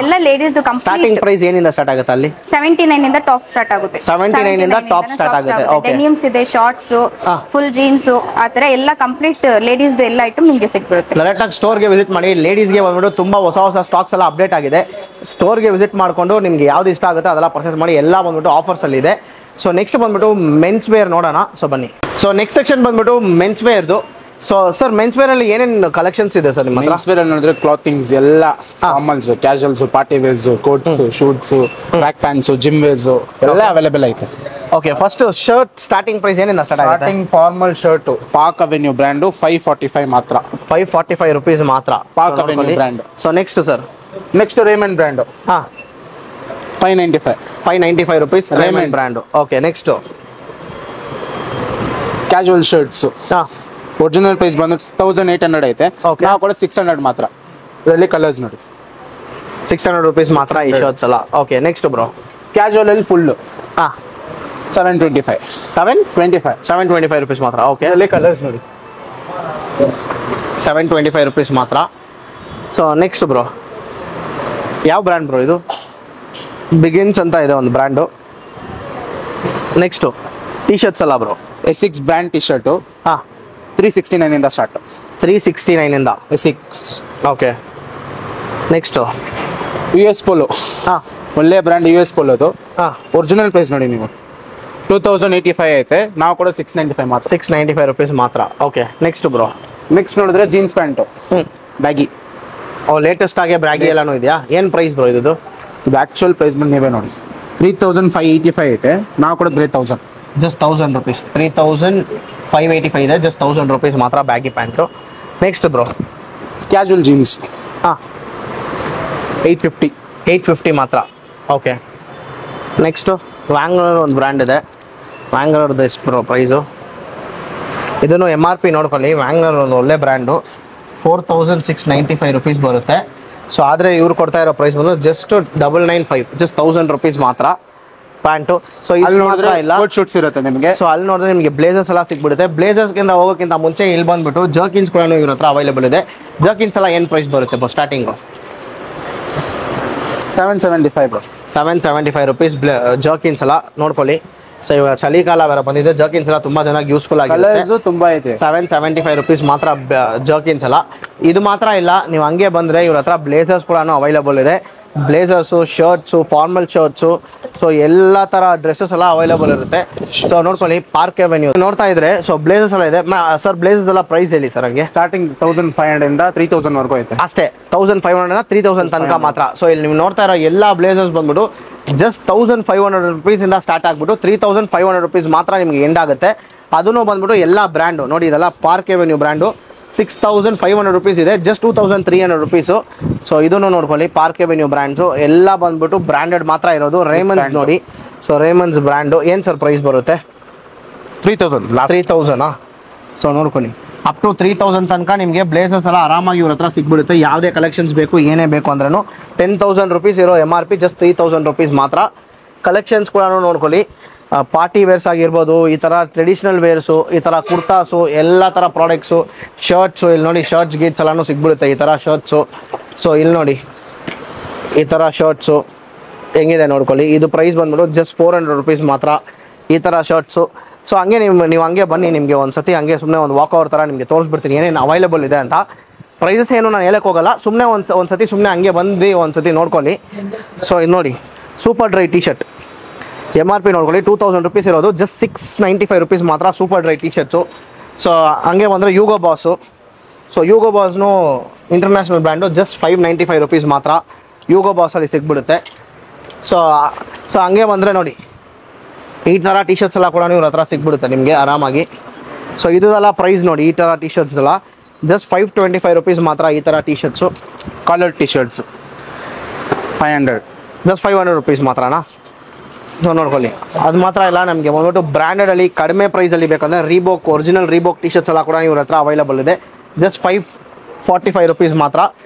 ಎಲ್ಲ ಲೇಡೀಸ್. ಸ್ಟಾರ್ಟಿಂಗ್ ಪ್ರೈಸ್ ಏನಿಂದ ಸ್ಟಾರ್ಟ್ ಆಗುತ್ತೆ ಅಲ್ಲಿ? 79 ಇಂದ ಟಾಪ್ ಸ್ಟಾರ್ಟ್ ಆಗುತ್ತೆ. 79 ಇಂದ ಟಾಪ್ ಸ್ಟಾರ್ಟ್ ಆಗುತ್ತೆ. ಓಕೆ, ಡೆನಿಮ್ಸ್ ಇದೆ, ಶಾರ್ಟ್ಸ್, ಫುಲ್ ಜೀನ್ಸ್, ಆ ತರ ಎಲ್ಲ ಕಂಪ್ಲೀಟ್ ಲೇಡೀಸ್ ಎಲ್ಲ ಐಟಮ್ ನಿಮಗೆ ಸಿಗ್ಬಿಡುತ್ತೆ. ಡೈರೆಕ್ಟ್ ಆಗಿ ಸ್ಟೋರ್ಗೆ ವಿಸಿಟ್ ಮಾಡಿ. ಲೇಡೀಸ್ಗೆ ಬಂದ್ಬಿಟ್ಟು ತುಂಬಾ ಹೊಸ ಸ್ಟಾಕ್ಸ್ ಎಲ್ಲ ಅಪ್ಡೇಟ್ ಆಗಿದೆ. ಸ್ಟೋರ್ಗೆ ವಿಸಿಟ್ ಮಾಡ್ಕೊಂಡು ನಿಮ್ಗೆ ಯಾವ್ದು ಇಷ್ಟ ಆಗುತ್ತೆ ಅದೆಲ್ಲ ಪರ್ಚೇಸ್ ಮಾಡಿ. ಎಲ್ಲ ಬಂದ್ಬಿಟ್ಟು ಆಫರ್ಸ್ ಅಲ್ಲಿ ಇದೆ. ಸೊ ನೆಕ್ಸ್ಟ್ ಬಂದ್ಬಿಟ್ಟು ಮೆನ್ಸ್ ವೇರ್ ನೋಡೋಣ. ಸೊ ಬನ್ನಿ. ಸೊ ನೆಕ್ಸ್ಟ್ ಸೆಕ್ಷನ್ ಬಂದ್ಬಿಟ್ಟು ಮೆನ್ಸ್ ವೇರ್ದು. ಸೊ ಸರ್ ಮೆನ್ಸ್ ವೇರ್ ಅಲ್ಲಿ ಏನೇನು ಕಲೆಕ್ಷನ್ಸ್ ಇದೆ ಸರ್ ನಿಮ್ಮ ಹತ್ರ? ಮೆನ್ಸ್ ವೇರ್ ನೋಡಿದ್ರೆ ಕ್ಲಾತಿಂಗ್ಸ್ ಎಲ್ಲ formals, casuals, party wears, coats, suits, track pants, gym wears ಎಲ್ಲ ಅವೈಲೇಬಲ್ ಐತೆ. Okay, first shirt starting price ಏನಿಂದ ಸ್ಟಾರ್ಟ್ ಆಗುತ್ತೆ? Starting formal shirt Park Avenue brand 545 ಮಾತ್ರ. 545 rupees ಮಾತ್ರ Park Avenue brand. So next sir, next Raymond brand ಹಾ 595. 595 rupees Raymond. Raymond brand. Okay, next casual shirts ಹಾ original price ಬಂದು 1800 ಐತೆ. Okay. ನಾವು ಕೂಡ 600 ಮಾತ್ರ. ಇದರಲ್ಲಿ ಕಲರ್ಸ್ ನೋಡಿ, 600 rupees ಮಾತ್ರ ಈ ಶರ್ಟ್ಸ್ ಎಲ್ಲ. Okay, next bro. ಕ್ಯಾಶುವಲ್ ಅಲ್ಲಿ ಫುಲ್ ಹಾ 725. 725 rupees ಮಾತ್ರ. ಓಕೆ, ಇದರಲ್ಲಿ ಕಲರ್ಸ್ ನೋಡಿ, 725 rupees ಮಾತ್ರ. ಸೊ ನೆಕ್ಸ್ಟ್ ಬ್ರೋ, ಯಾವ ಬ್ರ್ಯಾಂಡ್ ಬ್ರೋ ಇದು? ಬಿಗಿನ್ಸ್ ಅಂತ ಇದೆ ಒಂದು ಬ್ರ್ಯಾಂಡು. ನೆಕ್ಸ್ಟು ಟಿ ಶರ್ಟ್ಸ್ ಅಲ್ಲ ಬ್ರೋ? ಎಸಿಕ್ಸ್ ಬ್ರ್ಯಾಂಡ್ ಟಿ ಶರ್ಟು ಹಾಂ 369 ಇಂದ ಸ್ಟಾರ್ಟ್. 369 ಇಂದ ಎಸಿಕ್ಸ್. Okay, next US Polo. ಹಾಂ ಒಳ್ಳೆ ಬ್ರ್ಯಾಂಡ್ US ಪೋಲೋದು. ಹಾಂ ಒರಿಜಿನಲ್ ಪ್ರೈಸ್ ನೋಡಿ ನೀವು 2085 ಐತೆ. ನಾವು ಕೂಡ 695 ಮಾತ್ರ. 695 rupees ಮಾತ್ರ. Okay, next bro. ನೆಕ್ಸ್ಟ್ ನೋಡಿದ್ರೆ ಜೀನ್ಸ್ ಪ್ಯಾಂಟು ಬ್ಯಾಗಿ. ಲೇಟೆಸ್ಟ್ ಆಗಿ ಬ್ರ್ಯಾಗಿ ಎಲ್ಲಾನು ಇದೆಯಾ? ಏನು ಪ್ರೈಸ್ ಬ್ರೋ ಇದು? ಇದು ಆಕ್ಚುಯಲ್ ಪ್ರೈಸ್ ಬಂದು ನೀವೇ ನೋಡಿ 3585 ಐತೆ. ನಾವು ಕೂಡ 3000. Just 1000 rupees. 3585 ಇದೆ, ಜಸ್ಟ್ 1000 rupees ಮಾತ್ರ baggy pant. Next bro, casual jeans ಹಾಂ 850. 850 ಮಾತ್ರ. ಓಕೆ, ನೆಕ್ಸ್ಟು ವ್ಯಾಂಗ್ಲರ್ ಒಂದು ಬ್ರ್ಯಾಂಡ್ ಇದೆ. ವ್ಯಾಂಗ್ಲರ್ದು ಎಷ್ಟು ಬ್ರೋ ಪ್ರೈಸು? ಇದನ್ನು MRP ನೋಡ್ಕೊಳ್ಳಿ. ವ್ಯಾಂಗ್ಲರ್ ಒಂದು ಒಳ್ಳೆ ಬ್ರ್ಯಾಂಡು, 4695 rupees ಬರುತ್ತೆ. ಸೊ ಆದರೆ ಇವ್ರು ಕೊಡ್ತಾ ಇರೋ ಪ್ರೈಸ್ ಬಂದು ಜಸ್ಟ್ 995, ಜಸ್ಟ್ 1000 rupees ಮಾತ್ರ ಪ್ಯಾಂಟು. ಸೊ ಇಲ್ಲಿ ಮಾತ್ರ ಇಲ್ಲ, ಕೋಟ್ ಶೂಟ್ಸ್ ಇರುತ್ತೆ ನಿಮಗೆ. ಸೊ ಅಲ್ಲಿ ನೋಡಿದ್ರೆ ನಿಮಗೆ ಬ್ಲೇಸರ್ಸ್ ಎಲ್ಲ ಸಿಗ್ಬಿಡುತ್ತೆ. ಬ್ಲೇಸರ್ಸ್ಗಿಂತ ಹೋಗೋಕ್ಕಿಂತ ಮುಂಚೆ ಇಲ್ಲಿ ಬಂದ್ಬಿಟ್ಟು ಜರ್ಕಿನ್ಸ್ ಕೂಡ ಇವ್ರ ಹತ್ರ ಅವೈಲೇಬಲ್ ಇದೆ. ಜರ್ಕಿನ್ಸ್ ಎಲ್ಲ ಏನು ಪ್ರೈಸ್ ಬರುತ್ತೆ ಬೋ ಸ್ಟಾರ್ಟಿಂಗು? 775 775 rupees ಜರ್ಕಿನ್ಸ್ ಎಲ್ಲ ನೋಡ್ಕೊಳ್ಳಿ. ಸೊ ಇವಾಗ ಚಳಿಗಾಲ ಬೇರೆ ಬಂದಿದೆ, ಜರ್ಕಿನ್ಸ್ ಎಲ್ಲ ತುಂಬಾ ಚೆನ್ನಾಗಿ ಯೂಸ್ಫುಲ್ ಆಗಿದೆ. ಕಲರ್ಸ್ ತುಂಬಾ ಐತೆ. 775 rupees ಮಾತ್ರ ಜರ್ಕಿನ್ಸ್ ಎಲ್ಲ. ಇದು ಮಾತ್ರ ಇಲ್ಲ, ನೀವು ಹಂಗೆ ಬಂದ್ರೆ ಇವ್ರ ಹತ್ರ ಬ್ಲೇಸರ್ಸ್ ಕೂಡ ಅವೈಲೇಬಲ್ ಇದೆ. ಬ್ಲೇಸರ್ಸು, ಶರ್ಟ್ಸು, ಫಾರ್ಮಲ್ ಶರ್ಟ್ಸು, ಸೊ ಎಲ್ಲ ತರ ಡ್ರೆಸ್ಸಸ್ ಎಲ್ಲ ಅವೈಲೇಬಲ್ ಇರುತ್ತೆ. ಸೊ ನೋಡ್ಕೊಳ್ಳಿ, ಪಾರ್ಕ್ ಅವೆನ್ಯೂ ನೋಡ್ತಾ ಇದ್ರೆ ಸೊ ಬ್ಲೇಸರ್ಸ್ ಎಲ್ಲ ಇದೆ. ಸರ್ ಬ್ಲೇಸರ್ಸ್ ಎಲ್ಲ ಪ್ರೈಸ್ ಹೇಳಿ ಸರ್ ಹಂಗೆ. ಸ್ಟಾರ್ಟಿಂಗ್ 1500 ಇಂದ 3000 ವರೆಗೂ ಐತೆ. ಅಷ್ಟೇ 1500 3000 ತನಕ ಮಾತ್ರ. ಸೊ ಇಲ್ಲಿ ನೀವು ನೋಡ್ತಾ ಇರೋ ಎಲ್ಲ ಬ್ಲೇಸರ್ಸ್ ಬಂದ್ಬಿಟ್ಟು ಜಸ್ಟ್ 1500 rupees ಇಂದ ಸ್ಟಾರ್ಟ್ ಆಗ್ಬಿಟ್ಟು 3500 rupees ಮಾತ್ರ ನಿಮ್ಗೆ ಎಂಡ್ ಆಗುತ್ತೆ. ಅದನ್ನು ಬಂದ್ಬಿಟ್ಟು ಎಲ್ಲ ಬ್ರ್ಯಾಂಡು ನೋಡಿ, ಇದೆಲ್ಲ ಪಾರ್ಕ್ ಅವೆನ್ಯೂ ಬ್ರ್ಯಾಂಡು. 6500 rupees ಇದೆ, ಜಸ್ಟ್ 2300 rupees. ಸೊ ಇದನ್ನು ನೋಡ್ಕೊಳ್ಳಿ, ಪಾರ್ಕ್ ಅವೆನ್ಯೂ ಬ್ರ್ಯಾಂಡ್ಸು ಎಲ್ಲ ಬಂದ್ಬಿಟ್ಟು ಬ್ರ್ಯಾಂಡೆಡ್ ಮಾತ್ರ ಇರೋದು. ರೇಮಂಡ್ಸ್ ನೋಡಿ, ಸೊ ರೇಮಂಡ್ಸ್ ಬ್ರ್ಯಾಂಡು ಏನು ಸರ್ ಪ್ರೈಸ್ ಬರುತ್ತೆ? 3000 3000. ಸೊ ನೋಡ್ಕೊಳ್ಳಿ, ಅಪ್ ಟು 3000 ತನಕ ನಿಮಗೆ ಬ್ಲೇಸರ್ಸ್ ಎಲ್ಲ ಆರಾಮಾಗಿ ಇವ್ರ ಹತ್ರ ಸಿಗ್ಬಿಡುತ್ತೆ. ಯಾವುದೇ ಕಲೆಕ್ಷನ್ಸ್ ಬೇಕು, ಏನೇ ಬೇಕು ಅಂದ್ರೂ 10,000 rupees ಇರೋ MRP ಜಸ್ಟ್ 3000 rupees ಮಾತ್ರ. ಕಲೆಕ್ಷನ್ಸ್ ಕೂಡ ನೋಡ್ಕೊಳ್ಳಿ, ಪಾರ್ಟಿ ವೇರ್ಸ್ ಆಗಿರ್ಬೋದು, ಈ ಥರ ಟ್ರೆಡಿಷ್ನಲ್ ವೇರ್ಸು, ಈ ಥರ ಕುರ್ತಾಸು, ಎಲ್ಲ ಥರ ಪ್ರಾಡಕ್ಟ್ಸು, ಶರ್ಟ್ಸು. ಇಲ್ಲಿ ನೋಡಿ ಶರ್ಟ್ಸ್ ಗೀಟ್ಸ್ ಎಲ್ಲನೂ ಸಿಗ್ಬಿಡುತ್ತೆ, ಈ ಥರ ಶರ್ಟ್ಸು. ಸೊ ಇಲ್ಲಿ ನೋಡಿ ಈ ಥರ ಶರ್ಟ್ಸು ಹೆಂಗಿದೆ ನೋಡ್ಕೊಳ್ಳಿ. ಇದು ಪ್ರೈಸ್ ಬಂದ್ಬಿಟ್ಟು ಜಸ್ಟ್ 400 rupees ಮಾತ್ರ ಈ ಥರ ಶರ್ಟ್ಸು. ಸೊ ಹಂಗೆ ನೀವು ಹಂಗೆ ಬನ್ನಿ, ನಿಮಗೆ ಒಂದು ಸತಿ ಹಂಗೆ ಸುಮ್ಮನೆ ಒಂದು ವಾಕ್ ಓವರ್ ಥರ ನಿಮಗೆ ತೋರಿಸ್ಬಿಡ್ತೀನಿ ಏನೇನು ಅವೈಲೇಬಲ್ ಇದೆ ಅಂತ. ಪ್ರೈಸಸ್ ಏನು ನಾನು ಹೇಳಕ್ಕೆ ಹೋಗಲ್ಲ, ಸುಮ್ಮನೆ ಒಂದು ಸತಿ ಸುಮ್ಮನೆ ಹಂಗೆ ಬಂದು ಒಂದು ಸತಿ ನೋಡ್ಕೊಳ್ಳಿ. ಸೊ ಇದು ನೋಡಿ, Superdry T shirt MRP ನೋಡ್ಕೊಳ್ಳಿ, 2000 rupees ಇರೋದು, ಜಸ್ಟ್ 695 rupees ಮಾತ್ರ Superdry T shirts. So ಹಂಗೆ ಬಂದರೆ ಯೂಗೋ ಬಾಸು. ಸೊ ಯೂಗೋ ಬಾಸ್ನು ಇಂಟರ್ನ್ಯಾಷನಲ್ ಬ್ರ್ಯಾಂಡು, ಜಸ್ಟ್ 595 rupees ಮಾತ್ರ ಯೂಗೋ ಬಾಸಲ್ಲಿ ಸಿಗ್ಬಿಡುತ್ತೆ. ಸೊ ಹಂಗೆ ಬಂದರೆ ನೋಡಿ, ಈ ಥರ ಟಿ ಶರ್ಟ್ಸ್ ಎಲ್ಲ ಕೂಡ ಇವ್ರ ಹತ್ರ ಸಿಗ್ಬಿಡುತ್ತೆ ನಿಮಗೆ ಆರಾಮಾಗಿ. ಸೊ ಇದೆಲ್ಲ ಪ್ರೈಸ್ ನೋಡಿ, ಈ ಥರ ಟಿ ಶರ್ಟ್ಸ್ ಎಲ್ಲ ಜಸ್ಟ್ 525 rupees ಮಾತ್ರ ಈ ಥರ T shirts. Collar T shirts 500, just 500 rupees ಮಾತ್ರನಾ? ಸೊ ನೋಡ್ಕೊಳ್ಳಿ, ಅದು ಮಾತ್ರ ಇಲ್ಲ, ನಮಗೆ ಬಂದ್ಬಿಟ್ಟು ಬ್ರ್ಯಾಂಡೆಡಲ್ಲಿ ಕಡಿಮೆ ಪ್ರೈಸಲ್ಲಿ ಬೇಕಂದರೆ ರೀಬೋಕ್, ಒರಿಜಿನಲ್ ರೀಬೋಕ್ ಟಿ ಶರ್ಟ್ಸ್ ಎಲ್ಲ ಕೂಡ ಇವ್ರ ಹತ್ರ ಅವೈಲೇಬಲ್ ಇದೆ. ಜಸ್ಟ್ 545 rupees ಮಾತ್ರ.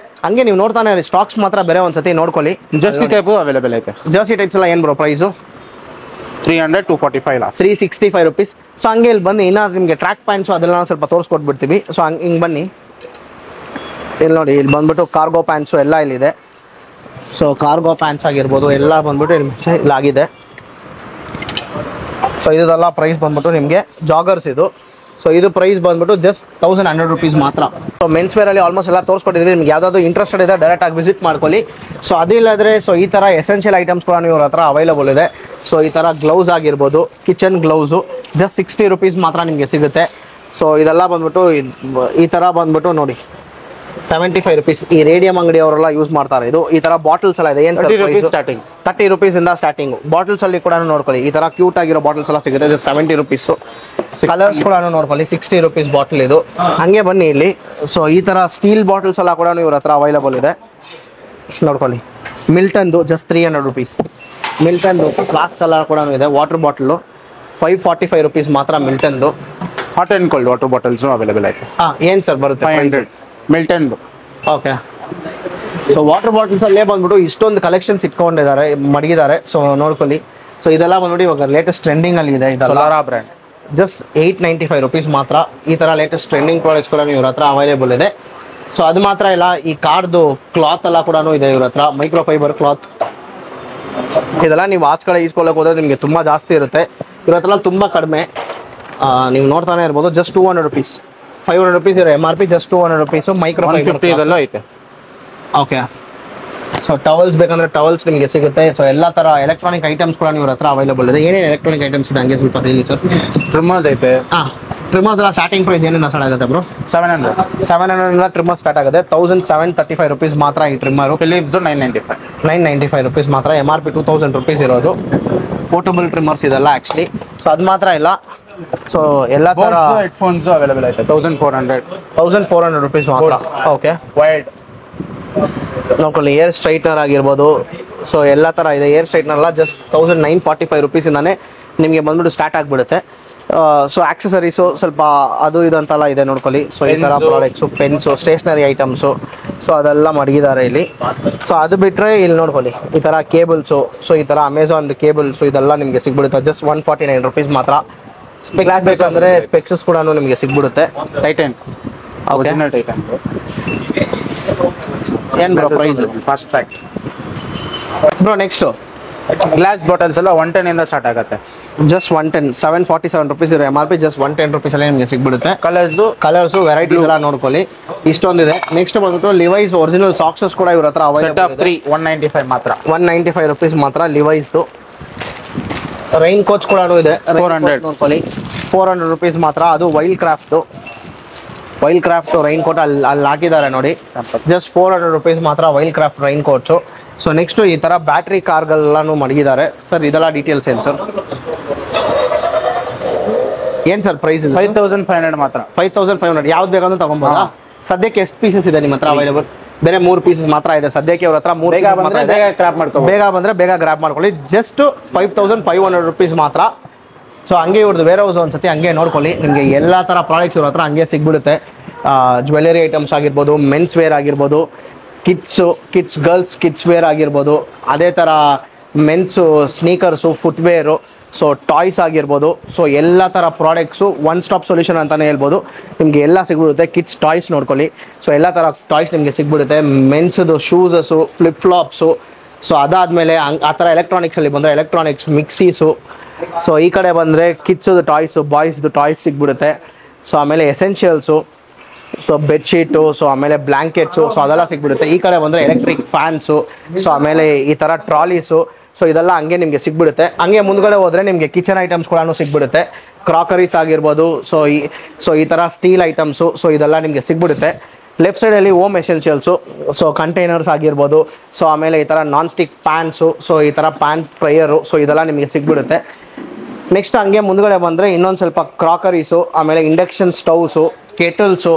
ಹಂಗೆ ನೀವು ನೋಡ್ತಾನೆ ಸ್ಟಾಕ್ಸ್ ಮಾತ್ರ ಬೇರೆ ಒಂದು ಸತಿ ನೋಡ್ಕೊಳ್ಳಿ. ಜರ್ಸಿ ಟೈಪು ಅವೈಲೇಬಲ್ ಐತೆ. ಜರ್ಸಿ ಟೈಪ್ಸ್ ಎಲ್ಲ ಏನು bro price? 300 245 last. 365 rupees. So ಹಂಗೆ ಇಲ್ಲಿ ಬನ್ನಿ, ಇನ್ನೂ ನಿಮಗೆ ಟ್ರ್ಯಾಕ್ ಪ್ಯಾಂಟ್ಸು ಅದೆಲ್ಲ ನಾವು ಸ್ವಲ್ಪ ತೋರಿಸ್ಕೊಟ್ಬಿಡ್ತೀವಿ. ಸೊ ಹಿಂಗೆ ಬನ್ನಿ, ಇಲ್ಲಿ ನೋಡಿ, ಇಲ್ಲಿ ಬಂದ್ಬಿಟ್ಟು ಕಾರ್ಗೋ ಪ್ಯಾಂಟ್ಸು ಎಲ್ಲ ಇಲ್ಲಿದೆ. ಸೊ ಕಾರ್ಗೋ ಪ್ಯಾಂಟ್ಸ್ ಆಗಿರ್ಬೋದು ಎಲ್ಲ ಬಂದ್ಬಿಟ್ಟು ಇಲ್ಲಾಗಿದೆ. ಸೊ ಇದೆಲ್ಲ ಪ್ರೈಸ್ ಬಂದ್ಬಿಟ್ಟು ನಿಮಗೆ ಜಾಗರ್ಸ್ ಇದು. ಸೊ ಇದು ಪ್ರೈಸ್ ಬಂದ್ಬಿಟ್ಟು ಜಸ್ಟ್ 1100 rupees ಮಾತ್ರ. ಸೊ ಮೆನ್ಸ್ ವೇರಲ್ಲಿ ಆಲ್ಮೋಸ್ಟ್ ಎಲ್ಲ ತೋರಿಸ್ಕೊಟ್ಟಿದ್ವಿ. ನಿಮ್ಗೆ ಯಾವುದಾದ್ರು ಇಂಟ್ರೆಸ್ಟೆಡ್ ಇದೆ ಡೈರೆಕ್ಟಾಗಿ ವಿಸಿಟ್ ಮಾಡ್ಕೊಳ್ಳಿ. ಸೊ ಅದಿಲ್ಲಾದರೆ ಸೊ ಈ ಥರ ಎಸೆನ್ಷಿಯಲ್ ಐಟಮ್ಸ್ ಕೂಡ ಇವ್ರ ಹತ್ರ ಅವೈಲೇಬಲ್ ಇದೆ. ಸೊ ಈ ಥರ ಗ್ಲೌಸ್ ಆಗಿರ್ಬೋದು, ಕಿಚನ್ ಗ್ಲೌಸು ಜಸ್ಟ್ 60 rupees ಮಾತ್ರ ನಿಮಗೆ ಸಿಗುತ್ತೆ. ಸೊ ಇದೆಲ್ಲ ಬಂದ್ಬಿಟ್ಟು ಈ ತರ ಬಂದ್ಬಿಟ್ಟು ನೋಡಿ 75 rupees. ಈ ರೇಡಿಯಂ ಅಂಗಡಿ ಅವರೆಲ್ಲ ಯೂಸ್ ಮಾಡ್ತಾರೆ. ಇದು ಈ ತರ ಬಾಟಲ್ಸ್ ಎಲ್ಲ ಇದೆ. ಏನ್ 30 ಸ್ಟಾರ್ಟಿಂಗ್, 30 rupees ಇಂದ ಸ್ಟಾರ್ಟಿಂಗ್. ಬಾಟಲ್ಸ್ ಅಲ್ಲಿ ಕೂಡ ನೋಡ್ಕೊಳ್ಳಿ, ಈ ತರ ಕ್ಯೂಟ್ ಆಗಿರೋ ಬಾಟಲ್ಸ್ ಎಲ್ಲ ಸಿಗುತ್ತೆ. 70 rupees. ಕಲರ್ಸ್ ಕೂಡ ನೋಡ್ಕೊಳ್ಳಿ, 60 rupees ಬಾಟಲ್ ಇದು. ಹಂಗೆ ಬನ್ನಿ ಇಲ್ಲಿ. ಸೊ ಈ ತರ ಸ್ಟೀಲ್ ಬಾಟಲ್ಸ್ ಎಲ್ಲ ಕೂಡ ಇವ್ರ ಹತ್ರ ಅವೈಲಬಲ್ ಇದೆ. ನೋಡ್ಕೊಳ್ಳಿ, ಮಿಲ್ಟನ್ದು ಜಸ್ಟ್ 300 rupees. ಮಿಲ್ಟನ್ದು ಫ್ಲಾಸ್ಕ್ ಎಲ್ಲ ಕೂಡ ಇದೆ. ವಾಟರ್ ಬಾಟಲ್ 545 rupees ಮಾತ್ರ ಮಿಲ್ಟನ್ದು. Hot and cold water bottles available ಐತೆ. ಏನ್ ಸರ್ ಬರುತ್ತೆ? 500 Milton. Okay. So water bottles ಅಲ್ಲೇ ಬಂದ್ಬಿಟ್ಟು ಇಷ್ಟೊಂದು ಕಲೆಕ್ಷನ್ಸ್ ಇಟ್ಕೊಂಡಿದ್ದಾರೆ, ಮಡಗಿದ್ದಾರೆ. ಸೊ ನೋಡ್ಕೊಳ್ಳಿ. ಸೊ ಇದೆಲ್ಲ ಬಂದ್ಬಿಟ್ಟು ಇವಾಗ ಲೇಟೆಸ್ಟ್ ಟ್ರೆಂಡಿಂಗ್ ಅಲ್ಲಿ ಇದೆ. ಸೋಲಾರಾ ಬ್ರ್ಯಾಂಡ್ ಜಸ್ಟ್ 895 rupees ಮಾತ್ರ. ಈ ತರ ಲೇಟೆಸ್ಟ್ ಟ್ರೆಂಡಿಂಗ್ ಪ್ರಾಡಕ್ಟ್ಸ್ ಕೂಡ ಇವ್ರ ಹತ್ರ ಅವೈಲೇಬಲ್ ಇದೆ. ಸೊ ಅದು ಮಾತ್ರ ಇಲ್ಲ, ಈ ಕಾರ್ದು ಕ್ಲಾತ್ ಎಲ್ಲ ಕೂಡ ಇದೆ ಇವ್ರ ಹತ್ರ. ಮೈಕ್ರೋ ಫೈಬರ್ ಕ್ಲಾತ್ ಇದೆಲ್ಲ ನೀವು ಆಚ ಕಡೆ ಈಸ್ಕೊಳ್ಳೋಕೆ ಹೋದ್ರೆ ನಿಮಗೆ ತುಂಬಾ ಜಾಸ್ತಿ ಇರುತ್ತೆ. ಇವ್ರ ಹತ್ರ ತುಂಬಾ ಕಡಿಮೆ. ನೀವು ನೋಡ್ತಾನೆ ಇರ್ಬೋದು. ಜಸ್ಟ್ 200 rupees, 500 rupees ಇರೋ MRP. Just 200 rupees. ಮೈಕ್ರೋ 150 ಇದೆಲ್ಲ ಐತೆ. ಓಕೆ. ಸೊ ಟವಲ್ಸ್ ಬೇಕಂದ್ರೆ ಟವಲ್ಸ್ ನಿಮಗೆ ಸಿಗುತ್ತೆ. ಸೊ ಎಲ್ಲ ತರ ಎಲೆಕ್ಟ್ರಾನಿಕ್ ಐಟಮ್ಸ್ ಕೂಡ ಇವ್ರ ಹತ್ರ ಅವೈಲೇಬಲ್ ಇದೆ. ಏನೇನು ಎಲೆಕ್ಟ್ರಾನಿಕ್ ಐಟಮ್ಸ್ ಇದೆ ಹಂಗೆ ಸ್ವಲ್ಪ ಹೇಳಿ ಸರ್. ಟ್ರಿಮ್ಮರ್ಸ್ ಐತೆ. ಟ್ರಿಮ್ಮರ್ಸ್ ಎಲ್ಲ ಸ್ಟಾರ್ಟಿಂಗ್ ಪ್ರೈಸ್ ಏನಿಂದ ಸ್ಟಾರ್ಟ್ ಆಗುತ್ತೆ ಬ್ರೋ? 700 ಇಂದ ಟ್ರಿಮ್ಮರ್ ಸ್ಟಾರ್ಟ್ ಆಗುತ್ತೆ. 1735 rupees ಮಾತ್ರ ಈ ಟ್ರಿಮ್ಮರು. ಫಿಲಿಪ್ಸ್ 995 rupees ಮಾತ್ರ. MRP 2000 rupees ಇರೋದು. ಪೋರ್ಟಬಲ್ ಟ್ರಿಮ್ಮರ್ಸ್ ಇದೆಲ್ಲ ಆಕ್ಚುಲಿ. ಸೊ ಅದು ಮಾತ್ರ ಇಲ್ಲ. ಸೊ ಎಲ್ಲ ತರ ಹೆಡ್ಫೋನ್ಸ್ ಅವೈಲೇಬಲ್ ಐತೆ. 1400 rupees ಮಾತ್ರ. ಓಕೆ. ವೈಡ್ ನೋಡ್ಕೊಳ್ಳಿ, ಏರ್ ಸ್ಟ್ರೈಟ್ನರ್ ಆಗಿರ್ಬೋದು. ಸೊ ಎಲ್ಲ ತರ ಇದೆ. ಏರ್ ಸ್ಟ್ರೈಟ್ನರ್ ಎಲ್ಲ ಜಸ್ಟ್ 1945 rupees ಇಂದಾನೆ ನಿಮಗೆ ಬಂದ್ಬಿಟ್ಟು ಸ್ಟಾರ್ಟ್ ಆಗಿಬಿಡುತ್ತೆ. ಸೊ ಆಕ್ಸೆಸರೀಸು ಸ್ವಲ್ಪ ಅದು ಇದು ಅಂತೆಲ್ಲ ಇದೆ ನೋಡ್ಕೊಳ್ಳಿ. ಸೊ ಈ ತರ products, pens, stationery items, so ಅದೆಲ್ಲ ಮಡಗಿದ್ದಾರೆ ಇಲ್ಲಿ. ಸೊ ಅದು ಬಿಟ್ಟರೆ ಇಲ್ಲಿ ನೋಡ್ಕೊಳ್ಳಿ, ಈ ತರ ಕೇಬಲ್ಸು. ಸೊ ಈ ತರ ಅಮೆಝಾನ್ ಕೇಬಲ್ಸು ಇದೆಲ್ಲ ನಿಮಗೆ ಸಿಗ್ಬಿಡುತ್ತೆ. ಜಸ್ಟ್ 149 rupees ಮಾತ್ರ. ಸ್ಪೆಕ್ಸ್ ಬೇಕಂದ್ರೆ ಸ್ಪೆಕ್ಸಸ್ ಕೂಡ ನಿಮಗೆ ಸಿಗ್ಬಿಡುತ್ತೆ. Titan original Titan. ಏನ್ bro price? Fastrack bro. Next glass bottles ಎಲ್ಲ 110 ಇಂದ ಸ್ಟಾರ್ಟ್ ಆಗುತ್ತೆ. ಜಸ್ಟ್ 110, 747 rupees ಇರೋ MRP. ಜಸ್ಟ್ 110 rupees ಅಲ್ಲೇ ನಿಮಗೆ ಸಿಗ್ಬಿಡುತ್ತೆ. ಕಲರ್ಸು ವೆರೈಟೀಸ್ ಎಲ್ಲ ನೋಡ್ಕೊಳ್ಳಿ, ಇಷ್ಟೊಂದಿದೆ. ನೆಕ್ಸ್ಟ್ ಬಂದ್ಬಿಟ್ಟು ಲಿವೈಸ್ ಒರಿಜಿನಲ್ ಸಾಕ್ಸಸ್ ಕೂಡ ಇವ್ರ ಹತ್ರ ಸೆಟ್ ಆಫ್ 3 195 ಮಾತ್ರ. 195 rupees ಮಾತ್ರ ಲಿವೈಸ್ದು. ರೈನ್ ಕೋಚ್ ಕೂಡ ಇದೆ. 400 ನೋಡ್ಕೊಳ್ಳಿ, 400 rupees ಮಾತ್ರ. ಅದು ವೈಲ್ಡ್ ಕ್ರಾಫ್ಟ್ ರೈನ್ ಕೋಟ್ ಅಲ್ಲಿ ಹಾಕಿದ್ದಾರೆ ನೋಡಿ. ಜಸ್ಟ್ 400 rupees ಮಾತ್ರ wild craft rain coach. So next ಈ ತರ ಬ್ಯಾಟ್ರಿ ಕಾರ್ಗಳೆಲ್ಲಾನು ಮಡಗಿದ್ದಾರೆ. ಸರ್ ಇದೆಲ್ಲ ಡೀಟೇಲ್ಸ್ ಏನು ಸರ್? ಏನ್ ಸರ್ ಪ್ರೈಸ್? 5500 ಮಾತ್ರ. 5500. ಯಾವ್ದು ಬೇಕಂದ್ರೆ ತಗೊಂಬೋದಾ? ಸದ್ಯಕ್ಕೆ ಎಷ್ಟು ಪೀಸಸ್ ಇದೆ ನಿಮ್ಮ ಹತ್ರ ಅವೈಲೇಬಲ್? ಬೇರೆ 3 pieces ಮಾತ್ರ ಇದೆ ಸದ್ಯಕ್ಕೆ ಇವ್ರ ಹತ್ರ. ಬೇಗ ಬಂದ್ರೆ ಬೇಗ ಗ್ರಾಪ್ ಮಾಡ್ಕೊಳ್ಳಿ. ಜಸ್ಟ್ 5500 rupees ಮಾತ್ರ. ಸೊ ಹಂಗೆ ಇವ್ರದ್ದು ವೇರ್ ಹೌಸ್ ಒಂದ್ಸತಿ ಹಂಗೆ ನೋಡ್ಕೊಳ್ಳಿ. ನಿಮಗೆ ಎಲ್ಲ ತರ ಪ್ರಾಡಕ್ಟ್ಸ್ ಇವ್ರ ಹತ್ರ ಹಂಗೆ ಸಿಗ್ಬಿಡುತ್ತೆ. ಜ್ಯುವೆಲರಿ ಐಟಮ್ಸ್ ಆಗಿರ್ಬೋದು, ಮೆನ್ಸ್ ವೇರ್ ಆಗಿರ್ಬೋದು, ಕಿಡ್ಸ್ ಗರ್ಲ್ಸ್ ಕಿಡ್ಸ್ ವೇರ್ ಆಗಿರ್ಬೋದು, ಅದೇ ತರ ಮೆನ್ಸು ಸ್ನೀಕರ್ಸು, ಫುಟ್ವೇರು, ಸೊ ಟಾಯ್ಸ್ ಆಗಿರ್ಬೋದು. ಸೊ ಎಲ್ಲ ಥರ ಪ್ರಾಡಕ್ಟ್ಸು ಒನ್ ಸ್ಟಾಪ್ ಸೊಲ್ಯೂಷನ್ ಅಂತಲೇ ಹೇಳ್ಬೋದು. ನಿಮಗೆ ಎಲ್ಲ ಸಿಗ್ಬಿಡುತ್ತೆ. ಕಿಡ್ಸ್ ಟಾಯ್ಸ್ ನೋಡ್ಕೊಳ್ಳಿ. ಸೊ ಎಲ್ಲ ಥರ ಟಾಯ್ಸ್ ನಿಮಗೆ ಸಿಗ್ಬಿಡುತ್ತೆ. ಮೆನ್ಸ್ದು ಶೂಸಸ್ಸು, ಫ್ಲಿಪ್ ಫ್ಲಾಪ್ಸು. ಸೊ ಅದಾದಮೇಲೆ ಆ ಥರ ಎಲೆಕ್ಟ್ರಾನಿಕ್ಸಲ್ಲಿ ಬಂದರೆ ಎಲೆಕ್ಟ್ರಾನಿಕ್ಸ್, ಮಿಕ್ಸೀಸು. ಸೊ ಈ ಕಡೆ ಬಂದರೆ ಕಿಡ್ಸದು ಟಾಯ್ಸು, ಬಾಯ್ಸ್ದು ಟಾಯ್ಸ್ ಸಿಗ್ಬಿಡುತ್ತೆ. ಸೊ ಆಮೇಲೆ ಎಸೆನ್ಷಿಯಲ್ಸು, ಸೊ ಬೆಡ್ಶೀಟು, ಸೊ ಆಮೇಲೆ ಬ್ಲ್ಯಾಂಕೆಟ್ಸು, ಸೊ ಅದೆಲ್ಲ ಸಿಗ್ಬಿಡುತ್ತೆ. ಈ ಕಡೆ ಬಂದರೆ ಎಲೆಕ್ಟ್ರಿಕ್ ಫ್ಯಾನ್ಸು, ಸೊ ಆಮೇಲೆ ಈ ಥರ ಟ್ರಾಲೀಸು. ಸೊ ಇದೆಲ್ಲ ಹಂಗೆ ನಿಮಗೆ ಸಿಗ್ಬಿಡುತ್ತೆ. ಹಂಗೆ ಮುಂದ್ಗಡೆ ಹೋದರೆ ನಿಮಗೆ ಕಿಚನ್ ಐಟಮ್ಸ್ ಕೂಡ ಸಿಗ್ಬಿಡುತ್ತೆ. ಕ್ರಾಕರೀಸ್ ಆಗಿರ್ಬೋದು, ಸೊ ಈ ಥರ ಸ್ಟೀಲ್ ಐಟಮ್ಸು, ಸೊ ಇದೆಲ್ಲ ನಿಮಗೆ ಸಿಗ್ಬಿಡುತ್ತೆ. ಲೆಫ್ಟ್ ಸೈಡಲ್ಲಿ ಹೋಮ್ ಎಸೆನ್ಷಿಯಲ್ಸು, ಸೊ ಕಂಟೈನರ್ಸ್ ಆಗಿರ್ಬೋದು, ಸೊ ಆಮೇಲೆ ಈ ಥರ ನಾನ್ ಸ್ಟಿಕ್ ಪ್ಯಾನ್ಸು, ಸೊ ಈ ಥರ ಪ್ಯಾನ್ ಫ್ರೈಯರು, ಸೊ ಇದೆಲ್ಲ ನಿಮಗೆ ಸಿಗ್ಬಿಡುತ್ತೆ. ನೆಕ್ಸ್ಟ್ ಹಂಗೆ ಮುಂದ್ಗಡೆ ಬಂದರೆ ಇನ್ನೊಂದು ಸ್ವಲ್ಪ ಕ್ರಾಕರೀಸು, ಆಮೇಲೆ ಇಂಡಕ್ಷನ್ ಸ್ಟವ್ಸು, ಕೆಟಲ್ಸು,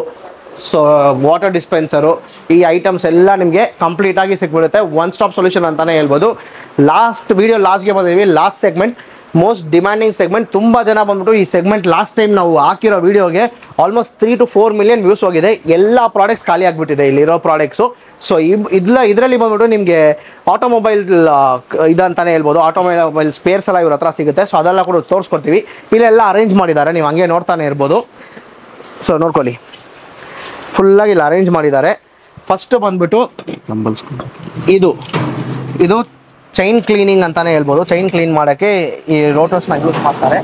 ಸೊ ವಾಟರ್ ಡಿಸ್ಪೆನ್ಸರು, ಈ ಐಟಮ್ಸ್ ಎಲ್ಲ ನಿಮಗೆ ಕಂಪ್ಲೀಟ್ ಆಗಿ ಸಿಗ್ಬಿಡುತ್ತೆ. ಒನ್ ಸ್ಟಾಪ್ ಸೊಲ್ಯೂಷನ್ ಅಂತಾನೆ ಹೇಳ್ಬೋದು. ಲಾಸ್ಟ್ಗೆ ಬಂದಿದ್ದೀವಿ. Last segment, most demanding segment. ತುಂಬ ಜನ ಬಂದ್ಬಿಟ್ಟು ಈ ಸೆಗ್ಮೆಂಟ್ ಲಾಸ್ಟ್ ಟೈಮ್ ನಾವು ಹಾಕಿರೋ ವಿಡಿಯೋಗೆ ಆಲ್ಮೋಸ್ಟ್ 3 to 4 million ವ್ಯೂಸ್ ಹೋಗಿದೆ. ಎಲ್ಲ ಪ್ರಾಡಕ್ಟ್ಸ್ ಖಾಲಿ ಆಗಿಬಿಟ್ಟಿದೆ ಇಲ್ಲಿರೋ ಪ್ರಾಡಕ್ಟ್ಸು. ಸೊ ಇದರಲ್ಲಿ ಬಂದ್ಬಿಟ್ಟು ನಿಮಗೆ ಆಟೋಮೊಬೈಲ್ ಇದಂತಾನೆ ಹೇಳ್ಬೋದು. ಆಟೋಮೊಬೈಲ್ ಸ್ಪೇರ್ಸ್ ಎಲ್ಲ ಇವ್ರ ಹತ್ರ ಸಿಗುತ್ತೆ. ಸೊ ಅದೆಲ್ಲ ಕೂಡ ತೋರಿಸ್ಕೊಡ್ತೀವಿ. ಇಲ್ಲೆಲ್ಲ ಅರೇಂಜ್ ಮಾಡಿದ್ದಾರೆ, ನೀವು ಹಂಗೆ ನೋಡ್ತಾನೆ ಇರ್ಬೋದು. ಸೊ ನೋಡ್ಕೊಳ್ಳಿ, ಫುಲ್ಲಾಗಿ ಇಲ್ಲಿ ಅರೇಂಜ್ ಮಾಡಿದ್ದಾರೆ. ಫಸ್ಟ್ ಬಂದ್ಬಿಟ್ಟು ಇದು ಚೈನ್ ಕ್ಲೀನಿಂಗ್ ಅಂತಾನೆ ಹೇಳ್ಬೋದು. ಚೈನ್ ಕ್ಲೀನ್ ಮಾಡೋಕ್ಕೆ ಈ ರೋಟರ್ಸ್ನ ಯೂಸ್ ಮಾಡ್ತಾರೆ.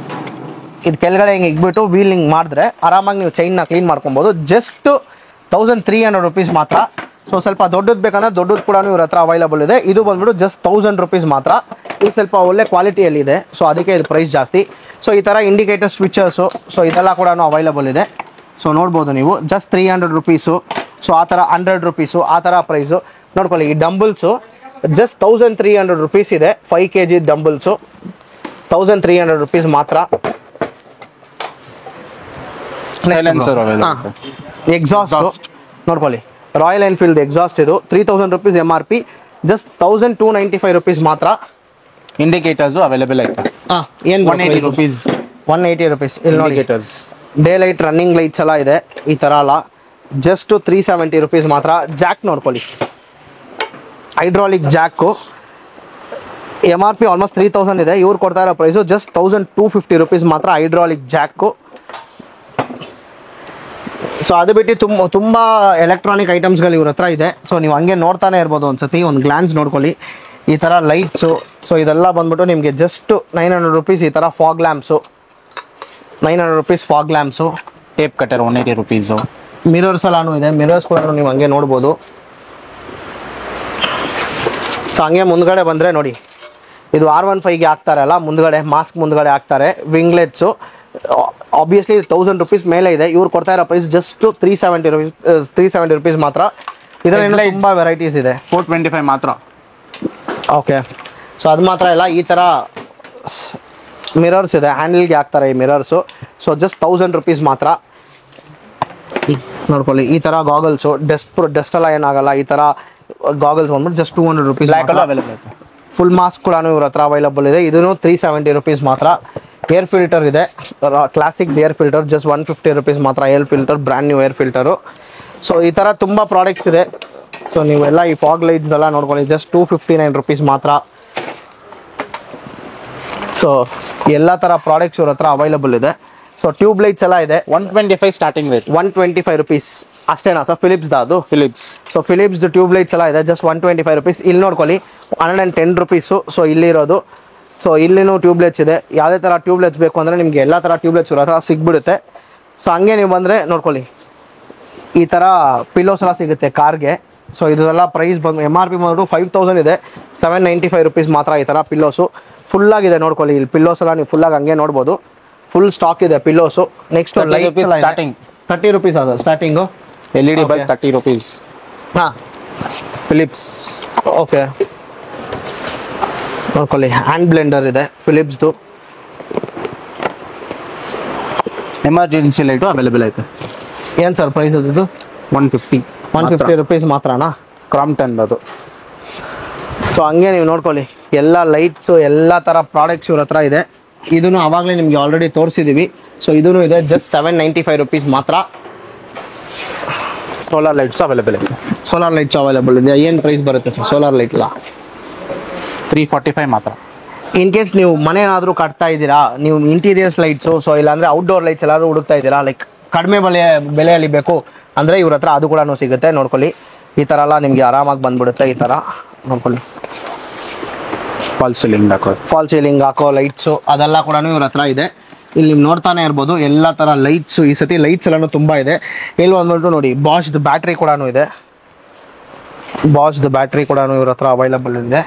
ಇದು ಕೆಳಗಡೆ ಹಿಂಗೆ ಇಟ್ಬಿಟ್ಟು ವೀಲ್ ಹಿಂಗೆ ಮಾಡಿದ್ರೆ ಆರಾಮಾಗಿ ನೀವು ಚೈನ್ನ ಕ್ಲೀನ್ ಮಾಡ್ಕೊಬೋದು. ಜಸ್ಟ್ 1300 rupees ಮಾತ್ರ. ಸೊ ಸ್ವಲ್ಪ ದೊಡ್ಡದು ಬೇಕಂದ್ರೆ ದೊಡ್ಡದು ಕೂಡ ಇವ್ರ ಹತ್ರ ಅವೈಲಬಲ್ ಇದೆ. ಇದು ಬಂದ್ಬಿಟ್ಟು ಜಸ್ಟ್ 1000 rupees ಮಾತ್ರ. ಇದು ಸ್ವಲ್ಪ ಒಳ್ಳೆ ಕ್ವಾಲಿಟಿಯಲ್ಲಿ ಇದೆ, ಸೊ ಅದಕ್ಕೆ ಇದು ಪ್ರೈಸ್ ಜಾಸ್ತಿ. ಸೊ ಈ ಥರ ಇಂಡಿಕೇಟರ್ ಸ್ವಿಚರ್ಸು, ಸೊ ಇದೆಲ್ಲ ಕೂಡ ಅವೈಲಬಲ್ ಇದೆ. ಸೊ ನೋಡ್ಬೋದು ನೀವು ಜಸ್ಟ್ 300 ರುಪೀಸು. ಸೊ ಆ ಥರ 100 ರುಪೀಸು ಆ ಥರ ಪ್ರೈಸು ನೋಡ್ಕೊಳ್ಳಿ. ಈ ಡಂಬಲ್ಸು ಜಸ್ಟ್ 1300 ರುಪೀಸ್ ಇದೆ. 5 kg ಡಂಬಲ್ಸು 1300 ರುಪೀಸ್ ಮಾತ್ರ. ಎಕ್ಸಾಸ್ಟ್ ನೋಡ್ಕೊಳ್ಳಿ, ರಾಯಲ್ ಎನ್ಫೀಲ್ಡ್ ಎಕ್ಸಾಸ್ಟ್ ಇದು 3000 ರುಪೀಸ್ MRP, ಜಸ್ಟ್ 1295 ರುಪೀಸ್ ಮಾತ್ರ. ಇಂಡಿಕೇಟರ್ಸ್ ಅವೈಲೇಬಲ್ ಐತೆ. ಏನು 180 ರುಪೀಸ್. 180 ರುಪೀಸ್. ಇಲ್ಲಿ ನೋಡಿ indicators, day light, running lights ಎಲ್ಲ ಇದೆ ಈ ಥರ ಅಲ್ಲ. ಜಸ್ಟ್ 370 ರುಪೀಸ್ ಮಾತ್ರ. ಜಾಕ್ ನೋಡ್ಕೊಳ್ಳಿ, ಹೈಡ್ರಾಲಿಕ್ ಜಾಕು MRP ಆಲ್ಮೋಸ್ಟ್ 3000 ಇದೆ. ಇವ್ರು ಕೊಡ್ತಾ ಇರೋ ಪ್ರೈಸು ಜಸ್ಟ್ 1250 ರುಪೀಸ್ ಮಾತ್ರ ಹೈಡ್ರಾಲಿಕ್ ಜಾಕು. ಸೊ ಅದು ಬಿಟ್ಟು ತುಂಬ ಎಲೆಕ್ಟ್ರಾನಿಕ್ ಐಟಮ್ಸ್ಗಳು ಇವ್ರ ಹತ್ರ ಇದೆ. ಸೊ ನೀವು ಹಂಗೆ ನೋಡ್ತಾನೆ ಇರ್ಬೋದು ಒಂದ್ಸತಿ, ಒಂದು ಗ್ಲಾನ್ಸ್ ನೋಡ್ಕೊಳ್ಳಿ. ಈ ಥರ ಲೈಟ್ಸು, ಸೊ ಇದೆಲ್ಲ ಬಂದ್ಬಿಟ್ಟು ನಿಮಗೆ ಜಸ್ಟ್ 900 ರುಪೀಸ್. ಈ ಥರ fog lamps 900 rupees fog lamps. Tape cutter 180 rupees. Mirrors ಎಲ್ಲಾನು ಇದೆ, ಮಿರರ್ಸ್ ಕೂಡ ನೀವು ಹಂಗೆ ನೋಡ್ಬೋದು. ಸೊ ಹಂಗೆ ಮುಂದ್ಗಡೆ ಬಂದರೆ ನೋಡಿ, ಇದು R15ಗೆ ಹಾಕ್ತಾರಲ್ಲ ಮುಂದ್ಗಡೆ, ಮಾಸ್ಕ್ ಮುಂದ್ಗಡೆ ಹಾಕ್ತಾರೆ. ವಿಂಗ್ಲೆಟ್ಸು ಆಬ್ವಿಯಸ್ಲಿ 1000 ರುಪೀಸ್ ಮೇಲೆ ಇದೆ. ಇವ್ರು ಕೊಡ್ತಾ ಇರೋ ಪ್ರೈಸ್ ಜಸ್ಟ್ 370 ರುಪೀಸ್ ಮಾತ್ರ. ಇದರಲ್ಲಿ ತುಂಬ ವೆರೈಟೀಸ್ ಇದೆ. 425 ಮಾತ್ರ. ಓಕೆ, ಸೊ ಅದು ಮಾತ್ರ ಇಲ್ಲ, ಈ ಥರ ಮಿರರ್ಸ್ ಇದೆ, ಹ್ಯಾಂಡಲ್ಗೆ ಹಾಕ್ತಾರೆ ಈ ಮಿರರ್ಸು. ಸೊ ಜಸ್ಟ್ 1000 ರುಪೀಸ್ ಮಾತ್ರ. ನೋಡ್ಕೊಳ್ಳಿ, ಈ ಥರ ಗಾಗಲ್ಸು ಡಸ್ಟ್ ಎಲ್ಲ ಏನಾಗಲ್ಲ. ಈ ಥರ ಗಾಗಲ್ಸ್ ಬಂದ್ಬಿಟ್ಟು just 200 rupees available. Full mask ಕೂಡ ಇವ್ರ ಹತ್ರ ಅವೈಲಬಲ್ ಇದೆ. ಇದೂ 370 ರುಪೀಸ್ ಮಾತ್ರ. ಏರ್ ಫಿಲ್ಟರ್ ಇದೆ, classic air filter, just 150 rupees ಮಾತ್ರ. Air filter, brand new air filter. So ಈ ಥರ ತುಂಬ ಪ್ರಾಡಕ್ಟ್ಸ್ ಇದೆ. ಸೊ ನೀವೆಲ್ಲ ಈ ಫಾಗ್ ಲೈಟ್ಸ್ ಎಲ್ಲ ನೋಡ್ಕೊಳ್ಳಿ, ಜಸ್ಟ್ 259 ರುಪೀಸ್ ಮಾತ್ರ. ಸೊ ಎಲ್ಲ ಥರ ಪ್ರಾಡಕ್ಟ್ಸ್ ಇವ್ರ ಹತ್ರ ಅವೈಲಬಲ್ ಇದೆ. ಸೊ ಟ್ಯೂಬ್ ಲೈಟ್ಸ್ ಎಲ್ಲ ಇದೆ. 125 ಸ್ಟಾರ್ಟಿಂಗ್ ರೇಟ್. 125 ರುಪೀಸ್ ಅಷ್ಟೇನಾ ಸರ್? ಫಿಲಿಪ್ಸ್ದ ಅದು? ಫಿಲಿಪ್ಸ್. ಸೊ ಫಿಲಿಪ್ಸ್ದು ಟ್ಯೂಬ್ ಲೈಟ್ಸ್ ಎಲ್ಲ ಇದೆ, ಜಸ್ಟ್ 125 ರುಪೀಸ್. ಇಲ್ಲಿ ನೋಡ್ಕೊಳ್ಳಿ 110 ರುಪೀಸು. ಸೊ ಇಲ್ಲಿರೋದು, ಸೊ ಇಲ್ಲಿನೂ ಟ್ಯೂಬ್ ಲೈಟ್ಸ್ ಇದೆ. ಯಾವುದೇ ಥರ ಟ್ಯೂಬ್ ಲೈಟ್ಸ್ ಬೇಕು ಅಂದರೆ ನಿಮಗೆ ಎಲ್ಲ ಥರ ಟ್ಯೂಬ್ ಲೈಟ್ಸ್ ಇರೋ ಹತ್ರ ಸಿಗ್ಬಿಡುತ್ತೆ. ಸೊ ಹಂಗೆ ನೀವು ಬಂದರೆ ನೋಡ್ಕೊಳ್ಳಿ, ಈ ಥರ ಪಿಲ್ಲೋಸ್ ಎಲ್ಲ ಸಿಗುತ್ತೆ ಕಾರ್ಗೆ. ಸೊ ಇದೆಲ್ಲ ಪ್ರೈಸ್ ಬಂದು MRP ಬಂದು 5000 ಇದೆ, 795 ರುಪೀಸ್ ಮಾತ್ರ. ಈ ಥರ ಪಿಲ್ಲೋಸು ಫುಲ್ಲಾಗಿದೆ ನೋಡ್ಕೊಳ್ಳಿ. ಇಲ್ಲಿ ಪಿಲ್ಲೋಸ್ ಎಲ್ಲ ನೀವು ಫುಲ್ಲಾಗಿ ಹಂಗೆ ನೋಡ್ಬೋದು, ಫುಲ್ ಸ್ಟಾಕ್ ಇದೆ pillows. Next light starting 30 rupees ಅದು ಸ್ಟಾರ್ಟಿಂಗು. LED bulb 30 rupees. ಹಾಂ, ಫಿಲಿಪ್ಸ್. ಓಕೆ, ನೋಡ್ಕೊಳ್ಳಿ ಹ್ಯಾಂಡ್ ಬ್ಲೆಂಡರ್ ಇದೆ ಫಿಲಿಪ್ಸ್ದು. ಎಮರ್ಜೆನ್ಸಿ ಲೈಟು ಅವೈಲೇಬಲ್ ಐತೆ. ಏನು ಸರ್ ಪ್ರೈಸ್ ಅದು? 150 ರುಪೀಸ್ ಮಾತ್ರನಾ? ಕ್ರಾಂಪ್ಟನ್ ಅದು. ಸೊ ಹಂಗೆ ನೀವು ನೋಡ್ಕೊಳ್ಳಿ, ಎಲ್ಲ ಲೈಟ್ಸು ಎಲ್ಲ ಥರ ಪ್ರಾಡಕ್ಟ್ಸ್ ಇವ್ರ ಹತ್ರ ಇದೆ. ಇದನ್ನು ಆವಾಗಲೇ ನಿಮಗೆ ಆಲ್ರೆಡಿ ತೋರಿಸಿದ್ದೀವಿ. ಸೊ ಇದೂ ಇದೆ, ಜಸ್ಟ್ 795 ರುಪೀಸ್ ಮಾತ್ರ. ಸೋಲಾರ್ ಲೈಟ್ಸ್ ಅವೈಲೇಬಲ್ ಐತೆ. ಸೋಲಾರ್ ಲೈಟ್ಸ್ ಅವೈಲೇಬಲ್ ಇದೆ. ಏನು ಪ್ರೈಸ್ ಬರುತ್ತೆ ಸರ್ ಸೋಲಾರ್ ಲೈಟ್ ಎಲ್ಲ? 345 ಮಾತ್ರ. ಇನ್ ಕೇಸ್ ನೀವು ಮನೆ ಏನಾದರೂ ಕಟ್ತಾ ಇದ್ದೀರಾ, ನೀವು ಇಂಟೀರಿಯರ್ಸ್ ಲೈಟ್ಸು, ಸೊ ಇಲ್ಲಾಂದರೆ ಔಟ್ಡೋರ್ ಲೈಟ್ಸ್ ಎಲ್ಲಾದರೂ ಹುಡುಕ್ತಾ ಇದ್ದೀರಾ, ಲೈಕ್ ಕಡಿಮೆ ಬೆಲೆಯಲ್ಲಿ ಬೇಕು ಅಂದರೆ ಇವ್ರ ಹತ್ರ ಅದು ಕೂಡ ಸಿಗುತ್ತೆ. ನೋಡ್ಕೊಳ್ಳಿ, ಈ ಥರ ಎಲ್ಲ ನಿಮಗೆ ಆರಾಮಾಗಿ ಬಂದ್ಬಿಡುತ್ತೆ. ಈ ಥರ ನೋಡ್ಕೊಳ್ಳಿ, ಫಾಲ್ ಸೀಲಿಂಗ್ ಹಾಕೋ ಲೈಟ್ಸು ಅದೆಲ್ಲ ಕೂಡ ಇವ್ರ ಹತ್ರ ಇದೆ. ಇಲ್ಲಿ ನೀವು ನೋಡ್ತಾನೆ ಇರ್ಬೋದು ಎಲ್ಲ ಥರ ಲೈಟ್ಸು. ಈ ಸತಿ ಲೈಟ್ಸ್ ಎಲ್ಲನೂ ತುಂಬ ಇದೆ. ಇಲ್ಲಿ ಬಂದ್ಬಿಟ್ಟು ನೋಡಿ ಬಾಶ್ದು ಬ್ಯಾಟ್ರಿ ಕೂಡ ಇದೆ. ಬಾಶ್ದು ಬ್ಯಾಟ್ರಿ ಕೂಡ ಇವ್ರ ಹತ್ರ ಅವೈಲಬಲ್ ಇದೆ.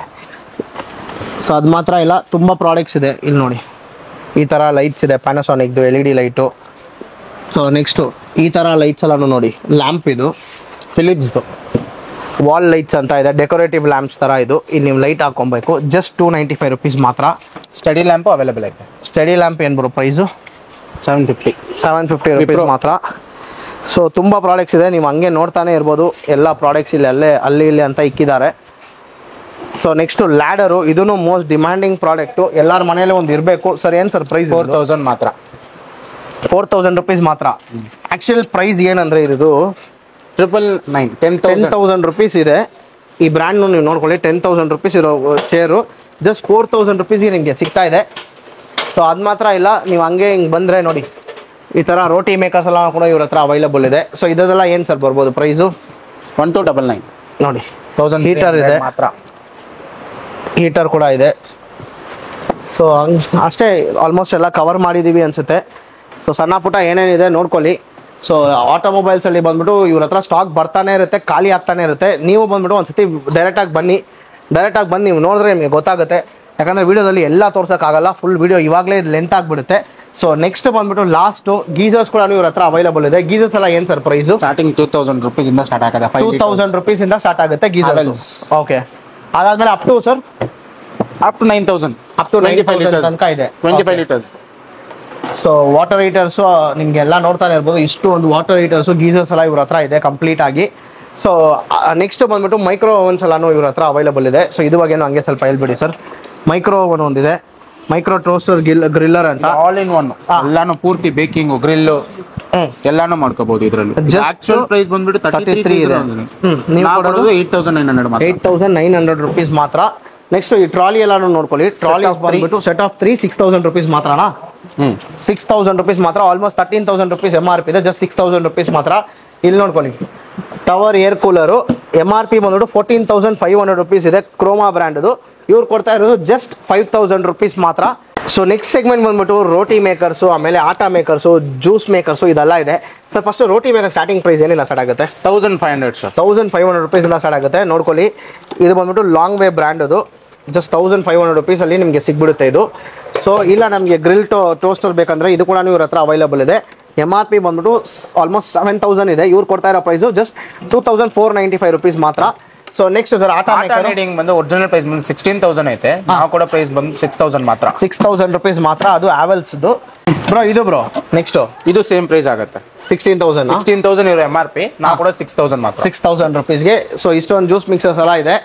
ಸೊ ಅದು ಮಾತ್ರ ಇಲ್ಲ, ತುಂಬ ಪ್ರಾಡಕ್ಟ್ಸ್ ಇದೆ. ಇಲ್ಲಿ ನೋಡಿ ಈ ಥರ ಲೈಟ್ಸ್ ಇದೆ, ಪ್ಯಾನಾಸೋನಿಕ್ದು LED ಲೈಟು. ಸೊ ನೆಕ್ಸ್ಟು ಈ ಥರ ಲೈಟ್ಸ್ ಎಲ್ಲನೂ ನೋಡಿ, ಲ್ಯಾಂಪ್ ಇದು ಫಿಲಿಪ್ಸ್ದು ವಾಲ್ ಲೈಟ್ಸ್ ಅಂತ ಇದೆ, ಡೆಕೋರೇಟಿವ್ ಲ್ಯಾಂಪ್ಸ್ ಥರ ಇದು. ಇಲ್ಲಿ ನೀವು ಲೈಟ್ ಹಾಕೊಬೇಕು, ಜಸ್ಟ್ 295 ರುಪೀಸ್ ಮಾತ್ರ. ಸ್ಟಡಿ ಲ್ಯಾಂಪು ಅವೈಲೇಬಲ್ ಐತೆ. ಸ್ಟಡಿ ಲ್ಯಾಂಪ್ ಏನು ಬರೋ ಪ್ರೈಸು? 750 ರುಪೀಸ್ ಮಾತ್ರ. ಸೊ ತುಂಬ ಪ್ರಾಡಕ್ಟ್ಸ್ ಇದೆ, ನೀವು ಹಂಗೆ ನೋಡ್ತಾನೆ ಇರ್ಬೋದು. ಎಲ್ಲ ಪ್ರಾಡಕ್ಟ್ಸ್ ಇಲ್ಲಿ ಅಲ್ಲಿ ಇಲ್ಲಿ ಅಂತ ಇಕ್ಕಿದ್ದಾರೆ. ಸೊ ನೆಕ್ಸ್ಟು ಲ್ಯಾಡರು, ಇದೂ ಮೋಸ್ಟ್ ಡಿಮ್ಯಾಂಡಿಂಗ್ ಪ್ರಾಡಕ್ಟು, ಎಲ್ಲರ ಮನೇಲಿ ಒಂದು ಇರಬೇಕು. ಸರ್ ಏನು ಸರ್ ಪ್ರೈಸ್? 4000 ಮಾತ್ರ. 4000 ರುಪೀಸ್ ಮಾತ್ರ. ಆ್ಯಕ್ಚುಲ್ ಪ್ರೈಸ್ ಏನಂದರೆ ಇದು 10,000 ರುಪೀಸ್ ಇದೆ. ಈ ಬ್ರ್ಯಾಂಡ್ನು ನೀವು ನೋಡ್ಕೊಳ್ಳಿ, 10,000 ರುಪೀಸ್ ಇರೋ ಚೇರು ಜಸ್ಟ್ 4000 ರುಪೀಸ್ಗೆ ನಿಮಗೆ ಸಿಗ್ತಾ ಇದೆ. ಸೊ ಅದು ಮಾತ್ರ ಇಲ್ಲ, ನೀವು ಹಂಗೆ ಹಿಂಗೆ ಬಂದರೆ ನೋಡಿ ಈ ಥರ ರೋಟಿ ಮೇಕರ್ಸ್ ಎಲ್ಲ ಕೂಡ ಇವ್ರ ಹತ್ರ ಅವೈಲಬಲ್ ಇದೆ. ಸೊ ಇದೆಲ್ಲ ಏನು ಸರ್ ಬರ್ಬೋದು ಪ್ರೈಸು? 1299 ನೋಡಿ. 1000 ಹೀಟರ್ ಇದೆ ಮಾತ್ರ. ಹೀಟರ್ ಕೂಡ ಇದೆ. ಸೊ ಅಷ್ಟೇ, ಆಲ್ಮೋಸ್ಟ್ ಎಲ್ಲ ಕವರ್ ಮಾಡಿದ್ದೀವಿ ಅನಿಸುತ್ತೆ. ಸೊ ಸಣ್ಣ ಪುಟ್ಟ ಏನೇನಿದೆ ನೋಡ್ಕೊಳ್ಳಿ. ಸೊ ಆಟೋಮೊಬೈಲ್ಸಲ್ಲಿ ಬಂದ್ಬಿಟ್ಟು ಇವ್ರ ಹತ್ರ ಸ್ಟಾಕ್ ಬರ್ತಾನೆ ಇರುತ್ತೆ, ಖಾಲಿ ಆಗ್ತಾನೆ ಇರುತ್ತೆ. ನೀವು ಬಂದ್ಬಿಟ್ಟು ಒಂದ್ಸತಿ ಡೈರೆಕ್ಟಾಗಿ ಬನ್ನಿ ನೀವು ನೋಡಿದ್ರೆ ನಿಮಗೆ ಗೊತ್ತಾಗುತ್ತೆ. ಯಾಕಂದರೆ ವೀಡಿಯೋದಲ್ಲಿ ಎಲ್ಲ ತೋರ್ಸೋಕ್ಕಾಗಲ್ಲ, ಫುಲ್ ವೀಡಿಯೋ ಇವಾಗಲೇ ಇದು ಲೆಂತ್ ಆಗಿಬಿಡುತ್ತೆ. ಸೊ ನೆಕ್ಸ್ಟ್ ಬಂದ್ಬಿಟ್ಟು ಲಾಸ್ಟ್ ಗೀಸರ್ಸ್ ಕೂಡ ಇವ್ರ ಹತ್ರ ಅವೈಲಬಲ್ ಇದೆ. ಗೀಸರ್ಸ್ ಎಲ್ಲ ಏನ್ ಸರ್ ಪ್ರೈಸ್? ಸ್ಟಾರ್ಟಿಂಗ್ 2000 rupees ಇಂದ ಸ್ಟಾರ್ಟ್ ಆಗುತ್ತೆ. 2000 rupees ಇಂದ ಸ್ಟಾರ್ಟ್ ಆಗುತ್ತೆ ಗೀಸರ್ಸ್. ಓಕೆ, ಅದಾದ್ಮೇಲೆ up to sir up to 9000, up to 95 ತನಕ ಇದೆ. 25 liters. ಸೊ ವಾಟರ್ ಹೀಟರ್ಸ್ ನಿಮ್ಗೆಲ್ಲ ನೋಡ್ತಾನೆ ಇರ್ಬೋದು, ಇಷ್ಟು ಒಂದು ವಾಟರ್ ಹೀಟರ್ಸ್ ಗೀಸರ್ಸ್ ಎಲ್ಲ ಇವ್ರ ಹತ್ರ ಇದೆ ಕಂಪ್ಲೀಟ್ ಆಗಿ. ಸೊ ನೆಕ್ಸ್ಟ್ ಬಂದ್ಬಿಟ್ಟು ಮೈಕ್ರೋ ಓವನ್ಸ್ ಎಲ್ಲಾನು ಇವ್ರ ಹತ್ರ ಅವೈಲಬಲ್ ಇದೆ. ಸೊ ಇದು ಬಗ್ಗೆನೂ ಹಂಗೆ ಸ್ವಲ್ಪ ಹೇಳ್ಬಿಡಿ ಸರ್. ಮೈಕ್ರೋ ಓವನ್ ಒಂದಿದೆ, ಮೈಕ್ರೋ ಟೋಸ್ಟರ್ ಗ್ರಿಲ್ಲರ್ ಅಂತ, ಆಲ್ ಇನ್ ಒನ್, ಎಲ್ಲಾನು ಪೂರ್ತಿ ಬೇಕಿಂಗ್ ಗ್ರಿಲ್ ಎಲ್ಲಾನು ಮಾಡ್ಕೋಬಹುದು ಇದರಲ್ಲಿ. ಆಕ್ಚುಯಲ್ ಪ್ರೈಸ್ ಬಂದ್ಬಿಟ್ಟು 33 ಇದೆ. ನೀವು ಕೊಡೋದು 8900 ಮಾತ್ರ. 8900 rupees ಮಾತ್ರ. ನೆಕ್ಸ್ಟ್ ಈ ಟ್ರಾಲಿ ಎಲ್ಲಾನು ನೋಡ್ಕೊಳ್ಳಿ. ಟ್ರಾಲಿ ಬಂದ್ಬಿಟ್ಟು ಸೆಟ್ ಆಫ್ 3 6000 rupees ಮಾತ್ರನಾ? 6000 rupees ಮಾತ್ರ. ಆಲ್ಮೋಸ್ಟ್ 13000 rupees MRP ಇದೆ, ಜಸ್ಟ್ 6000 rupees ಮಾತ್ರ. ಇಲ್ಲಿ ನೋಡ್ಕೊಳ್ಳಿ, ಟವರ್ ಏರ್ ಕೂಲರು MRP ಬಂದ್ಬಿಟ್ಟು 14500 rupees ಇದೆ, ಕ್ರೋಮಾ ಬ್ರ್ಯಾಂಡ್ದು. ಇವ್ರು ಕೊಡ್ತಾ ಇರೋದು ಜಸ್ಟ್ 5000 rupees ಮಾತ್ರ. ಸೊ ನೆಕ್ಸ್ಟ್ ಸೆಗ್ಮೆಂಟ್ ಬಂದ್ಬಿಟ್ಟು ರೋಟಿ ಮೇಕರ್ಸು, ಆಮೇಲೆ ಆಟಾ ಮೇಕರ್ಸು, ಜ್ಯೂಸ್ ಮೇಕರ್ಸು ಇದೆಲ್ಲ ಇದೆ. ಸರ್ ಫಸ್ಟ್ ರೋಟಿ ಮೇಕರ್ ಸ್ಟಾರ್ಟಿಂಗ್ ಪ್ರೈಸ್ ಏನಿಲ್ಲ ಸ್ಟಾರ್ಟ್ ಆಗುತ್ತೆ? 1500 ಸರ್. 1500 rupees ಇಂದ ಸ್ಟಾರ್ಟ್ ಆಗುತ್ತೆ. ನೋಡ್ಕೊಳ್ಳಿ, ಇದು ಬಂದ್ಬಿಟ್ಟು ಲಾಂಗ್ ವೇ ಬ್ರ್ಯಾಂಡ್ ಅದು. ಜಸ್ಟ್ 1500 rupees ಅಲ್ಲಿ ನಿಮಗೆ ಸಿಗ್ಬಿಡುತ್ತೆ ಇದು. ಸೊ ಇಲ್ಲ ನಮಗೆ ಗ್ರಿಲ್ ಟೋಸ್ಟರ್ ಬೇಕಂದ್ರೆ ಇದು ಕೂಡ ಇವ್ರ ಹತ್ರ ಅವೈಲಬಲ್ ಇದೆ. MRP ಬಂದ್ಬಿಟ್ಟು ಆಲ್ಮೋಸ್ಟ್ 7000 ಇದೆ. ಇವ್ರು ಕೊಡ್ತಾ ಇರೋ ಪ್ರೈಸು ಜಸ್ಟ್ 2495 rupees ಮಾತ್ರ. ಸೊ ನೆಕ್ಸ್ಟ್ ಸರ್ ಆಟಾ ನೀಡಿಂಗ್ ಬಂದು ಒರಿಜಿನಲ್ ಪ್ರೈಸ್ ಬಂದು 16000 ಐತೆ, ನಾವು ಕೂಡ ಪ್ರೈಸ್ ಬಂದು 6000 ಮಾತ್ರ. 6000 rupees ಮಾತ್ರ, ಅದು ಆವೆಲ್ಸ್ ಬ್ರೋ. ಇದು ಬ್ರೋ ನೆಕ್ಸ್ಟ್ ಇದು ಸೇಮ್ ಪ್ರೈಸ್ ಆಗುತ್ತೆ, 16000 ಇವ್ರ MRP, ನಾವು ಕೂಡ 6000 ಮಾತ್ರ. 6000 rupeesಗೆ. ಸೊ ಇಷ್ಟೊಂದು ಜ್ಯೂಸ್ ಮಿಕ್ಸರ್ಸ್ ಎಲ್ಲ ಇದೆ.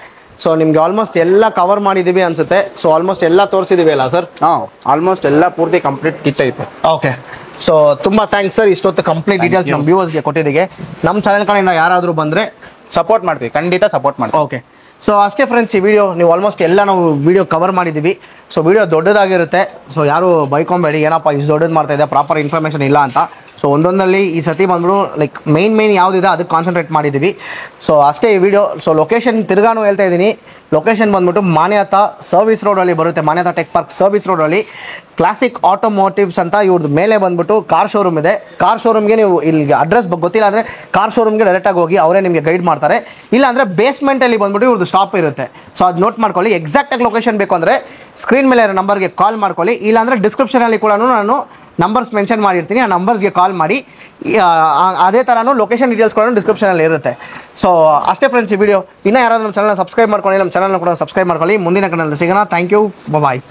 ಸೊ ನಿಮ್ಗೆ ಆಲ್ಮೋಸ್ಟ್ ಎಲ್ಲ ಕವರ್ ಮಾಡಿದೀವಿ ಅನ್ಸುತ್ತೆ. ಸೊ ಆಲ್ಮೋಸ್ಟ್ ಎಲ್ಲ ತೋರಿಸಿದೀವಿ ಅಲ್ಲ ಸರ್? ಆಲ್ಮೋಸ್ಟ್ ಎಲ್ಲ ಪೂರ್ತಿ ಕಂಪ್ಲೀಟ್ ಕಿಟ್ ಐತೆ. ಓಕೆ, ಸೊ ತುಂಬಾ ಥ್ಯಾಂಕ್ಸ್ ಸರ್, ಇಷ್ಟೊತ್ತು ಕಂಪ್ಲೀಟ್ ಡೀಟೇಲ್ಸ್ ನಮ್ಮ ವ್ಯೂವರ್ಸ್ಗೆ ಕೊಟ್ಟಿದ್ದೀವಿ. ನಮ್ಮ ಚಾನೆಲ್ ಕಡೆಯಿಂದ ಯಾರಾದರೂ ಬಂದರೆ ಸಪೋರ್ಟ್ ಮಾಡ್ತೀವಿ, ಖಂಡಿತ ಸಪೋರ್ಟ್ ಮಾಡ್ತೀವಿ. ಓಕೆ, ಸೊ ಅಷ್ಟೇ ಫ್ರೆಂಡ್ಸ್, ಈ ವಿಡಿಯೋ ನೀವು ಆಲ್ಮೋಸ್ಟ್ ಎಲ್ಲ ನಾವು ವಿಡಿಯೋ ಕವರ್ ಮಾಡಿದ್ದೀವಿ. ಸೊ ವಿಡಿಯೋ ದೊಡ್ಡದಾಗಿರುತ್ತೆ, ಸೊ ಯಾರು ಬೈಕೊಂಬೇಡಿ ಏನಪ್ಪ ಇಷ್ಟು ದೊಡ್ಡದು ಮಾಡ್ತಾ ಇದೆ, ಪ್ರಾಪರ್ ಇನ್ಫಾರ್ಮೇಷನ್ ಇಲ್ಲ ಅಂತ. ಸೊ ಒಂದೊಂದಲ್ಲಿ ಈ ಸತಿ ಬಂದ್ಬಿಟ್ಟು ಲೈಕ್ ಮೇನ್ ಯಾವುದಿದೆ ಅದಕ್ಕೆ ಕಾನ್ಸಂಟ್ರೇಟ್ ಮಾಡಿದ್ದೀವಿ. ಸೊ ಅಷ್ಟೇ ಈ ವಿಡಿಯೋ. ಸೊ ಲೊಕೇಶನ್ ತಿರ್ಗಾನು ಹೇಳ್ತಾ ಇದ್ದೀನಿ. ಲೊಕೇಶನ್ ಬಂದ್ಬಿಟ್ಟು ಮಾನ್ಯತಾ ಸರ್ವಿಸ್ ರೋಡಲ್ಲಿ ಬರುತ್ತೆ, ಮಾನ್ಯತಾ ಟೆಕ್ ಪಾರ್ಕ್ ಸರ್ವಿಸ್ ರೋಡಲ್ಲಿ. ಕ್ಲಾಸಿಕ್ ಆಟೋಮೋಟಿವ್ಸ್ ಅಂತ ಇವ್ರದ್ದು ಮೇಲೆ ಬಂದ್ಬಿಟ್ಟು ಕಾರ್ ಶೋರೂಮ್ ಇದೆ. ಕಾರ್ ಶೋರೂಮ್ಗೆ ನೀವು ಇಲ್ಲಿ ಅಡ್ರೆಸ್ ಗೊತ್ತಿಲ್ಲ ಅಂದರೆ ಕಾರ್ ಶೋರೂಮ್ಗೆ ಡೈರೆಕ್ಟಾಗಿ ಹೋಗಿ ಅವರೇ ನಿಮಗೆ ಗೈಡ್ ಮಾಡ್ತಾರೆ. ಇಲ್ಲ ಅಂದರೆ ಬೇಸ್ಮೆಂಟಲ್ಲಿ ಬಂದ್ಬಿಟ್ಟು ಇವ್ರದ್ದು ಸ್ಟಾಪ್ ಇರುತ್ತೆ. ಸೊ ಅದು ನೋಟ್ ಮಾಡ್ಕೊಳ್ಳಿ. ಎಕ್ಸಾಕ್ಟಾಗಿ ಲೊಕೇಶನ್ ಬೇಕು ಅಂದರೆ ಸ್ಕ್ರೀನ್ ಮೇಲೆ ನಂಬರ್ಗೆ ಕಾಲ್ ಮಾಡ್ಕೊಳ್ಳಿ. ಇಲ್ಲಾಂದರೆ ಡಿಸ್ಕ್ರಿಪ್ಷನಲ್ಲಿ ಕೂಡ ನಾನು ನಂಬರ್ಸ್ ಮೆನ್ಷನ್ ಮಾಡಿರ್ತೀನಿ, ಆ ನಂಬರ್ಸ್ಗೆ ಕಾಲ್ ಮಾಡಿ. ಅದೇ ಥರನೂ ಲೊಕೇಶನ್ ಡೀಟೇಲ್ಸ್ ಕೂಡ ಡಿಸ್ಕ್ರಿಪ್ಷನಲ್ಲಿ ಇರುತ್ತೆ. ಸೊ ಅಷ್ಟೇ ಫ್ರೆಂಡ್ಸ್ ಈ ವಿಡಿಯೋ. ಇನ್ನೂ ಯಾರಾದರೂ ನಮ್ಮ ಚಾನಲ್ನ ಸಬ್ಸ್ಕ್ರೈಬ್ ಮಾಡ್ಕೊಳ್ಳಿ, ನಮ್ಮ ಚಾನಲ್ನ ಕೂಡ ಸಬ್ಸ್ಕ್ರೈಬ್ ಮಾಡ್ಕೊಳ್ಳಿ. ಮುಂದಿನ ಕನ್ನಡದಲ್ಲಿ ಸಿಗೋಣ. Thank you, bye.